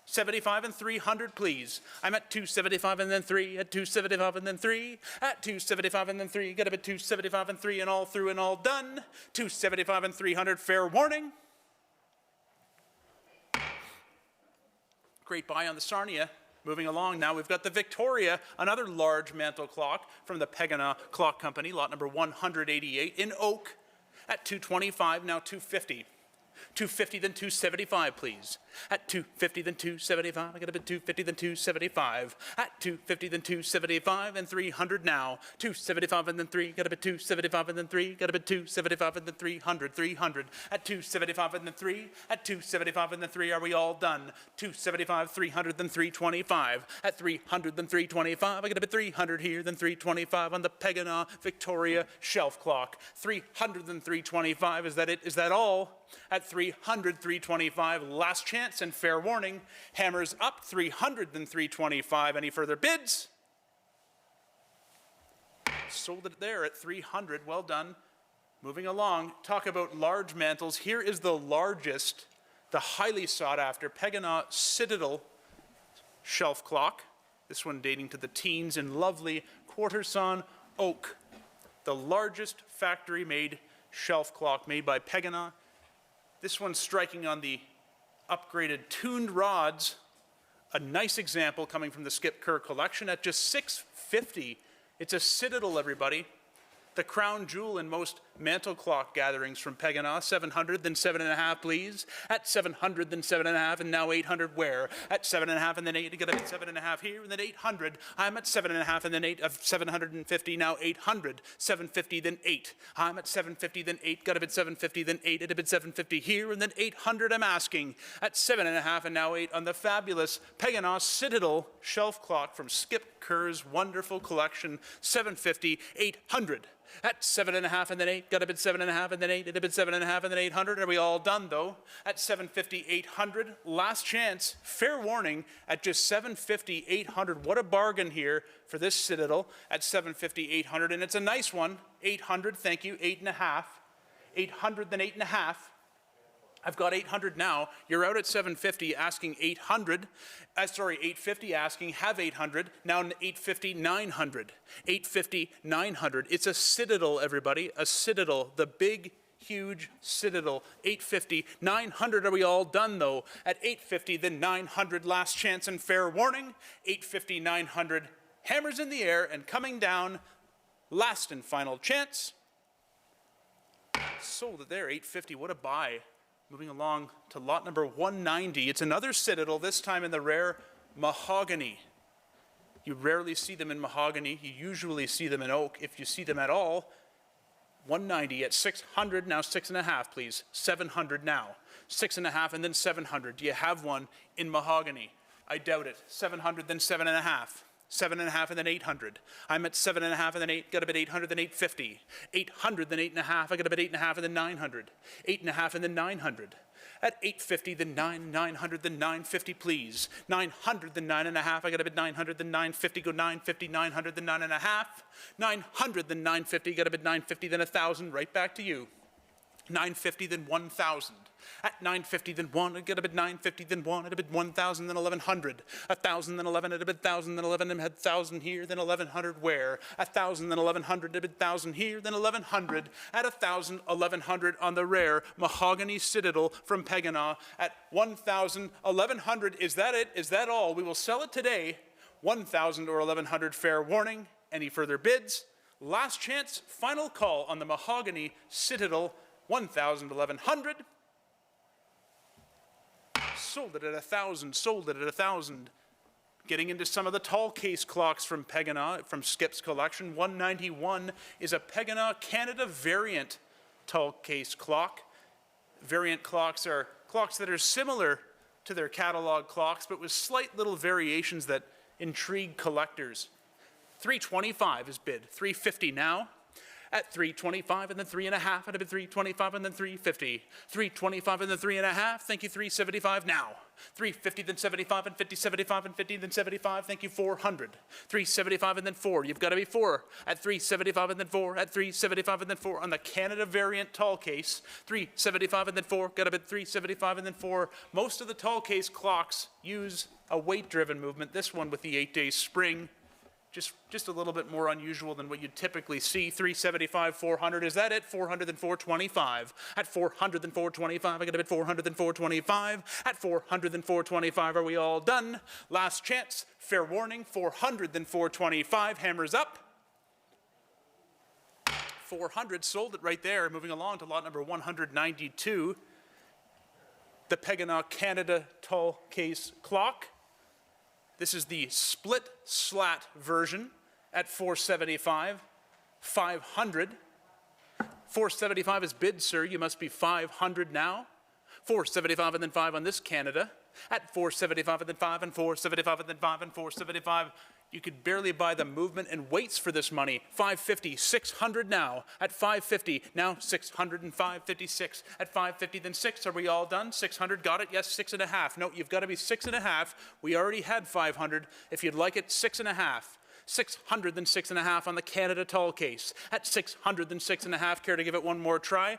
75 and 300, please. I'm at 275 and then 3, at 275 and then 3, at 275 and then 3, got a bit 275 and 3, and all through and all done. 275 and 300, fair warning. Great buy on the Sarnia. Moving along now, we've got the Victoria, another large mantle clock from the Pegana Clock Company, lot number 188 in oak, at 225, now 250. 250 then 275 please. At 250 then 275, I got a bid 250 then 275. At 250 then 275 and 300 now. 275 and then 3, got a bid 275 and then 3, got a bid 275 and then 300, 300. At 275 and then 3, at 275 and then 3, are we all done? 275, 300 then 325. At 300 then 325, I got a bid 300 here, then 325 on the Pegana Victoria shelf clock. 300 then 325, is that it? Is that all? At 300, 325, last chance and fair warning. Hammers up, 300 then 325. Any further bids? Sold it there at 300, well done. Moving along, talk about large mantles. Here is the largest the highly sought after Pegana Citadel shelf clock. This one dating to the teens in lovely quarter-sawn oak. The largest factory-made shelf clock made by Pegana. This one striking on the upgraded tuned rods. A nice example coming from the Skip Kerr collection at just $650. It's a Citadel, everybody. The crown jewel in most mantle clock gatherings from Pegana. 700, then 7.5, please. At 700, then 7.5, and now 800 where? At 7.5 and then 8, you got to hit 7.5 here, and then 800. I'm at 7.5 and then 8 of 750, now 800. 750, then 8. I'm at 750, then 8, got to bid 750, then 8, at a bid 750 here, and then 800 I'm asking. At 7.5 and now 8 on the fabulous Pegana Citadel shelf clock from Skip Kerr's wonderful collection. 750, 800. At 7.5 and then 8, got to bid 7.5 and then 8, at a bid 7.5 and then 800. Are we all done though? At 750, 800. Last chance, fair warning, at just 750, 800. What a bargain here for this Citadel at 750, 800. And it's a nice one. 800, thank you, 8.5. 800, then 8.5. I've got 800 now. You're out at 750 asking 800. 850 asking, have 800. Now 850, 900. 850, 900. It's a Citadel, everybody. A Citadel. The big, huge Citadel. 850, 900. Are we all done, though? At 850, then 900. Last chance and fair warning. 850, 900. Hammers in the air and coming down. Last and final chance. Sold it there. 850. What a buy. Moving along to lot number 190. It's another Citadel, this time in the rare mahogany. You rarely see them in mahogany. You usually see them in oak, if you see them at all. 190 at 600, now 6.5, please. 700 now. 6.5 and then 700. Do you have one in mahogany? I doubt it. 700, then 7.5. 7.5 and then 800. I'm at 7.5 and then 8, got a bid 800, then 850. 800, then 8.5, I got a bid 8.5 and then 900. 8.5 and then 900. At 850, then 900, then 950, please. 900, then 9.5, I got a bid 900, then 950, go 950, 900, then 9.5. 900, then 950, got a bid 950, then 1,000, right back to you. 950, then 1,000. At 950, then 1, I get a bid 950, then 1, at a bid 1,000, then 1,100. 1,000, then 11, at a bid 1,000, then 11, and had 1,000 here, then 1,100 where? 1,000, then 1,100, at a bid 1,000 here, then 1,100. At 1,000, 1,100 on the rare mahogany Citadel from Pegana. At 1,000, 1,100, is that it? Is that all? We will sell it today. 1,000 or 1,100, fair warning. Any further bids? Last chance, final call on the mahogany Citadel. 1,000, 1,100. Sold it at 1,000, sold it at 1,000. Getting into some of the tall case clocks from Pegana, from Skip's collection. 191 is a Pegana Canada variant tall case clock. Variant clocks are clocks that are similar to their catalog clocks, but with slight little variations that intrigue collectors. 325 is bid, 350 now. At 325 and then 3.5, at a bid 325 and then 350. 325 and then 3.5, thank you, 375 now. 350 then 75 and 50, 75 and 50 then 75, thank you, 400. 375 and then 4, you've got to be 4. At 375 and then 4, at 375 and then 4 on the Canada variant tall case. 375 and then 4, got to bid 375 and then 4. Most of the tall case clocks use a weight-driven movement. This one with the 8-day spring. Just a little bit more unusual than what you'd typically see. 375, 400, is that it? 400 and 425. At 400 and 425, I got a bid 400 and 425. At 400 and 425, are we all done? Last chance, fair warning, 400 then 425, hammers up. 400, sold it right there. Moving along to lot number 192. The Pegana Canada tall case clock. This is the split slat version at 475, 500. 475 is bid, sir. You must be 500 now. 475 and then 5 on this Canada. At 475 and then 5 and 475 and then 5 and 475. You could barely buy the movement and weights for this money. 550, 600 now. At 550, now 600 and 556. At 550, then 6. Are we all done? 600, got it? Yes, 6.5. No, you've got to be 6.5. We already had 500. If you'd like it, 6.5. 600, then 6.5 on the Canada tall case. At 600, then 6.5. Care to give it one more try?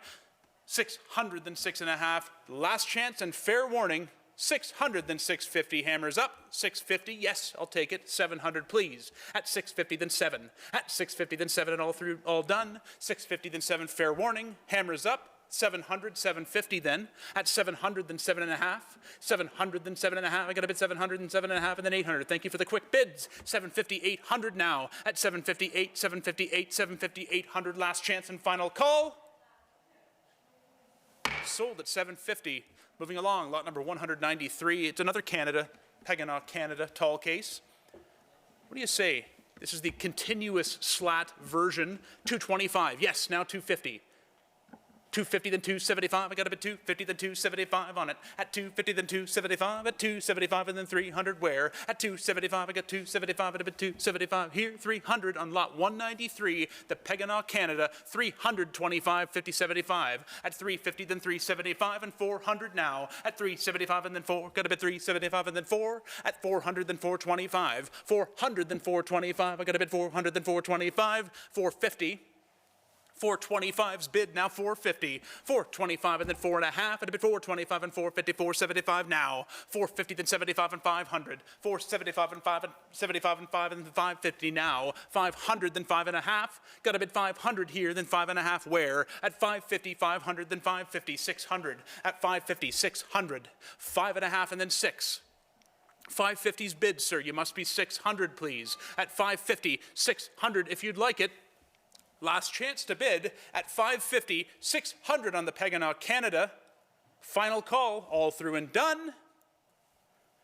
600, then 6.5. Last chance and fair warning. 600, then 650, hammers up. 650, yes, I'll take it. 700, please. At 650, then 7. At 650, then 7, and all through, all done. 650, then 7, fair warning. Hammers up. 700, 750 then. At 700, then 7.5. 700, then 7.5. I got a bid 700, and 7.5, and then 800. Thank you for the quick bids. 750, 800 now. At 758, 758, 750, 800. Last chance and final call. Sold at 750. Moving along, lot number 193. It's another Canada, Pegana Canada tall case. What do you say? This is the continuous slat version. 225. Yes, now 250. 250, then 275. I got a bid 250, then 275 on it. At 250, then 275. At 275, and then 300 where? At 275, I got 275 at a bid 275 here. 300 on lot 193, the Pegana Canada. 325, 50, 75. At 350, then 375, and 400 now. At 375, and then 4. Got a bid 375, and then 4. At 400, then 425. 400, then 425. I got a bid 400, then 425. 450. 425's bid, now 450. 425 and then 4.5, and a bit 425 and 450, 475 now. 450 then 75 and 500. 475 and 5 and 75 and 5 and then 550 now. 500 then 5.5. Got a bid 500 here, then 5.5 where? At 550, 500 then 550, 600. At 550, 600. 5.5 and then 6. 550's bid, sir. You must be 600, please. At 550, 600 if you'd like it. Last chance to bid at 550, 600 on the Pegana Canada. Final call, all through and done.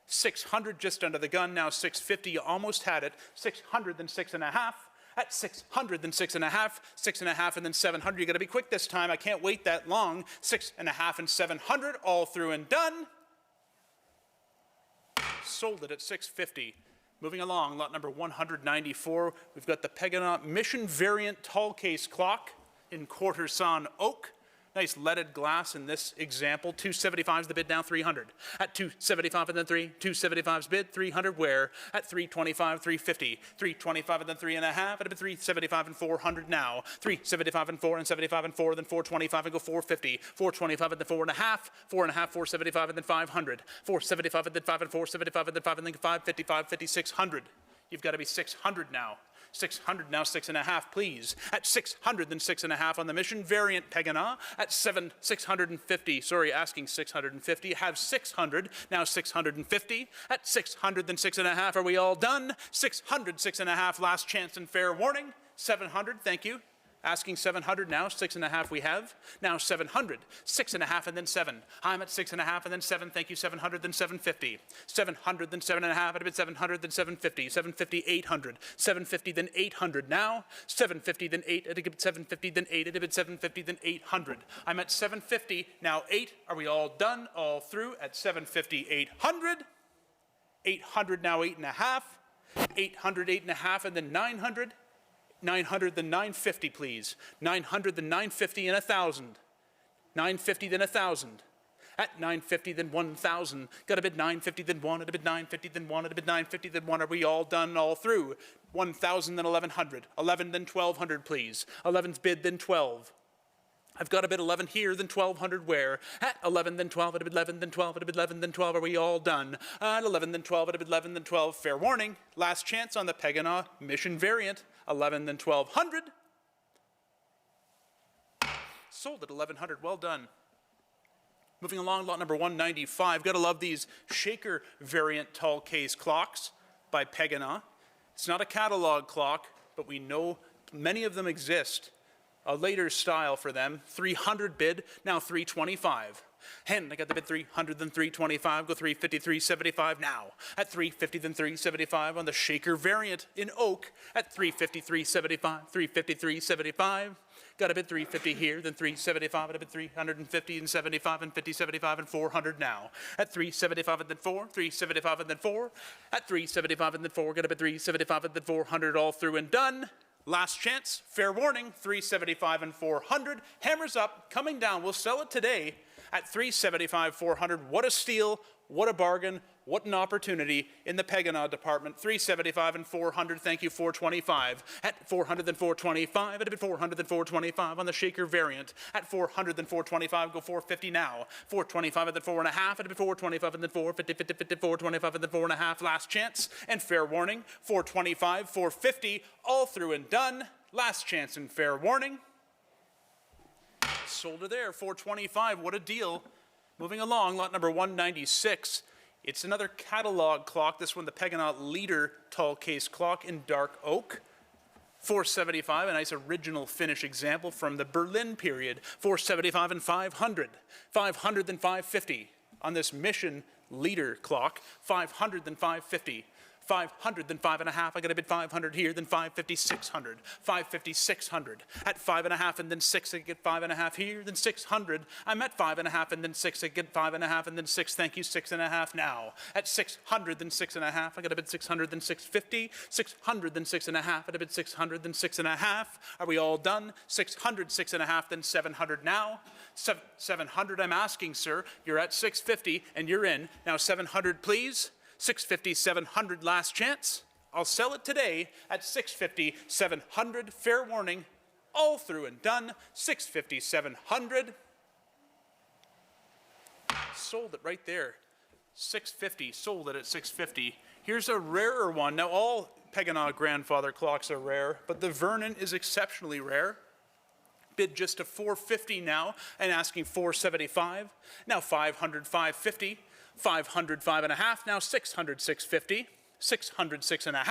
600 just under the gun, now 650, you almost had it. 600, then 6.5. At 600, then 6.5, 6.5, and then 700. You gotta be quick this time, I can't wait that long. 6.5 and 700, all through and done. Sold it at 650. Moving along, lot number 194, we've got the Pegana Mission Variant Tall Case Clock in quarter sawn oak. Nice leaded glass in this example. 275's the bid, now 300. At 275 and then 3, 275's bid, 300 where? At 325, 350. 325 and then 3.5, at a bid 375 and 400 now. 375 and 4 and 75 and 4, then 425 and go 450. 425 and then 4.5, 4.5, 475 and then 500. 475 and then 5 and 475 and then 5 and then 550, 550, 600. You've got to be 600 now. 600 now, 6.5, please. At 600, then 6.5 on the Mission Variant Pegana. At 650, sorry, asking 650. Have 600, now 650. At 600, then 6.5. Are we all done? 600, 6.5, last chance and fair warning. 700, thank you. Asking 700 now, 6.5 we have. Now 700, 6.5 and then 7. I'm at 6.5 and then 7, thank you, 700, then 750. 700, then 7.5, at a bit 700, then 750. 750, 800. 750, then 800 now. 750, then 8, at a bit 750, then 8, at a bit 750, then 800. I'm at 750, now 8. Are we all done, all through at 750, 800? 800 now, 8.5. 800, 8.5, and then 900. 900, then 950, please. 900, then 950, and 1,000. 950, then 1,000. At 950, then 1,000. Got a bid 950, then 1. At a bid 950, then 1. At a bid 950, then 1. Are we all done, all through? 1,000, then 1,100. 11, then 1,200, please. 11's bid, then 12. I've got a bid 11 here, then 1,200 where? At 11, then 12, at a bid 11, then 12, at a bid 11, then 12. Are we all done? At 11, then 12, at a bid 11, then 12. Fair warning. Last chance on the Pegana Mission Variant. 11, then 1,200. Sold at 1,100. Well done. Moving along, lot number 195. Gotta love these Shaker Variant Tall Case Clocks by Pegana. It's not a catalog clock, but we know many of them exist. A later style for them. 300 bid, now 325. Hen, I got the bid 300, then 325, go 350, 375 now. At 350, then 375 on the Shaker Variant in oak. At 350, 375, 350, 375. Got a bid 350 here, then 375, at a bid 350 and 75 and 50, 75 and 400 now. At 375 and then 4, 375 and then 4. At 375 and then 4, got a bid 375 and then 400, all through and done. Last chance, fair warning, 375 and 400. Hammers up, coming down. We'll sell it today at 375, 400. What a steal, what a bargain, what an opportunity in the Pegana department. 375 and 400, thank you, 425. At 400 and 425, at a bit 400 and 425 on the shaker variant. At 400 and 425, go 450 now. 425 and then 4.5, at a bit 425 and then 450, 50, 50, 425 and then 4.5, last chance. And fair warning, 425, 450, all through and done. Last chance and fair warning. Sold her there, 425, what a deal. Moving along, lot number 196. It's another catalog clock, this one the Pegana Leader tall case clock in dark oak. 475, a nice original finish example from the Berlin period. 475 and 500. 500 and 550 on this Mission Leader clock. 500 and 550. 500, then 5.5. I got a bid 500 here, then 550, 600. 550, 600. At 5.5 and then 6, I get 5.5 here, then 600. I'm at 5.5 and then 6, I get 5.5 and then 6. Thank you, 6.5 now. At 600, then 6.5. I got a bid 600, then 650. 600, then 6.5. At a bid 600, then 6.5. Are we all done? 600, 6.5, then 700 now. 700, I'm asking, sir. You're at 650 and you're in. Now 700, please. 650, 700, last chance. I'll sell it today at 650, 700. Fair warning, all through and done. 650, 700. Sold it right there. 650, sold it at 650. Here's a rarer one. Now, all Pegana grandfather clocks are rare, but the Vernon is exceptionally rare. Bid just to 450 now and asking 475. Now 500, 550. 500, 5.5, now 600, 650, 600, 6.5.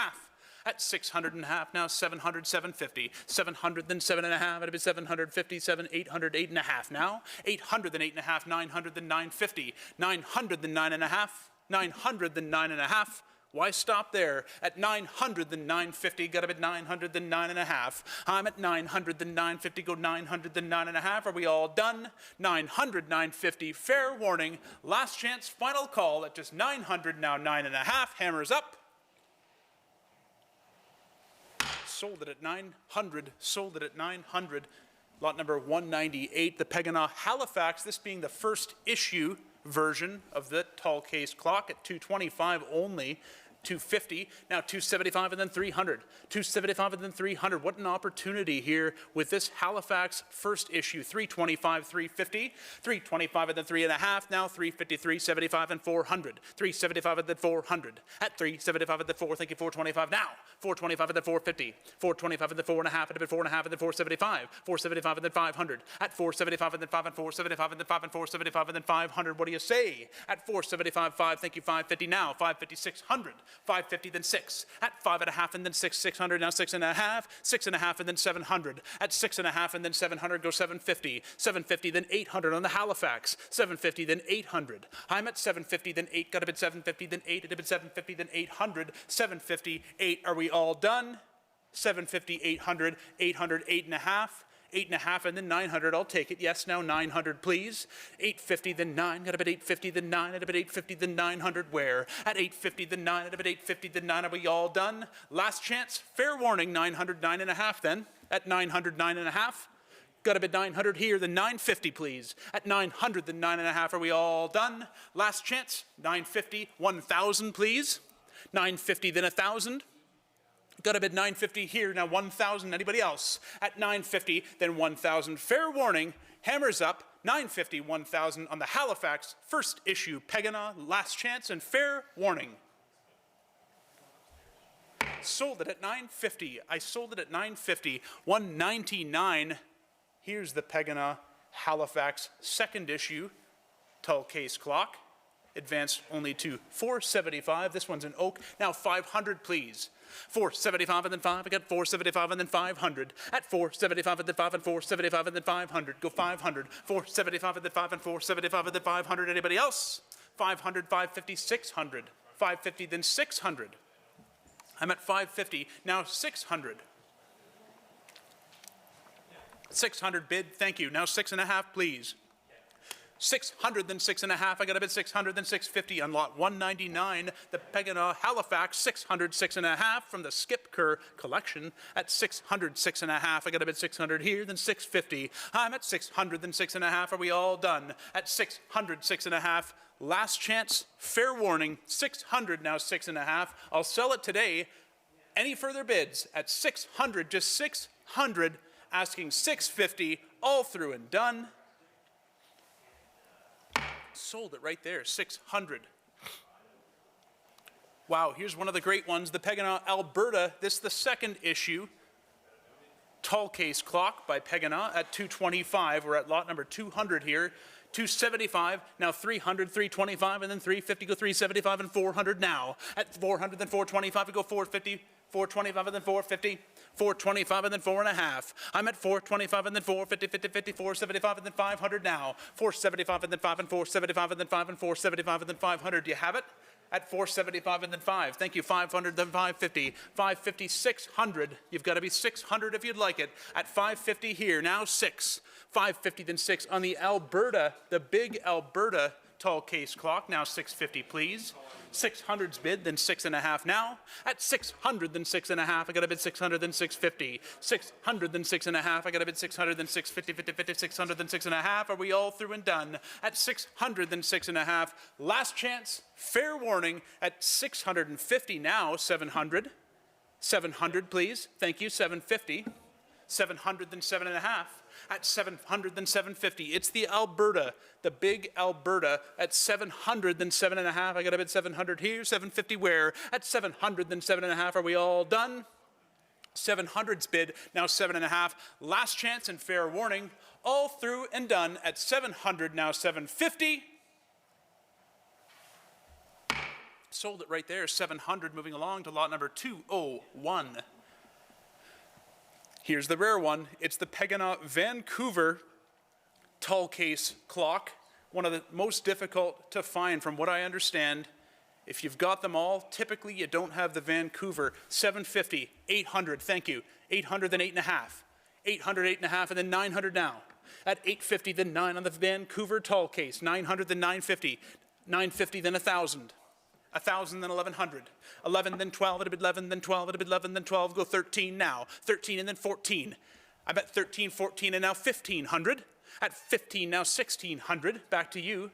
At 600 and a half, now 700, 750, 700, then 7.5, it'll be 750, 800, 8.5 now, 800, then 8.5, 900, then 950, 900, then 9.5, 900, then 9.5. Why stop there? At 900, then 950, got a bit 900, then 9.5. I'm at 900, then 950, go 900, then 9.5. Are we all done? 900, 950, fair warning. Last chance, final call at just 900, now 9.5. Hammers up. Sold it at 900, sold it at 900. Lot number 198, the Pegana Halifax, this being the first issue version of the tall case clock at 225 only. 250, now 275 and then 300. 275 and then 300. What an opportunity here with this Halifax first issue. 325, 350, 325 and then 3.5. Now 350, 375 and 400. 375 and then 400. At 375 and then 4, thank you, 425 now. 425 and then 450. 425 and then 4.5, and then 4.5 and then 475. 475 and then 500. At 475 and then 5 and 475 and then 5 and 475 and then 500. What do you say? At 475, 5, thank you, 550 now. 550, 600. 550, then 6. At 5.5 and then 6, 600. Now 6.5. 6.5 and then 700. At 6.5 and then 700, go 750. 750, then 800 on the Halifax. 750, then 800. I'm at 750, then 8. Got a bit 750, then 8. A bit 750, then 800. 750, 8. Are we all done? 750, 800, 800, 8.5. 8.5 and then 900, I'll take it. Yes, now 900, please. 850, then 9. Got a bit 850, then 9. At a bit 850, then 900. Where? At 850, then 9. At a bit 850, then 9. Are we all done? Last chance. Fair warning. 900, 9.5 then. At 900, 9.5. Got a bit 900 here, then 950, please. At 900, then 9.5. Are we all done? Last chance. 950, 1,000, please. 950, then 1,000. Got a bid 950 here, now 1,000. Anybody else? At 950, then 1,000. Fair warning, hammers up, 950, 1,000 on the Halifax first issue Pegana, last chance, and fair warning. Sold it at 950. I sold it at 950. 199. Here's the Pegana Halifax second issue tall case clock. Advanced only to 475. This one's in oak. Now 500, please. 475 and then 5. I got 475 and then 500. At 475 and then 5 and 475 and then 500. Go 500. 475 and then 5 and 475 and then 500. Anybody else? 500, 550, 600. 550, then 600. I'm at 550. Now 600. 600 bid. Thank you. Now 6.5, please. 600, then 6.5. I got a bid 600, then 650 on lot 199. The Pegana Halifax 600, 6.5 from the Skip Kerr collection at 600, 6.5. I got a bid 600 here, then 650. I'm at 600, then 6.5. Are we all done? At 600, 6.5. Last chance, fair warning, 600 now 6.5. I'll sell it today. Any further bids at 600, just 600, asking 650, all through and done. Sold it right there, 600. Wow, here's one of the great ones, the Pegana Alberta. This is the second issue. Tall case clock by Pegana at 225. We're at lot number 200 here. 275, now 300, 325, and then 350, go 375 and 400 now. At 400, then 425, we go 450, 425 and then 450, 425 and then 4.5. I'm at 425 and then 450, 50, 50, 475 and then 500 now. 475 and then 5 and 475 and then 5 and 475 and then 500. Do you have it? At 475 and then 5. Thank you. 500, then 550. 550, 600. You've got to be 600 if you'd like it. At 550 here, now 6. 550, then 6 on the Alberta, the big Alberta tall case clock. Now 650, please. 600's bid, then 6.5 now. At 600, then 6.5. I got a bid 600, then 650. 600, then 6.5. I got a bid 600, then 650, 50, 50, 600, then 6.5. Are we all through and done? At 600, then 6.5. Last chance, fair warning. At 650 now, 700. 700, please. Thank you. 750. 700, then 7.5. At 700, then 750. It's the Alberta, the big Alberta. At 700, then 7.5. I got a bid 700 here, 750 where? At 700, then 7.5. Are we all done? 700's bid, now 7.5. Last chance and fair warning. All through and done at 700, now 750. Sold it right there, 700. Moving along to lot number 201. Here's the rare one. It's the Pegana Vancouver tall case clock. One of the most difficult to find from what I understand. If you've got them all, typically you don't have the Vancouver. 750, 800, thank you. 800, then 8.5. 800, 8.5, and then 900 now. At 850, then 9 on the Vancouver tall case. 900, then 950. 950, then 1,000. 1,000, then 1,100. 11, then 12, it'll be 11, then 12, it'll be 11, then 12, go 13 now. 13 and then 14. I'm at 13, 14, and now 1,500. At 15, now 1,600. Back to you.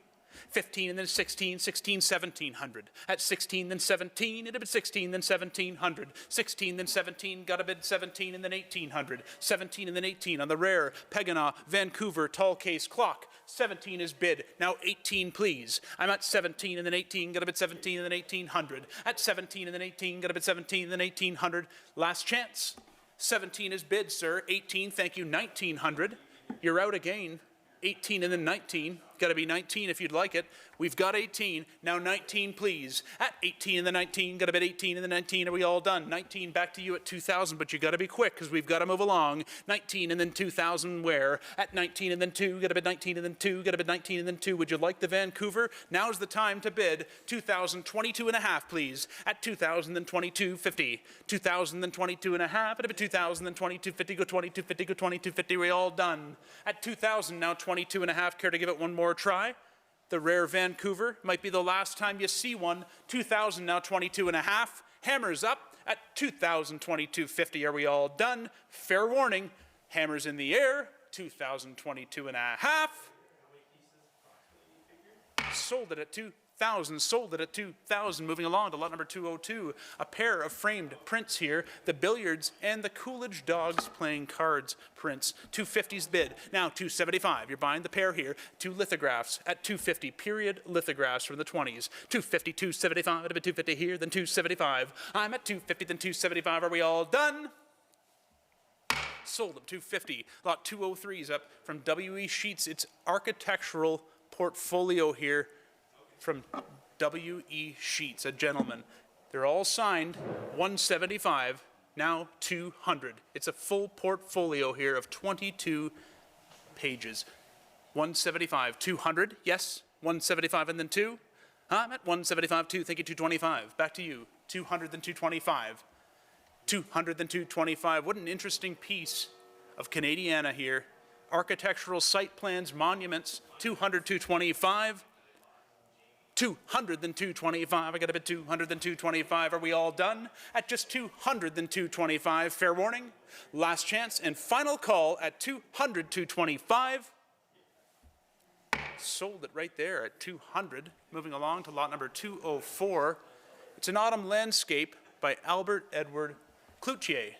15 and then 16, 16, 1,700. At 16, then 17, it'll be 16, then 1,700. 16, then 17, got a bid 17 and then 1,800. 17 and then 18 on the rare Pegana Vancouver tall case clock. 17 is bid. Now 18, please. I'm at 17 and then 18, got a bid 17 and then 1,800. At 17 and then 18, got a bid 17 and then 1,800. Last chance. 17 is bid, sir. 18, thank you, 1,900. You're out again. 18 and then 19. Got to be 19 if you'd like it. We've got 18. Now 19, please. At 18 and then 19. Got to bid 18 and then 19. Are we all done? 19 back to you at 2,000, but you got to be quick because we've got to move along. 19 and then 2,000 where? At 19 and then 2. Got to bid 19 and then 2. Got to bid 19 and then 2. Would you like the Vancouver? Now's the time to bid 2,022 and a half, please. At 2,000 then 22.50. 2,000 then 22 and a half. At a bid 2,000 then 22.50. Go 22.50. Go 22.50. We're all done. At 2,000 now 22 and a half. Care to give it one more try? The rare Vancouver might be the last time you see one. 2,000 now 22 and a half. Hammers up at 2,022.50. Are we all done? Fair warning. Hammers in the air. 2,022 and a half. Sold it at 2,000. Sold it at 2,000. Moving along to lot number 202. A pair of framed prints here. The billiards and the Coolidge dogs playing cards prints. 250's bid. Now 275. You're buying the pair here. 2 lithographs at 250. Period lithographs from the 20s. 250, 275. At a bid 250 here, then 275. I'm at 250, then 275. Are we all done? Sold at 250. Lot 203's up from W.E. Sheets. It's architectural portfolio here from W.E. Sheets, a gentleman. They're all signed, 175, now 200. It's a full portfolio here of 22 pages. 175, 200, yes, 175 and then 2. I'm at 175, 2, thank you, 225. Back to you, 200 then 225. 200 then 225. What an interesting piece of Canadiana here. architectural site plans, monuments, 200, 225. 200 then 225. I got a bid 200 then 225. Are we all done? At just 200 then 225. Fair warning. Last chance and final call at 200, 225. Sold it right there at 200. Moving along to lot number 204. It's an autumn landscape by Albert Edward Cloutier.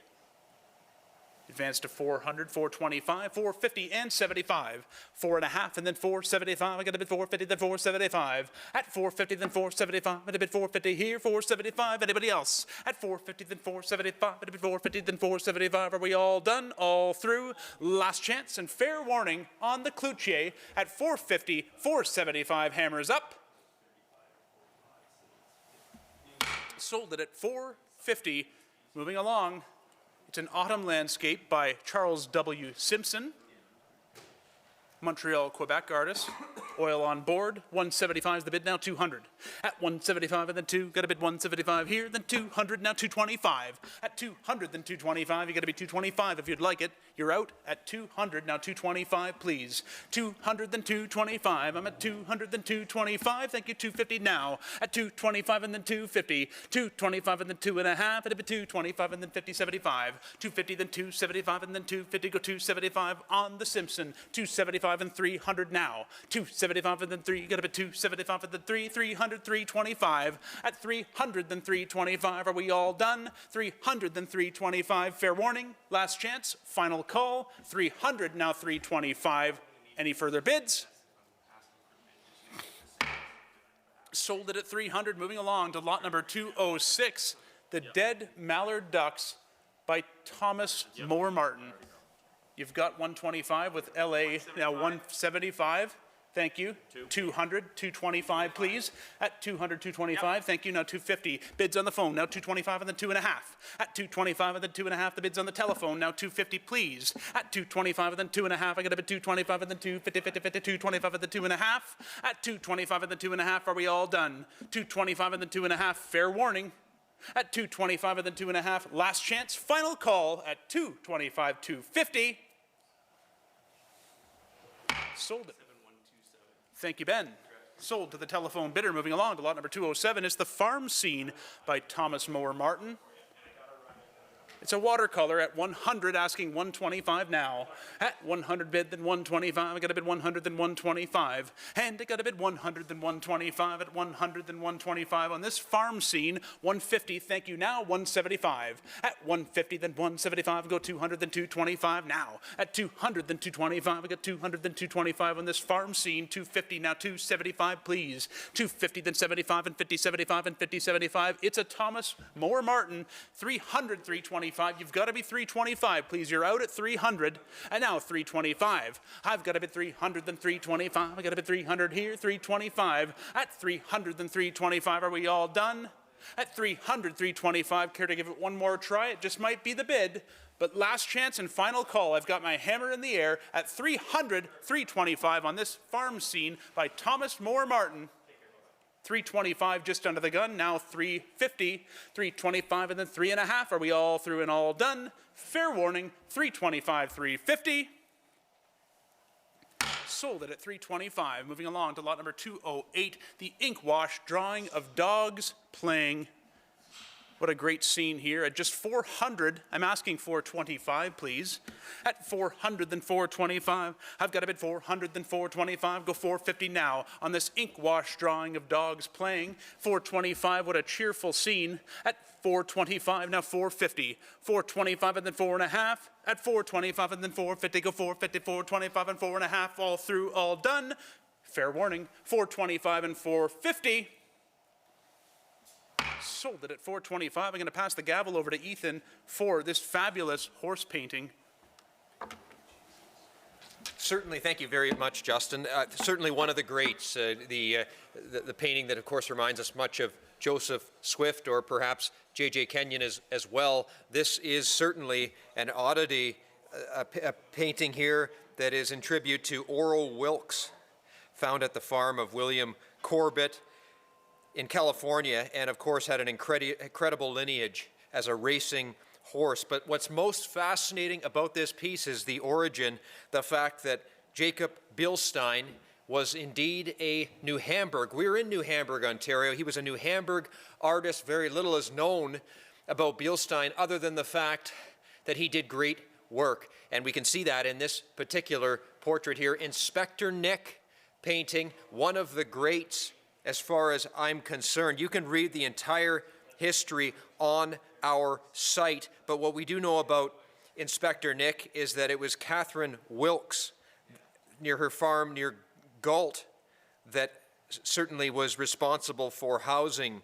Advance to 400, 425, 450, and 75. 4.5, and then 475. I got a bid 450, then 475. At 450, then 475. I got a bid 450 here, 475. Anybody else? At 450, then 475. I got a bid 450, then 475. Are we all done? All through? Last chance and fair warning on the Cloutier at 450, 475. Hammers up. Sold it at 450. Moving along. It's an autumn landscape by Charles W. Simpson, Montreal, Quebec artist. Oil on board. 175 is the bid now. 200. At 175 and then 2. Got a bid 175 here. Then 200. Now 225. At 200 then 225. You got to be 225 if you'd like it. You're out at 200. Now 225, please. 200 then 225. I'm at 200 then 225. Thank you. 250 now. At 225 and then 250. 225 and then 2.5. It'll be 225 and then 50, 75. 250 then 275 and then 250. Go 275 on the Simpson. 275 and 300 now. 275 and then 3. You got a bit 275 and then 3. 300, 325. At 300 then 325. Are we all done? 300 then 325. Fair warning. Last chance. Final call. 300 now 325. Any further bids? Sold it at 300. Moving along to lot number 206. The Dead Mallard Ducks by Thomas Moore Martin. You've got 125 with LA now 175. Thank you. 200, 225, please. At 200, 225. Thank you. Now 250. Bids on the phone. Now 225 and then 2.5. At 225 and then 2.5. The bids on the telephone. Now 250, please. At 225 and then 2.5. I got a bid 225 and then 250, 50, 50, 225 and then 2.5. At 225 and then 2.5. Are we all done? 225 and then 2.5. Fair warning. At 225 and then 2.5. Last chance. Final call at 225, 250. Sold it. Thank you, Ben. Sold to the telephone bidder. Moving along to lot number 207 is The Farm Scene by Thomas Moore Martin. It's a watercolor at 100, asking 125 now. At 100 bid, then 125. I got a bid 100, then 125. And I got a bid 100, then 125. At 100, then 125. On this Farm Scene, 150. Thank you now, 175. At 150, then 175. Go 200, then 225 now. At 200, then 225. I got 200, then 225 on this Farm Scene. 250 now, 275, please. 250, then 75 and 50, 75 and 50, 75. It's a Thomas Moore Martin. 300, 325. You've got to be 325, please. You're out at 300, and now 325. I've got to bid 300, then 325. I got to bid 300 here, 325. At 300, then 325. Are we all done? At 300, 325. Care to give it one more try? It just might be the bid. But last chance and final call. I've got my hammer in the air at 300, 325 on this Farm Scene by Thomas Moore Martin. 325 just under the gun, now 350, 325 and then 3.5. Are we all through and all done? Fair warning, 325, 350. Sold it at 325. Moving along to lot number 208, the ink wash drawing of dogs playing. What a great scene here. At just 400, I'm asking 425, please. At 400, then 425. I've got a bid 400, then 425. Go 450 now on this ink wash drawing of dogs playing. 425, what a cheerful scene. At 425, now 450. 425 and then 4.5. At 425 and then 450. Go 450, 425 and 4.5. All through, all done. Fair warning. 425 and 450. Sold it at 425. I'm going to pass the gavel over to Ethan for this fabulous horse painting. Certainly, thank you very much, Justin. Certainly one of the greats, the painting that, of course, reminds us much of Joseph Swift or perhaps J.J. Kenyon as well. This is certainly an oddity, a painting here that is in tribute to Oro Wilkes, found at the farm of William Corbett in California, and of course had an incredible lineage as a racing horse. But what's most fascinating about this piece is the origin, the fact that Jacob Bilstein was indeed a New Hamburg. We're in New Hamburg, Ontario. He was a New Hamburg artist. Very little is known about Bilstein other than the fact that he did great work. And we can see that in this particular portrait here. Inspector Nick painting, one of the greats as far as I'm concerned. You can read the entire history on our site, but what we do know about Inspector Nick is that it was Catherine Wilkes near her farm near Galt that certainly was responsible for housing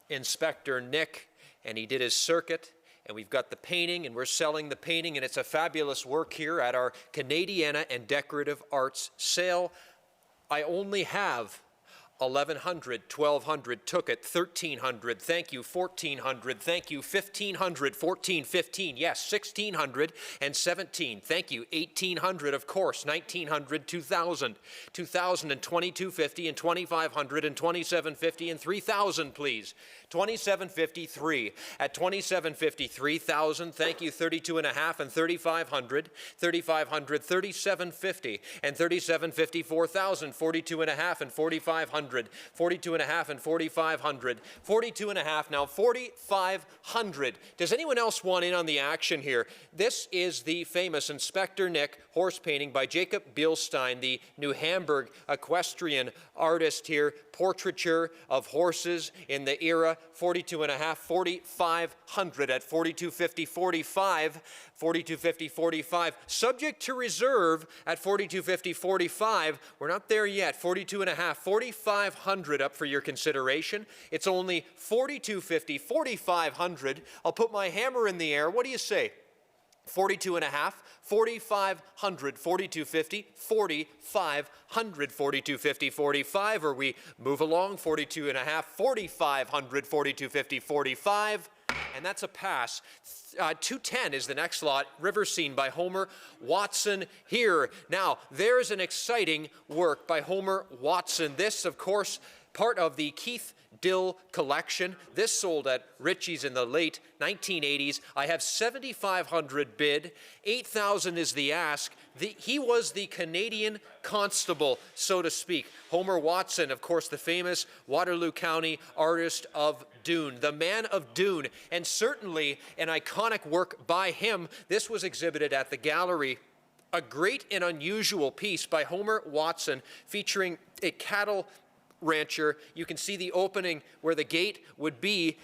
Inspector Nick, and he did his circuit, and we've got the painting, and we're selling the painting, and it's a fabulous work here at our Canadiana and Decorative Arts sale. I only have 1,100, 1,200, took it, 1,300, thank you, 1,400, thank you, 1,500, 14, 15, yes, 1,600 and 17, thank you, 1,800, of course, 1,900, 2,000, 2,000 and 2,250 and 2,500 and 2,750 and 3,000, please. 2,753. At 2,750, 3,000, thank you, 32 and a half and 3,500, 3,500, 3,750 and 3,750, 4,000, 42 and a half and 4,500, 42 and a half and 4,500, 42 and a half, now 4,500. Does anyone else want in on the action here? This is the famous Inspector Nick horse painting by Jacob Bilstein, the New Hamburg equestrian artist here, portraiture of horses in the era, 42 and a half, 4,500 at 4,250, 45, 4,250, 45, subject to reserve at 4,250, 45. We're not there yet. 42 and a half, 4,500 up for your consideration. It's only 4,250, 4,500. I'll put my hammer in the air. What do you say? 42 and a half, 4,500, 4,250, 4,500, 4,250, 45, or we move along, 42 and a half, 4,500, 4,250, 45, and that's a pass. 210 is the next lot, River Scene by Homer Watson here. Now, there's an exciting work by Homer Watson. This, of course, part of the Keith Dill collection. This sold at Ritchie's in the late 1980s. I have 7,500 bid. 8,000 is the ask. He was the Canadian constable, so to speak. Homer Watson, of course, the famous Waterloo County artist of Doon, the man of Doon, and certainly an iconic work by him. This was exhibited at the gallery. A great and unusual piece by Homer Watson featuring a cattle rancher. You can see the opening where the gate would be,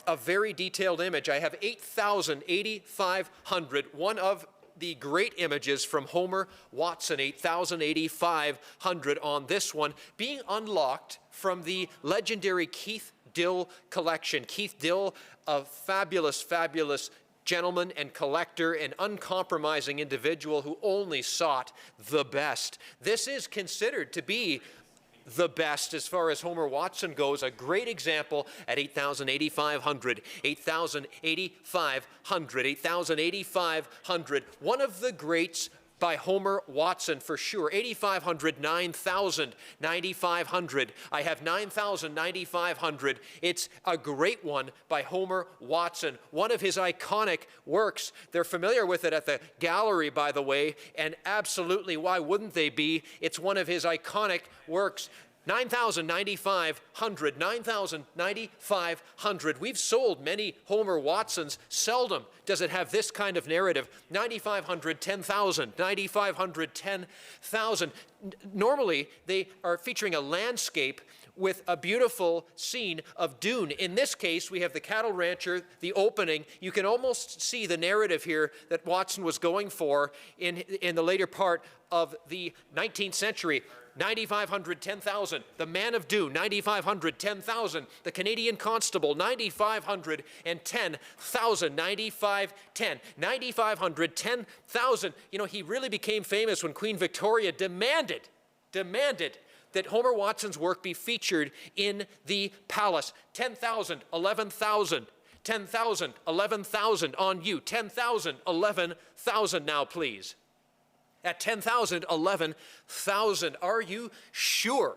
a very detailed image. I have 8,000, 8,500, one of the great images from Homer Watson, 8,000, 8,500 on this one, being unlocked from the legendary Keith Dill collection. Keith Dill, a fabulous, fabulous gentleman and collector, an uncompromising individual who only sought the best. This is considered to be the best as far as Homer Watson goes. A great example at 8,000, 8,500, 8,000, 8,500, 8,000, 8,500. One of the greats by Homer Watson for sure. 8,500, 9,000, 9,500. I have 9,000, 9,500. It's a great one by Homer Watson. One of his iconic works. They're familiar with it at the gallery, by the way, and absolutely, why wouldn't they be? It's one of his iconic works. 9,000, 9,500, 9,000, 9,500. We've sold many Homer Watsons. Seldom does it have this kind of narrative. 9,500, 10,000, 9,500, 10,000. Normally, they are featuring a landscape with a beautiful scene of Doon. In this case, we have the cattle rancher, the opening. You can almost see the narrative here that Watson was going for in the later part of the 19th century. 9,500, 10,000. The Man of Doon, 9,500, 10,000. The Canadian Constable, 9,500 and 10,000. 9,510. 9,500, 10,000. You know, he really became famous when Queen Victoria demanded that Homer Watson's work be featured in the palace. 10,000, 11,000. 10,000, 11,000 on you. 10,000, 11,000 now, please. At 10,000, 11,000. Are you sure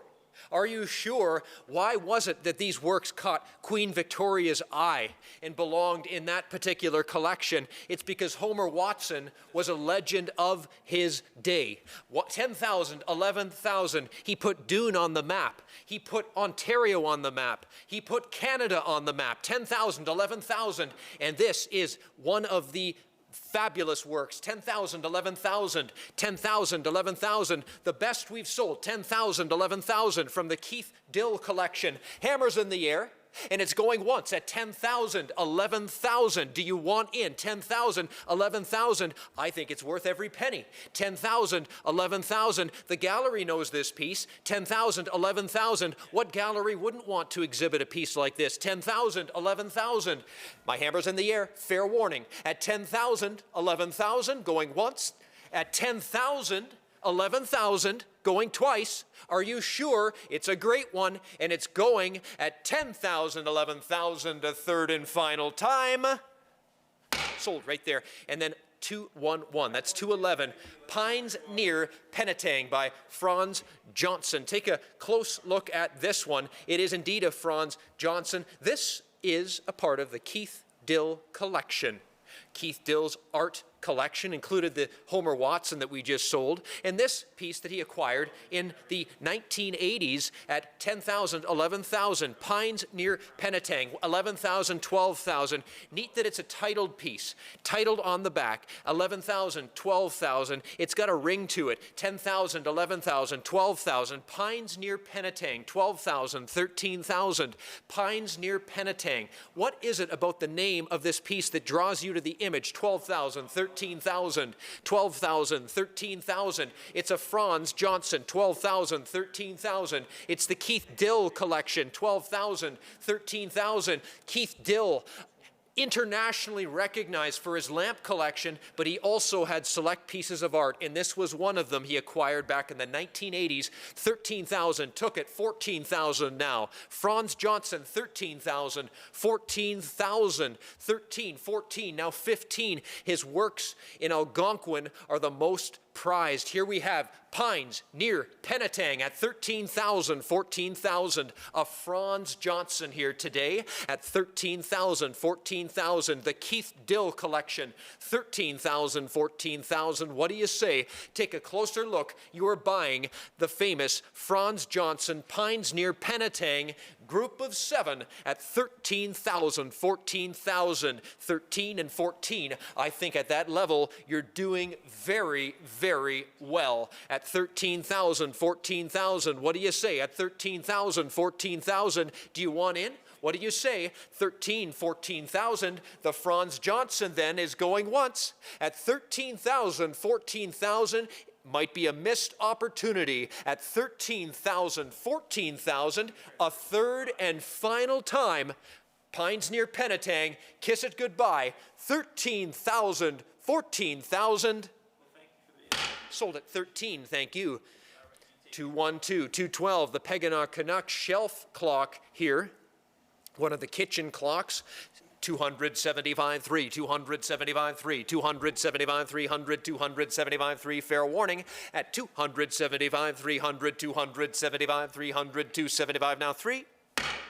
Are you sure? Why was it that these works caught Queen Victoria's eye and belonged in that particular collection? It's because Homer Watson was a legend of his day. 10,000, 11,000. He put Doon on the map. He put Ontario on the map. He put Canada on the map. 10,000, 11,000. And this is one of the fabulous works. 10,000, 11,000, 10,000, 11,000. The best we've sold, 10,000, 11,000 from the Keith Dill collection. Hammers in the air. And it's going once at 10,000, 11,000. Do you want in? 10,000, 11,000. I think it's worth every penny. 10,000, 11,000. The gallery knows this piece. 10,000, 11,000. What gallery wouldn't want to exhibit a piece like this? 10,000, 11,000. My hammer's in the air. Fair warning. At 10,000, 11,000. Going once. At 10,000, 11,000. Going twice. Are you sure? It's a great one, and it's going at 10,000, 11,000, a third and final time. Sold right there. And then 211, that's 211. Pines Near Penetang by Franz Johnson. Take a close look at this one. It is indeed a Franz Johnson. This is a part of the Keith Dill collection. Keith Dill's art collection included the Homer Watson that we just sold, and this piece that he acquired in the 1980s at 10,000, 11,000, Pines Near Penetang, 11,000, 12,000. Neat that it's a titled piece, titled on the back, 11,000, 12,000. It's got a ring to it, 10,000, 11,000, 12,000. Pines Near Penetang, 12,000, 13,000. Pines Near Penetang. What is it about the name of this piece that draws you to the image? 12,000, 13,000, 12,000, 13,000. It's a Franz Johnson, 12,000, 13,000. It's the Keith Dill collection, 12,000, 13,000. Keith Dill, internationally recognized for his lamp collection, but he also had select pieces of art, and this was one of them he acquired back in the 1980s. 13,000, took it, 14,000 now. Franz Johnson, 13,000, 14,000, 13, 14, now 15. His works in Algonquin are the most prized. Here we have Pines Near Penetang at 13,000, 14,000. A Franz Johnson here today at 13,000, 14,000. The Keith Dill collection, 13,000, 14,000. What do you say? Take a closer look. You are buying the famous Franz Johnson Pines Near Penetang group of 7 at 13,000, 14,000, 13 and 14. I think at that level, you're doing very, very well. At 13,000, 14,000, what do you say? At 13,000, 14,000, do you want in? What do you say? 13, 14,000. The Franz Johnson then is going once. At 13,000, 14,000, might be a missed opportunity. At 13,000, 14,000, a third and final time. Pines Near Penetang, kiss it goodbye. 13,000, 14,000. Sold at 13, thank you. 212, 212, the Pegana Canuck shelf clock here. One of the kitchen clocks. 275.3, 275.3, 275, 300, 275.3. Fair warning at 275, 300, 275, 300, 275. Now 3,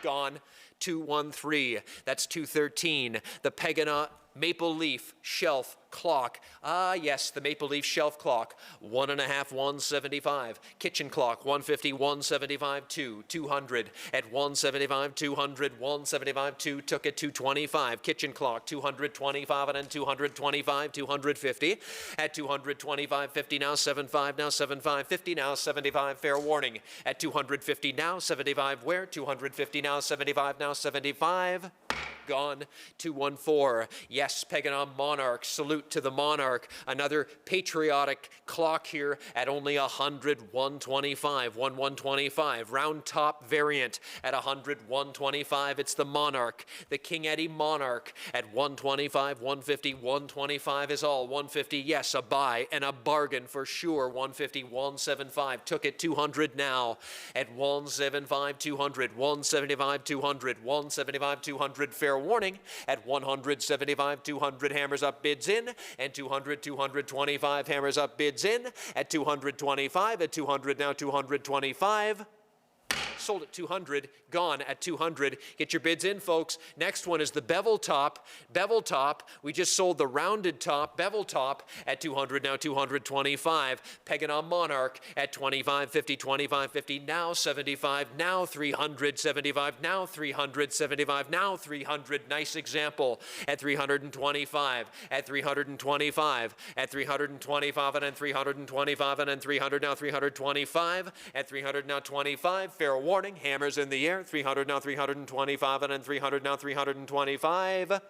gone. 213. That's 213. The Pegana Maple Leaf shelf clock. Ah, yes, the Maple Leaf shelf clock. 1.5, 175. Kitchen clock, 150, 175, 200. At 175, 200, 175, 2. Took it 225. Kitchen clock, 225, and then 225, 250. At 225, 50 now, 75 now, 75, 50 now, 75. Fair warning. At 250 now, 75 where? 250 now, 75 now, 75. Gone. 214. Yes, Pegana Monarch. Salute to the Monarch. Another patriotic clock here at only 100, 125, 125. Round top variant at 100, 125. It's the Monarch. The King Eddie Monarch at 125, 150, 125 is all. 150, yes, a buy and a bargain for sure. 150, 175. Took it 200 now. At 175, 200, 175, 200, 175, 200. Fair warning. At 175, 200 hammers up, bids in. And 200, 225 hammers up, bids in. At 225, at 200 now, 225. sold at 200, gone at 200. Get your bids in, folks. Next one is the bevel top. Bevel top, we just sold the rounded top, bevel top at 200, now 225. Pegana Monarch at 25.50, 25.50, now 75, now 375, now 375, now 300. Nice example at 325, at 325, at 325, and then 325, and then 300, now 325, at 300, now 25. Fair warning, hammers in the air. 300, now 325, and then 300, now 325.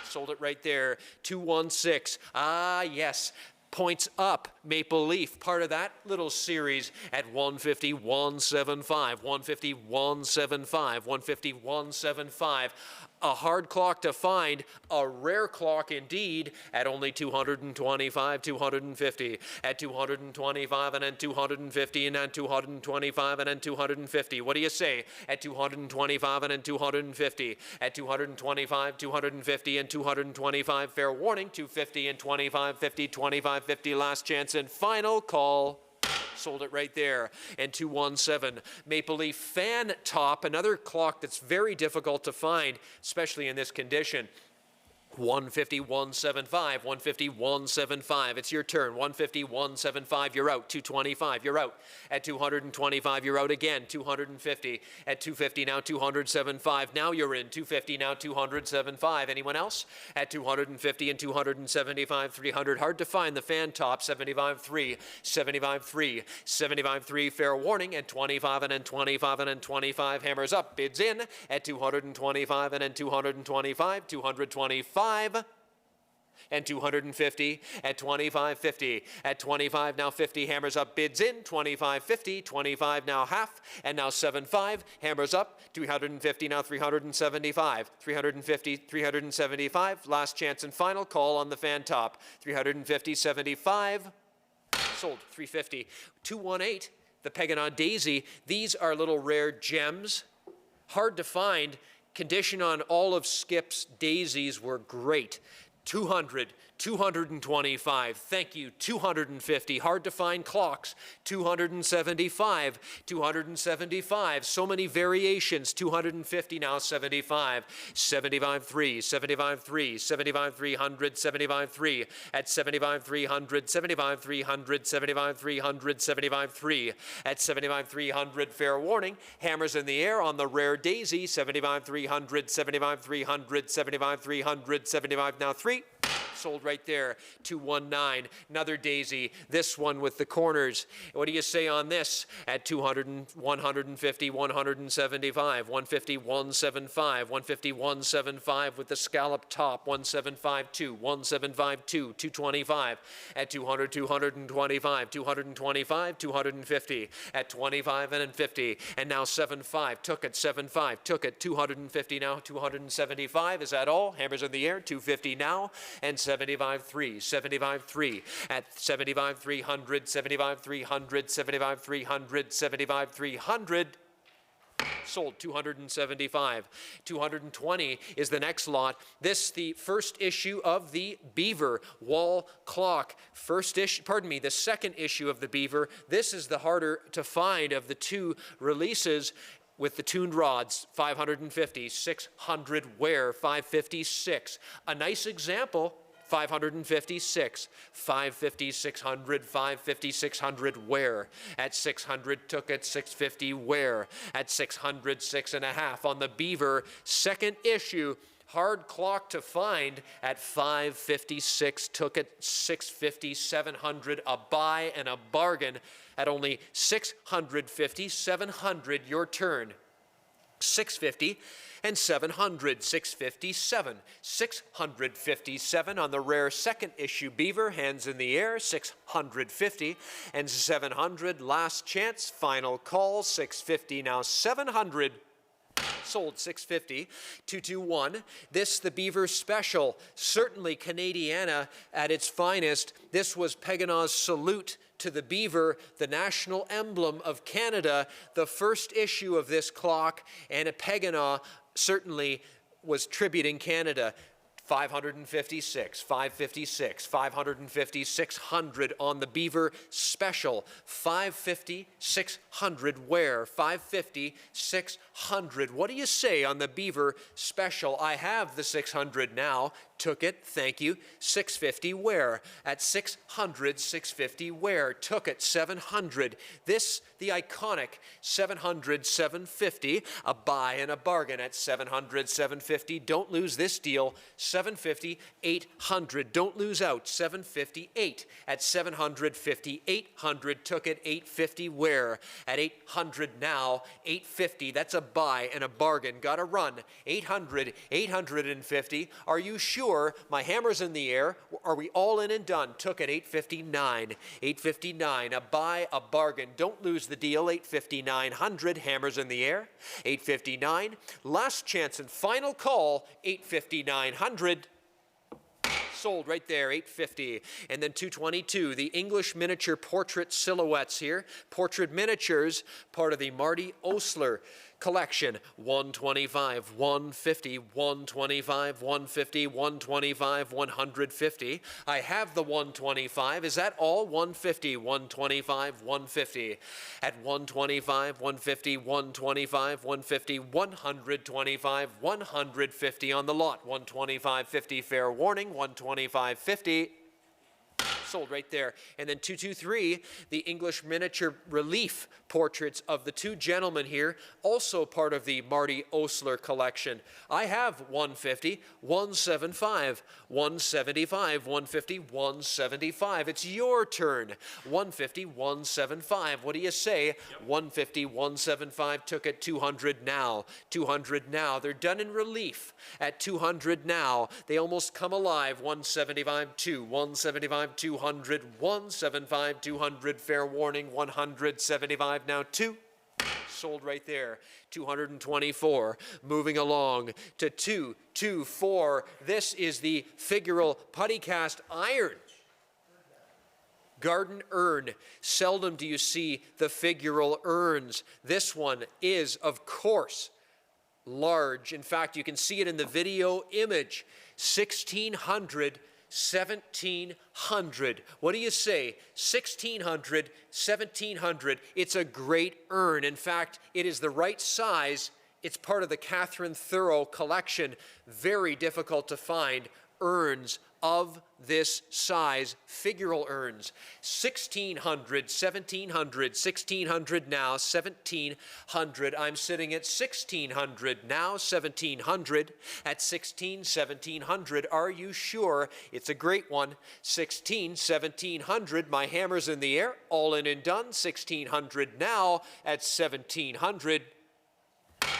Sold it right there. 216. Ah, yes. Points up, Maple Leaf, part of that little series at 150, 175, 150, 175, 150, 175. A hard clock to find, a rare clock indeed, at only 225, 250, at 225, and then 250, and then 225, and then 250. What do you say? At 225, and then 250, at 225, 250, and 225. Fair warning, 250 and 25.50, 25.50. Last chance and final call. Sold it right there. And 217, Maple Leaf Fan Top, another clock that's very difficult to find, especially in this condition. 150, 175, 150, 175. It's your turn. 150, 175, you're out. 225, you're out. At 225, you're out again. 250. At 250, now 275. Now you're in. 250, now 275. Anyone else? At 250 and 275, 300. Hard to find the fan top. 75.3, 75.3, 75.3. Fair warning. At 25 and then 25 and then 25. Hammers up. Bids in. At 225 and then 225. 225. And 250 at 25.50. At 25, now 50, hammers up, bids in. 25.50, 25, now half, and now 7.5, hammers up. 350, now 375. 350, 375, last chance and final call on the fan top. 350, 75, sold. 350. 218, the Pegana Daisy. These are little rare gems, hard to find. Condition on all of Skip's daisies were great. 200, 225, thank you, 250, hard to find clocks, 275, 275, so many variations, 250, now 75, 75.3, 75.3, 75.300, 75.3, at 75.300, 75.300, 75.300, 75.3, at 75.300, fair warning, hammers in the air on the rare daisy, 75.300, 75.300, 75.300, 75, now 3. Sold right there. 219, another daisy, this one with the corners. What do you say on this? At 200, 150, 175, 150, 175, 150, 175 with the scallop top, 1752, 1752, 225. At 200, 225, 225, 250. At 25 and then 50, and now 75. Took it, 75. Took it, 250 now, 275. Is that all? Hammers in the air, 250 now, and 75.3, 75.3, at 75.300, 75.300, 75.300, 75.300. Sold. 275. 220 is the next lot. This, the first issue of the Beaver wall clock. The second issue of the Beaver. This is the harder to find of the two releases. With the tuned rods, 550, 600 wear, 556. A nice example, 556, 550, 600, 550, 600 wear. At 600, took it, 650 wear. At 600, 6.5 on the Beaver, second issue. Hard clock to find at 556, took it 650, 700, a buy and a bargain at only 650, 700, your turn. 650 and 700, 657, 657 on the rare second issue Beaver, hands in the air, 650 and 700, last chance, final call, 650, now 700. Sold. 650, 221. This, the Beaver Special, certainly Canadiana at its finest. This was Pegana's salute to the Beaver, the national emblem of Canada, the first issue of this clock, and a Pegana certainly was tributing Canada. 556, 556, 550, 600 on the Beaver Special. 550, 600 where? 550, 600. What do you say on the Beaver Special? I have the 600 now. Took it, thank you. 650 where? At 600, 650 where? Took it, 700. This, the iconic 700, 750. A buy and a bargain at 700, 750. Don't lose this deal. 750, 800. Don't lose out. 758 at 750, 800. Took it, 850 where? At 800 now. 850. That's a buy and a bargain. Got to run. 800, 850. Are you sure? My hammer's in the air. Are we all in and done? Took it 859. 859. A buy, a bargain. Don't lose the deal. 859. Hammers in the air. 859. Last chance and final call. 859. Sold right there, 850. And then 222, the English miniature portrait silhouettes here. Portrait miniatures, part of the Marty Osler collection. 125, 150, 125, 150, 125, 150. I have the 125. Is that all? 150, 125, 150. At 125, 150, 125, 150, 125, 150 on the lot. 125, 50 fair warning. 125, 50. Sold right there. And then 223, the English miniature relief portraits of the two gentlemen here, also part of the Marty Osler collection. I have 150, 175, 175, 150, 175. It's your turn. 150, 175. What do you say? 150, 175. Took it 200 now. 200 now. They're done in relief at 200 now. They almost come alive. 175, 2. 175, 200. 175, 200, fair warning, 175, now 2. Sold right there, 224. Moving along to 224. This is the figural putty cast iron. Garden urn. Seldom do you see the figural urns. This one is, of course, large. In fact, you can see it in the video image. 1600, 1700. What do you say? 1600, 1700. It's a great urn. In fact, it is the right size. It's part of the Catherine Thorough collection. Very difficult to find urns of this size, figural urns. 1600, 1700, 1600 now, 1700. I'm sitting at 1600 now, 1700. At 1700, are you sure? It's a great one. 1700, my hammer's in the air, all in and done. 1600 now at 1700.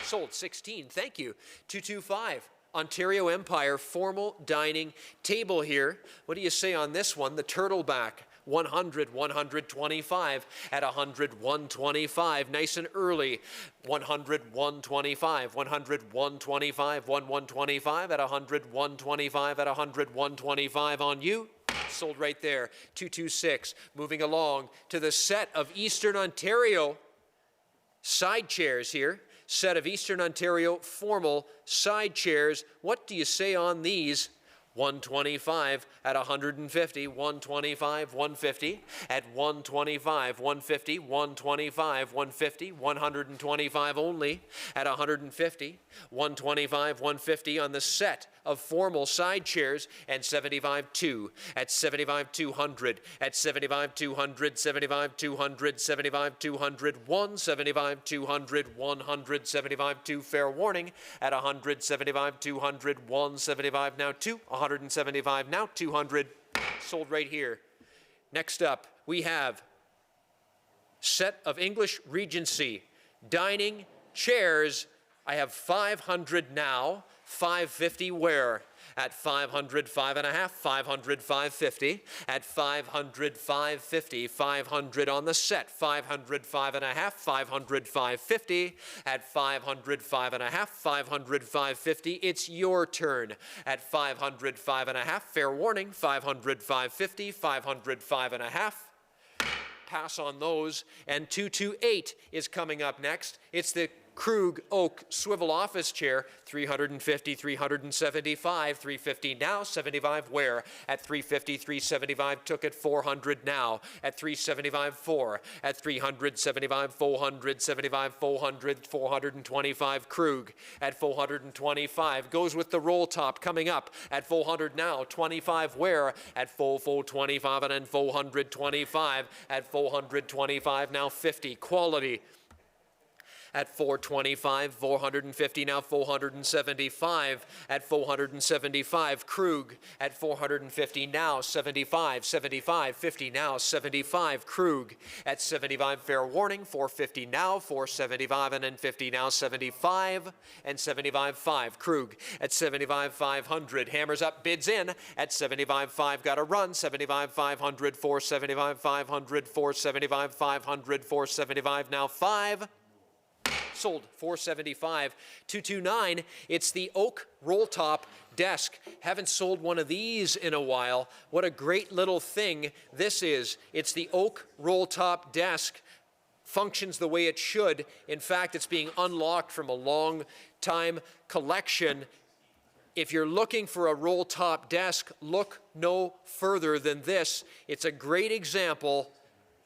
Sold 16, thank you. 225. Ontario Empire formal dining table here. What do you say on this one? The turtleback. 100, 125 at 100, 125. Nice and early. 100, 125, 100, 125, 125 at 100, 125 at 100, 125 on you. Sold right there. 226. Moving along to the set of Eastern Ontario side chairs here. Set of Eastern Ontario formal side chairs. What do you say on these? 125 at 150, 125, 150 at 125, 150, 125, 150, 125 only at 150, 125, 150 on the set of formal side chairs, and 75 2 at 75 200 at 75 200, 75 200, 75 200, 175 200, 175 2 fair warning at 175 200, 175 now 2 175 now 200. Sold right here. Next up we have set of English Regency dining chairs. I have 500 now, 550 where? At 500, 5.5, 500, 550. At 500, 550, 500 on the set. 500, 5.5, 500, 550. At 500, 5.5, 500, 550. It's your turn. At 500, 5.5, fair warning. 500, 550, 500, 5.5. Pass on those. And 228 is coming up next. It's the Krug Oak Swivel Office Chair, 350, 375, 350 now, 75 where? At 350, 375, took it 400 now. At 375, 4. At 375, 400, 75, 400, 425 Krug. At 425, goes with the roll top coming up. At 400 now, 25 where? At 425 and then 425. At 425 now, 50 quality. At 425, 450 now, 475. At 475, Krug. At 450 now, 75, 75, 50 now, 75, Krug. At 75, fair warning, 450 now, 475 and then 50 now, 75 and 75, 5, Krug. At 75, 500, hammers up, bids in. At 75, 5, got a run, 75, 500, 475, 500, 475, 500, 475 now, 5. Sold 475, 229. It's the oak roll top desk. Haven't sold one of these in a while. What a great little thing this is. It's the oak roll top desk. Functions the way it should. In fact, it's being unlocked from a long time collection. If you're looking for a roll top desk, look no further than this. It's a great example.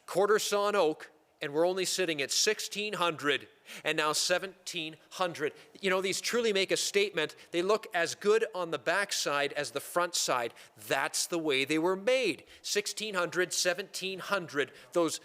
Quarter sawn oak, and we're only sitting at 1,600 and now 1,700. You know, these truly make a statement. They look as good on the back side as the front side. That's the way they were made. 1,600, 1,700, those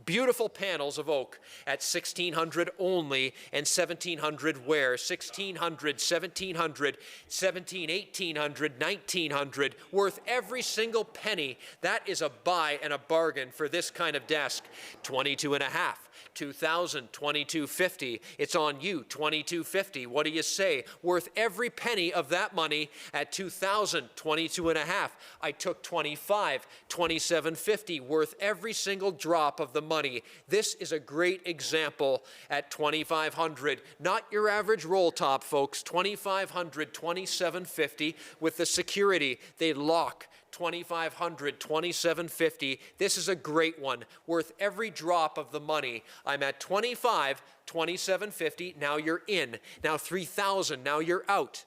beautiful panels of oak at 1,600 only and 1,700 where? 1,600, 1,700, 17, 1,800, 1,900, worth every single penny. That is a buy and a bargain for this kind of desk. 22 and a half. 2,000, 2250. It's on you, 2250. What do you say? Worth every penny of that money at 2,000, 22 and a half. I took 25, 2750. Worth every single drop of the money. This is a great example at 2,500. Not your average roll top, folks. 2,500, 2750 with the security. They lock. 2,500, 2,750. This is a great one, worth every drop of the money. I'm at 25, 2,750. Now you're in. Now 3,000. Now you're out.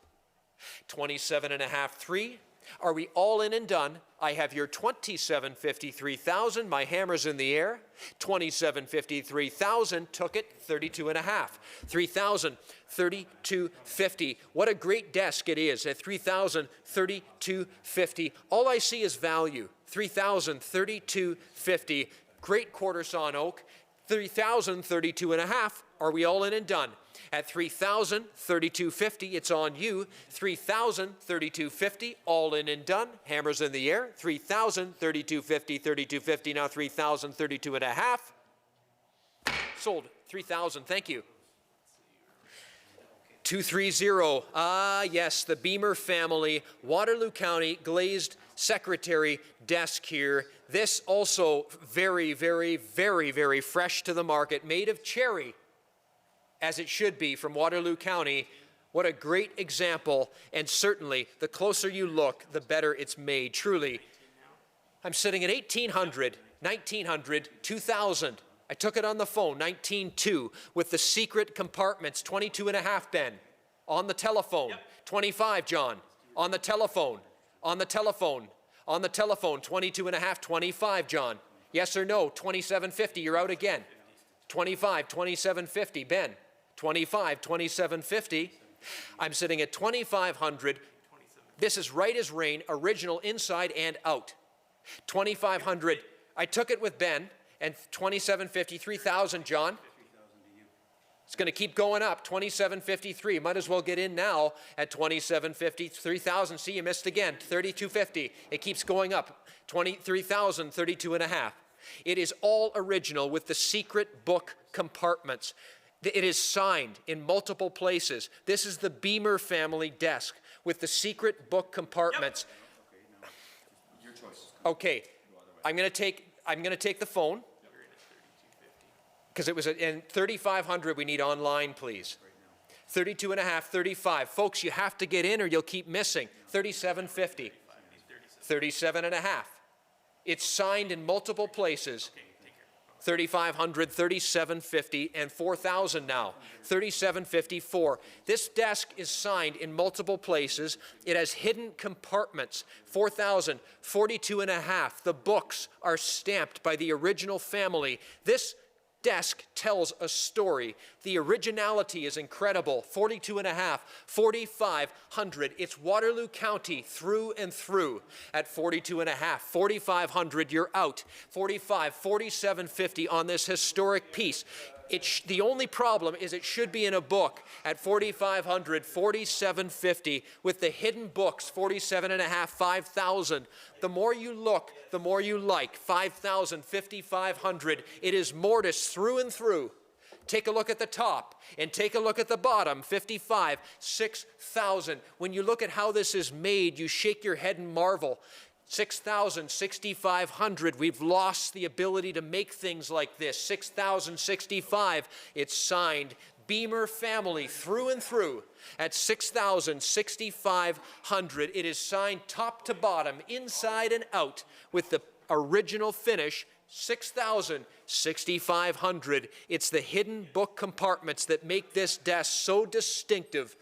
27 and a half, 3. Are we all in and done? I have your 2750, 3,000. My hammer's in the air. 2750, 3,000. Took it. 32 and a half. 3,000, 3250. What a great desk it is at 3,000, 3250. All I see is value. 3,000, 3250. Great quarter sawn oak. 3,000, 32 and a half. Are we all in and done? At 3,000, 3250, it's on you. 3,000, 3250, all in and done. Hammers in the air. 3,000, 3250, 3250. Now 3,000, 32 and a half. Sold. 3,000. Thank you. 230. Ah, yes, the Beamer family, Waterloo County glazed secretary desk here. This also very, very, very, very fresh to the market, made of cherry, as it should be, from Waterloo County. What a great example, and certainly the closer you look, the better it's made, truly. I'm sitting at 1,800, 1,900, 2,000. I took it on the phone, 19.2, with the secret compartments, 22 and a half, Ben. On the telephone, 25, John. On the telephone, on the telephone, on the telephone, 22 and a half, 25, John. Yes or no, 2750, you're out again. 25, 2750, Ben. 25, 2750. I'm sitting at 2,500. This is right as rain, original inside and out. 2,500. I took it with Ben, and 2750, 3,000, John. It's going to keep going up. 2753. Might as well get in now at 2750, 3,000. See, you missed again. 3250. It keeps going up. 23,000, 32 and a half. It is all original with the secret book compartments. It is signed in multiple places. This is the Beamer family desk with the secret book compartments. Your choice. Okay, I'm going to take the phone because it was in 3,500. We need online, please. 32 and a half, 35. Folks, you have to get in or you'll keep missing. 3750. 37 and a half. It's signed in multiple places. 3,500, 3,750, and 4,000 now. 3,754. This desk is signed in multiple places. It has hidden compartments. 4,000, 42 and a half. The books are stamped by the original family. This desk tells a story. The originality is incredible. 42 and a half, 4,500. It's Waterloo County through and through at 42 and a half. 4,500, you're out. 45, 4750 on this historic piece. The only problem is it should be in a book at 4,500, 4,750 with the hidden books, 47 and a half, 5,000. The more you look, the more you like. 5,000, 5,500. It is mortise through and through. Take a look at the top and take a look at the bottom, 55, 6,000. When you look at how this is made, you shake your head and marvel. 6,000, 6,500, we've lost the ability to make things like this. 6,065, it's signed Beamer family through and through. At 6,000, 6,500, it is signed top to bottom, inside and out, with the original finish. 6,000, 6,500. It's the hidden book compartments that make this desk so distinctive.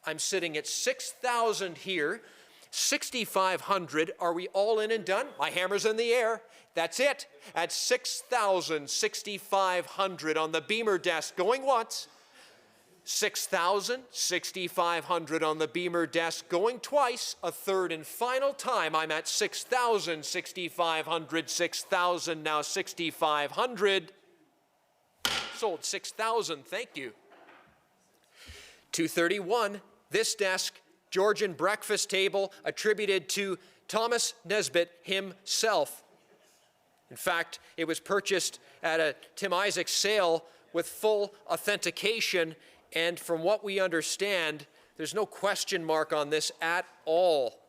I'm sitting at 6,000 here. 6,500, are we all in and done? My hammer's in the air. That's it. At 6,000, 6,500 on the Beamer desk, going once. 6,000, 6,500 on the Beamer desk, going twice. A third and final time, I'm at 6,000, 6,500, 6,000, now 6,500. Sold 6,000, thank you. 231, this desk, Georgian breakfast table attributed to Thomas Nesbitt himself. In fact, it was purchased at a Tim Isaacs sale with full authentication, and from what we understand, there's no question mark on this at all.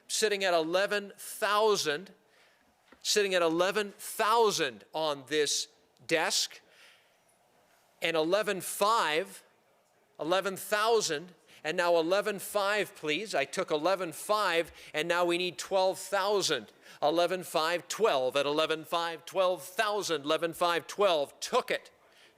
Sitting at 11,000, sitting at 11,000 on this desk, and 11,500, 11,000. And now 11,500, please. I took 11,500, and now we need 12,000. 11,500, 12. At 11,500, 12,000. 11,500, 12. Took it.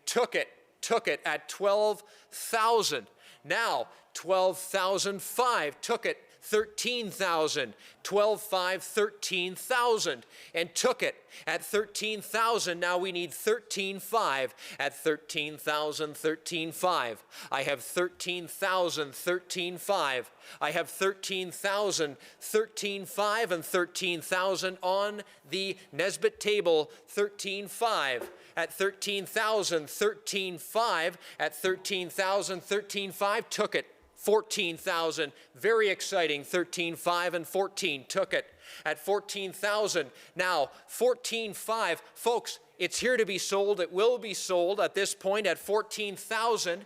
Took it. Took it at 12,000. Now 12,005. Took it. 13,000. 12,500, 13,000. And took it at 13,000. Now we need 13,500 at 13,000, 13,500. I have 13,000, 13,500. I have 13,000, 13,500, and 13,000 on the Nesbitt table, 13,500. At 13,000, 13,500. At 13,000, 13,500. Took it. 14,000, very exciting, 13,500 and 14, took it. At 14,000, now 14,500, folks, it's here to be sold. It will be sold at this point at 14,000.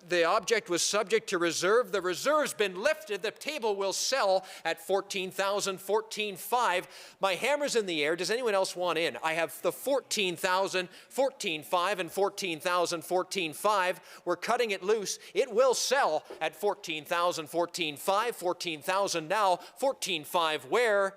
The object was subject to reserve. The reserve's been lifted. The table will sell at 14,000, 14,500. My hammer's in the air. Does anyone else want in? I have the 14,000, 14,500, and 14,000, 14,500. We're cutting it loose. It will sell at 14,000, 14,500, 14,000 now, 14,500 where?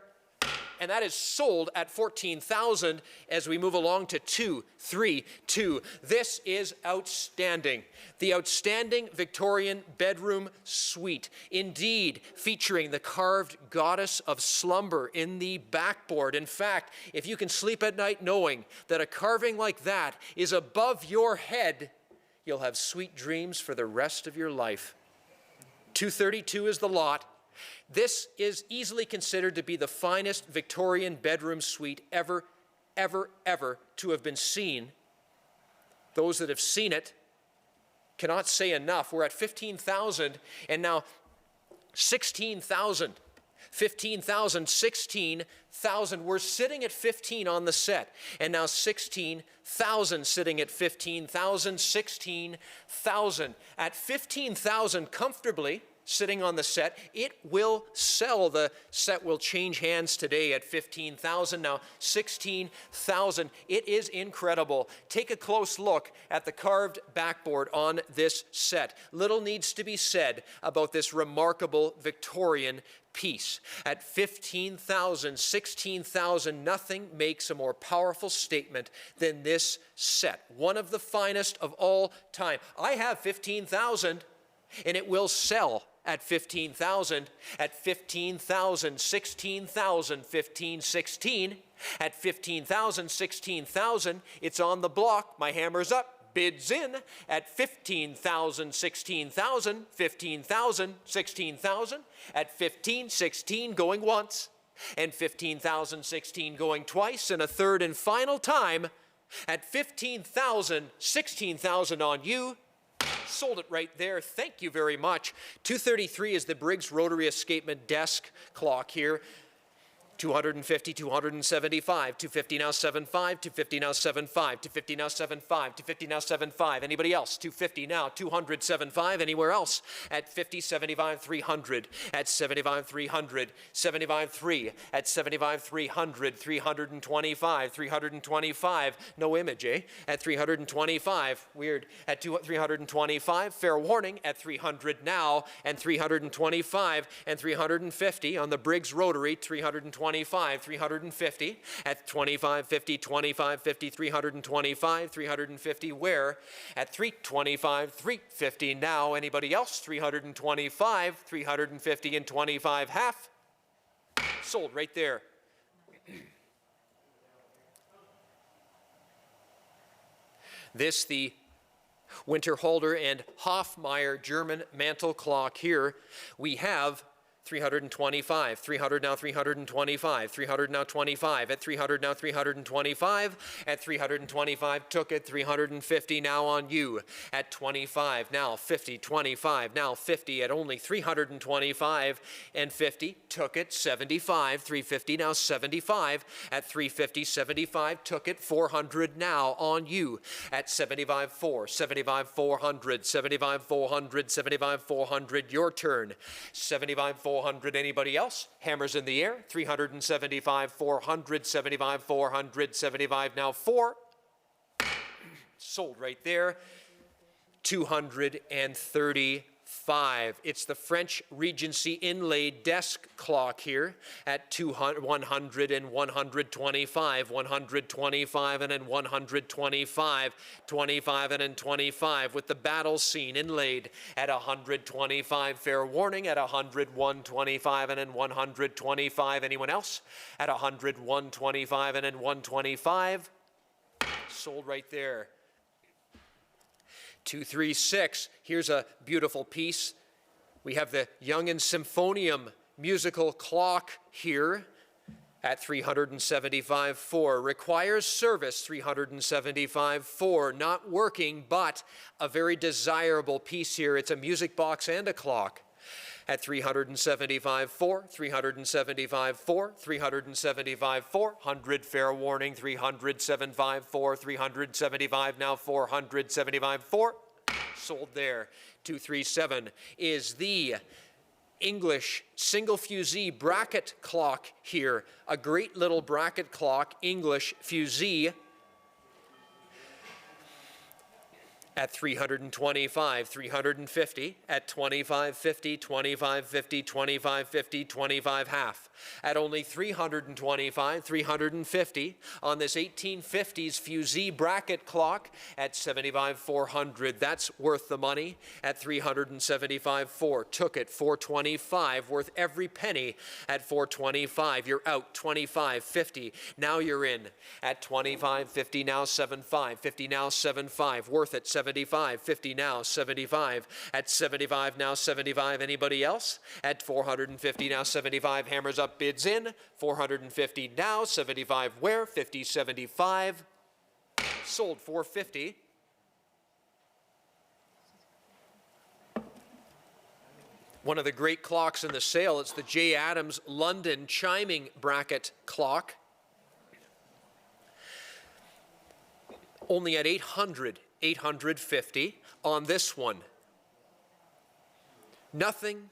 And that is sold at 14,000 as we move along to 232. This is outstanding. The outstanding Victorian bedroom suite, indeed featuring the carved goddess of slumber in the backboard. In fact, if you can sleep at night knowing that a carving like that is above your head, you'll have sweet dreams for the rest of your life. 232 is the lot. This is easily considered to be the finest Victorian bedroom suite ever to have been seen. Those that have seen it cannot say enough. We're at 15,000 and now 16,000. 15,000, 16,000. We're sitting at 15 on the set, and now 16,000 sitting at 15,000, 16,000. At 15,000 comfortably, sitting on the set. It will sell. The set will change hands today at $15,000. Now $16,000. It is incredible. Take a close look at the carved backboard on this set. Little needs to be said about this remarkable Victorian piece. At $15,000, $16,000, nothing makes a more powerful statement than this set. One of the finest of all time. I have $15,000 and it will sell at $15,000, at $15,000, $16,000, $15,000, $16,000, at $15,000, $16,000, it's on the block, my hammer's up, bids in, at $15,000, $16,000, $15,000, $16,000, at $15,000, $16,000 going once, and $15,000, $16,000 going twice, and a third and final time, at $15,000, $16,000 on you. Sold it right there. Thank you very much. 233 is the Briggs Rotary Escapement Desk clock here. 250, 275, 250 now 75, 250 now 75, 250 now 75, 250 now 75. Anybody else? 250 now, 275. Anywhere else? At 50, 75, 300. At 75, 300. 75, 3. At 75, 300. 325, 325. No image, eh? At 325. Weird. At 325. Fair warning. At 300 now. And 325. And 350 on the Briggs Rotary. 325. 350 at 25, 50, 25, 50, 325, 350 where? At 325, 350 now. Anybody else? 325, 350 and 25 half. Sold right there. This, the Winterhalter and Hofmeier German mantle clock here. We have 325, 300 now 325, 300 now 25, at 300 now 325, at 325 took it, 350 now on you, at 25 now 50, 25 now 50, at only 325 and 50 took it, 75, 350 now 75, at 350, 75 took it, 400 now on you, at 75, 4, 75, 400, 75, 400, 75, 400, your turn, 75, 400, anybody else? Hammers in the air, 375, 400, 75, 400, 75, now 4. Sold right there, 235. It's the French Regency inlaid desk clock here at 100 and 125, 125 and then 125, 25 and then 25 with the battle scene inlaid at 125. Fair warning at 100, 125 and then 125. Anyone else? At 100, 125 and then 125. Sold right there. 236, here's a beautiful piece. We have the Young and Symphonium musical clock here at 375.4. Requires service, 375.4. Not working, but a very desirable piece here. It's a music box and a clock. At 375.4, 375.4, 375.4, 100 fair warning, 375.4, 375 now 475.4, sold there. 237 is the English single fusee bracket clock here. A great little bracket clock, English fusee. At 325, 350, at 2550, 2550, 2550, 25 half. At only 325, 350 on this 1850s fusee bracket clock at 75,400. That's worth the money. At 375.4, took it. 425, worth every penny. At 425, you're out. 25.50, now you're in. At 25.50, now 75, 50 now 75, worth it. 75, 50 now 75. At 75 now 75. Anybody else? At 450 now 75. Hammers up, bids in. 450 now 75. Where? 50, 75. Sold 450. One of the great clocks in the sale. It's the J. Adams London chiming bracket clock. Only at 800. 850 on this one. Nothing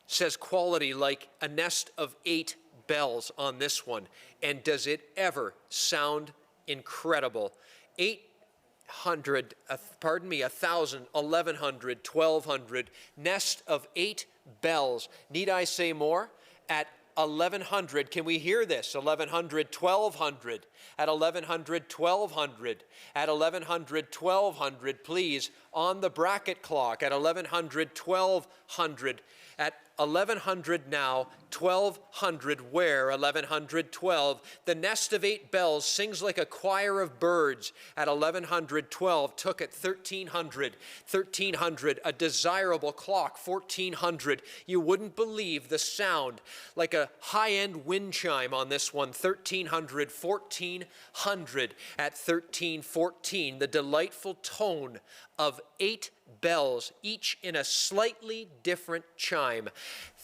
says quality like a nest of 8 bells on this one. And does it ever sound incredible? 800, 1,000, 1,100, 1,200, nest of 8 bells. Need I say more? At 1,100, can we hear this? 1,100, 1,200. At 1,100, 1,200. At 1,100, 1,200, please, on the bracket clock. At 1,100, 1,200. At 1,100 now, 1,200 where? 1,112. The nest of 8 bells sings like a choir of birds. At 1,112, took it 1,300. 1,300, a desirable clock. 1,400, you wouldn't believe the sound. Like a high-end wind chime on this one. 1,300, 1,400. At 1,314, the delightful tone of 8 bells, each in a slightly different chime.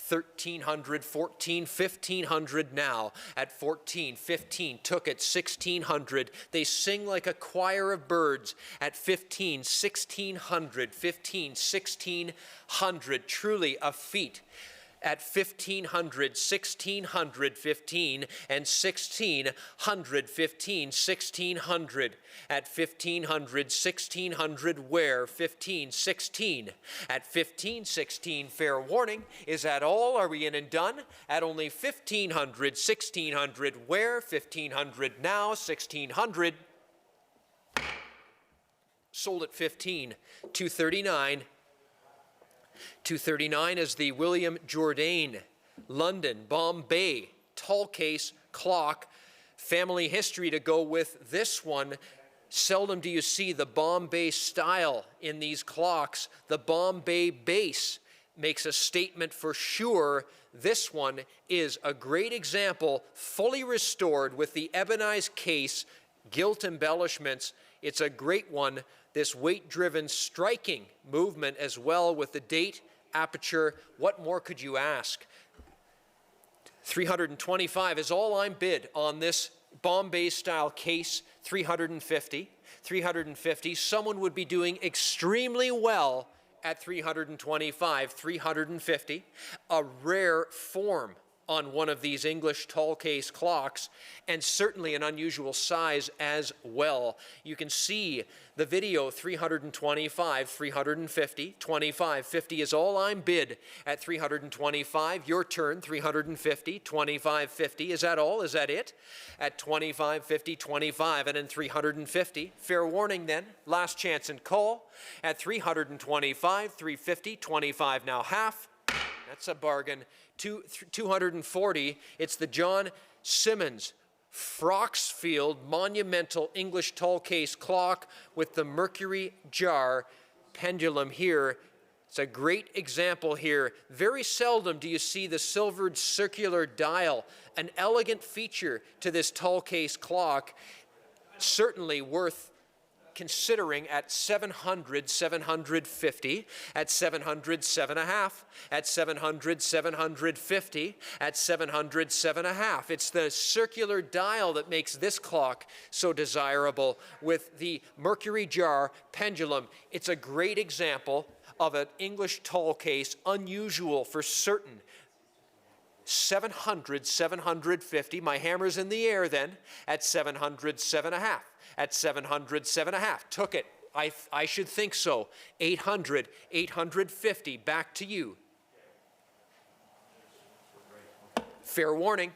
1,300, 14, 1,500 now. At 14, 15, took it 1,600. They sing like a choir of birds. At 15, 1,600, 15, 1,600, truly a feat. At 1,500, 1,600, 15, and 1,600, 15, 1,600. At 1,500, 1,600 where? 15, 16. At 15, 16, fair warning. Is that all? Are we in and done? At only 1,500, 1,600 where? 1,500 now, 1,600. Sold at 15, 239. 239 is the William Jourdain, London, Bombay, tall case clock. Family history to go with this one. Seldom do you see the Bombay style in these clocks. The Bombay base makes a statement for sure. This one is a great example, fully restored with the ebonized case, gilt embellishments. It's a great one. This weight-driven, striking movement as well with the date, aperture. What more could you ask? 325 is all I'm bid on this Bombay-style case. 350. 350. Someone would be doing extremely well at 325. 350. A rare form on one of these English tall case clocks, and certainly an unusual size as well. You can see the video. 325, 350, 25, 50 is all I'm bid at 325. Your turn. 350, 25, 50. Is that all? Is that it? At 25, 50, 25, and then 350. Fair warning then. Last chance and call. At 325, 350, 25 now half. That's a bargain. 240, it's the John Simmons Froxfield monumental English tall case clock with the mercury jar pendulum here. It's a great example here. Very seldom do you see the silvered circular dial, an elegant feature to this tall case clock. Certainly worth considering at 700, 750, at 700, 7.5, at 700, 750, at 700, 7.5. It's the circular dial that makes this clock so desirable with the mercury jar pendulum. It's a great example of an English tall case, unusual for certain. 700, 750, my hammer's in the air then, at 700, 7.5. At 700, 7.5. Took it. I should think so. 800, 850. Back to you. Fair warning.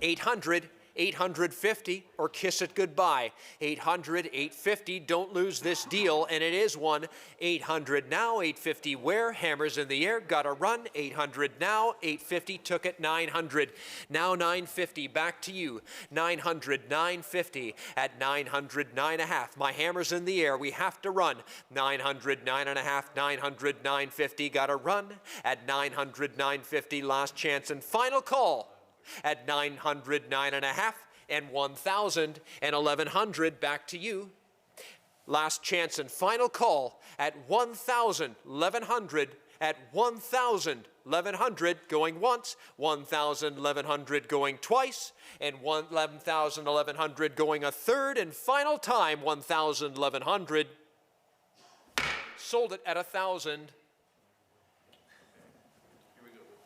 800, 850, or kiss it goodbye. 800, 850, don't lose this deal, and it is one. 800 now, 850 where? Hammers in the air, gotta run. 800 now, 850, took it. 900, now 950, back to you. 900, 950, at 900, 9.5. My hammer's in the air, we have to run. 900, 9.5, 900, 950, gotta run. At 900, 950, last chance and final call. At 900, 9.5, and 1,000, and 1,100, back to you. Last chance and final call at 1,000, 1,100, at 1,000, 1,100, going once, 1,000, 1,100 going twice, and 11,000, 1,100 going a third, and final time, 1,000, 1,100. Sold it at 1,000.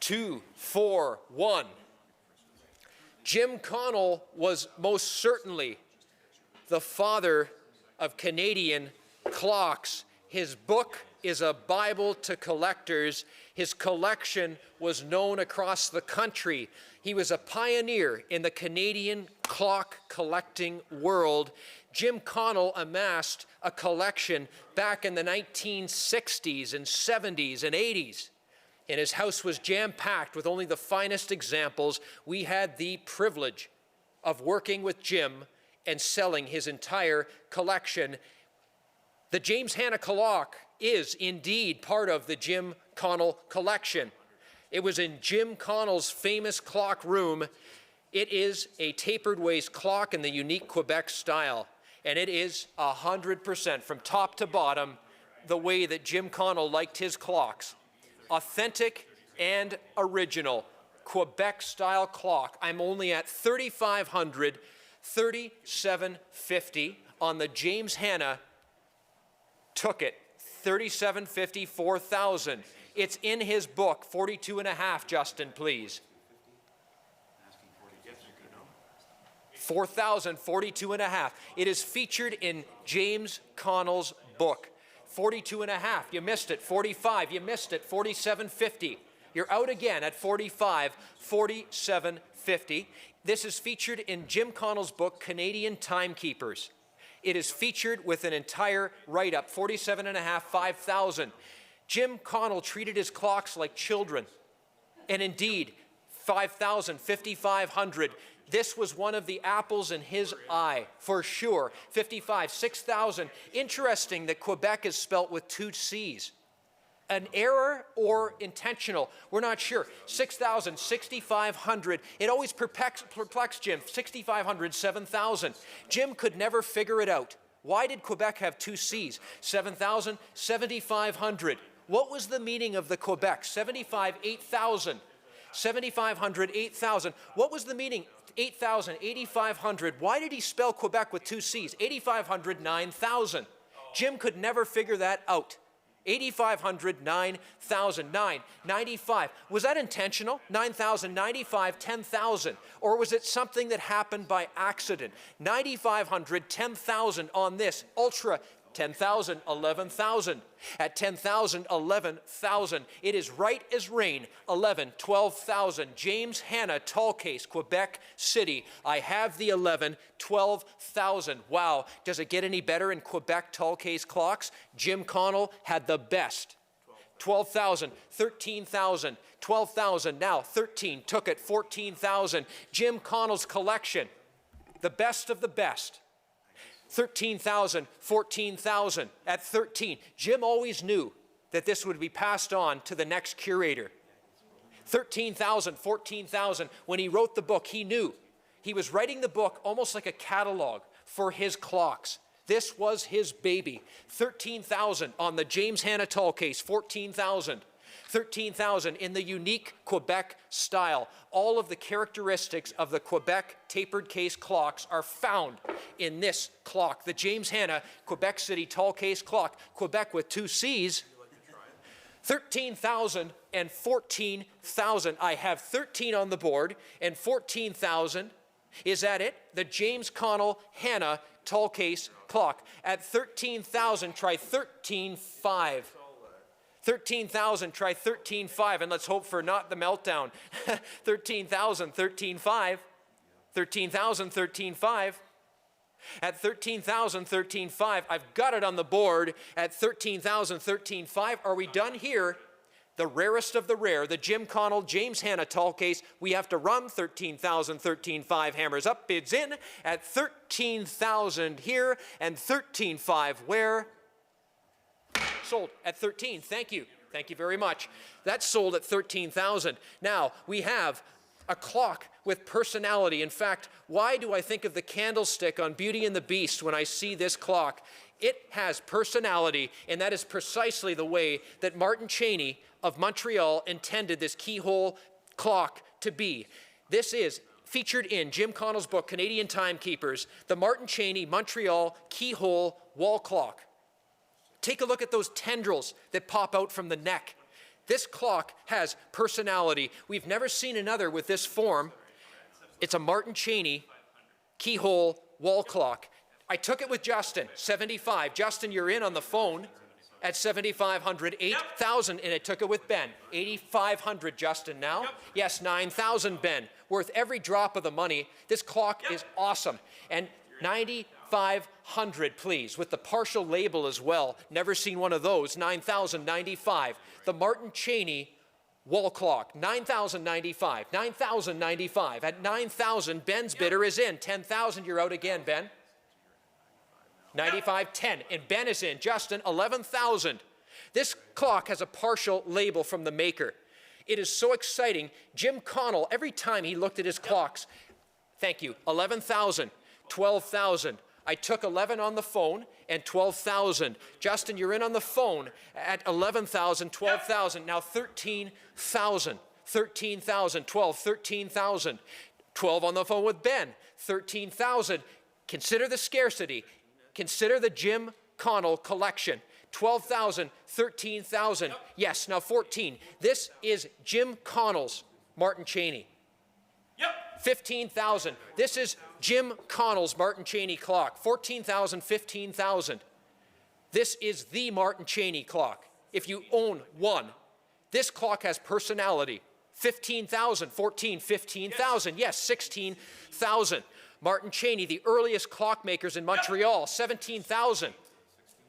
2, 4, 1. Jim Connell was most certainly the father of Canadian clocks. His book is a Bible to collectors. His collection was known across the country. He was a pioneer in the Canadian clock collecting world. Jim Connell amassed a collection back in the 1960s and 70s and 80s. And his house was jam-packed with only the finest examples. We had the privilege of working with Jim and selling his entire collection. The James Hanna clock is indeed part of the Jim Connell collection. It was in Jim Connell's famous clock room. It is a tapered waist clock in the unique Quebec style, and it is 100% from top to bottom the way that Jim Connell liked his clocks. Authentic and original Quebec style clock. I'm only at $3,500, $3,750 on the James Hanna. Took it, $3,750, $4,000. It's in his book, 42 and a half, Justin, please. 4,000, 42 and a half. It is featured in James Connell's book. 42 and a half, you missed it. 45, you missed it. 47.50. You're out again at 45, 47.50. This is featured in Jim Connell's book, Canadian Timekeepers. It is featured with an entire write-up, 47 and a half, 5,000. Jim Connell treated his clocks like children. And indeed, 5,000, 5,500. This was one of the apples in his eye, for sure. 55, 6,000. Interesting that Quebec is spelt with 2 C's. An error or intentional? We're not sure. 6,000, 6,500. It always perplexed Jim. 6,500, 7,000. Jim could never figure it out. Why did Quebec have 2 C's? 7,000, 7,500. What was the meaning of the Quebec? 75, 8,000. 7,500, 8,000. What was the meaning? 8,000, 8,500. Why did he spell Quebec with 2 C's? 8,500, 9,000. Jim could never figure that out. 8,500, 9,000, 9, 95. Was that intentional? 9,000, 95, 10,000. Or was it something that happened by accident? 9,500, 10,000 on this. Ultra, 10,000, 11,000. At 10,000, 11,000. It is right as rain. 11, 12,000. James Hanna, tall case, Quebec City. I have the 11, 12,000. Wow, does it get any better in Quebec tall case clocks? Jim Connell had the best. 12,000, 13,000, 12,000. Now 13, took it, 14,000. Jim Connell's collection, the best of the best. 13,000, 14,000. At 13, Jim always knew that this would be passed on to the next curator. 13,000, 14,000. When he wrote the book, he knew. He was writing the book almost like a catalog for his clocks. This was his baby. 13,000 on the James Hanna tall case, 14,000. 13,000 in the unique Quebec style. All of the characteristics of the Quebec tapered case clocks are found in this clock. The James Hanna Quebec City tall case clock, Quebec with 2 C's. 13,000 and 14,000. I have 13 on the board and 14,000. Is that it? The James Connell Hanna tall case clock. At 13,000, try 13.5. 13,000, try 13.5, and let's hope for not the meltdown. 13,000, 13.5. 13,000, 13.5. At 13,000, 13.5, I've got it on the board. At 13,000, 13.5, are we done here? The rarest of the rare, the Jim Connell, James Hanna tall case. We have to run 13,000, 13.5, hammers up, bids in. At 13,000 here, and 13.5 where? Sold at 13. Thank you. Thank you very much. That's sold at 13,000. Now, we have a clock with personality. In fact, why do I think of the candlestick on Beauty and the Beast when I see this clock? It has personality, and that is precisely the way that Martin Cheney of Montreal intended this keyhole clock to be. This is featured in Jim Connell's book, Canadian Timekeepers, the Martin Cheney Montreal keyhole wall clock. Take a look at those tendrils that pop out from the neck. This clock has personality. We've never seen another with this form. It's a Martin Cheney keyhole wall clock. I took it with Justin, 75. Justin, you're in on the phone at 7,500, 8,000, and I took it with Ben. 8,500, Justin, now. Yes, 9,000, Ben. Worth every drop of the money. This clock is awesome. And 9,500, please, with the partial label as well. Never seen one of those. 9,095. The Martin Cheney wall clock, 9,095, 9,095. At 9,000, Ben's bidder is in. 10,000, you're out again, Ben. 95, 10, and Ben is in. Justin, 11,000. This clock has a partial label from the maker. It is so exciting. Jim Connell, every time he looked at his clocks, thank you, 11,000, 12,000. I took 11 on the phone and 12,000. Justin, you're in on the phone at 11,000, 12,000. Now 13,000, 13,000, 12, 13,000. 12 on the phone with Ben, 13,000. Consider the scarcity. Consider the Jim Connell collection. 12,000, 13,000. Yes, now 14. This is Jim Connell's Martin Cheney. 15,000. This is Jim Connell's Martin Cheney clock. 14,000, 15,000. This is the Martin Cheney clock. If you own one, this clock has personality. 15,000, 14, 15,000. Yes, 16,000. Martin Cheney, the earliest clockmakers in Montreal, 17,000.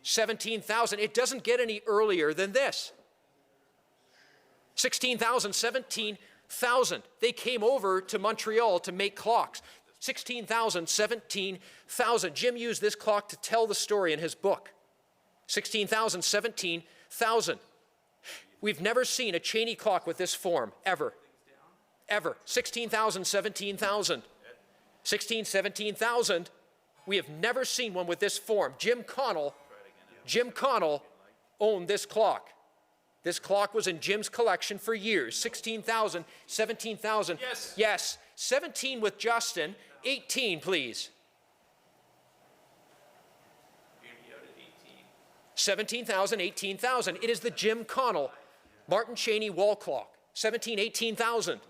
17,000. It doesn't get any earlier than this. 16,000, 17,000. They came over to Montreal to make clocks. 16,000, 17,000. Jim used this clock to tell the story in his book. 16,000, 17,000. We've never seen a Cheney clock with this form, ever. Ever. 16,000, 17,000. 16, 17,000. We have never seen one with this form. Jim Connell owned this clock. This clock was in Jim's collection for years. 16,000, 17,000. Yes. Yes. 17 with Justin. 18, please. 17,000, 18,000. It is the Jim Connell Martin Cheney wall clock. 17, 18,000.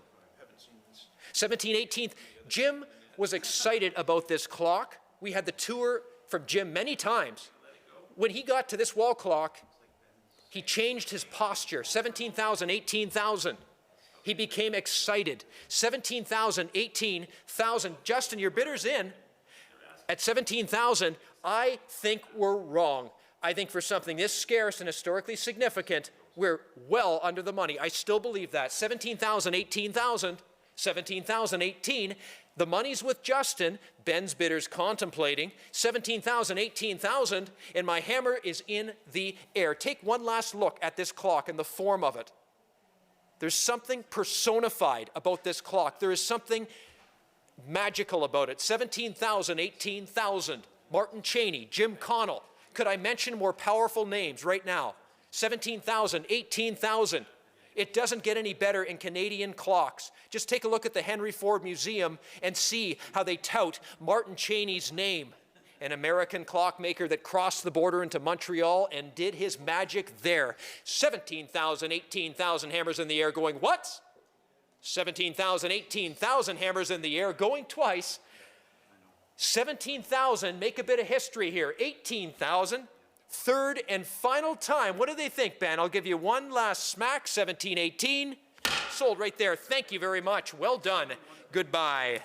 17, 18. Jim was excited about this clock. We had the tour from Jim many times. When he got to this wall clock, he changed his posture. 17,000, 18,000. He became excited. 17,000, 18,000. Justin, your bidder's in. At 17,000, I think we're wrong. I think for something this scarce and historically significant, we're well under the money. I still believe that. 17,000, 18,000. 17,000, 18. The money's with Justin. Ben's bidder's contemplating. 17,000, 18,000. And my hammer is in the air. Take one last look at this clock and the form of it. There's something personified about this clock. There is something magical about it. 17,000, 18,000. Martin Cheney, Jim Connell. Could I mention more powerful names right now? 17,000, 18,000. It doesn't get any better in Canadian clocks. Just take a look at the Henry Ford Museum and see how they tout Martin Cheney's name, an American clockmaker that crossed the border into Montreal and did his magic there. 17,000, 18,000 hammers in the air going, what? 17,000, 18,000 hammers in the air going twice. 17,000, make a bit of history here. 18,000. Third and final time. What do they think, Ben? I'll give you one last smack. 17, 18. Sold right there. Thank you very much. Well done. Goodbye.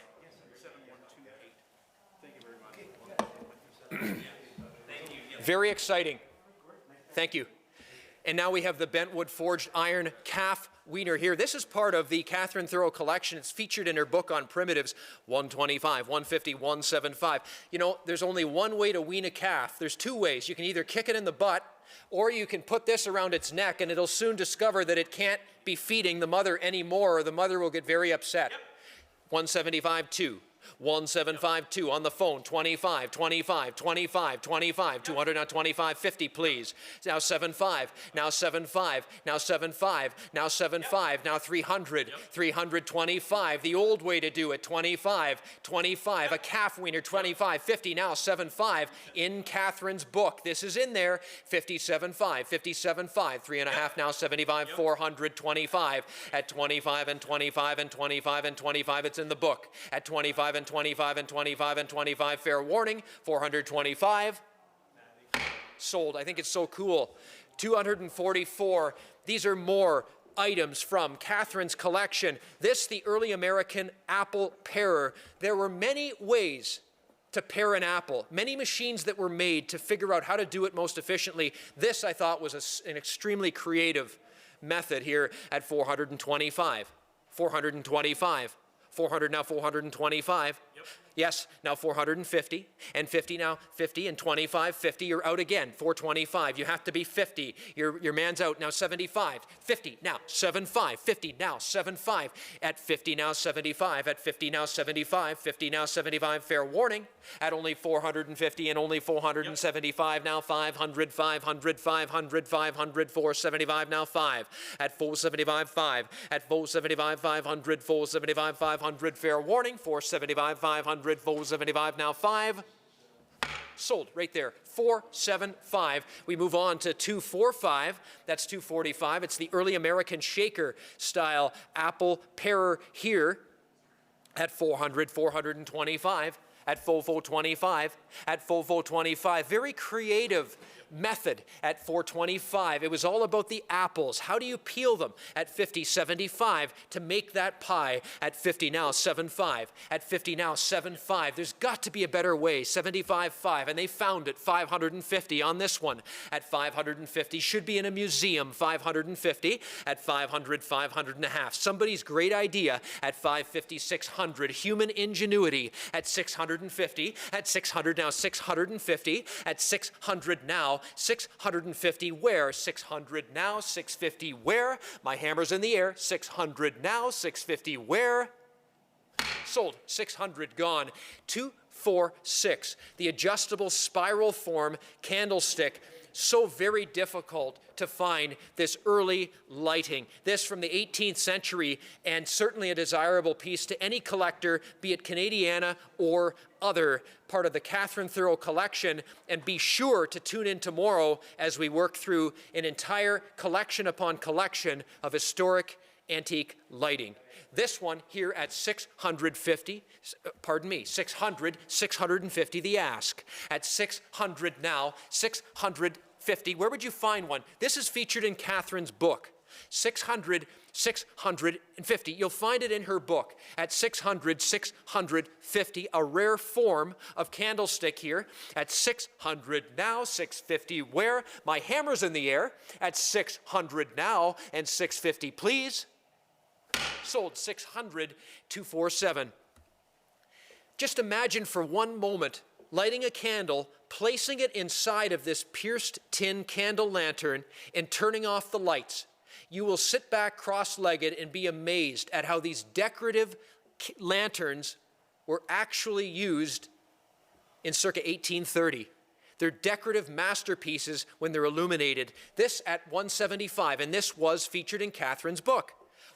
Very exciting. Thank you. And now we have the Bentwood Forged Iron Calf Weaner here. This is part of the Catherine Thoreau collection. It's featured in her book on primitives, 125, 150, 175. You know, there's only one way to wean a calf. There's two ways. You can either kick it in the butt, or you can put this around its neck, and it'll soon discover that it can't be feeding the mother anymore, or the mother will get very upset. 175, 2. 1752 on the phone, 25, 25, 25, 25, 200 now 25, 50 please. Now 75, now 75, now 75, now 75, now 300, 325, the old way to do it, 25, 25, a calf wiener, 25, 50, now 75, in Catherine's book, this is in there, 57.5, 57.5, 3.5, now 75, 425, at 25 and 25 and 25 and 25, it's in the book, at 25 and 25 and 25 and 25, fair warning, 425, sold. I think it's so cool. 244, these are more items from Catherine's collection. This, the early American apple parer. There were many ways to pare an apple, many machines that were made to figure out how to do it most efficiently. This, I thought, was an extremely creative method here at 425, 425, 400 now 425. Yes, now 450, and 50 now, 50, and 25, 50, you're out again, 425, you have to be 50, your man's out, now 75, 50, now 75, 50, now 75, at 50 now 75, at 50 now 75, 50 now 75, fair warning, at only 450 and only 475, now 500, 500, 500, 500, 475, now 5, at 475, 5, at 475, 500, 475, 500, fair warning, 475, 500, 475, now 5, sold right there, 475. We move on to 245, that's 245. It's the early American shaker style apple parer here at 400, 425, at 425, at 425. Very creative method at 425. It was all about the apples. How do you peel them? At 50, 75 to make that pie. At 50 now, 75. At 50 now, 75. There's got to be a better way. 75, 5. And they found it. 550 on this one. At 550. Should be in a museum. 550. At 500, 500 and a half. Somebody's great idea. At 550, 600. Human ingenuity. At 650. At 600 now, 650. At 600 now, 650 where? 600 now, 650 where? My hammer's in the air. 600 now, 650 where? Sold. 600 gone. 246. The adjustable spiral form candlestick. So very difficult to find this early lighting. This from the 18th century, and certainly a desirable piece to any collector, be it Canadiana or other, part of the Catherine Thurrow collection. And be sure to tune in tomorrow as we work through an entire collection upon collection of historic antique lighting. This one here at 650, pardon me, 600, 650 the ask. At 600 now, 650, where would you find one? This is featured in Catherine's book. 600, 650. You'll find it in her book at 600, 650, a rare form of candlestick here. At 600 now, 650 where? My hammer's in the air. At 600 now and 650 please. Sold. 600, 247. Just imagine for one moment lighting a candle, placing it inside of this pierced tin candle lantern, and turning off the lights. You will sit back cross-legged and be amazed at how these decorative lanterns were actually used in circa 1830. They're decorative masterpieces when they're illuminated. This at 175, and this was featured in Catherine's book.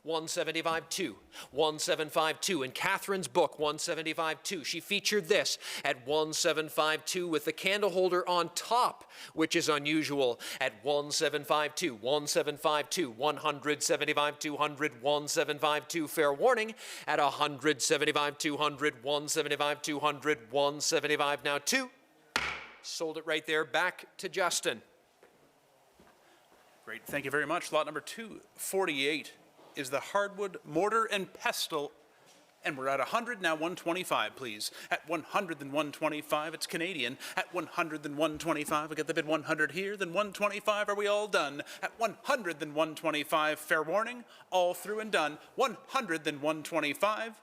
175.2, 175.2. In Catherine's book, 175.2, she featured this at 175.2 with the candle holder on top, which is unusual, at 175.2, 175.2, 175, 200, 175.2, fair warning, at 175, 200, 175, 200, 175, now 2. Sold it right there. Back to Justin. Great, thank you very much. Lot number 248 is the hardwood mortar and pestle, and we're at 100 now. 125 please. At 100 then 125, it's Canadian. At 100 then 125, we get the bid 100 here, then 125, are we all done? At 100 then 125, fair warning, all through and done. 100 then 125,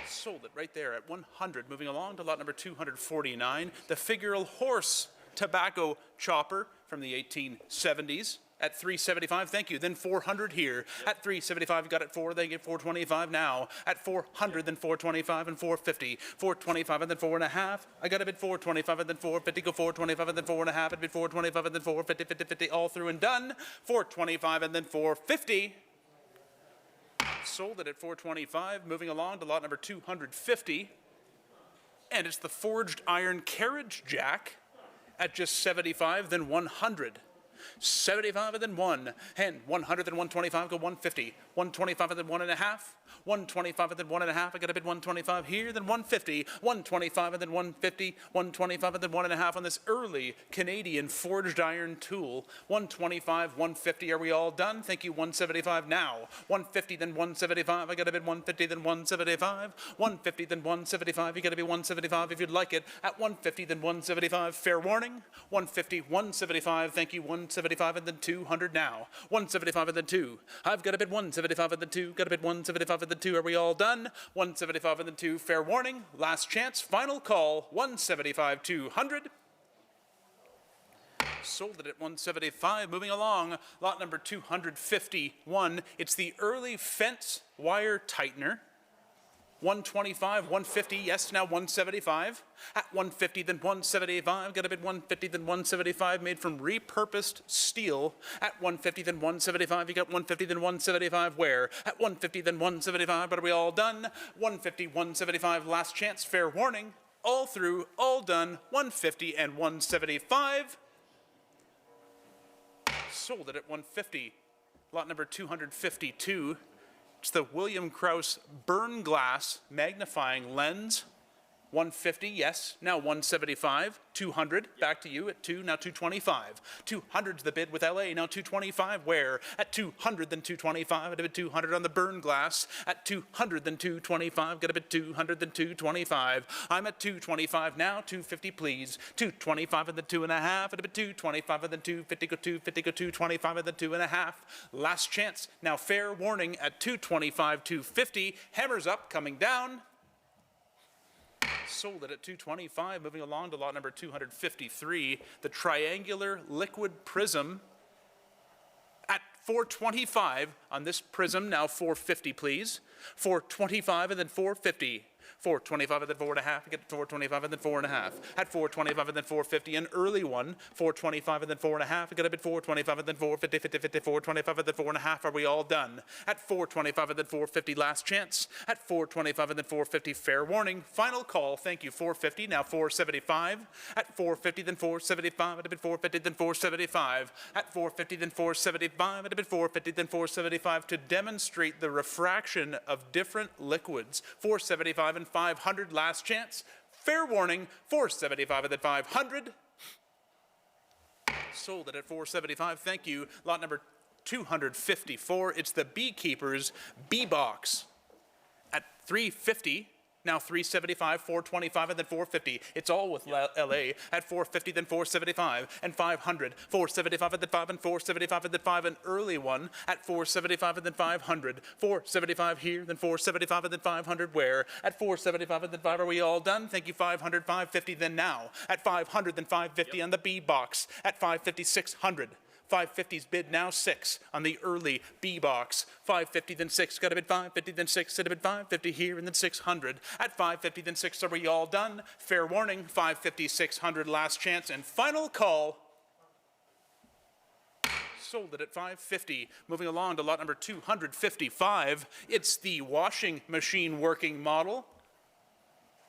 sold it right there at 100. Moving along to lot number 249, the figural horse tobacco chopper from the 1870s. at 375, thank you. Then 400 here. At 375, you got it 4, they get 425 now. At 400, then 425 and 450. 425 and then 4.5. I got a bid 425 and then 450, go 425 and then 4.5, a bid 425 and then 450, 50, 50, all through and done. 425 and then 450. Sold it at 425. Moving along to lot number 250. And it's the forged iron carriage jack at just 75, then 100. 75 and then 1, and 100 then 125, go 150, 125 and then 1.5, 125 and then 1.5, I got a bid 125 here, then 150, 125 and then 150, 125 and then 1.5 on this early Canadian forged iron tool, 125, 150, are we all done? Thank you, 175 now, 150 then 175, I got a bid 150 then 175, 150 then 175, you got to be 175 if you'd like it, at 150 then 175, fair warning, 150, 175, thank you, 175 and then 200 now. 175 and then 2. I've got a bid 175 and then 2. Got a bid 175 and then 2. Are we all done? 175 and then 2. Fair warning. Last chance. Final call. 175, 200. Sold it at 175. Moving along. Lot number 251. It's the early fence wire tightener. 125, 150, yes, now 175. At 150, then 175. Got a bid 150, then 175, made from repurposed steel. At 150, then 175. You got 150, then 175. Where? At 150, then 175. But are we all done? 150, 175. Last chance. Fair warning. All through, all done. 150 and 175. Sold it at 150. Lot number 252. It's the William Krauss Burn Glass Magnifying Lens. 150, yes, now 175. 200, back to you at 2, now 225. 200's the bid with LA, now 225. Where? At 200, then 225. At a bid 200 on the burn glass. At 200, then 225. Got a bid 200, then 225. I'm at 225 now. 250, please. 225 and then 2.5. At a bid 225 and then 250, go 250, go 225 and then 2.5. Last chance. Now fair warning at 225, 250. Hammers up, coming down. Sold it at 225. Moving along to lot number 253, the triangular liquid prism at 425 on this prism, now 450 please. 425 and then 450. 425 and then 4.5, get 425 and then 4.5. At 425 and then 450, an early one. 425 and then 4.5, get a bit 425 and then 450, 50, 50, 425 and then 4.5. Are we all done? At 425 and then 450, last chance. At 425 and then 450, fair warning. Final call, thank you, 450, now 475. At 450, then 475, at a bit 450, then 475. At 450, then 475, at a bit 450, then 475 to demonstrate the refraction of different liquids. 475 and 500, last chance. Fair warning, 475 and then 500. Sold it at 475, thank you. Lot number 254, it's the Beekeeper's Bee Box at 350. Now 375, 425, and then 450. It's all with LA. At 450, then 475, and 500. 475, and then 5, and 475, and then 5, an early one. At 475, and then 500. 475 here, then 475, and then 500. Where? At 475, and then 5. Are we all done? Thank you, 500, 550, then now. At 500, then 550 on the B box. At 550, 600. 550's bid now 6 on the early B box. 550 then 6, got a bid 550 then 6, got a bid 550 here and then 600. At 550 then 6, are we all done? Fair warning, 550, 600, last chance and final call. Sold it at 550. Moving along to lot number 255. It's the washing machine working model.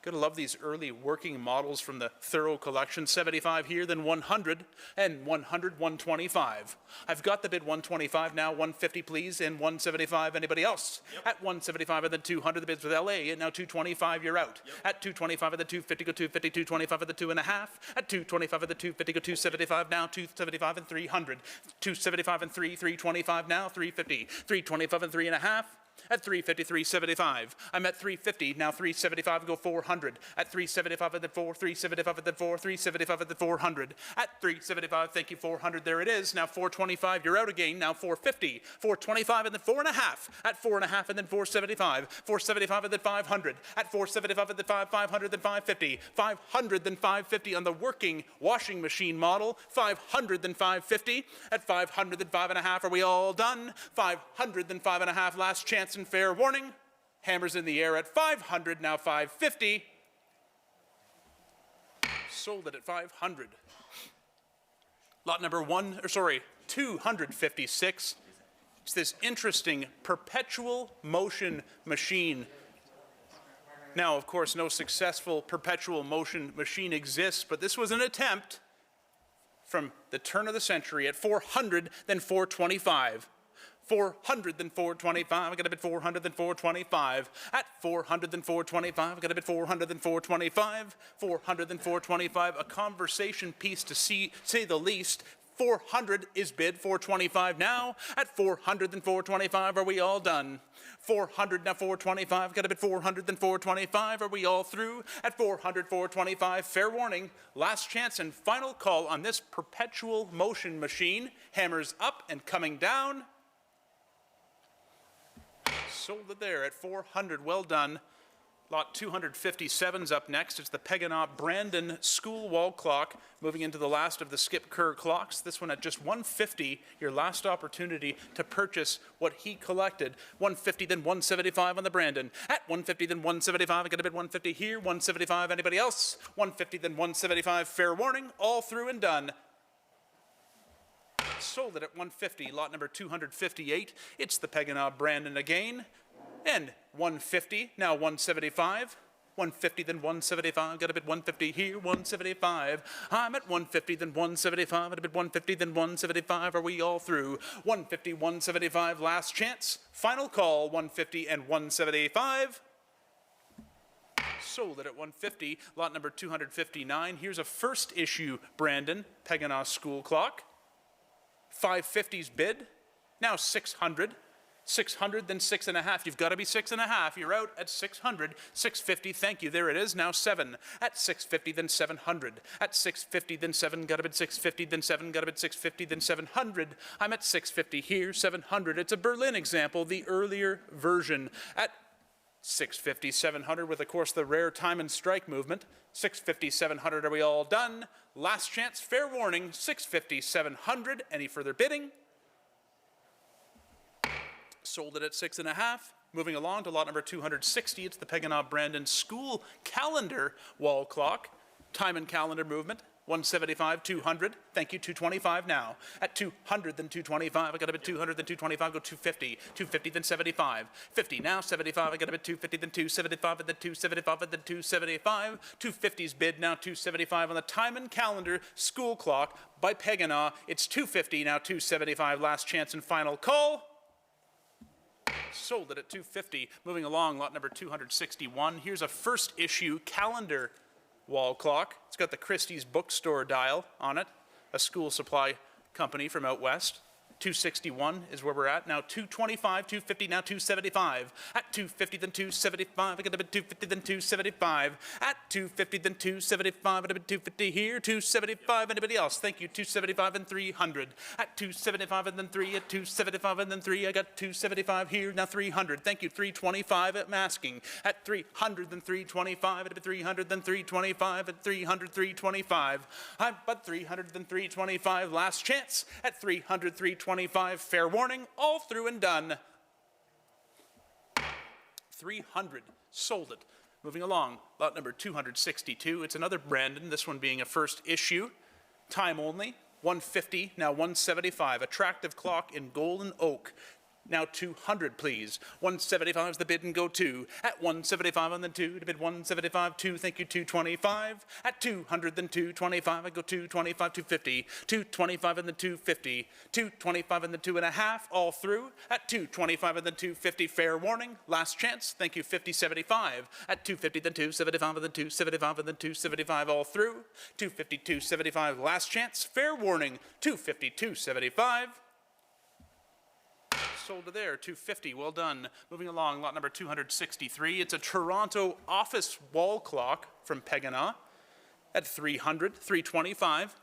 Gotta love these early working models from the Thorough collection. 75 here, then 100, and 100, 125. I've got the bid 125 now, 150 please, and 175. Anybody else? Yep. At 175 and then 200, the bids with LA, and now 225, you're out. Yep. At 225 and then 250, go 250, 225 and the 2.5. At 225 and the 250, go 275 now, 275 and 300. 275 and 3, 325 now, 350. 325 and 3.5. At 350, 375. I'm at 350, now 375, go 400. At 375 and then 4, 375 and then 4, 375 and then 400. At 375, thank you, 400, there it is. Now 425, you're out again, now 450. 425 and then 4.5. At 4.5 and then 475. 475 and then 500. At 475 and then 500, then 550. 500, then 550 on the working washing machine model. 500, then 550. At 500, then 5.5, are we all done? 500, then 5.5, last chance and fair warning. Hammers in the air at 500, now 550. Sold it at 500. Lot number 256. It's this interesting perpetual motion machine. Now, of course, no successful perpetual motion machine exists, but this was an attempt from the turn of the century at 400, then 425. 400, then 425, I got a bit 400, then 425. At 400, then 425, I got a bit 400, then 425. 400, then 425, a conversation piece to say the least. 400 is bid, 425 now. At 400, then 425, are we all done? 400, now 425, got a bit 400, then 425, are we all through? At 400, 425, fair warning, last chance and final call on this perpetual motion machine. Hammers up and coming down. Sold it there at 400, well done. Lot 257's up next. It's the Peganaut Brandon school wall clock, moving into the last of the Skip Kerr clocks. This one at just 150, your last opportunity to purchase what he collected. 150, then 175 on the Brandon. At 150, then 175, I got a bid 150 here, 175, anybody else? 150, then 175, fair warning, all through and done. Sold it at 150, lot number 258. It's the Peganaut Brandon again. And 150, now 175. 150, then 175. Got a bit 150 here, 175. I'm at 150, then 175. Got a bit 150, then 175. Are we all through? 150, 175, last chance. Final call, 150 and 175. Sold it at 150, lot number 259. Here's a first issue Brandon Peganaut school clock. 550's bid, now 600. 600, then 6.5. You've got to be 6.5. You're out at 600. 650, thank you. There it is, now 7. At 650, then 700. At 650, then 7. Got a bid 650, then 7. Got a bid 650, then 700. I'm at 650 here, 700. It's a Berlin example, the earlier version. At 650, 700 with, of course, the rare time and strike movement. 650, 700, are we all done? Last chance, fair warning, 650, 700. Any further bidding? Sold it at 6.5. Moving along to lot number 260, it's the Peganaut Brandon school calendar wall clock. Time and calendar movement, 175, 200. Thank you, 225 now. At 200, then 225. I got a bit 200, then 225, go 250. 250, then 75. 50 now, 75. I got a bit 250, then 275, and then 275, and then 275. 250's bid now, 275 on the time and calendar school clock by Peganaut. It's 250 now, 275. Last chance and final call. Sold it at 250. Moving along, lot number 261. Here's a first issue calendar wall clock. It's got the Christie's bookstore dial on it, a school supply company from out west. 261 is where we're at. Now 225, 250, now 275. At 250, then 275. I got a bit 250, then 275. At 250, then 275. I got a bit 250 here, 275. Anybody else? Thank you, 275 and 300. At 275 and then 3. At 275 and then 3. I got 275 here, now 300. Thank you, 325 at masking. At 300, then 325. At 300, then 325. At 300, 325. I'm but 300, then 325. Last chance. At 300, 325. Fair warning, all through and done. 300, sold it. Moving along, lot number 262. It's another Brandon, this one being a first issue. Time only, 150, now 175. Attractive clock in golden oak. Now 200, please. 175 is the bid and go 2. At 175 on the 2, to bid 175, 2, thank you, 225. At 200, then 225, I go 225, 250. 225 and then 250. 225 and then 2.5, all through. At 225 and then 250, fair warning. Last chance, thank you, 50, 75. At 250, then 275 and then 275 and then 275, all through. 250, 275, last chance, fair warning. 250, 275. Sold to there, 250, well done. Moving along, lot number 263. It's a Toronto office wall clock from Pegana at 300, 325.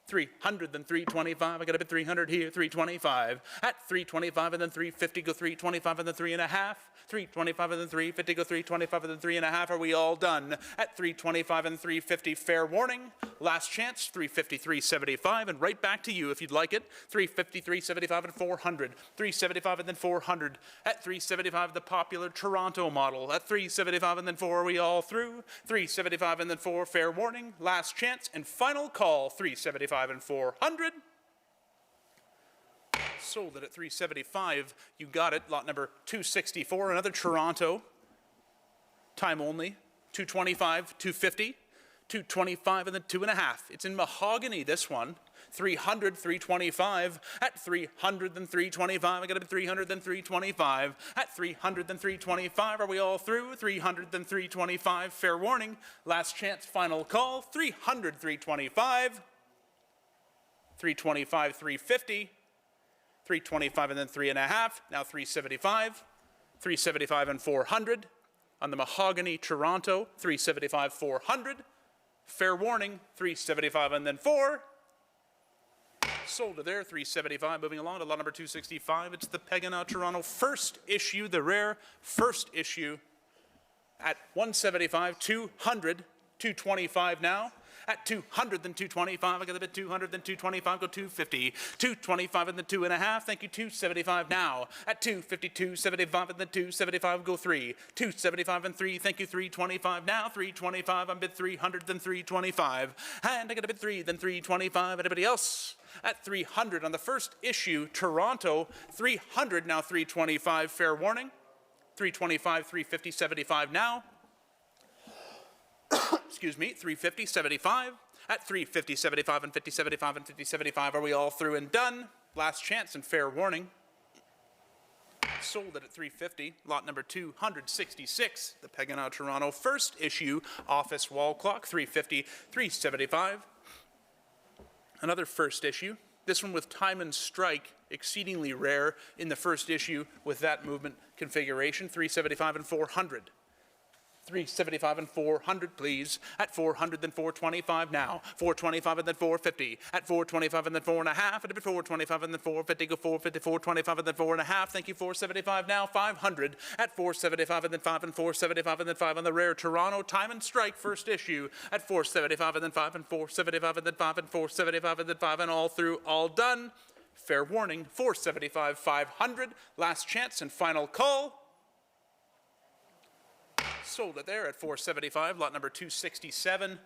300, then 325. I got a bit 300 here, 325. At 325 and then 350, go 325 and then 3.5. 325 and then 350, go 325 and then 3.5. Are we all done? At 325 and 350, fair warning. Last chance, 350, 375, and right back to you if you'd like it. 350, 375 and 400. 375 and then 400. At 375, the popular Toronto model. At 375 and then 4, are we all through? 375 and then 4, fair warning. Last chance and final call, 375 and 400. Sold it at 375. You got it. Lot number 264, another Toronto. Time only. 225, 250, 225, and then 2.5. It's in mahogany, this one. 300, 325. At 300, then 325. I got a bit 300, then 325. At 300, then 325. Are we all through? 300, then 325. Fair warning. Last chance, final call. 300, 325. 325, 350. 325 and then 3.5, now 375, 375 and 400. On the mahogany Toronto, 375, 400. Fair warning, 375 and then 4. Sold to there, 375. Moving along to lot number 265. It's the Pegana Toronto first issue, the rare first issue at 175, 200, 225 now. At 200, then 225, I got a bit 200, then 225, go 250, 225 and then 2.5, thank you, 275 now. At 250, 275 and then 275, go 3, 275 and 3, thank you, 325 now, 325, I'm bid 300, then 325, and I got a bid 3, then 325, anybody else? At 300 on the first issue, Toronto, 300, now 325, fair warning, 325, 350, 75 now. Excuse me, 350, 75. At 350, 75 and 50, 75 and 50, 75, are we all through and done? Last chance and fair warning. Sold it at 350, lot number 266, the Pegana Toronto first issue office wall clock, 350, 375. Another first issue, this one with time and strike, exceedingly rare in the first issue with that movement configuration, 375 and 400. 375 and 400, please. At 400, then 425 now. 425 and then 450. At 425 and then 4.5. At 425 and then 450, go 450, 425 and then 4.5. Thank you, 475 now. 500. At 475 and then 5 and 475 and then 5 on the rare Toronto time and strike first issue. At 475 and then 5 and 475 and then 5 and 475 and then 5 and all through, all done. Fair warning, 475, 500. Last chance and final call. Sold it there at 475, lot number 267.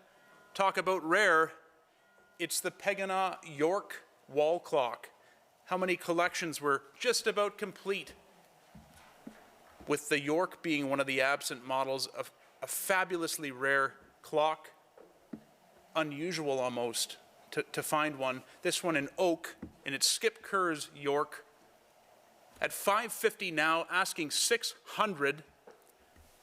Talk about rare. It's the Pegana York wall clock. How many collections were just about complete? With the York being one of the absent models of a fabulously rare clock. Unusual almost to find one. This one in oak, and it's Skip Kerr's York. At 550 now, asking 600.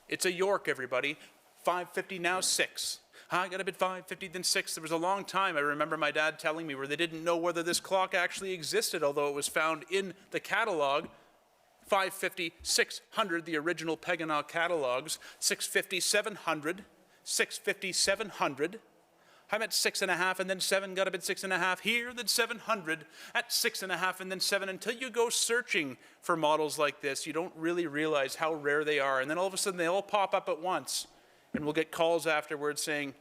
It's a York, everybody. 550 now, 6. I got a bit 550, then 6. There was a long time, I remember my dad telling me, where they didn't know whether this clock actually existed, although it was found in the catalog. 550, 600, the original Pegana catalogs. 650, 700. 650, 700. I'm at 6.5 and then 7, got a bit 6.5 here, then 700 at 6.5 and then 7. Until you go searching for models like this, you don't really realize how rare they are. And then all of a sudden they all pop up at once. And we'll get calls afterwards saying,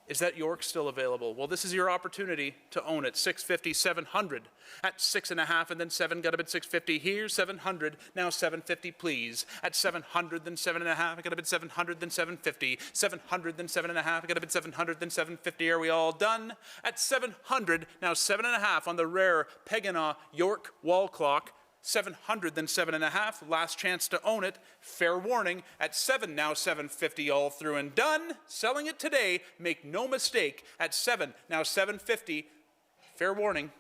is that York still available? Well, this is your opportunity to own it. 650, 700 at 6.5 and then 7, got a bit 650 here, 700, now 750 please. At 700, then 7.5, I got a bit 700, then 750, 700, then 7.5, I got a bit 700, then 750, are we all done? At 700, now 7.5 on the rare Pegana York wall clock. 700, then 7.5, last chance to own it. Fair warning, at 7, now 750, all through and done. Selling it today, make no mistake, at 7, now 750. Fair warning.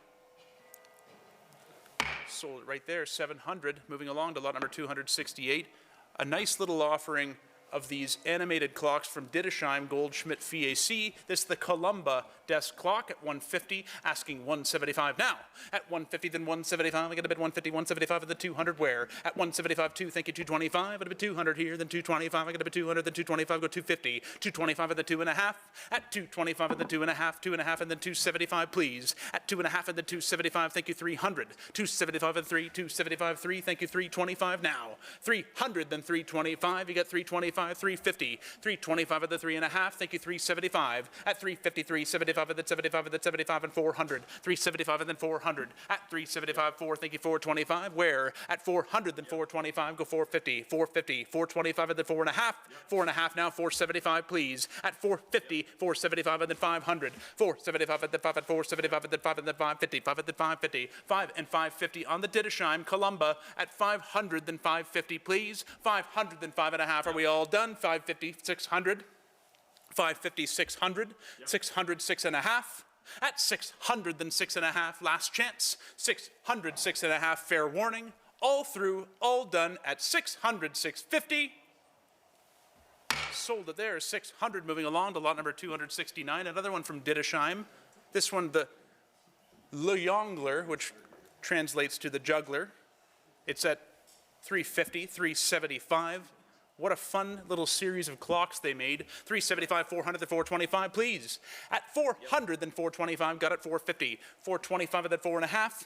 Sold it right there, 700. Moving along to lot number 268. A nice little offering of these animated clocks from Dittersheim Goldschmidt VAC. This is the Columba desk clock at 150, asking 175 now. At 150, then 175. I get a bid 150, 175 at the 200 where? At 175, 2, thank you, 225. At a bid 200 here, then 225. I get a bid 200, then 225, go 250. 225 at the 2.5. At 225 at the 2.5, 2.5, and then 275, please. At 2.5 and then 275, thank you, 300. 275 and 3, 275, 3, thank you, 325 now. 300, then 325. You got 325, 350. 325 at the 3.5, thank you, 375. At 350, 375 at the 75 at the 75 and 400. 375 and then 400. At 375, 4, thank you, 425. Where? At 400, then 425, go 450. 450, 425 and then 4.5. 4.5 now, 475, please. At 450, 475 and then 500. 475 at the 5 and 475 and then 5 and then 550. 5 and then 550. 5 and 550 on the Dittersheim Columba at 500, then 550, please. 500, then 5.5. Are we all done? 550, 600. 550, 600. 600, 6.5. At 600, then 6.5. Last chance. 600, 6.5. Fair warning. All through, all done at 600, 650. Sold it there, 600. Moving along to lot number 269. Another one from Dittersheim. This one, the Le Jongler, which translates to the juggler. It's at 350, 375. What a fun little series of clocks they made. 375, 400, then 425, please. At 400, then 425, got it 450. 425 at that 4.5.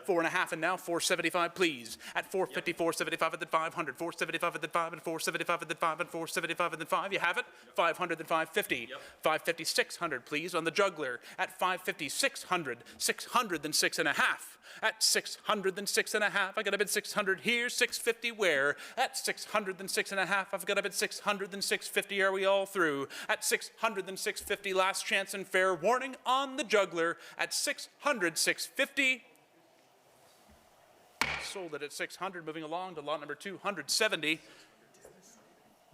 4.5 and now 475, please. At 450, 475 at the 500. 475 at the 5 and 475 at the 5 and 475 at the 5. You have it? 500 then 550. 550, 600, please, on the juggler. At 550, 600. 600 then 6.5. At 600 then 6.5. I got a bid 600 here. 650 where? At 600 then 6.5. I've got a bid 600 then 650. Are we all through? At 600 then 650. Last chance and fair warning on the juggler. At 600, 650. Sold it at 600. Moving along to lot number 270.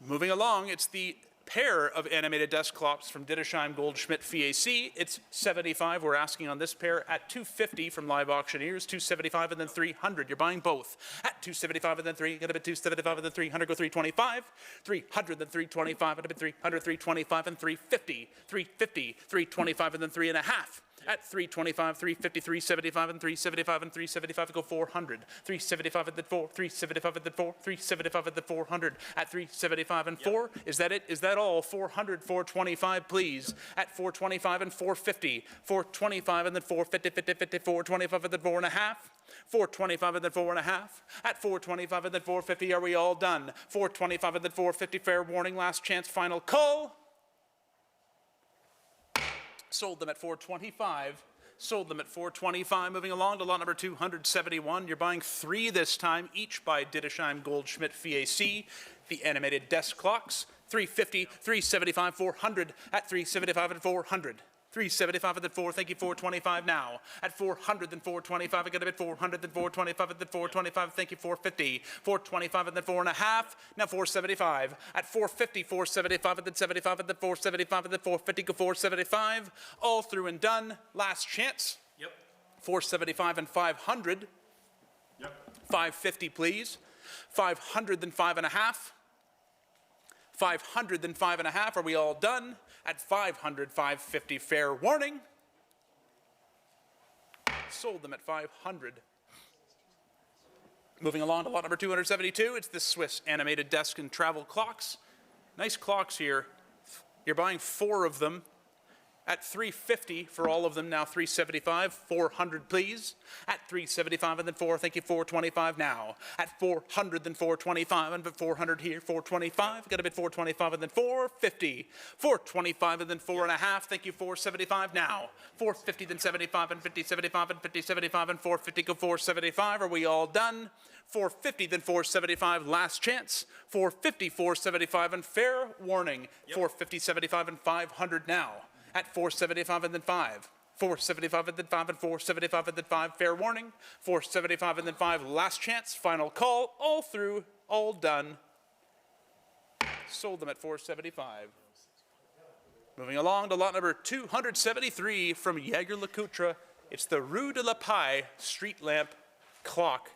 Moving along, it's the pair of animated desk clocks from Dittersheim Goldschmidt VAC. It's 75. We're asking on this pair at 250 from Live Auctioneers, 275 and then 300. You're buying both at 275 and then 3. Got a bit 275 and then 300. Go 325. 300 then 325 and a bit 300, 325 and 350. 350, 325 and then 3.5. At 325, 350, 375, and 375, and 375, go 400. 375 at the 4, 375 at the 4, 375 at the 400. At 375 and 4, is that it? Is that all? 400, 425, please. At 425 and 450. 425 and then 450, 50, 50, 425 and then 4.5. 425 and then 4.5. At 425 and then 450, are we all done? 425 and then 450, fair warning, last chance, final call. Sold them at 425. Sold them at 425. Moving along to lot number 271. You're buying 3 this time, each by Dittersheim Goldschmidt VAC. The animated desk clocks. 350, 375, 400. At 375 and 400. 375 at the 4, thank you, 425 now. At 400, then 425, I got a bit 400, then 425 at the 425, thank you, 450. 425 and then 4.5, now 475. At 450, 475 at the 75 at the 475 at the 450, go 475. All through and done. Last chance. 475 and 500. 550, please. 500, then 5.5. 500, then 5.5. Are we all done? At 500, 550, fair warning. Sold them at 500. Moving along to lot number 272, it's the Swiss animated desk and travel clocks. Nice clocks here. You're buying 4 of them at 350 for all of them, now 375, 400 please. At 375 and then 4, thank you, 425 now. At 400 then 425 and 400 here, 425, got a bit 425 and then 450. 425 and then 4.5, thank you, 475 now. 450 then 75 and 50, 75 and 50, 75 and 450, go 475, are we all done? 450 then 475, last chance. 450, 475 and fair warning. 450, 75 and 500 now. At 475 and then 5. 475 and then 5 and 475 and then 5, fair warning. 475 and then 5, last chance, final call, all through, all done. Sold them at 475. Moving along to lot number 273 from Jaeger-LeCoultre. It's the Rue de la Paix street lamp clock.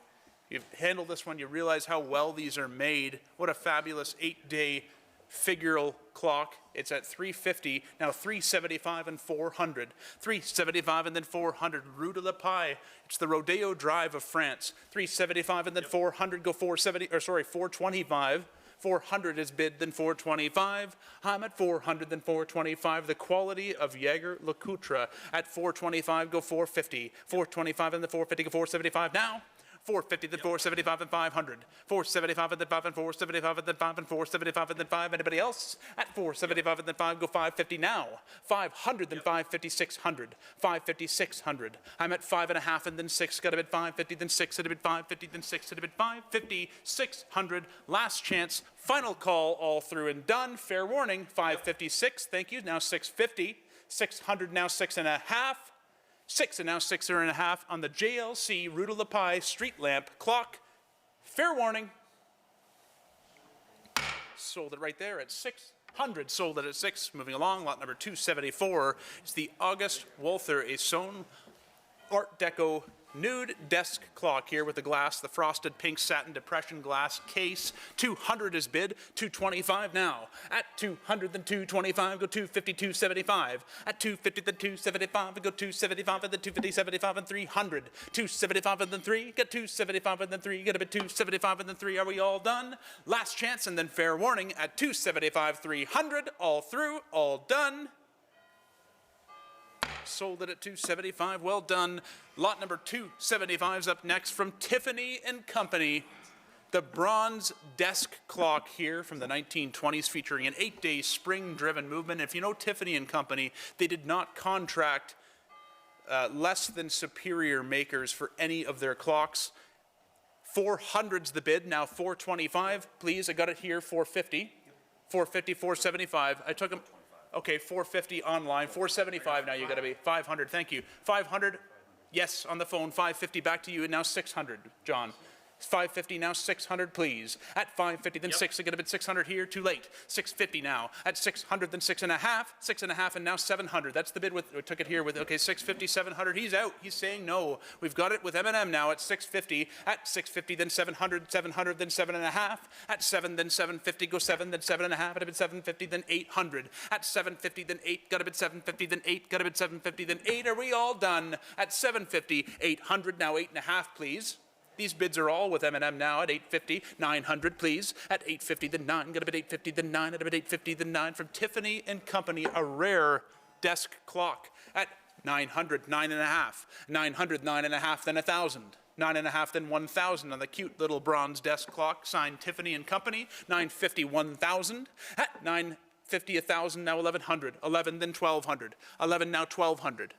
You've handled this one, you realize how well these are made. What a fabulous 8-day figural clock. It's at 350, now 375 and 400. 375 and then 400, Rue de la Paix. It's the Rodeo Drive of France. 375 and then 400, go 425. 400 is bid, then 425. I'm at 400, then 425. The quality of Jaeger LeCoultre at 425, go 450. 425 and then 450, go 475 now. 450, then 475 and 500. 475 and then 5 and 475 and then 5 and 475 and then 5. Anybody else? At 475 and then 5, go 550 now. 500, then 550, 600. 550, 600. I'm at 5.5 and then 6. Got a bid 550, then 6 at a bid 550, then 6 at a bid 550, 600. Last chance. Final call, all through and done. Fair warning, 556. Thank you. Now 650. 600, now 6.5. 6 and now 6.5 on the JLC Rue de la Paix street lamp clock. Fair warning. Sold it right there at 600. Sold it at 6. Moving along, lot number 274 is the August Walther Esson Art Deco nude desk clock here with the glass, the frosted pink satin depression glass case. 200 is bid, 225 now. At 200, then 225, go 250, 275. At 250, then 275, go 275, and then 250, 75, and 300. 275, and then 3, get 275, and then 3, get a bit 275, and then 3. Are we all done? Last chance, and then fair warning at 275, 300, all through, all done. Sold it at 275. Well done. Lot number 275 is up next from Tiffany & Company. The bronze desk clock here from the 1920s featuring an 8-day spring-driven movement. If you know Tiffany & Company, they did not contract less than superior makers for any of their clocks. 400's the bid, now 425. Please, I got it here, 450. 450, 475. I took them. Okay, 450 online, 475 now, you gotta be, 500, thank you. 500, yes, on the phone, 550 back to you, and now 600, John. 550 now, 600, please. At 550, then 6, I get a bit 600 here, too late. 650 now. At 600, then 6.5, 6.5, and now 700. That's the bid with, we took it here with, okay, 650, 700. He's out, he's saying no. We've got it with M&M now at 650. At 650, then 700, 700, then 7.5. At 7, then 750, go 7, then 7.5. At a bit 750, then 800. At 750, then 8, got a bit 750, then 8, got a bit 750, then 8. Are we all done? At 750, 800, now 8.5, please. These bids are all with M&M now at 850, 900, please. At 850, then 9, got a bit 850, then 9, at a bit 850, then 9 from Tiffany & Company, a rare desk clock. At 900, 9.5, 900, 9.5, then 1,000. 9.5, then 1,000 on the cute little bronze desk clock, signed Tiffany & Company. 950, 1,000. At 950, 1,000, now 1,100. 11, then 1,200. 11, now 1,200.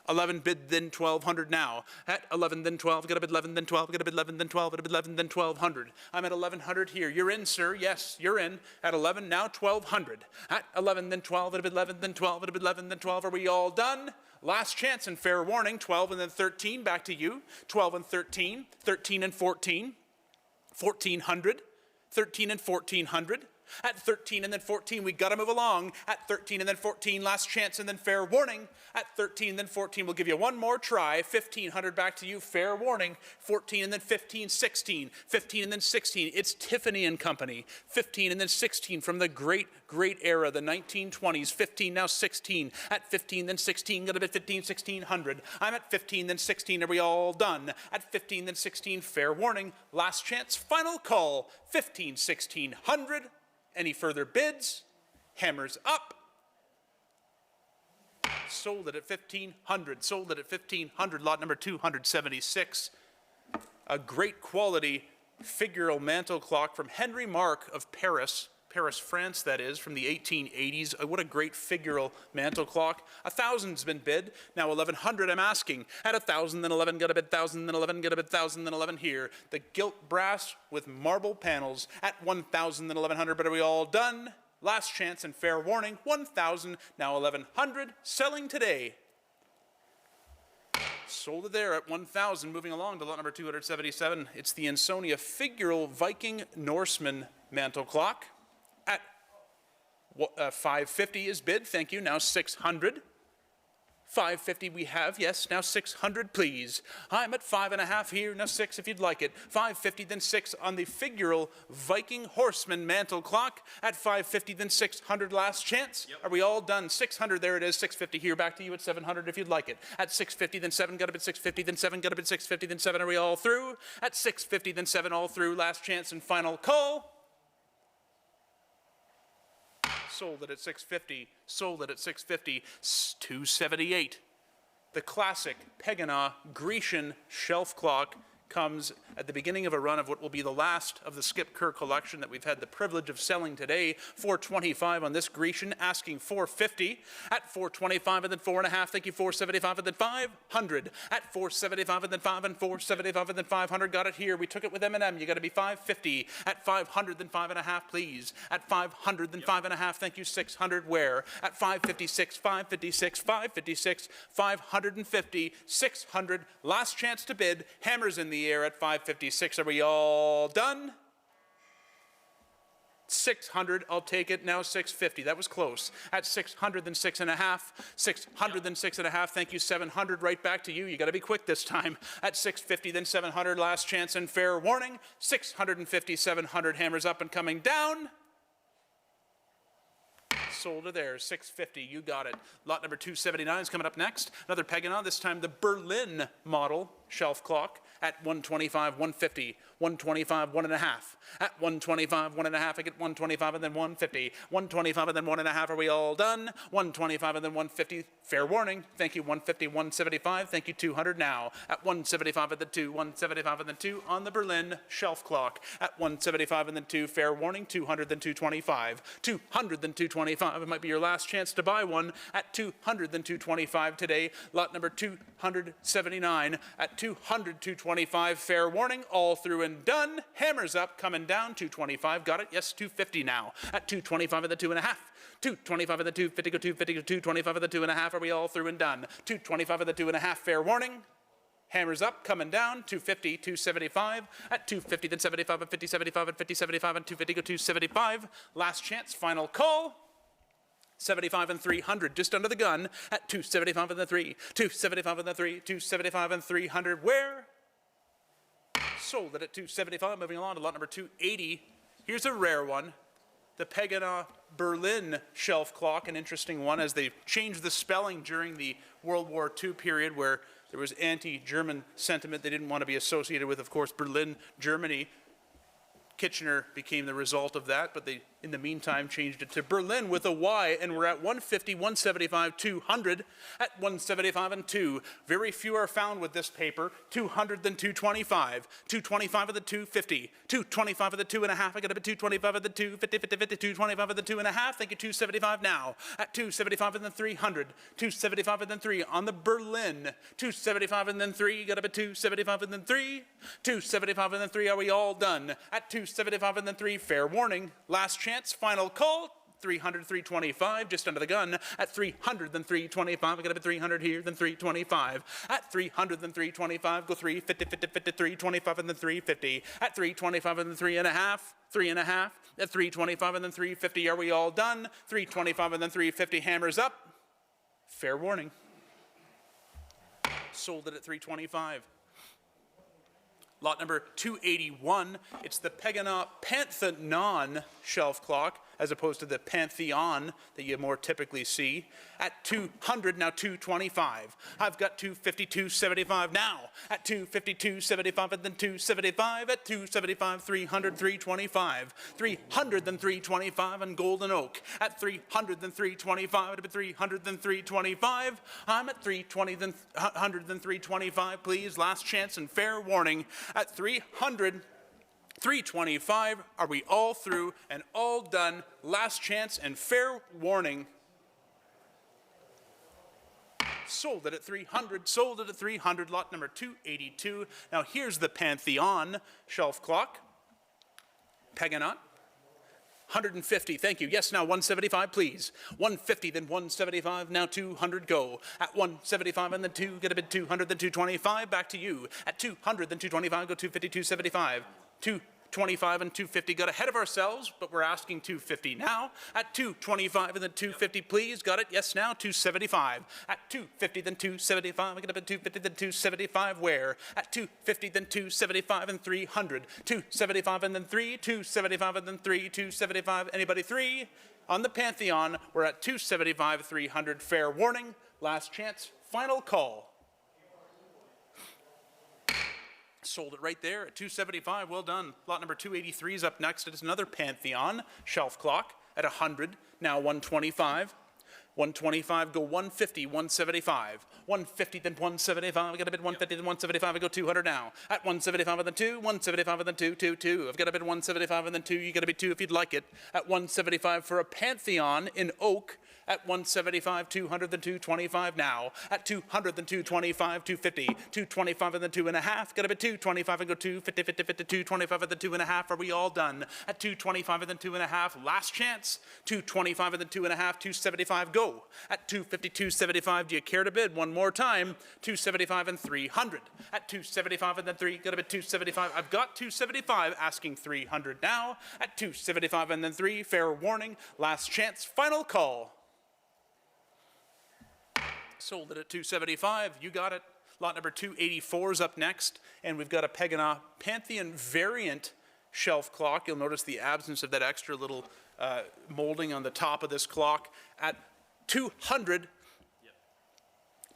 11 bid, then 1,200 now. At 11, then 12, got a bid 11, then 12, got a bid 11, then 12, got a bid 11, then 1,200. I'm at 1,100 here. You're in, sir. Yes, you're in. At 11, now 1,200. At 11, then 12, at a bid 11, then 12, at a bid 11, then 12. Are we all done? Last chance and fair warning. 12 and then 13, back to you. 12 and 13, 13 and 14, 1,400, 13 and 1,400. At 13 and then 14, we got to move along. At 13 and then 14, last chance and then fair warning. At 13 and then 14, we'll give you one more try. 1,500 back to you, fair warning. 14 and then 15, 16. 15 and then 16, it's Tiffany & Company. 15 and then 16 from the great era, the 1920s. 15, now 16. At 15, then 16, got a bit 15, 1,600. I'm at 15, then 16, are we all done? At 15, then 16, fair warning. Last chance, final call. 15, 1,600. Any further bids? Hammers up. Sold it at 1,500. Sold it at 1,500. Lot number 276. A great quality figural mantle clock from Henry Mark of Paris. Paris, France, that is, from the 1880s. What a great figural mantle clock. 1,000's been bid. Now 1,100 I'm asking. At 1,000, then 11, got a bid 1,000, then 11, got a bid 1,000, then 11 here. The gilt brass with marble panels at 1,000, then 1,100. But are we all done? Last chance and fair warning. 1,000, now 1,100. Selling today. Sold it there at 1,000. Moving along to lot number 277. It's the Ansonia figural Viking Norseman mantle clock. At 550 is bid, thank you, now 600. 550 we have, yes, now 600 please. I'm at 5.5 here, now 6 if you'd like it. 550 then 6 on the figural Viking Horseman mantle clock. At 550 then 600 last chance. Are we all done? 600, there it is, 650 here, back to you at 700 if you'd like it. At 650 then 7, got a bit 650 then 7, got a bit 650 then 7, are we all through? At 650 then 7, all through, last chance and final call. Sold it at 650, sold it at 650, 278. The classic Pegana Grecian shelf clock comes at the beginning of a run of what will be the last of the Skip Kerr collection that we've had the privilege of selling today. 425 on this Grecian, asking 450. At 425 and then 4.5, thank you, 475 and then 500. At 475 and then 5 and 475 and then 500, got it here. We took it with M&M, you got to be 550. At 500 then 5.5, please. At 500 then 5.5, thank you, 600, where? At 556, 556, 556, 550, 600, last chance to bid, hammers in the air at 556. Are we all done? 600, I'll take it. Now 650. That was close. At 600, then 6.5. 600, then 6.5. Thank you. 700, right back to you. You got to be quick this time. At 650, then 700. Last chance and fair warning. 650, 700. Hammers up and coming down. Sold to there, 650, you got it. Lot number 279 is coming up next. Another Pegana, this time the Berlin model shelf clock at 125, 150, 125, 1.5. At 125, 1.5, I get 125 and then 150. 125 and then 1.5, are we all done? 125 and then 150, fair warning. Thank you, 150, 175, thank you, 200 now. At 175 and then 2, 175 and then 2 on the Berlin shelf clock. At 175 and then 2, fair warning, 200 then 225. 200 then 225, it might be your last chance to buy one. At 200 then 225 today. Lot number 279 at 200, 225, fair warning, all through and done. Hammers up, coming down, 225, got it, yes, 250 now. At 225 and the 2.5. 225 and the 250, go 250, go 225 and the 2.5, are we all through and done? 225 and the 2.5, fair warning. Hammers up, coming down, 250, 275, at 250, then 75, and 50, 75, and 50, 75, and 250, go 275. Last chance, final call. 75 and 300, just under the gun, at 275 and the 3, 275 and the 3, 275 and 300, where? Sold it at 275, moving along to lot number 280. Here's a rare one, the Pegana Berlin shelf clock, an interesting one as they changed the spelling during the World War II period where there was anti-German sentiment they didn't want to be associated with, of course, Berlin, Germany. Kitchener became the result of that, but they, in the meantime, changed it to Berlin with a Y, and we're at 150, 175, 200, at 175 and 2. Very few are found with this paper. 200, then 225, 225 of the 250, 225 of the 2.5. I got up at 225 of the 250, 50, 50, 225 of the 2.5. Thank you, 275 now. At 275 and then 300, 275 and then 3 on the Berlin, 275 and then 3. Got up at 275 and then 3, 275 and then 3. Are we all done? At 275 and then 3, fair warning. Last chance, final call. 300, 325, just under the gun. At 300, then 325. I got up at 300 here, then 325. At 300, then 325. Go 350, 50, 50, 325, and then 350. At 325 and then 3.5. 3.5. At 325 and then 350. Are we all done? 325 and then 350. Hammers up. Fair warning. Sold it at 325. Lot number 281, it's the Pegana Pantheon shelf clock, as opposed to the Pantheon that you more typically see. At 200, now 225. I've got 250, 275 now. At 250, 275, and then 275. At 275, 300, 325. 300, then 325 on Golden Oak. At 300, then 325. At 300, then 325. I'm at 320, then 100, then 325, please. Last chance and fair warning. At 300, 325, are we all through and all done? Last chance and fair warning. Sold it at 300, sold it at 300, lot number 282. Now here's the Pantheon shelf clock. Pegana. 150, thank you. Yes, now 175, please. 150, then 175, now 200, go. At 175 and then 2, get a bid 200, then 225, back to you. At 200, then 225, go 250, 275. 225 and 250. Got ahead of ourselves, but we're asking 250 now. At 225 and then 250, please. Got it? Yes, now. 275. At 250, then 275. I get up at 250, then 275. Where? At 250, then 275 and 300. 275 and then 3. 275 and then 3. 275. Anybody? 3. On the Pantheon, we're at 275, 300. Fair warning. Last chance. Final call. Sold it right there at 275. Well done. Lot number 283 is up next. It is another Pantheon shelf clock at 100. Now 125. 125, go 150, 175. 150, then 175. I got a bid 150, then 175. I go 200 now. At 175 and then 2, 175 and then 2, 2, 2. I've got a bid 175 and then 2. You got a bid 2 if you'd like it. At 175 for a Pantheon in oak. At 175, 200, then 225 now. At 200, then 225, 250, 225 and then 2.5. Got a bit 225 and go 250, 50, 50, 225 and then 2.5. Are we all done? At 225 and then 2.5. Last chance. 225 and then 2.5, 275, go. At 250, 275, do you care to bid one more time? 275 and 300. At 275 and then 3, got a bit 275. I've got 275, asking 300 now. At 275 and then 3, fair warning. Last chance, final call. Sold it at 275. You got it. Lot number 284 is up next, and we've got a Pegana Pantheon variant shelf clock. You'll notice the absence of that extra little molding on the top of this clock at 200,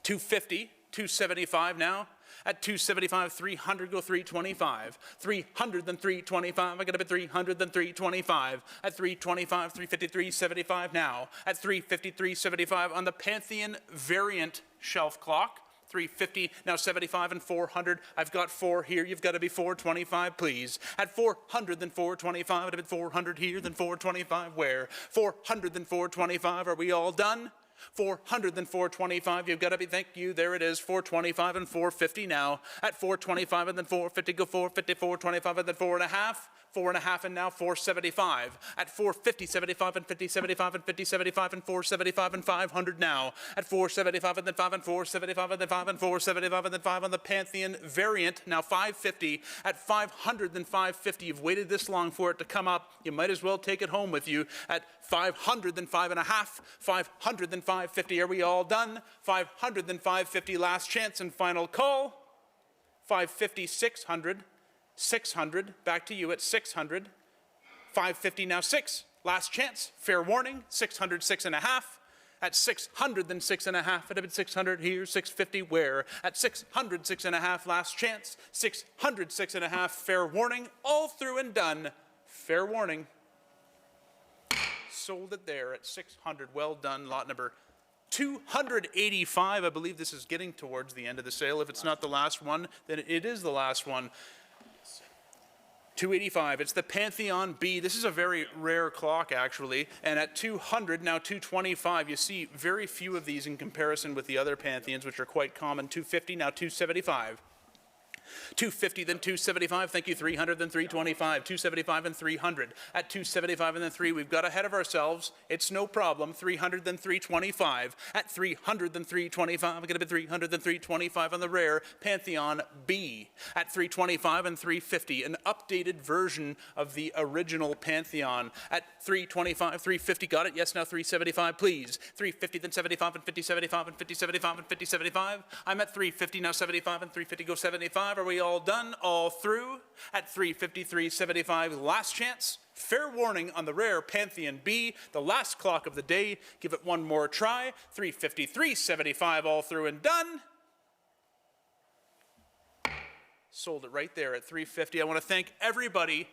250, 275 now. At 275, 300, go 325. 300, then 325. I got a bit 300, then 325. At 325, 350, 375 now. At 350, 375 on the Pantheon variant shelf clock. 350, now 75 and 400. I've got 4 here. You've got to be 425, please. At 400, then 425. I'd have been 400 here, then 425. Where? 400, then 425. Are we all done? 400, then 425. You've got to be, thank you, there it is, 425 and 450 now. At 425 and then 450, go 450, 425 and then 4.5. 4.5 and now 475. At 450, 75 and 50, 75 and 50, 75 and 475 and 500 now. At 475 and then 5 and 475 and then 5 and 475 and then 5 on the Pantheon variant. Now 550. At 500, then 550. You've waited this long for it to come up. You might as well take it home with you. At 500, then 5.5. 500, then 550. Are we all done? 500, then 550. Last chance and final call. 550, 600. 600, back to you at 600. 550, now 6. Last chance, fair warning. 600, 6.5. At 600, then 6.5. At a bit 600 here, 650 where? At 600, 6.5. Last chance. 600, 6.5. Fair warning. All through and done. Fair warning. Sold it there at 600. Well done. Lot number 285. I believe this is getting towards the end of the sale. If it's not the last one, then it is the last one. 285, it's the Pantheon B. This is a very rare clock, actually. And at 200, now 225, you see very few of these in comparison with the other Pantheons, which are quite common. 250, now 275. 250, then 275, thank you, 300, then 325, 275 and 300. At 275 and then 3, we've got ahead of ourselves. It's no problem. 300, then 325. At 300, then 325, I'm going to be 300, then 325 on the rare Pantheon B. At 325 and 350, an updated version of the original Pantheon. At 325, 350, got it? Yes, now 375, please. 350, then 75 and 50, 75 and 50, 75 and 50, 75. I'm at 350, now 75 and 350, go 75. Are we all done? All through? At 350, 375, last chance. Fair warning on the rare Pantheon B, the last clock of the day. Give it one more try. 350, 375, all through and done. Sold it right there at 350. I want to thank everybody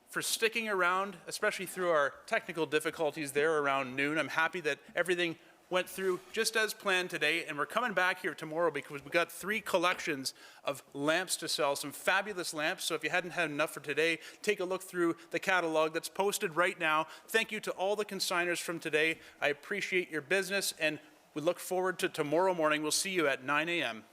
for sticking around, especially through our technical difficulties there around noon. I'm happy that everything went through just as planned today, and we're coming back here tomorrow because we've got 3 collections of lamps to sell, some fabulous lamps. So if you hadn't had enough for today, take a look through the catalog that's posted right now. Thank you to all the consigners from today. I appreciate your business, and we look forward to tomorrow morning. We'll see you at 9 a.m.